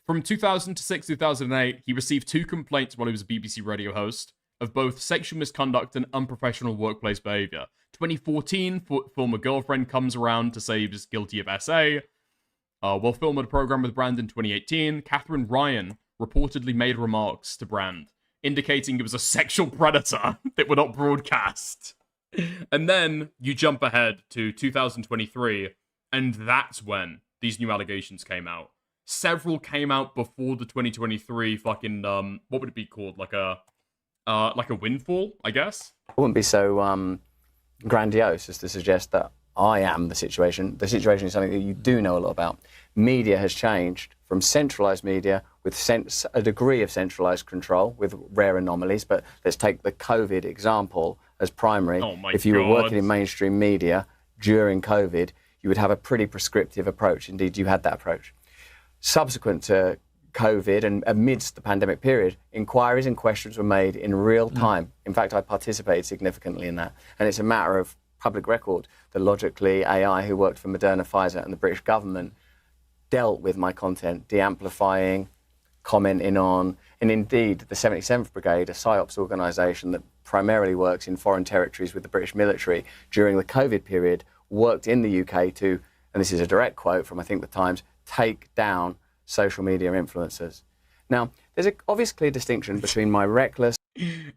From 2006 to 2008, he received 2 complaints while he was a BBC radio host of both sexual misconduct and unprofessional workplace behaviour. 2014, former girlfriend comes around to say he was guilty of SA. While filming a program with Brand in 2018, Catherine Ryan reportedly made remarks to Brand, indicating it was a sexual predator that were not broadcast. And then you jump ahead to 2023, and that's when these new allegations came out. Several came out before the 2023 fucking, what would it be called? Like a windfall, I guess? I wouldn't be so grandiose as to suggest that I am the situation. The situation is something that you do know a lot about. Media has changed from centralized media with a degree of centralized control with rare anomalies, but let's take the COVID example as primary. Oh my if you were God. working in mainstream media during COVID, you would have a pretty prescriptive approach. Indeed, you had that approach. Subsequent to COVID and amidst the pandemic period, inquiries and questions were made in real time. In fact, I participated significantly in that. And it's a matter of public record that logically AI, who worked for Moderna, Pfizer and the British government, dealt with my content, de-amplifying, commenting on, and indeed the 77th Brigade, a PSYOPs organisation that primarily works in foreign territories with the British military during the COVID period, worked in the UK to, and this is a direct quote from I think the Times, take down social media influencers. Now, there's obviously a clear distinction between my reckless...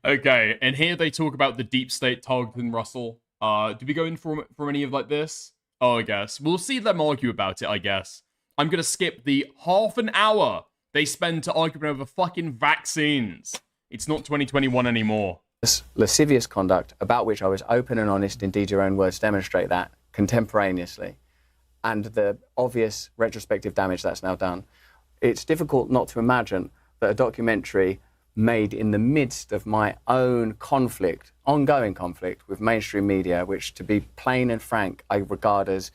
Okay, and here they talk about the deep state targeting Russell. Do we go in for any of like this? Oh, I guess. We'll see them argue about it, I guess. I'm going to skip the half an hour they spend to argue over fucking vaccines. It's not 2021 anymore. Lascivious conduct about which I was open and honest, indeed your own words demonstrate that, contemporaneously, and the obvious retrospective damage that's now done. It's difficult not to imagine that a documentary made in the midst of my own conflict, ongoing conflict with mainstream media, which, to be plain and frank, I regard as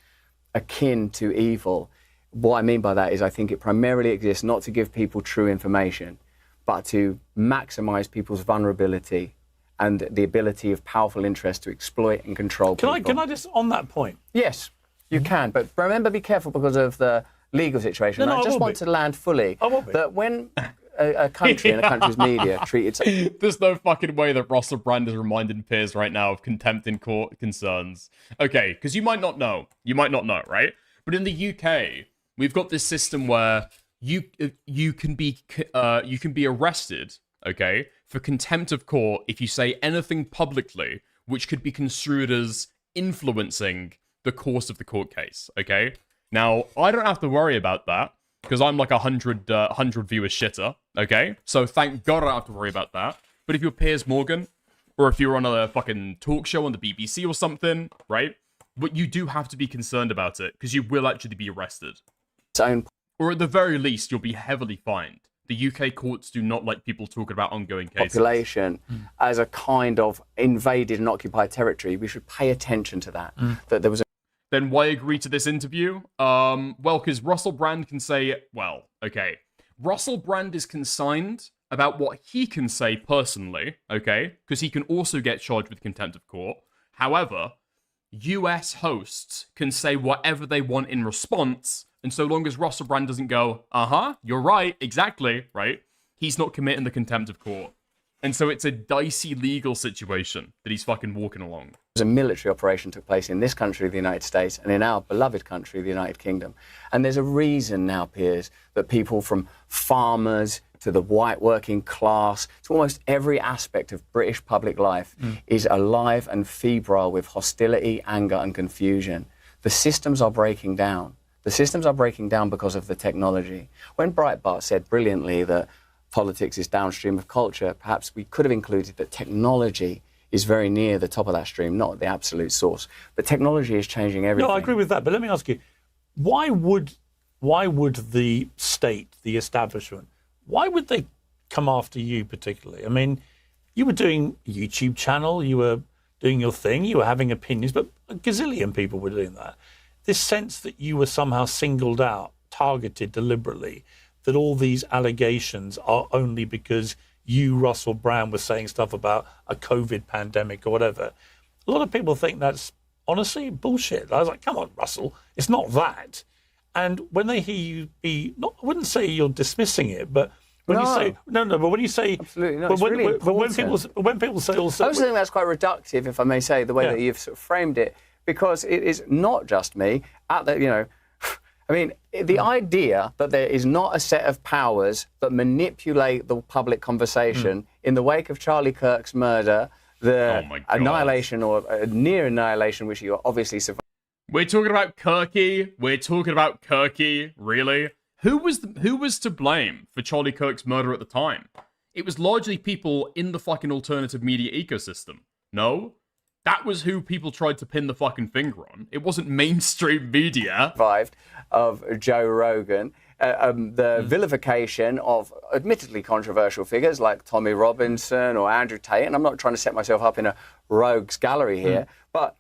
akin to evil. What I mean by that is I think it primarily exists not to give people true information, but to maximize people's vulnerability and the ability of powerful interests to exploit and control people. Can I just, on that point? Yes, you can, but remember, be careful because of the legal situation. No, I just want to land fully that when a country and a country's media treat its... There's no fucking way that Russell Brand is reminding peers right now of contempt in court concerns. Okay, because you might not know, right? But in the UK, we've got this system where you can be arrested, okay, for contempt of court if you say anything publicly which could be construed as influencing the course of the court case, okay? Now, I don't have to worry about that because I'm like 100 viewers shitter, okay? So thank God I don't have to worry about that. But if you're Piers Morgan, or if you're on a fucking talk show on the BBC or something, right? But you do have to be concerned about it because you will actually be arrested. Or at the very least, you'll be heavily fined. The UK courts do not like people talking about ongoing cases. Population as a kind of invaded and occupied territory. We should pay attention to that. That there was a... Then why agree to this interview? Well, because Russell Brand can say, well, okay. Russell Brand is consigned about what he can say personally, okay? Because he can also get charged with contempt of court. However, US hosts can say whatever they want in response, and so long as Russell Brand doesn't go, you're right, exactly, right? He's not committing the contempt of court. And so it's a dicey legal situation that he's fucking walking along. A military operation took place in this country, the United States, and in our beloved country, the United Kingdom. And there's a reason now, Piers, that people from farmers to the white working class, to almost every aspect of British public life is alive and febrile with hostility, anger and confusion. The systems are breaking down. The systems are breaking down because of the technology. When Breitbart said brilliantly that politics is downstream of culture, perhaps we could have included that technology is very near the top of that stream, not the absolute source. But technology is changing everything. No, I agree with that. But let me ask you, why would the state, the establishment, why would they come after you particularly? I mean, you were doing a YouTube channel, you were doing your thing, you were having opinions, but a gazillion people were doing that. This sense that you were somehow singled out, targeted deliberately, that all these allegations are only because you, Russell Brand, was saying stuff about a COVID pandemic or whatever. A lot of people think that's honestly bullshit. I was like, come on, Russell, it's not that. And when they hear you be, not, I wouldn't say you're dismissing it, but when you say, but when you say, absolutely, no, when people say also, I also think that's quite reductive, if I may say, the way that you've sort of framed it, because it is not just me. I mean, the idea that there is not a set of powers that manipulate the public conversation in the wake of Charlie Kirk's murder, the annihilation or near annihilation, which you obviously survived. We're talking about Kirky. We're talking about Kirky. Really? Who was to blame for Charlie Kirk's murder at the time? It was largely people in the fucking alternative media ecosystem. No? That was who people tried to pin the fucking finger on. It wasn't mainstream media. Survived of Joe Rogan, the vilification of admittedly controversial figures like Tommy Robinson or Andrew Tate, and I'm not trying to set myself up in a rogues gallery here, but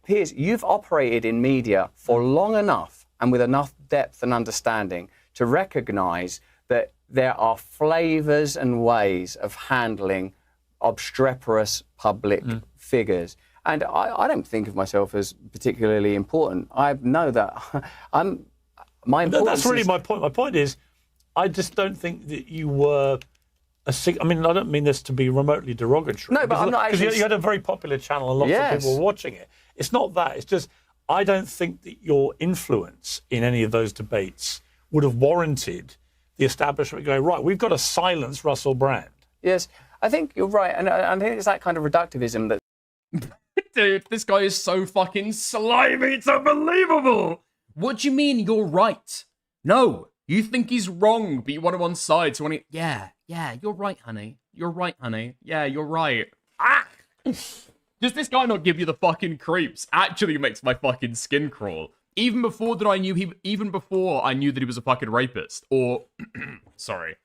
Piers, you've operated in media for long enough and with enough depth and understanding to recognize that there are flavors and ways of handling obstreperous public figures. And I don't think of myself as particularly important. I know that my importance. That's really my point. My point is, I just don't think that you were I mean, I don't mean this to be remotely derogatory. No, but I'm not actually... Because you had a very popular channel and lots of people were watching it. It's not that. It's just, I don't think that your influence in any of those debates would have warranted the establishment going, right, we've got to silence Russell Brand. Yes, I think you're right. And I think it's that kind of reductivism that... Dude, this guy is so fucking slimy. It's unbelievable. What do you mean you're right? No, you think he's wrong, but you want him on side. So yeah, you're right, honey. You're right, honey. Yeah, you're right. Ah! Does this guy not give you the fucking creeps? Actually makes my fucking skin crawl. Even before I knew that he was a fucking rapist. Or, sorry.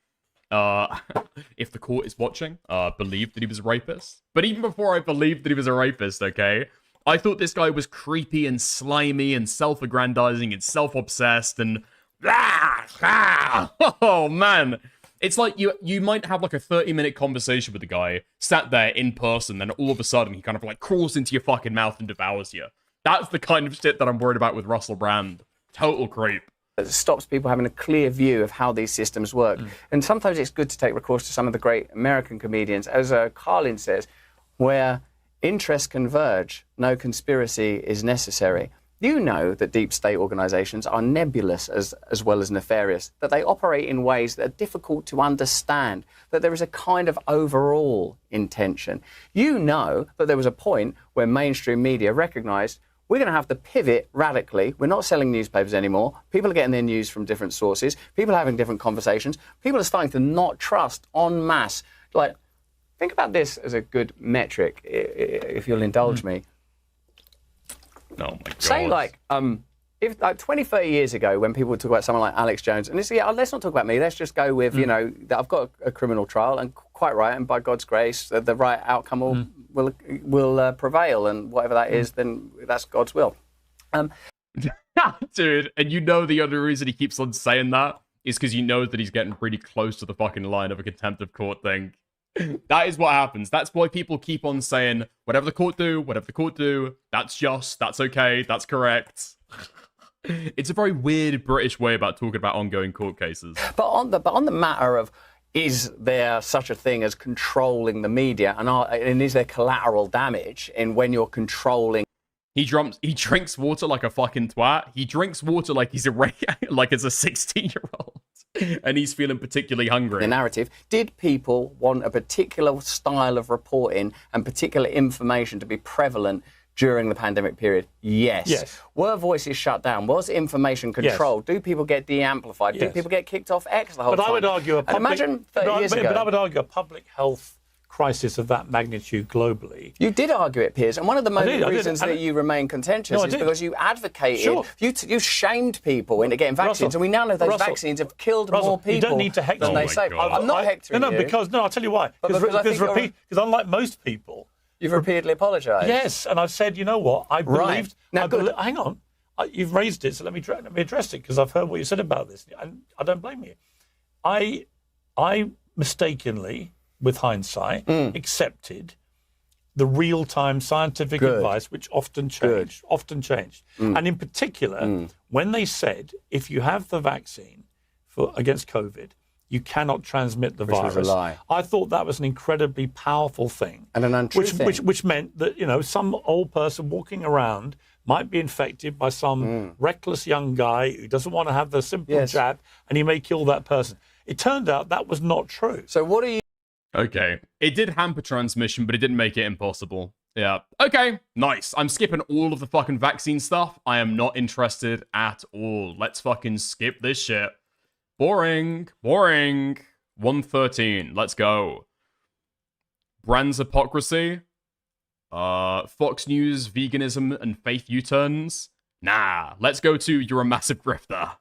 If the court is watching, believed that he was a rapist. But even before I believed that he was a rapist, okay, I thought this guy was creepy and slimy and self-aggrandizing and self-obsessed and... Oh, man. It's like you might have like a 30-minute conversation with the guy, sat there in person, then all of a sudden he kind of like crawls into your fucking mouth and devours you. That's the kind of shit that I'm worried about with Russell Brand. Total creep. It stops people having a clear view of how these systems work. And sometimes it's good to take recourse to some of the great American comedians. As Carlin says, where interests converge, no conspiracy is necessary. You know that deep state organizations are nebulous as well as nefarious, that they operate in ways that are difficult to understand, that there is a kind of overall intention. You know that there was a point where mainstream media recognized we're going to have to pivot radically. We're not selling newspapers anymore. People are getting their news from different sources. People are having different conversations. People are starting to not trust en masse. Like, think about this as a good metric, if you'll indulge me. Oh my God. Say like, if like 20, 30 years ago, when people would talk about someone like Alex Jones, and it's, let's not talk about me. Let's just go with, you know, that I've got a criminal trial, and quite right, and by God's grace, the right outcome will prevail, and whatever that is, then that's God's will. Dude, and you know the only reason he keeps on saying that is because you know that he's getting pretty close to the fucking line of a contempt of court thing. That is what happens. That's why people keep on saying, whatever the court do, that's just, that's okay, that's correct. It's a very weird British way about talking about ongoing court cases. But on the matter of, is there such a thing as controlling the media, and is there collateral damage in when you're controlling? He drinks water like a fucking twat. He drinks water like he's like it's a 16-year-old, and he's feeling particularly hungry. The narrative. Did people want a particular style of reporting and particular information to be prevalent during the pandemic period? Yes. Were voices shut down? Was information controlled? Yes. Do people get de-amplified? Yes. Do people get kicked off X the whole time? I would argue imagine 30 years ago. But I would argue a public health crisis of that magnitude globally. You did argue it, Piers, and one of the main reasons that you remain contentious is because you advocated, you shamed people into getting vaccines, and we now know those vaccines have killed more people. You don't need to hector than they say. I'm not hectoring you. I'll tell you why. Because unlike most people, you've repeatedly apologised. Yes, and I've said, you know what, I believed. Now, hang on, you've raised it, so let me address it, because I've heard what you said about this, and I don't blame you. I mistakenly, with hindsight, accepted the real-time scientific advice, which often changed. And in particular, when they said, if you have the vaccine against COVID, you cannot transmit the virus. Was a lie. I thought that was an incredibly powerful thing. And an untrue thing. Which meant that, you know, some old person walking around might be infected by some reckless young guy who doesn't want to have the simple jab, and he may kill that person. It turned out that was not true. So what are you... Okay. It did hamper transmission, but it didn't make it impossible. Yeah. Okay. Nice. I'm skipping all of the fucking vaccine stuff. I am not interested at all. Let's fucking skip this shit. Boring. Boring. 113. Let's go. Brands hypocrisy. Fox News, veganism, and faith U-turns. Nah. Let's go to you're a massive grifter.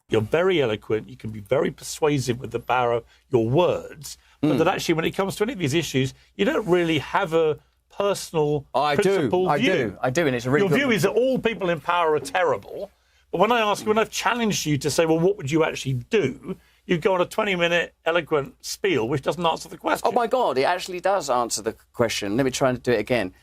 You're very eloquent. You can be very persuasive with the power of your words. But that actually, when it comes to any of these issues, you don't really have a personal principled view. I do, and it's a really Your view is that all people in power are terrible. But when I've challenged you to say, well, what would you actually do? You go on a 20-minute eloquent spiel, which doesn't answer the question. Oh, my God, it actually does answer the question. Let me try and do it again.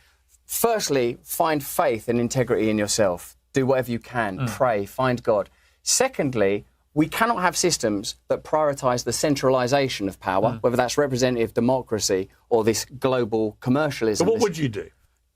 Firstly, find faith and integrity in yourself. Do whatever you can. Pray. Find God. Secondly, we cannot have systems that prioritise the centralisation of power, whether that's representative democracy or this global commercialism. So what would you do?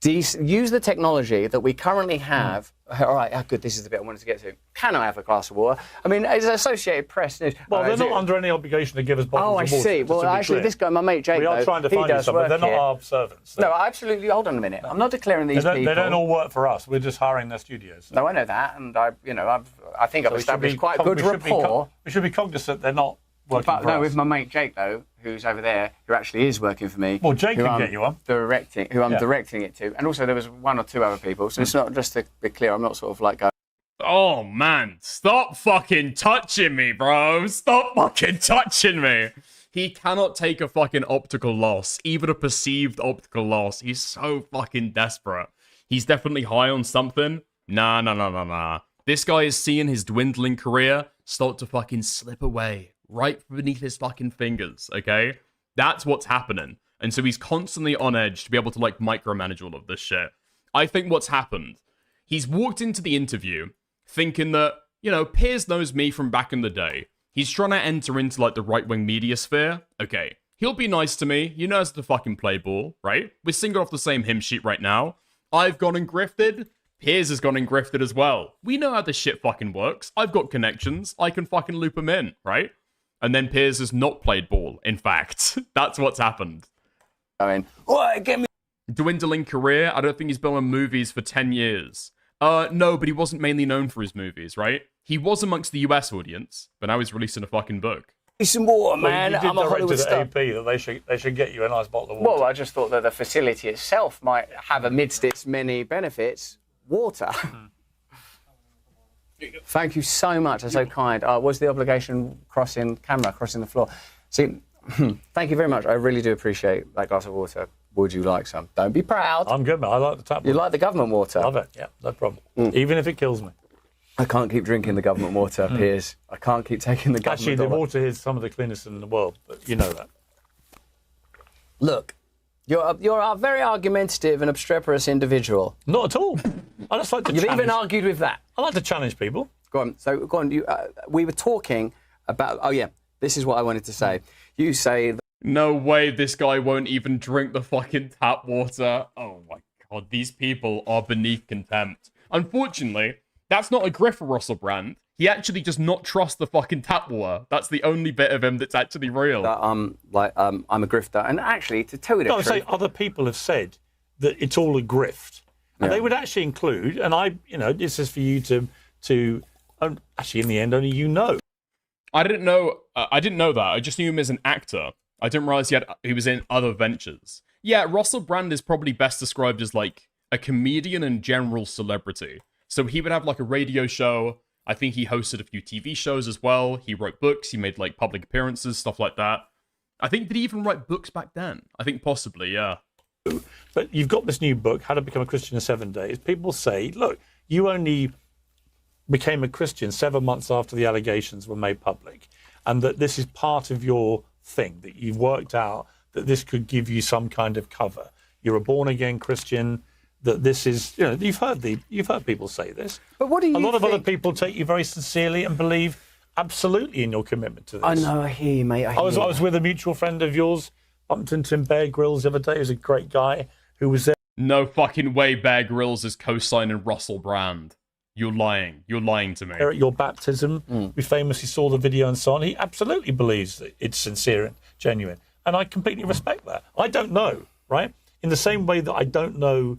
Use the technology that we currently have. All right, good, this is the bit I wanted to get to. Can I have a glass of water? I mean, it's Associated Press news. Well, they're not under any obligation to give us bottles of water. Oh, I see. Well, actually, this guy, my mate Jake, we are trying to find you some, but they're not our servants. No, absolutely. Hold on a minute. I'm not declaring these people. They don't all work for us. We're just hiring their studios. So. No, I know that, and I think I've established quite good rapport. We should be cognizant they're not working for us. No, with my mate Jake though, who's over there, who actually is working for me. Well, Jake can get you on. Who I'm directing it to, and also there was one or two other people. So it's not, just to be clear, I'm not sort of like going. Oh man, stop fucking touching me, bro. Stop fucking touching me. He cannot take a fucking optical loss, even a perceived optical loss. He's so fucking desperate. He's definitely high on something. Nah. This guy is seeing his dwindling career start to fucking slip away right beneath his fucking fingers, okay? That's what's happening. And so he's constantly on edge to be able to, like, micromanage all of this shit. I think what's happened, he's walked into the interview thinking that, you know, Piers knows me from back in the day. He's trying to enter into, like, the right-wing media sphere. Okay, he'll be nice to me. He knows to fucking play ball, right? We're singing off the same hymn sheet right now. I've gone and grifted. Piers has gone and grifted as well. We know how this shit fucking works. I've got connections. I can fucking loop him in, right? And then Piers has not played ball, in fact. That's what's happened. I mean, get me. Dwindling career. I don't think he's been on movies for 10 years. No, but he wasn't mainly known for his movies, right? He was amongst the US audience, but now he's releasing a fucking book. Some water, man. Well, you did direct to the AP that they should get you a nice bottle of water. Well, I just thought that the facility itself might have, amidst its many benefits, water. Thank you so much. That's so kind. Was the obligation crossing the floor? See, thank you very much. I really do appreciate that glass of water. Would you like some? Don't be proud. I'm good, man. I like the tap water. You like the government water? Love it. Yeah, no problem. Even if it kills me. I can't keep drinking the government water, Piers. I can't keep taking the government Actually, the water is some of the cleanest in the world, but you know that. Look, you're a very argumentative and obstreperous individual. Not at all. I just like to You've challenge. even argued with that. I like to challenge people. Go on. So, go on. We were talking about... Oh, yeah. This is what I wanted to say. You say... No way this guy won't even drink the fucking tap water. Oh, my God. These people are beneath contempt. Unfortunately, that's not a grift for Russell Brand. He actually does not trust the fucking tap water. That's the only bit of him that's actually real. I'm a grifter. And actually, to tell you the truth... I say other people have said that it's all a grift. And they would actually include, and this is for you to actually, in the end, only you know. I didn't know that. I just knew him as an actor. I didn't realize he was in other ventures. Yeah, Russell Brand is probably best described as, like, a comedian and general celebrity. So he would have, like, a radio show. I think he hosted a few TV shows as well. He wrote books. He made, like, public appearances, stuff like that. I think, did he even write books back then? I think possibly, yeah. But you've got this new book, How to Become a Christian in 7 Days. People say, look, you only became a Christian 7 months after the allegations were made public, and that this is part of your thing, that you've worked out that this could give you some kind of cover. You're a born-again Christian, that this is, you've heard people say this. But what do you A lot of other people take you very sincerely and believe absolutely in your commitment to this. I know, I hear you, mate. I was with a mutual friend of yours, bumped into him, Bear Grylls, the other day. He was a great guy who was there. No fucking way Bear Grylls is co-signing Russell Brand. You're lying. You're lying to me. At your baptism, we famously saw the video and so on. He absolutely believes that it's sincere and genuine. And I completely respect that. I don't know, right? In the same way that I don't know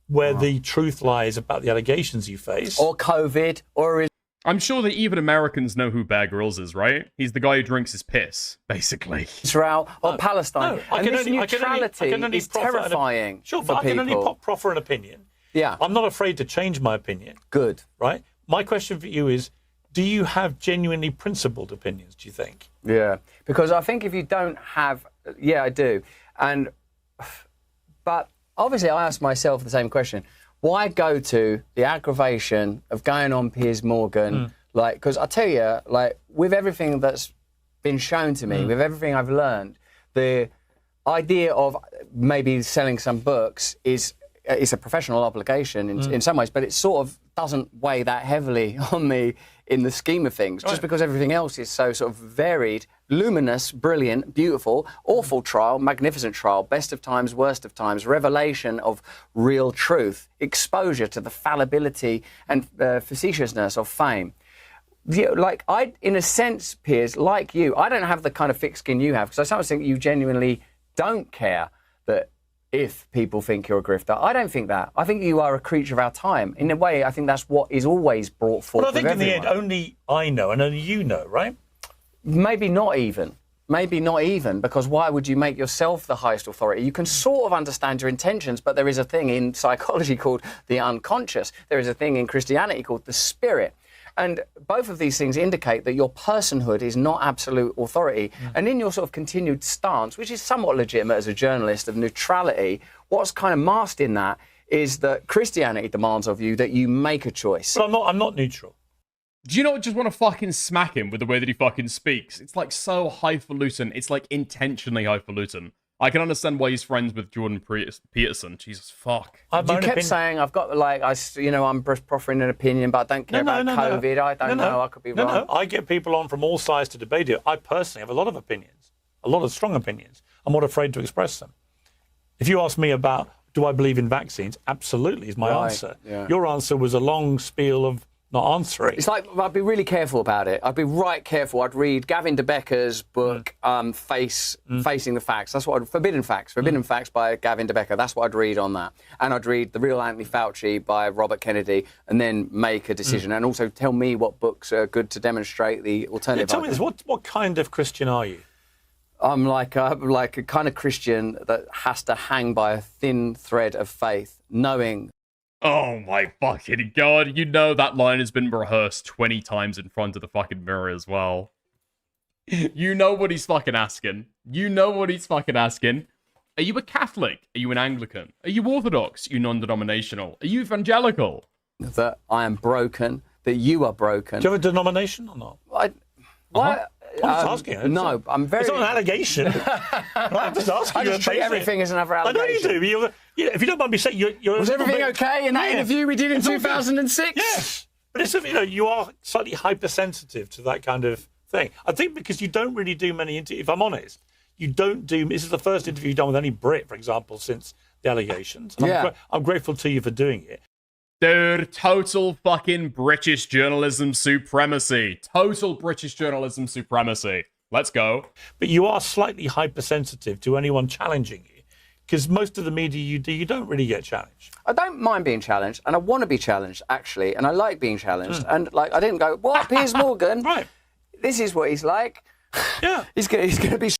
where the truth lies about the allegations you face. Or COVID, or... I'm sure that even Americans know who Bear Grylls is, right? He's the guy who drinks his piss, basically. Israel or Palestine. No, and this neutrality is terrifying Sure, for but I can only people. proffer an opinion. Yeah. I'm not afraid to change my opinion. Good. Right? My question for you is, do you have genuinely principled opinions, do you think? Yeah. Because I think if you don't have... Yeah, I do. But obviously I ask myself the same question. Why go to the aggravation of going on Piers Morgan? Like, because I tell you, like, with everything that's been shown to me, with everything I've learned, the idea of maybe selling some books is a professional obligation in some ways, but it sort of doesn't weigh that heavily on me in the scheme of things, just because everything else is so sort of varied, luminous, brilliant, beautiful, awful trial, magnificent trial, best of times, worst of times, revelation of real truth, exposure to the fallibility and facetiousness of fame. Yeah, like, in a sense, Piers, like you, I don't have the kind of thick skin you have, because I sometimes think you genuinely don't care that if people think you're a grifter. I don't think that. I think you are a creature of our time. In a way, I think that's what is always brought forth. But I think in the end, only I know and only you know, right? Maybe not even. Maybe not even, because why would you make yourself the highest authority? You can sort of understand your intentions, but there is a thing in psychology called the unconscious. There is a thing in Christianity called the spirit. And both of these things indicate that your personhood is not absolute authority. And in your sort of continued stance, which is somewhat legitimate as a journalist, of neutrality, what's kind of masked in that is that Christianity demands of you that you make a choice. But I'm not neutral. Do you not just want to fucking smack him with the way that he fucking speaks? It's like so highfalutin. It's like intentionally highfalutin. I can understand why he's friends with Jordan Peterson. Jesus fuck. You kept saying, I've got, like, I'm proffering an opinion, but I don't care about COVID. I don't know. I could be wrong. No, I get people on from all sides to debate it. I personally have a lot of opinions, a lot of strong opinions. I'm not afraid to express them. If you ask me about, do I believe in vaccines? Absolutely is my answer. Yeah. Your answer was a long spiel of not answering. It's like, I'd be really careful about it. I'd be right careful. I'd read Gavin de Becker's book, Facing the Facts. That's what Forbidden Facts by Gavin de Becker. That's what I'd read on that. And I'd read The Real Anthony Fauci by Robert Kennedy, and then make a decision. And also tell me what books are good to demonstrate the alternative. Tell me this, what kind of Christian are you? I'm like a kind of Christian that has to hang by a thin thread of faith, knowing... Oh my fucking god, you know that line has been rehearsed 20 times in front of the fucking mirror as well. You know what he's fucking asking. You know what he's fucking asking. Are you a Catholic? Are you an Anglican? Are you Orthodox? Are you non-denominational? Are you evangelical? That I am broken, that you are broken. Do you have a denomination or not? Why? I'm just asking. No, I'm very... It's not an allegation. I'm just asking. I just treat everything as another allegation. I know you do. If you don't mind me saying, you're was everything okay in that interview we did in 2006? Yes. But it's, you are slightly hypersensitive to that kind of thing. I think because you don't really do many interviews, if I'm honest, you don't do... This is the first interview you've done with any Brit, for example, since the allegations. And I'm grateful to you for doing it. Dude, total fucking British journalism supremacy. Total British journalism supremacy. Let's go. But you are slightly hypersensitive to anyone challenging you, because most of the media you do, you don't really get challenged. I don't mind being challenged, and I want to be challenged, actually, and I like being challenged. And, like, I didn't go, what, Piers Morgan? Right. This is what he's like. Yeah. He's gonna be...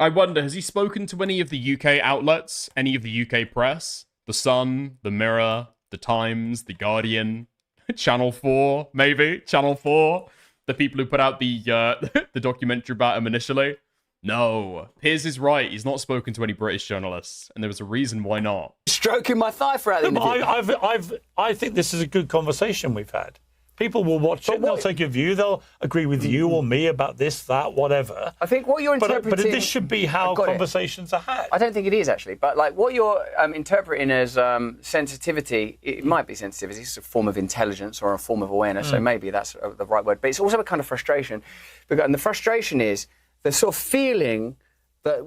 I wonder, has he spoken to any of the UK outlets? Any of the UK press? The Sun, The Mirror... The Times, The Guardian, Channel 4, maybe, Channel 4, the people who put out the the documentary about him initially. No, Piers is right. He's not spoken to any British journalists, and there was a reason why not. Stroking my thigh throughout the interview. I think this is a good conversation we've had. People will watch it, they'll take a view, they'll agree with you or me about this, that, whatever. I think what you're interpreting... But this should be how conversations are had. I don't think it is, actually. But, like, what you're interpreting as sensitivity, it might be sensitivity. It's a form of intelligence or a form of awareness, so maybe that's the right word. But it's also a kind of frustration. And the frustration is the sort of feeling that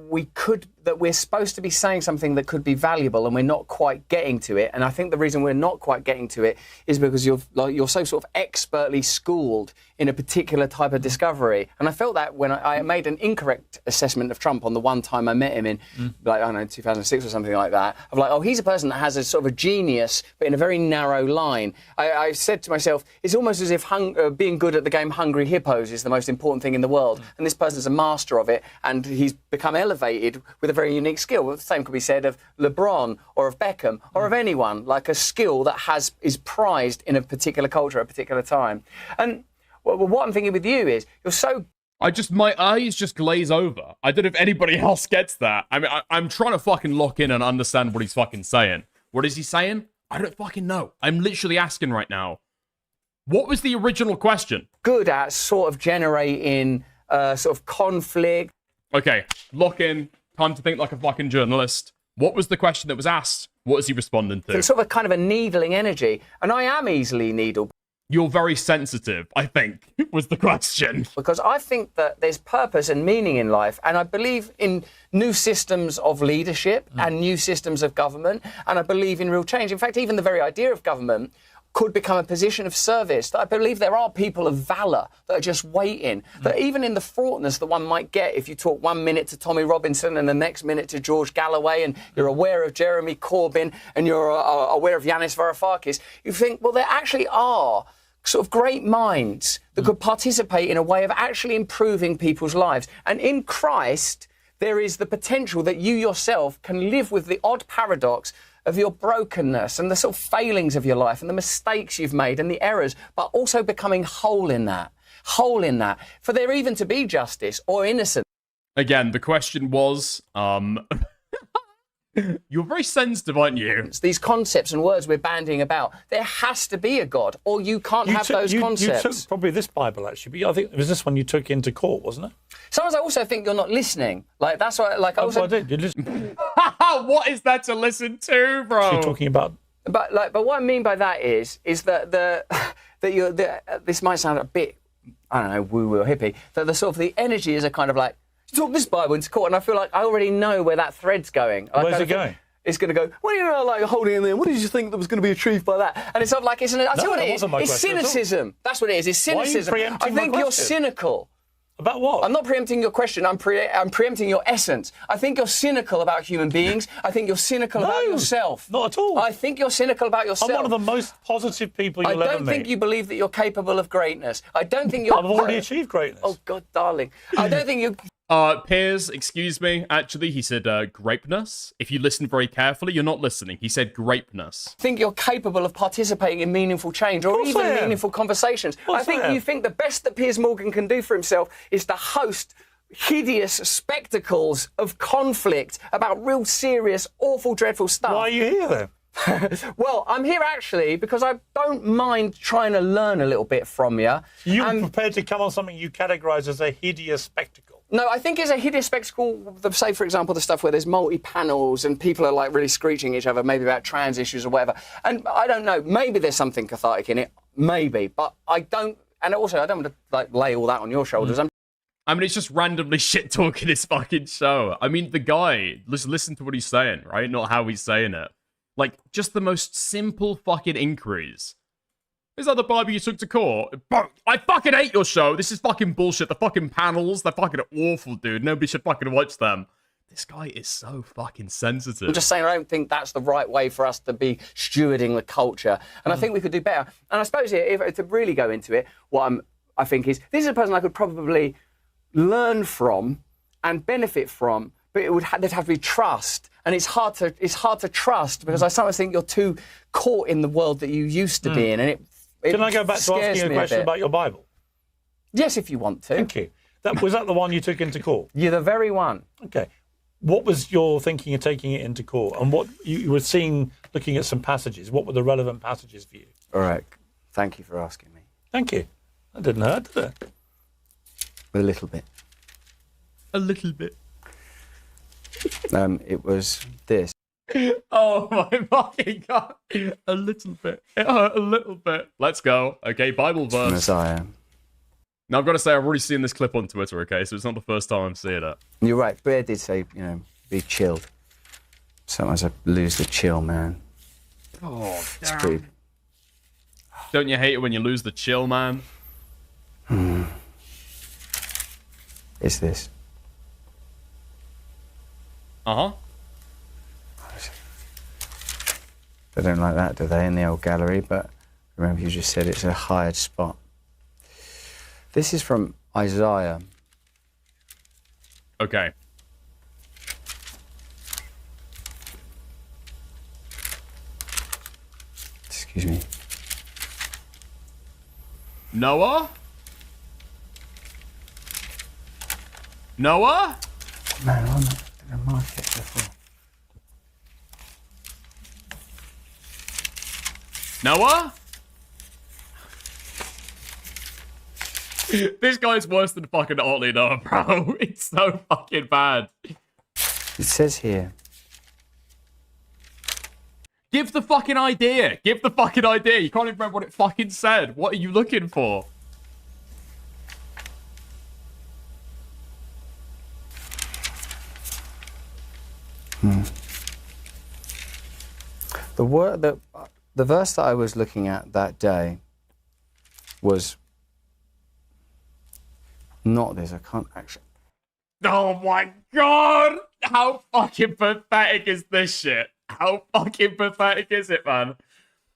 that we're supposed to be saying something that could be valuable and we're not quite getting to it. And I think the reason we're not quite getting to it is because you're so sort of expertly schooled in a particular type of discovery. And I felt that when I made an incorrect assessment of Trump on the one time I met him in, like, I don't know, 2006 or something like that, of like, oh, he's a person that has a sort of a genius, but in a very narrow line. I said to myself, it's almost as if being good at the game Hungry Hippos is the most important thing in the world. And this person's a master of it, and he's become elevated with a very unique skill. Well, the same could be said of LeBron or of Beckham or of anyone, like a skill that is prized in a particular culture at a particular time. And what I'm thinking with you is, you're so... my eyes just glaze over. I don't know if anybody else gets that. I mean, I'm trying to fucking lock in and understand what he's fucking saying. What is he saying? I don't fucking know. I'm literally asking right now. What was the original question? Good at sort of generating sort of conflict. Okay, lock in. Time to think like a fucking journalist. What was the question that was asked? What is he responding to? It's sort of a kind of a needling energy. And I am easily needled. You're very sensitive, I think, was the question. Because I think that there's purpose and meaning in life, and I believe in new systems of leadership and new systems of government, and I believe in real change. In fact, even the very idea of government could become a position of service. I believe there are people of valour that are just waiting, that even in the fraughtness that one might get if you talk 1 minute to Tommy Robinson and the next minute to George Galloway, and you're aware of Jeremy Corbyn and you're aware of Yanis Varoufakis, you think, well, there actually are sort of great minds that could participate in a way of actually improving people's lives. And in Christ, there is the potential that you yourself can live with the odd paradox of your brokenness and the sort of failings of your life and the mistakes you've made and the errors, but also becoming whole in that. For there even to be justice or innocence. Again, the question was, you're very sensitive, aren't you? These concepts and words we're bandying about, there has to be a God, or you can't have those concepts. You took probably this Bible, actually, but I think it was this one you took into court, wasn't it? Sometimes I also think you're not listening. Like, that's why, like, I also... I did. You listen. What is that to listen to, bro? What are you talking about? But what I mean by that is that this might sound a bit, I don't know, woo-woo or hippie, that the sort of the energy is a kind of like, you took this Bible into court, and I feel like I already know where that thread's going. Where's it going? It's going to go, what are you like holding in there? What did you think that was going to be achieved by that? And it's sort of like, I tell you what it is. It's cynicism. That's what it is. It's cynicism. Why are you preempting I think my you're question? cynical. About what? I'm not preempting your question. I'm preempting your essence. I think you're cynical about human beings. I think you're cynical about yourself. Not at all. I think you're cynical about yourself. I'm one of the most positive people you'll ever meet. I don't think you believe that you're capable of greatness. I don't think you're... I've already achieved greatness. Oh, God, darling. I don't think you... Piers, excuse me. Actually, he said grapeness. If you listen very carefully, you're not listening. He said grapeness. I think you're capable of participating in meaningful change or even meaningful conversations. I think you think the best that Piers Morgan can do for himself is to host hideous spectacles of conflict about real serious, awful, dreadful stuff. Why are you here, then? Well, I'm here actually because I don't mind trying to learn a little bit from you. You're prepared to come on something you categorise as a hideous spectacle. No, I think it's a hideous spectacle, say, for example, the stuff where there's multi-panels and people are, like, really screeching each other, maybe about trans issues or whatever. And I don't know, maybe there's something cathartic in it, maybe, but I don't... And also, I don't want to, like, lay all that on your shoulders. I mean, it's just randomly shit-talking his fucking show. I mean, the guy, listen to what he's saying, right? Not how he's saying it. Like, just the most simple fucking inquiries. Is that the Bible you took to court? Bro, I fucking hate your show. This is fucking bullshit. The fucking panels, they're fucking awful, dude. Nobody should fucking watch them. This guy is so fucking sensitive. I'm just saying I don't think that's the right way for us to be stewarding the culture. And I think we could do better. And I suppose if to really go into it, what I think is, this is a person I could probably learn from and benefit from, but there'd have to be trust. And it's hard to trust because I sometimes think you're too caught in the world that you used to be in. And Can I go back to asking a question about your Bible? Yes, if you want to. Thank you. Was that the one you took into court? You're the very one. Okay. What was your thinking of taking it into court? And what you were seeing, looking at some passages, what were the relevant passages for you? All right. Thank you for asking me. Thank you. That didn't hurt, did it? A little bit. A little bit. It was this. Oh my fucking god. A little bit. It hurt a little bit. Let's go. Okay, Bible verse. Messiah. Now, I've got to say, I've already seen this clip on Twitter, okay? So it's not the first time I'm seeing it. You're right. Bear did say, be chilled. Sometimes I lose the chill, man. Oh, It's damn. pretty. Don't you hate it when you lose the chill, man? It's this. Uh-huh. They don't like that, do they, in the old gallery? But remember, you just said it's a hired spot. This is from Isaiah. Okay. Excuse me. Noah? Noah? Man, I'm not going to mark it before. Noah? This guy's worse than fucking Otley Noah, bro. It's so fucking bad. It says here. Give the fucking idea. Give the fucking idea. You can't even remember what it fucking said. What are you looking for? The verse that I was looking at that day was not this. I can't actually. Oh my god! How fucking pathetic is this shit? How fucking pathetic is it, man?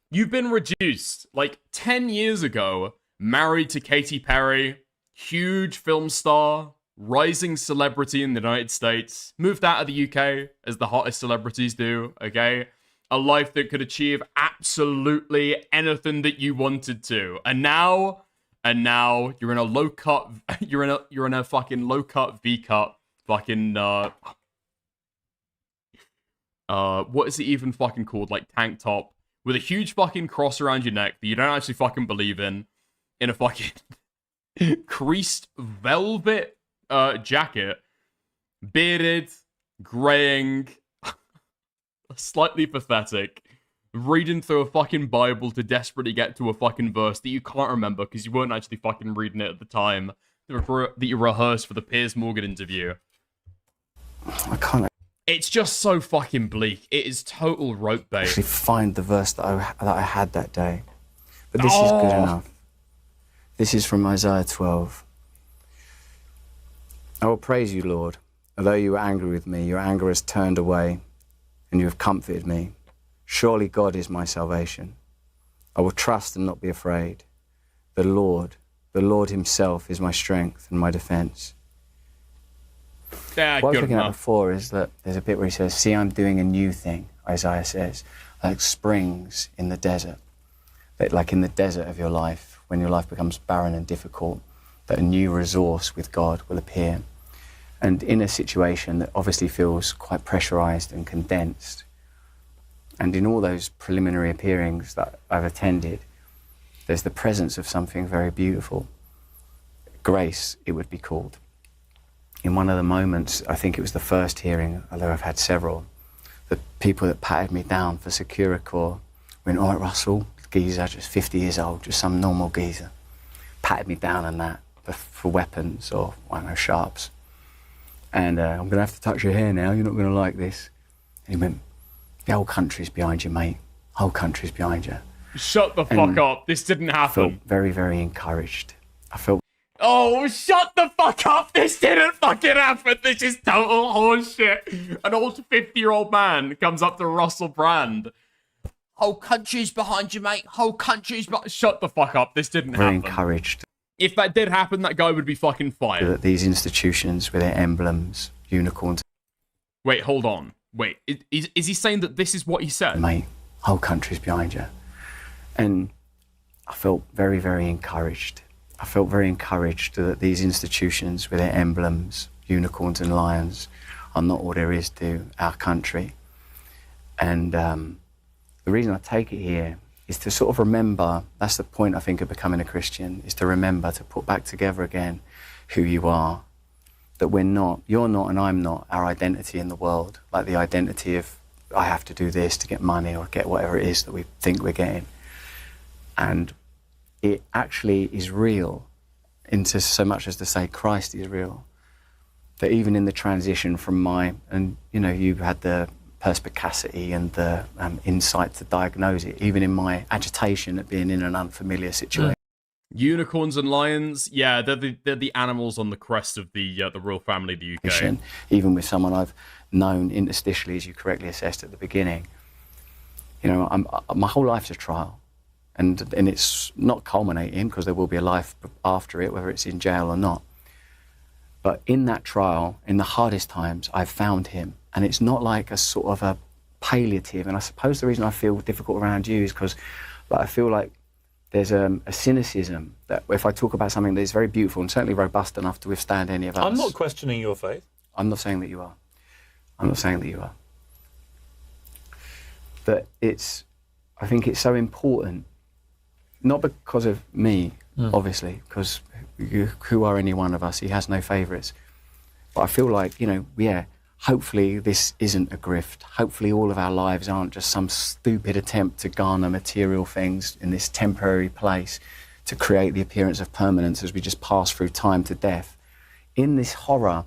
You've been reduced, like, 10 years ago, married to Katy Perry, huge film star, rising celebrity in the United States, moved out of the UK, as the hottest celebrities do, okay? A life that could achieve absolutely anything that you wanted to. And now you're in a low cut, you're in a fucking low cut V cut, fucking what is it even fucking called? Like tank top with a huge fucking cross around your neck that you don't actually fucking believe in a fucking creased velvet jacket, bearded, graying, slightly pathetic, reading through a fucking Bible to desperately get to a fucking verse that you can't remember because you weren't actually fucking reading it at the time that you rehearsed for the Piers Morgan interview. I can't It's just so fucking bleak. It is total rope bait. actually find the verse that I had that day. But this is good enough. This is from Isaiah 12. I will praise you, Lord. Although you were angry with me, your anger has turned away, and you have comforted me. Surely God is my salvation. I will trust and not be afraid. The Lord himself is my strength and my defense. Yeah, what I was good looking at enough. before is that there's a bit where he says, see, I'm doing a new thing, Isaiah says, like springs in the desert. That like in the desert of your life, when your life becomes barren and difficult, that a new resource with God will appear. And in a situation that obviously feels quite pressurized and condensed, and in all those preliminary appearings that I've attended, there's the presence of something very beautiful. Grace, it would be called. In one of the moments, I think it was the first hearing, although I've had several, the people that patted me down for Securicor went, all right, Russell, geezer, just 50 years old, just some normal geezer, patted me down on that for weapons or, I don't know, sharps. And I'm going to have to touch your hair now, you're not going to like this. And he went, the whole country's behind you, mate. Whole country's behind you. Shut the fuck up. This didn't I felt happen. very, very encouraged. I felt Oh, shut the fuck up. This didn't fucking happen. This is total horseshit. An old 50-year-old man comes up to Russell Brand. Whole country's behind you, mate. Whole country's behind. Shut the fuck up. This didn't very happen. encouraged If that did happen, that guy would be fucking fired. that these institutions with their emblems, unicorns, Wait, hold on. Wait, is he saying that this is what he said? mate, whole country's behind you. And I felt very, very encouraged. I felt very encouraged that these institutions with their emblems, unicorns and lions, are not all there is to our country. And the reason I take it here is to sort of remember, that's the point I think of becoming a Christian, is to remember to put back together again who you are. That we're not, you're not and I'm not our identity in the world, like the identity of I have to do this to get money or get whatever it is that we think we're getting. And it actually is real, into so much as to say Christ is real. that even in the transition from and you had the perspicacity and the insight to diagnose it, even in my agitation at being in an unfamiliar situation. Unicorns and lions, yeah, they're the animals on the crest of the royal family of the UK. Even with someone I've known interstitially, as you correctly assessed at the beginning, my whole life's a trial, and it's not culminating, because there will be a life after it, whether it's in jail or not. But in that trial, in the hardest times, I've found him, and it's not like a sort of a palliative. And I suppose the reason I feel difficult around you is because I feel like there's a cynicism that if I talk about something that is very beautiful and certainly robust enough to withstand any of us. I'm not questioning your faith. I'm not saying that you are. I'm not saying that you are. But I think it's so important, not because of me, obviously, because who are any one of us? He has no favourites. But I feel like, hopefully this isn't a grift. Hopefully all of our lives aren't just some stupid attempt to garner material things in this temporary place to create the appearance of permanence as we just pass through time to death. In this horror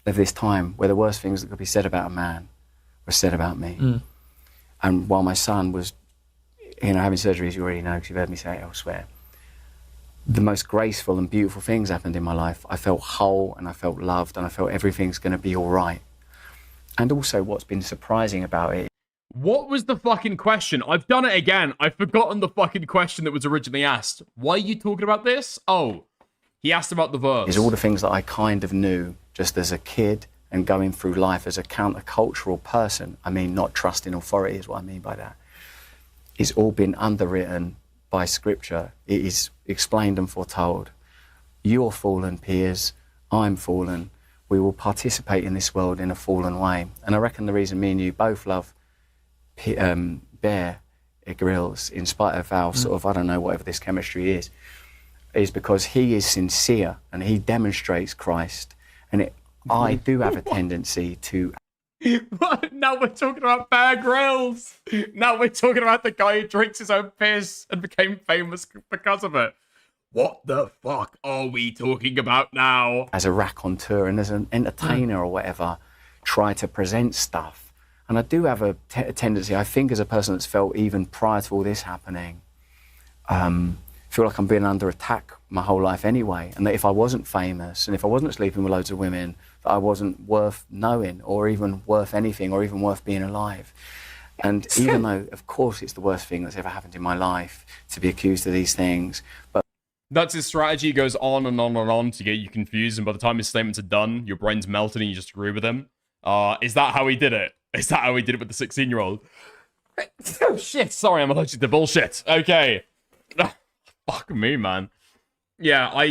of this time, where the worst things that could be said about a man were said about me. And while my son was, having surgery, as you already know, because you've heard me say it elsewhere, the most graceful and beautiful things happened in my life. I felt whole, and I felt loved, and I felt everything's going to be all right. And also what's been surprising about it. What was the fucking question? I've done it again. I've forgotten the fucking question that was originally asked. Why are you talking about this? Oh, he asked about the verse. Is all the things that I kind of knew just as a kid and going through life as a countercultural person. I mean, not trusting authority is what I mean by that. It's all been underwritten by scripture. It is explained and foretold. You're fallen, peers. I'm fallen. We will participate in this world in a fallen way. And I reckon the reason me and you both love Bear Grylls, in spite of our sort of, I don't know, whatever this chemistry is because he is sincere and he demonstrates Christ. And I do have a tendency to... Now we're talking about Bear Grylls. Now we're talking about the guy who drinks his own piss and became famous because of it. What the fuck are we talking about now? As a raconteur and as an entertainer or whatever, try to present stuff. And I do have a tendency, I think, as a person that's felt even prior to all this happening, feel like I'm being under attack my whole life anyway. And that if I wasn't famous and if I wasn't sleeping with loads of women, that I wasn't worth knowing or even worth anything or even worth being alive. And even though, of course, it's the worst thing that's ever happened in my life to be accused of these things, but that's his strategy. He goes on and on and on to get you confused, and by the time his statements are done, your brain's melted and you just agree with him. Is that how he did it? Is that how he did it with the 16-year-old? Oh, shit. Sorry, I'm allergic to bullshit. Okay. Fuck me, man. Yeah, I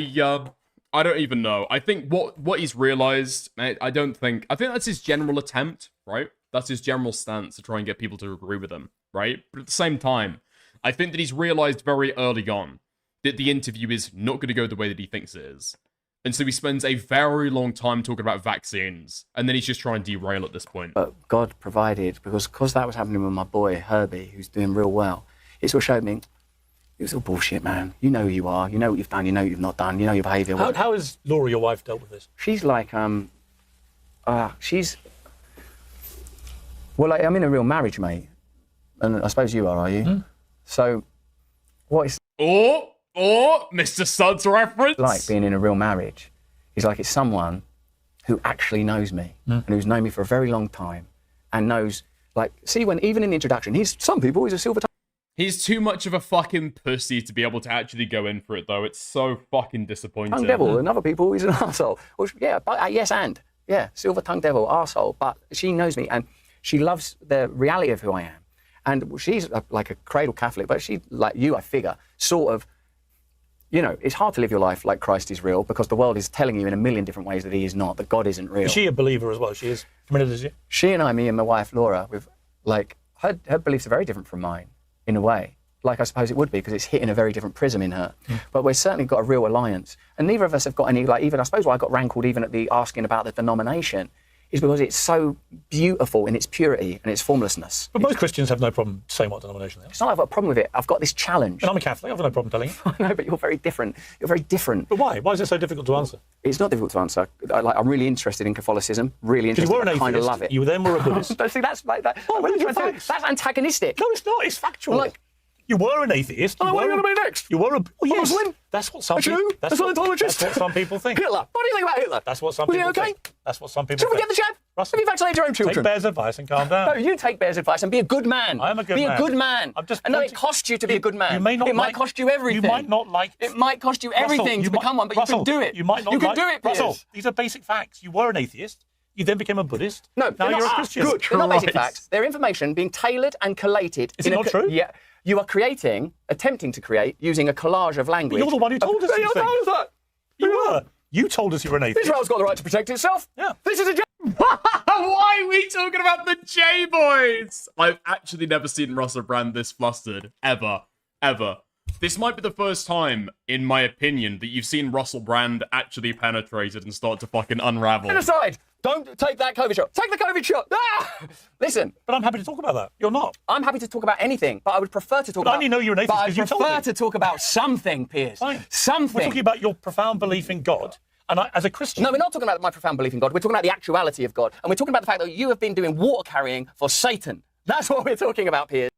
don't even know. I think what he's realized, I think that's his general attempt, right? That's his general stance to try and get people to agree with him, right? But at the same time, I think that he's realized very early on that the interview is not going to go the way that he thinks it is. And so he spends a very long time talking about vaccines, and then he's just trying to derail at this point. But God provided, because that was happening with my boy, Herbie, who's doing real well. It sort of showed me, it was all bullshit, man. You know who you are, you know what you've done, you know what you've not done, you know your behaviour. How has Laura, your wife, dealt with this? She's like, well, like, I'm in a real marriage, mate. And I suppose you are you? So, what is... Mr. Suds reference. Like being in a real marriage is like it's someone who actually knows me and who's known me for a very long time and knows, like, see, when even in the introduction, he's a silver tongue. He's too much of a fucking pussy to be able to actually go in for it, though. It's so fucking disappointing. Tongue devil, and other people, he's an arsehole. Well, yeah, but, yes, and yeah, silver tongue devil, arsehole. But she knows me and she loves the reality of who I am. And she's like a cradle Catholic, but she, like you, I figure, sort of, you know, it's hard to live your life like Christ is real because the world is telling you in a million different ways that he is not, that God isn't real. Is she a believer as well? She is committed as you? She and I, me and my wife, Laura, with like, her beliefs are very different from mine, in a way. Like I suppose it would be, because it's hitting a very different prism in her. But we've certainly got a real alliance. And neither of us have got any, like, even, I suppose why I got rankled even at the asking about the denomination is because it's so beautiful in its purity and its formlessness. But most Christians have no problem saying what denomination they are. It's not like I've got a problem with it. I've got this challenge. And I'm a Catholic. I've no problem telling you. I know, but you're very different. You're very different. But why? Why is it so difficult to answer? It's not difficult to answer. I'm really interested in Catholicism. Really interested. You were an I atheist. kind of love it. You then were a Buddhist. See, that's like that. That's antagonistic. No, it's not. It's factual. Well, like, you were an atheist. what are you going to be next? You were a yes. Muslim? That's what some people. That's what That's what some people think. Hitler. What do you think about Hitler? That's what some Was people he okay? think. That's what some people Should we think. get the jab? Russell, Have you vaccinated your own children? Take Bear's advice and calm down. No, you take Bear's advice and be a good man. I am a good man. Be a good man. I'm just and no, it costs you to be a good man. You may not it might cost you everything. You might not like. It might cost you everything to become one, but Russell, you can do it. You might not. You can like, do it, Piers. Russell, these are basic facts. You were an atheist. You then became a Buddhist. No, now you're a Christian. Good. They're not basic facts. They're information being tailored and collated. Is it not true? Yeah. You are attempting to create, using a collage of language. But you're the one who told us these You things. told us that. You were. You told us you were an atheist. Israel's got the right to protect itself. Yeah. This is a Why are we talking about the J-Boys? I've actually never seen Russell Brand this flustered. Ever. This might be the first time, in my opinion, that you've seen Russell Brand actually penetrated and start to fucking unravel. Genocide! Don't take that COVID shot. Take the COVID shot. Ah! Listen. But I'm happy to talk about that. You're not. I'm happy to talk about anything, but I would prefer to talk But about... I only know you're an atheist because you told me. I prefer to talk about something, Piers. Fine. Something. We're talking about your profound belief in God. And I, as a Christian... No, we're not talking about my profound belief in God. We're talking about the actuality of God. And we're talking about the fact that you have been doing water carrying for Satan. That's what we're talking about, Piers.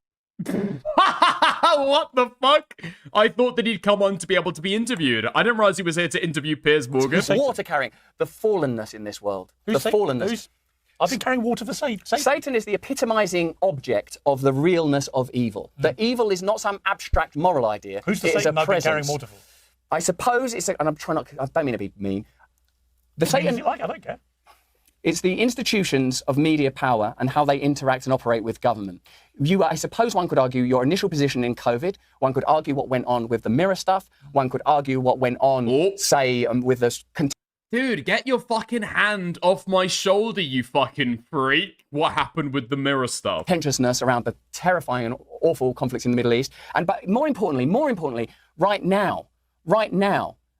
What the fuck? I thought that he'd come on to be able to be interviewed. I didn't realize he was here to interview Piers Morgan. Water carrying. The fallenness in this world. Fallenness. I've been carrying water for Satan. Satan is the epitomizing object of the realness of evil. The evil is not some abstract moral idea. Who's the It is Satan a I've been carrying presence. water for? I suppose it's... and I'm trying not... I don't mean to be mean. The Satan... Satan... You like? I don't care. It's the institutions of media power and how they interact and operate with government. I suppose one could argue your initial position in COVID. One could argue what went on with the mirror stuff. One could argue what went on, say, with the... Dude, get your fucking hand off my shoulder, you fucking freak. What happened with the mirror stuff? Contentiousness around the terrifying and awful conflicts in the Middle East. But more importantly, right now,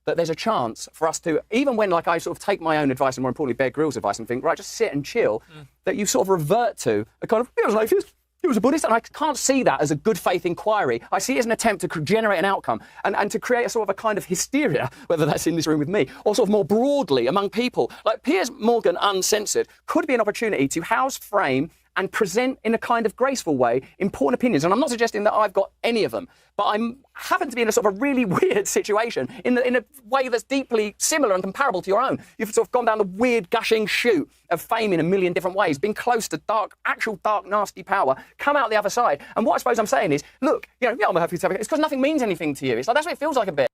that there's a chance for us to, even when like I sort of take my own advice and more importantly Bear Grylls' advice and think, right, just sit and chill, that you sort of revert to a kind of, he was an atheist, he was a Buddhist, and I can't see that as a good faith inquiry. I see it as an attempt to generate an outcome and to create a sort of a kind of hysteria, whether that's in this room with me or sort of more broadly among people. Like Piers Morgan Uncensored could be an opportunity to house, frame, and present in a kind of graceful way important opinions. And I'm not suggesting that I've got any of them, but I happen to be in a sort of a really weird situation in a way that's deeply similar and comparable to your own. You've sort of gone down the weird gushing chute of fame in a million different ways, been close to actual dark, nasty power, come out the other side. And what I suppose I'm saying is, look, I'm happy to have it. It's because nothing means anything to you. It's like, that's what it feels like a bit.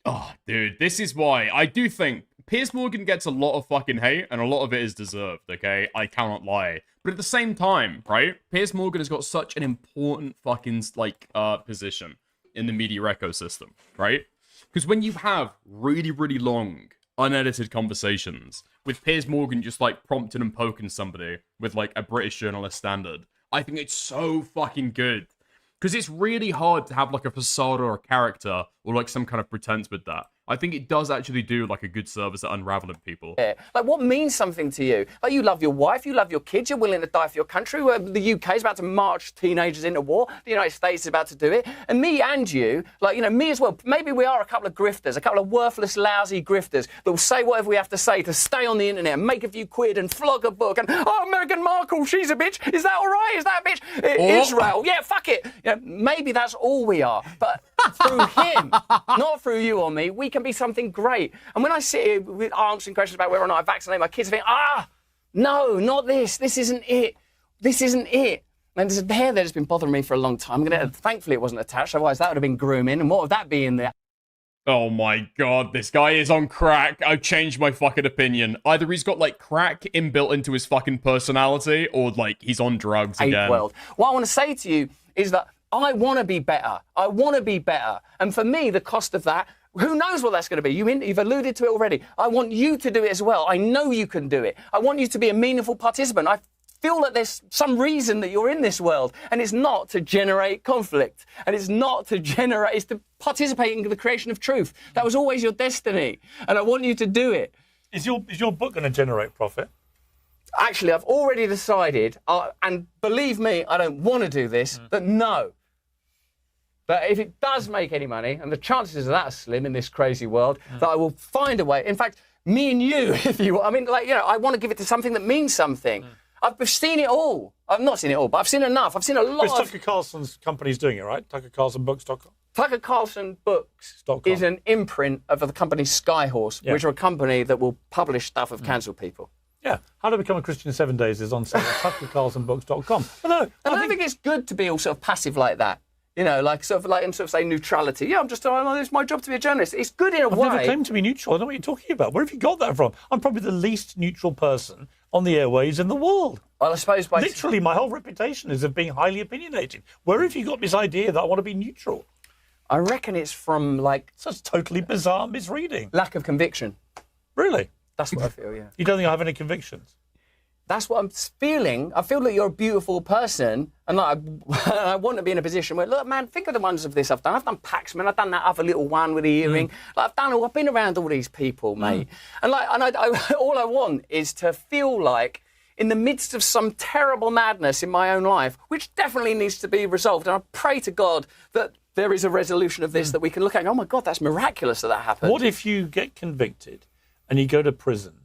Oh, dude, this is why I do think Piers Morgan gets a lot of fucking hate, and a lot of it is deserved, okay? I cannot lie. But at the same time, right, Piers Morgan has got such an important fucking, position in the media ecosystem, right? Because when you have really, really long, unedited conversations with Piers Morgan just, prompting and poking somebody with, a British journalist standard, I think it's so fucking good. Because it's really hard to have, a facade or a character or, some kind of pretense with that. I think it does actually do, a good service at unraveling people. Yeah. What means something to you? You love your wife, you love your kids, you're willing to die for your country. The UK is about to march teenagers into war. The United States is about to do it. And me and you, me as well, maybe we are a couple of grifters, a couple of worthless, lousy grifters that will say whatever we have to say to stay on the internet and make a few quid and flog a book and, Meghan Markle, she's a bitch. Is that all right? Is that a bitch? Israel, yeah, fuck it. Maybe that's all we are. But through him, not through you or me, we can be something great. And when I sit here with answering questions about whether or not I vaccinate my kids, I think, no, not this. This isn't it. This isn't it. And there's a hair there that's been bothering me for a long time. Thankfully, it wasn't attached. Otherwise, that would have been grooming. And what would that be in there? Oh my god, this guy is on crack. I've changed my fucking opinion. Either he's got, crack inbuilt into his fucking personality, or, he's on drugs again. World. What I want to say to you is that I want to be better. I want to be better. And for me, the cost of that, who knows what that's going to be? You've alluded to it already. I want you to do it as well. I know you can do it. I want you to be a meaningful participant. I feel that there's some reason that you're in this world, and it's not to generate conflict, and it's not to generate, it's to participate in the creation of truth. That was always your destiny, and I want you to do it. Is your book going to generate profit? actually, I've already decided, and believe me, I don't want to do this, that no. But if it does make any money, and the chances of that are slim in this crazy world, that I will find a way. In fact, me and you, if you want. I mean, like, you know, I want to give it to something that means something. I've seen it all. I've not seen it all, but I've seen enough. I've seen a lot. Tucker Carlson's company's doing it, right? TuckerCarlsonBooks.com. Tucker Carlson Books is an imprint of the company Skyhorse, which are a company that will publish stuff of cancelled people. Yeah. How to Become a Christian in 7 Days is on sale at TuckerCarlsonBooks.com. I don't think it's good to be all sort of passive like that. You know, like sort of say neutrality. Yeah, it's my job to be a journalist. It's good in a way. I've never claimed to be neutral. I don't know what you're talking about. Where have you got that from? I'm probably the least neutral person on the airwaves in the world. Well, I suppose literally my whole reputation is of being highly opinionated. Where have you got this idea that I want to be neutral? I reckon it's from like such totally bizarre misreading. Lack of conviction. Really? That's what I feel. Yeah. You don't think I have any convictions? That's what I'm feeling. I feel that you're a beautiful person, and like, I want to be in a position where, look, man, think of the ones of this I've done. I've done Paxman. I've done that other little one with the earring. Like, I've been around all these people, mate. And like, all I want is to feel like, in the midst of some terrible madness in my own life, which definitely needs to be resolved, and I pray to God that there is a resolution of this that we can look at and go, oh my God, that's miraculous that happened. What if you get convicted and you go to prison?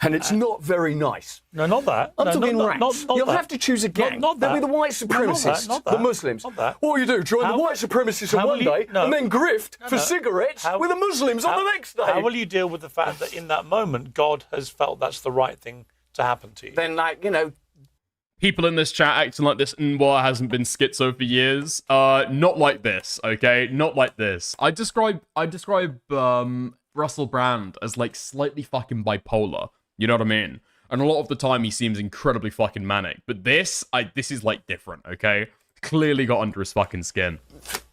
And it's not very nice. No, not that. I'm talking not rats. not You'll that. have to choose a gang. Not There'll that. be the white supremacists, not that. the Muslims. Not that. What do? Join the white supremacists on one day and then grift for No. cigarettes with the Muslims on the next day. How will you deal with the fact that in that moment God has felt that's the right thing to happen to you? Then, like, you know, people in this chat acting like this Nwar hasn't been schizo for years. Not like this, okay? Not like this. I describe Russell Brand as like slightly fucking bipolar. You know what I mean? And a lot of the time he seems incredibly fucking manic. But this is like different, okay? Clearly got under his fucking skin.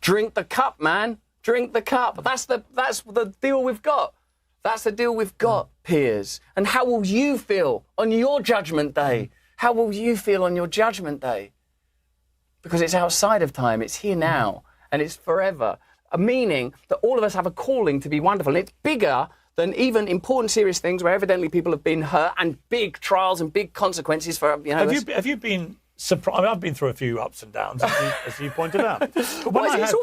Drink the cup, man. Drink the cup. That's the deal we've got. That's the deal we've got, Piers. And how will you feel on your judgment day? How will you feel on your judgment day? Because it's outside of time. It's here now. And it's forever. A meaning that all of us have a calling to be wonderful. And it's bigger than even important, serious things where evidently people have been hurt and big trials and big consequences for, you know. Have you been surprised? I mean, I've been through a few ups and downs, as you pointed out. But it's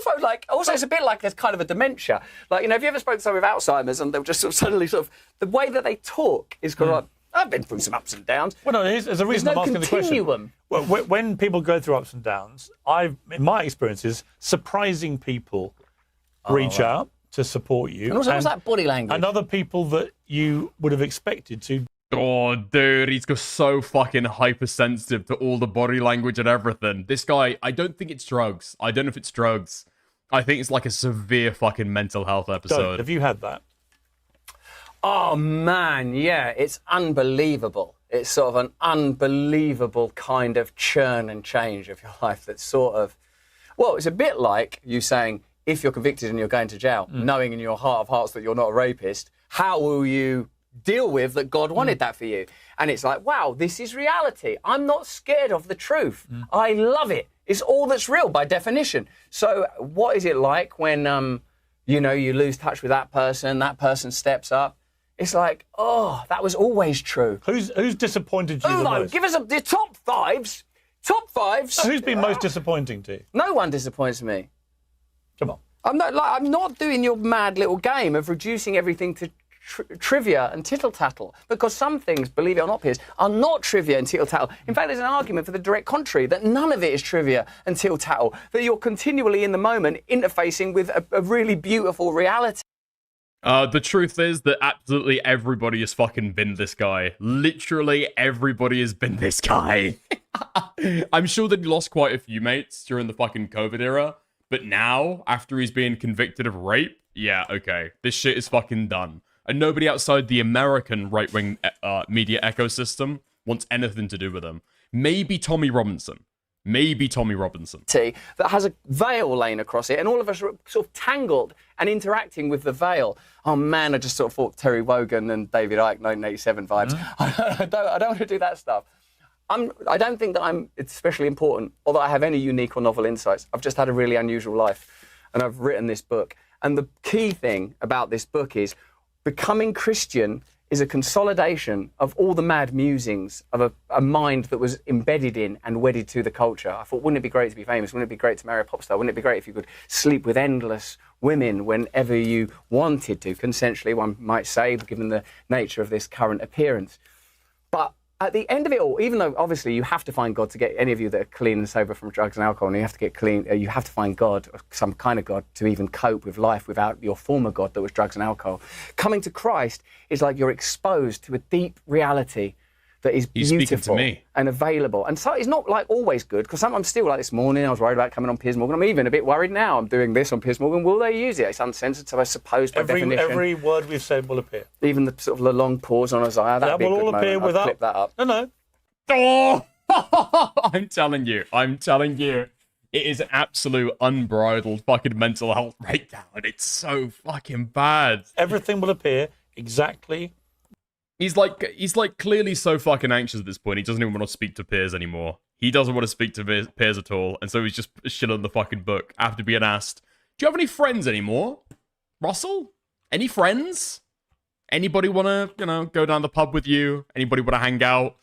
also a bit like there's kind of a dementia. Like, you know, have you ever spoken to someone with Alzheimer's and they'll just sort of suddenly the way that they talk is kind of like, I've been through some ups and downs. Well, no, there's a reason I'm asking the question. Well, when people go through ups and downs, in my experiences, surprising people reach out to support you. And also, what's that body language? And other people that you would have expected to. Oh, dude, he's got so fucking hypersensitive to all the body language and everything. This guy, I don't think it's drugs. I don't know if it's drugs. I think it's like a severe fucking mental health episode. Have you had that? Oh, man, yeah, it's unbelievable. It's sort of an unbelievable kind of churn and change of your life that's sort of, well, it's a bit like you saying, if you're convicted and you're going to jail, knowing in your heart of hearts that you're not a rapist, how will you deal with that God wanted that for you? And it's like, wow, this is reality. I'm not scared of the truth. I love it. It's all that's real by definition. So what is it like when, you know, you lose touch with that person steps up? It's like, oh, that was always true. Who's disappointed you the most? Give us the top fives. Top fives. Who's been most disappointing to you? No one disappoints me. Come on. I'm not doing your mad little game of reducing everything to trivia and tittle-tattle, because some things, believe it or not, Piers, are not trivia and tittle-tattle. In fact, there's an argument for the direct contrary, that none of it is trivia and tittle-tattle, that you're continually in the moment interfacing with a really beautiful reality. The truth is that absolutely everybody has fucking been this guy. Literally everybody has been this guy. I'm sure that he lost quite a few mates during the fucking COVID era. But now, after he's being convicted of rape, yeah, okay, this shit is fucking done. And nobody outside the American right-wing media ecosystem wants anything to do with him. Maybe Tommy Robinson. That has a veil laying across it, and all of us are sort of tangled and interacting with the veil. Oh man, I just sort of thought Terry Wogan and David Icke 1987 vibes. I don't want to do that stuff. I don't think that I'm especially important, or that I have any unique or novel insights. I've just had a really unusual life, and I've written this book. And the key thing about this book is becoming Christian is a consolidation of all the mad musings of a mind that was embedded in and wedded to the culture. I thought, wouldn't it be great to be famous? Wouldn't it be great to marry a pop star? Wouldn't it be great if you could sleep with endless women whenever you wanted to, consensually, one might say, given the nature of this current appearance. But at the end of it all, even though obviously you have to find God to get any of you that are clean and sober from drugs and alcohol, and you have to get clean, you have to find God, or some kind of God, to even cope with life without your former God that was drugs and alcohol. Coming to Christ is like you're exposed to a deep reality that is beautiful and available. And so it's not like always good, because sometimes still, like this morning, I was worried about coming on Piers Morgan. I'm even a bit worried now. I'm doing this on Piers Morgan. Will they use it? It's uncensored, so I suppose by definition. Every word we've said will appear. Even the sort of the long pause on Isaiah, that will all appear moment. I'll clip that up. No. Oh! I'm telling you. It is an absolute unbridled fucking mental health breakdown. It's so fucking bad. Everything will appear exactly. He's like clearly so fucking anxious at this point. He doesn't even want to speak to Piers anymore. He doesn't want to speak to Piers at all, and so he's just shit on the fucking book after being asked, "Do you have any friends anymore, Russell? Any friends? Anybody want to, go down the pub with you? Anybody want to hang out?"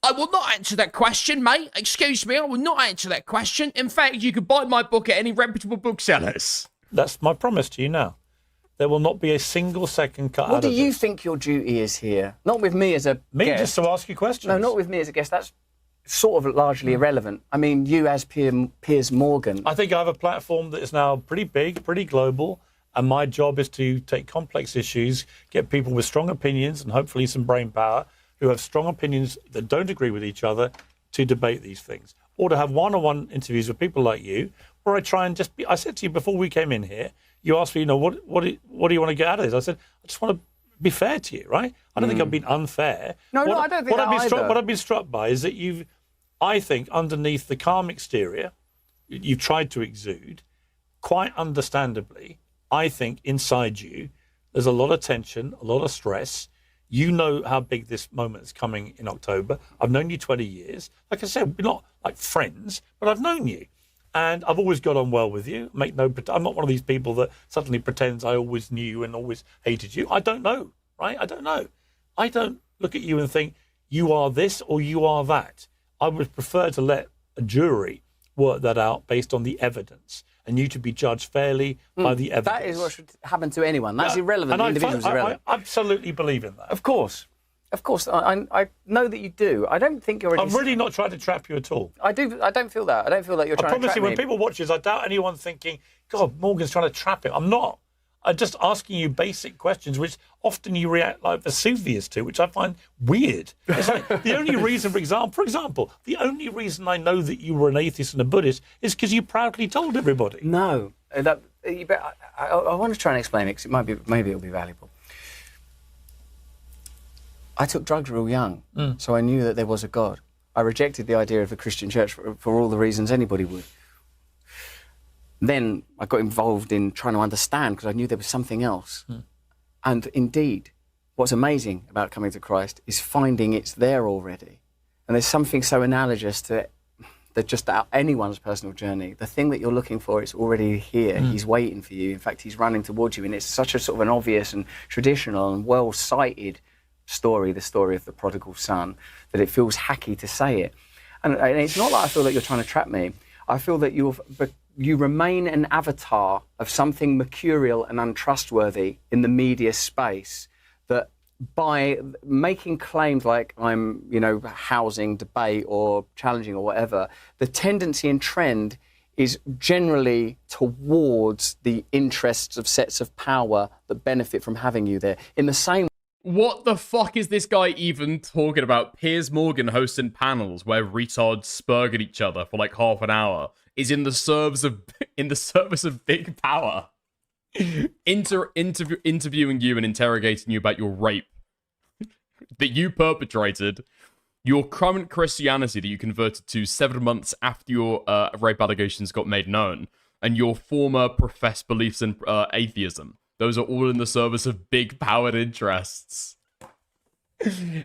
"I will not answer that question, mate. Excuse me, I will not answer that question. In fact, you could buy my book at any reputable booksellers." That's my promise to you now. There will not be a single second cut out of What do you this. think your duty is here? Not with me as a guest. Just to ask you questions. No, not with me as a guest. That's sort of largely irrelevant. I mean, you as Piers Morgan. I think I have a platform that is now pretty big, pretty global, and my job is to take complex issues, get people with strong opinions and hopefully some brain power who have strong opinions that don't agree with each other to debate these things. Or to have one-on-one interviews with people like you, where I try and just be... I said to you before we came in here, you asked me, what do you want to get out of this? I said, I just want to be fair to you, right? I don't think I've been unfair. No, I don't think that either. What I've been struck by is that I think, underneath the calm exterior you've tried to exude, quite understandably, I think inside you, there's a lot of tension, a lot of stress. You know how big this moment is coming in October. I've known you 20 years. Like I said, we're not like friends, but I've known you. And I've always got on well with you. I'm not one of these people that suddenly pretends I always knew you and always hated you. I don't know, right? I don't know. I don't look at you and think you are this or you are that. I would prefer to let a jury work that out based on the evidence, and you to be judged fairly by the evidence. That is what should happen to anyone. That's irrelevant. And Individuals irrelevant. I absolutely believe in that. Of course. I know that you do. I don't think you're... I'm really not trying to trap you at all. I don't feel that. I don't feel that you're trying to trap me. I promise you, when people watch this, I doubt anyone thinking, God, Morgan's trying to trap him. I'm not. I'm just asking you basic questions, which often you react like Vesuvius to, which I find weird. It's like, the only reason, for example, the only reason I know that you were an atheist and a Buddhist is because you proudly told everybody. No. I want to try and explain it, because maybe it'll be valuable. I took drugs real young, so I knew that there was a God. I rejected the idea of a Christian church for all the reasons anybody would. Then I got involved in trying to understand, because I knew there was something else. And indeed, what's amazing about coming to Christ is finding it's there already. And there's something so analogous to just anyone's personal journey. The thing that you're looking for is already here. He's waiting for you. In fact, he's running towards you. And it's such a sort of an obvious and traditional and well-cited story, the story of the prodigal son, that it feels hacky to say it. And it's not like I feel that you're trying to trap me. I feel that you remain an avatar of something mercurial and untrustworthy in the media space, that by making claims like I'm, housing debate or challenging or whatever, the tendency and trend is generally towards the interests of sets of power that benefit from having you there. In the same... What the fuck is this guy even talking about? Piers Morgan hosting panels where retards spurg at each other for like half an hour is in the service of big power. Interviewing you and interrogating you about your rape that you perpetrated, your current Christianity that you converted to 7 months after your rape allegations got made known, and your former professed beliefs in atheism. Those are all in the service of big powered interests.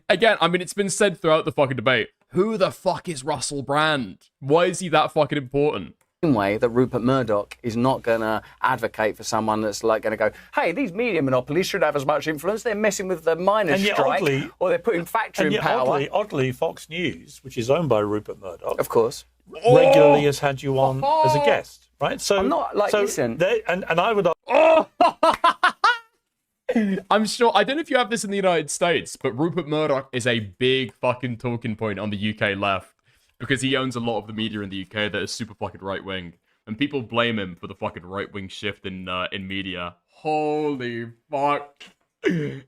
Again, I mean, it's been said throughout the fucking debate. Who the fuck is Russell Brand? Why is he that fucking important? way that Rupert Murdoch is not going to advocate for someone that's like going to go, hey, these media monopolies should have as much influence. They're messing with the miners' strike, or they're putting factory in power. Oddly, Fox News, which is owned by Rupert Murdoch, of course, regularly has had you on as a guest, right? So I'm not like, listen, and I would. I'm sure, I don't know if you have this in the United States, but Rupert Murdoch is a big fucking talking point on the UK left because he owns a lot of the media in the UK that is super fucking right-wing. And people blame him for the fucking right-wing shift in media. Holy fuck.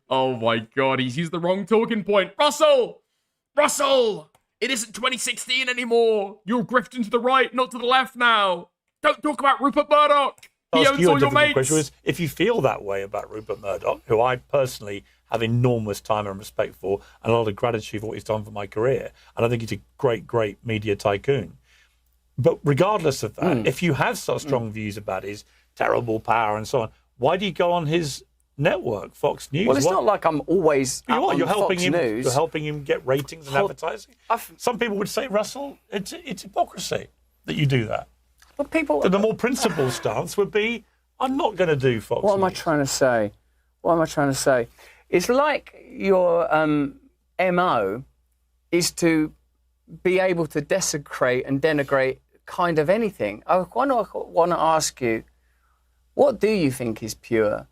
Oh my god, he's used the wrong talking point. Russell! Russell! It isn't 2016 anymore. You're grifting to the right, not to the left now. Don't talk about Rupert Murdoch. He owns all your mates. Question was, if you feel that way about Rupert Murdoch, who I personally have enormous time and respect for, and a lot of gratitude for what he's done for my career, and I think he's a great, great media tycoon. But regardless of that, if you have such strong views about his terrible power and so on, why do you go on his network, Fox News? Well, it's not like I'm always you're helping Fox him. News. You're helping him get ratings and advertising. Some people would say, Russell, it's hypocrisy that you do that. But people, the more principled stance would be, I'm not going to do Fox What News. am I trying to say? What am I trying to say? It's like your MO is to be able to desecrate and denigrate kind of anything. I want to ask you, what do you think is pure?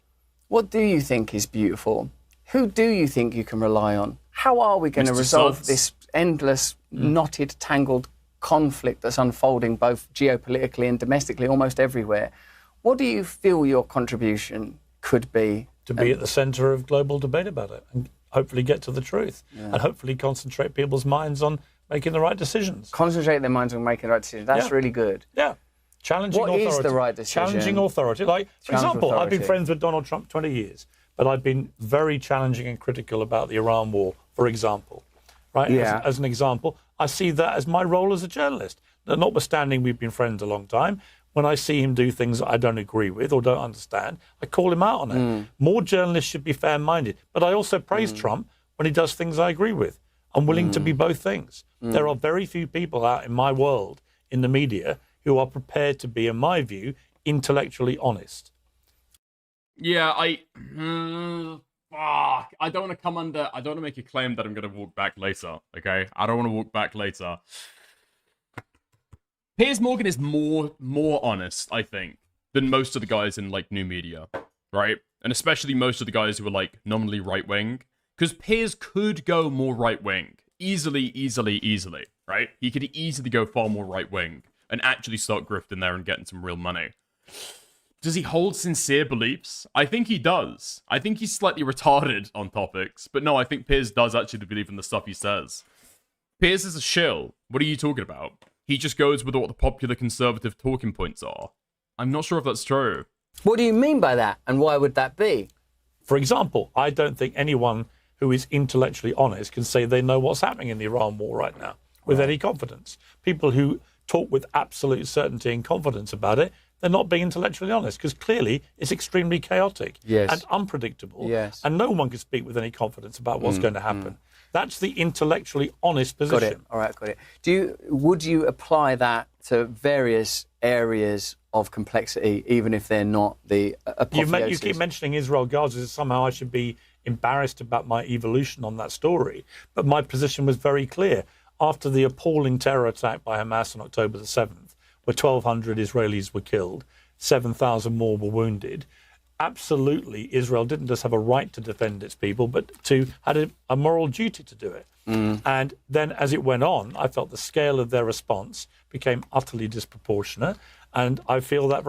What do you think is beautiful? Who do you think you can rely on? How are we going to resolve this endless, knotted, tangled conflict that's unfolding both geopolitically and domestically almost everywhere? What do you feel your contribution could be? To be at the centre of global debate about it and hopefully get to the truth and hopefully concentrate people's minds on making the right decisions. Concentrate their minds on making the right decisions. That's really good. Yeah. Challenging what authority. What is the right decision? Challenging authority. Like, for example, I've been friends with Donald Trump 20 years, but I've been very challenging and critical about the Iran war, for example. Right? Yeah. As an example, I see that as my role as a journalist. Now, notwithstanding we've been friends a long time, when I see him do things that I don't agree with or don't understand, I call him out on it. More journalists should be fair-minded. But I also praise Trump when he does things I agree with. I'm willing to be both things. There are very few people out in my world, in the media, who are prepared to be, in my view, intellectually honest. Yeah, fuck. I don't want to come under... I don't want to make a claim that I'm going to walk back later, okay? I don't want to walk back later. Piers Morgan is more honest, I think, than most of the guys in, like, new media, right? And especially most of the guys who are, like, nominally right-wing. Because Piers could go more right-wing. Easily, right? He could easily go far more right-wing and actually start grifting there and getting some real money. Does he hold sincere beliefs? I think he does. I think he's slightly retarded on topics. But no, I think Piers does actually believe in the stuff he says. Piers is a shill. What are you talking about? He just goes with what the popular conservative talking points are. I'm not sure if that's true. What do you mean by that? And why would that be? For example, I don't think anyone who is intellectually honest can say they know what's happening in the Iran war right now with any confidence. People who talk with absolute certainty and confidence about it, they're not being intellectually honest because clearly it's extremely chaotic and unpredictable. And no one can speak with any confidence about what's going to happen. That's the intellectually honest position. Got it. All right, got it. Would you apply that to various areas of complexity, even if they're not the apotheosis? You keep mentioning Israel Gaza, as somehow I should be embarrassed about my evolution on that story. But my position was very clear. After the appalling terror attack by Hamas on October the 7th, where 1,200 Israelis were killed, 7,000 more were wounded, absolutely Israel didn't just have a right to defend its people, but had a moral duty to do it. And then as it went on, I felt the scale of their response became utterly disproportionate. And I feel that...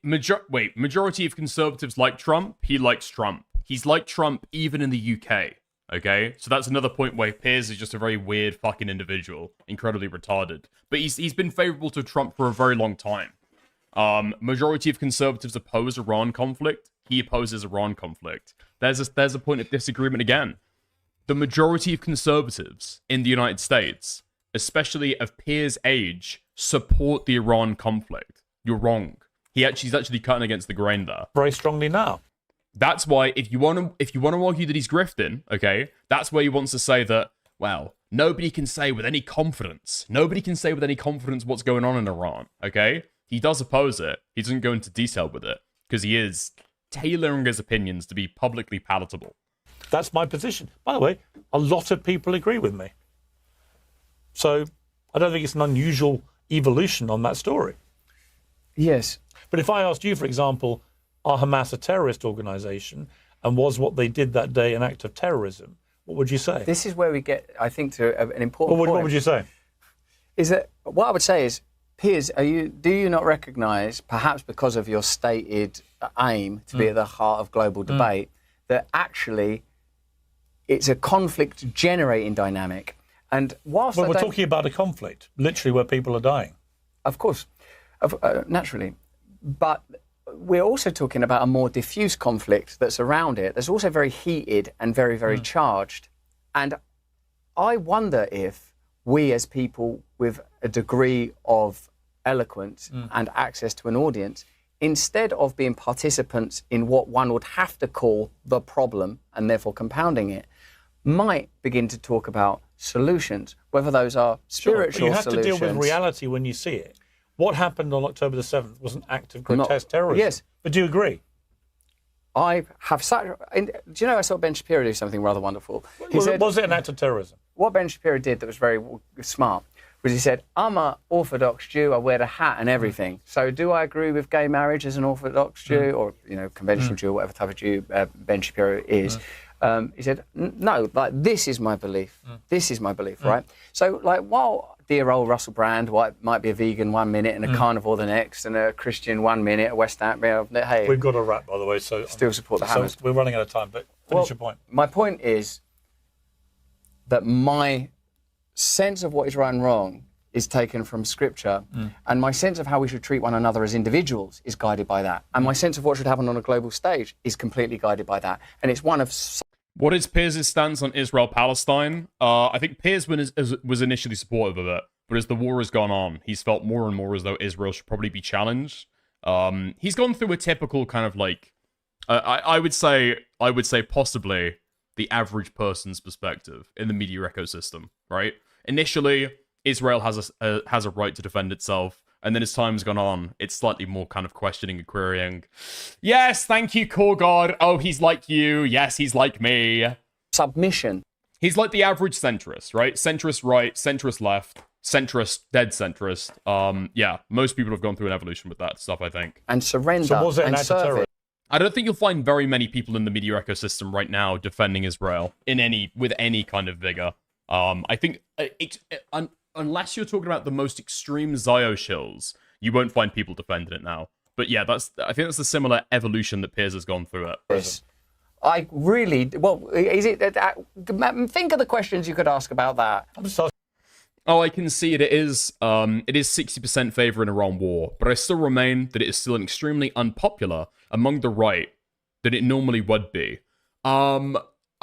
Majority of conservatives like Trump. He likes Trump. He's like Trump even in the UK. Okay? So that's another point where Piers is just a very weird fucking individual. Incredibly retarded. But he's been favorable to Trump for a very long time. Majority of conservatives oppose Iran conflict. He opposes Iran conflict. There's a point of disagreement again. The majority of conservatives in the United States, especially of Piers' age, support the Iran conflict. You're wrong. He's actually cutting against the grain there. Very strongly now. That's why if you want to argue that he's grifting, okay, that's where he wants to say that, well, nobody can say with any confidence. Nobody can say with any confidence what's going on in Iran, okay? He does oppose it. He doesn't go into detail with it because he is tailoring his opinions to be publicly palatable. That's my position. By the way, a lot of people agree with me. So I don't think it's an unusual evolution on that story. Yes. But if I asked you, for example, are Hamas a terrorist organization, and was what they did that day an act of terrorism, what would you say? This is where we get, I think, to an important point. What would you say? Is that what I would say is, Piers, do you not recognise, perhaps because of your stated aim to be at the heart of global debate, that actually it's a conflict-generating dynamic? And whilst we're talking about a conflict, literally where people are dying. Of course, naturally. But we're also talking about a more diffuse conflict that's around it. That's also very heated and very, very charged. And I wonder if we as people with a degree of eloquence and access to an audience, instead of being participants in what one would have to call the problem and therefore compounding it, might begin to talk about solutions, whether those are spiritual but you have solutions. to deal with reality when you see it. What happened on October the 7th was an act of grotesque terrorism. Yes. But do you agree? I have such... Do you know I saw Ben Shapiro do something rather wonderful? Was it an act of terrorism? What Ben Shapiro did that was very smart was he said, I'm an Orthodox Jew, I wear the hat and everything. So do I agree with gay marriage as an Orthodox Jew or, conventional Jew, whatever type of Jew Ben Shapiro is? He said, no, like, this is my belief. This is my belief, right? So, like, while dear old Russell Brand might be a vegan 1 minute and a carnivore the next and a Christian 1 minute, a West Ham, hey... We've got a wrap, by the way, so... Still support the Hammers. So we're running out of time, but finish your point. My point is that my sense of what is right and wrong is taken from Scripture, and my sense of how we should treat one another as individuals is guided by that. And my sense of what should happen on a global stage is completely guided by that. And it's one of... What is Piers' stance on Israel-Palestine? I think Piers was initially supportive of it, but as the war has gone on, he's felt more and more as though Israel should probably be challenged. He's gone through a typical kind of like, I would say possibly the average person's perspective in the media ecosystem, right? Initially, Israel has a right to defend itself. And then as time's gone on, it's slightly more kind of questioning and querying. Yes, thank you, core god. Oh, he's like you. Yes, he's like me. Submission. He's like the average centrist, right? Centrist right, centrist left, centrist, dead centrist. Yeah, most people have gone through an evolution with that stuff, I think. And surrender. So was it an act of terrorism? I don't think you'll find very many people in the media ecosystem right now defending Israel with any kind of vigor. I think unless you're talking about the most extreme Zio shills, you won't find people defending it now. But yeah, I think that's a similar evolution that Piers has gone through it. Yes. I really... Well, is it... think of the questions you could ask about that. Oh, I can see it. It is 60% favor in Iran war, but I still remain that it is still an extremely unpopular among the right than it normally would be.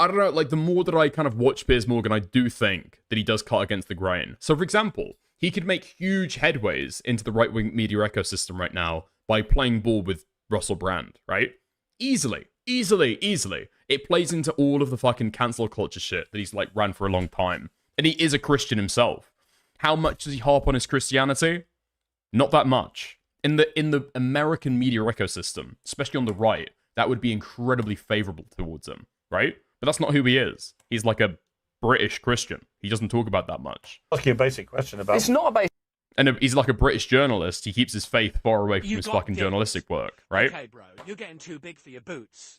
I don't know, like, the more that I kind of watch Piers Morgan, I do think that he does cut against the grain. So, for example, he could make huge headways into the right-wing media ecosystem right now by playing ball with Russell Brand, right? Easily. It plays into all of the fucking cancel culture shit that he's, like, ran for a long time. And he is a Christian himself. How much does he harp on his Christianity? Not that much. In the American media ecosystem, especially on the right, that would be incredibly favorable towards him, right? But that's not who he is. He's like a British Christian. He doesn't talk about that much. Ask you a basic question about... It's not a basic... And he's like a British journalist. He keeps his faith far away from his fucking journalistic work, right? Okay, bro, you're getting too big for your boots.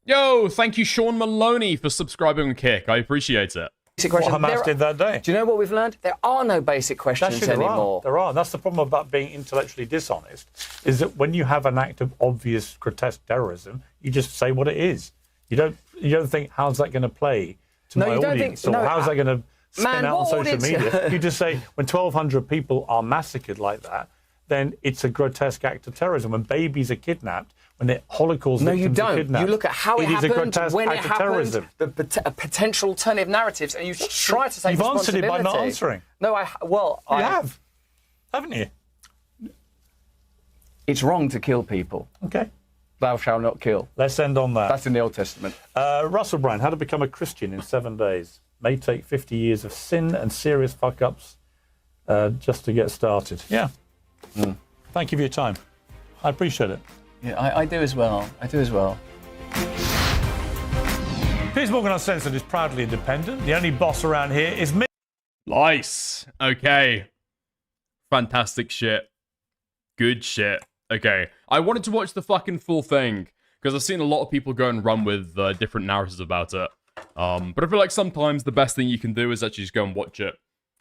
Yo, thank you, Sean Maloney, for subscribing on Kick. I appreciate it. What Hamas did that day. Do you know what we've learned? There are no basic questions anymore. There are. That's the problem about being intellectually dishonest, is that when you have an act of obvious grotesque terrorism, you just say what it is. You don't think, how's that going to play to my audience? Or how's that going to spin out on social media? You just say, when 1,200 people are massacred like that, then it's a grotesque act of terrorism. When babies are kidnapped, when the Holocaust victims are kidnapped, you look at how it happened, when it happened, the potential alternative narratives, and you try to take You've answered responsibility. it by not answering. No, you have, haven't you? It's wrong to kill people. Okay. Thou shalt not kill. Let's end on that. That's in the Old Testament. Russell Brand, how to become a Christian in 7 days. may take 50 years of sin and serious fuck-ups just to get started. Yeah. Thank you for your time. I appreciate it. Yeah, I do as well. I do as well. Piers Morgan Uncensored is proudly independent. The only boss around here is me. Nice. Okay. Fantastic shit. Good shit. Okay. I wanted to watch the fucking full thing because I've seen a lot of people go and run with different narratives about it. But I feel like sometimes the best thing you can do is actually just go and watch it.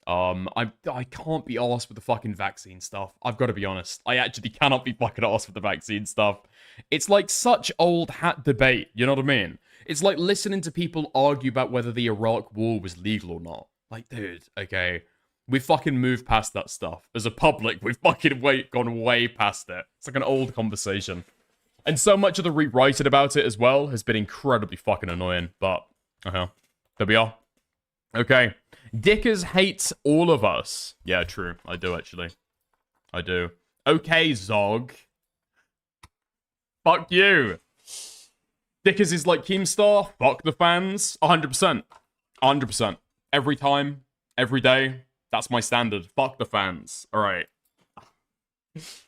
I can't be arsed with the fucking vaccine stuff. I've got to be honest. I actually cannot be fucking arsed with the vaccine stuff. It's like such old hat debate, you know what I mean? It's like listening to people argue about whether the Iraq war was legal or not. Like, dude, okay. We fucking moved past that stuff. As a public, we've fucking gone way past it. It's like an old conversation. And so much of the rewriting about it as well has been incredibly fucking annoying. But, there we are. Okay. Dickers hates all of us. Yeah, true. I do, actually. I do. Okay, Zog. Fuck you. Dickers is like Keemstar. Fuck the fans. 100%. 100%. Every time. Every day. That's my standard. Fuck the fans. Alright.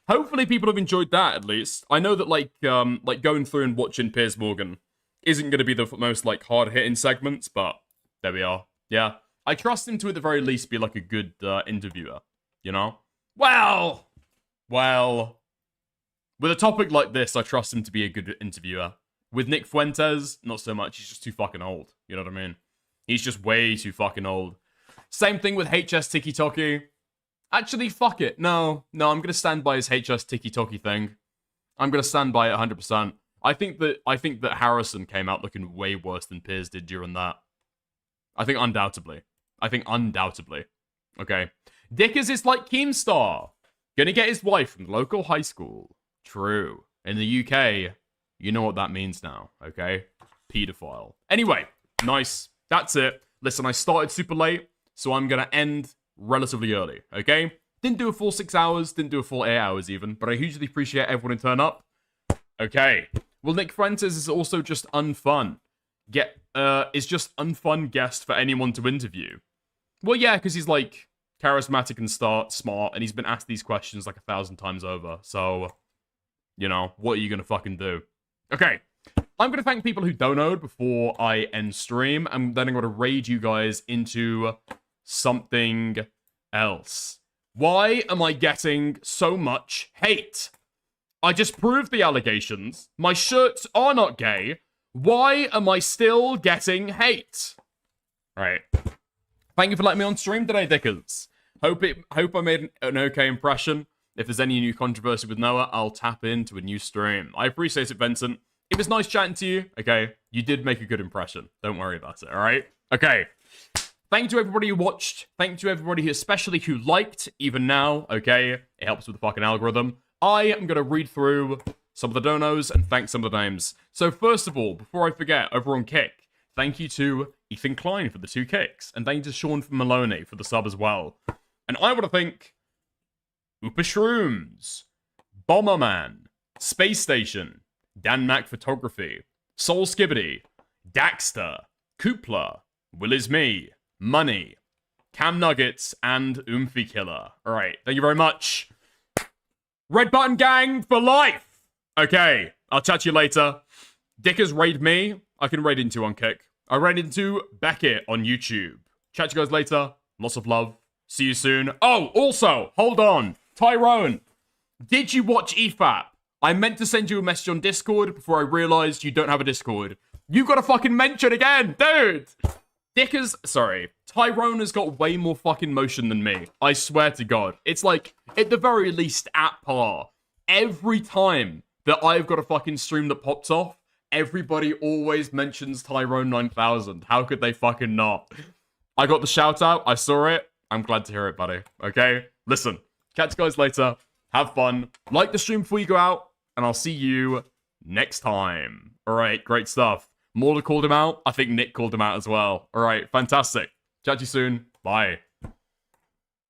Hopefully people have enjoyed that, at least. I know that, like going through and watching Piers Morgan isn't going to be the most, like, hard-hitting segments, but there we are. Yeah. I trust him to, at the very least, be, like, a good interviewer. You know? Well. With a topic like this, I trust him to be a good interviewer. With Nick Fuentes, not so much. He's just too fucking old. You know what I mean? He's just way too fucking old. Same thing with HS Tiki Toki. Actually, fuck it. No, I'm going to stand by his HS Tiki Toki thing. I'm going to stand by it 100%. I think that Harrison came out looking way worse than Piers did during that. I think undoubtedly. Okay. Dickers is like Keemstar. Gonna get his wife from the local high school. True. In the UK, you know what that means now, okay? Pedophile. Anyway, nice. That's it. Listen, I started super late, so I'm gonna end relatively early, okay? Didn't do a full 6 hours, didn't do a full 8 hours even, but I hugely appreciate everyone who turned up. Okay. Well, Nick Fuentes is also just unfun. Is just unfun guest for anyone to interview. Well, yeah, because he's, like, charismatic and smart, and he's been asked these questions, like, 1,000 times over, so, you know, what are you gonna fucking do? Okay. I'm gonna thank people who donoted before I end stream, and then I'm gonna raid you guys into something else. Why am I getting so much hate? I just proved the allegations. My shirts are not gay. Why am I still getting hate? Right. Thank you for letting me on stream today, Dickers. Hope I made an okay impression. If there's any new controversy with Noah, I'll tap into a new stream. I appreciate it, Vincent. It was nice chatting to you. Okay, you did make a good impression. Don't worry about it, alright? Okay. Thank you to everybody who watched. Thank you to everybody who, especially who liked, even now, okay? It helps with the fucking algorithm. I am going to read through some of the donos and thank some of the names. So first of all, before I forget, over on Kick, thank you to Ethan Klein for the 2 kicks. And thank you to Sean from Maloney for the sub as well. And I want to thank Oopa Shrooms, Bomberman, Space Station, Dan Mac Photography, Soul Skibbity, Daxter, Koopla, Will Is Me, Money, Cam Nuggets, and Oomphy Killer. Alright, thank you very much. Red Button Gang for life! Okay, I'll chat to you later. Dickers raid me. I can raid into on Kick. I raid into Beckett on YouTube. Chat to you guys later. Lots of love. See you soon. Oh, also, hold on. Tyrone, did you watch EFAP? I meant to send you a message on Discord before I realized you don't have a Discord. You gotta fucking mention again, dude! Dickers, sorry. Tyrone has got way more fucking motion than me. I swear to God. It's like, at the very least, at par. Every time that I've got a fucking stream that pops off, everybody always mentions Tyrone 9000. How could they fucking not? I got the shout out. I saw it. I'm glad to hear it, buddy. Okay? Listen. Catch you guys later. Have fun. Like the stream before you go out. And I'll see you next time. Alright, great stuff. Morla called him out. I think Nick called him out as well. Alright, fantastic. Chat to you soon. Bye.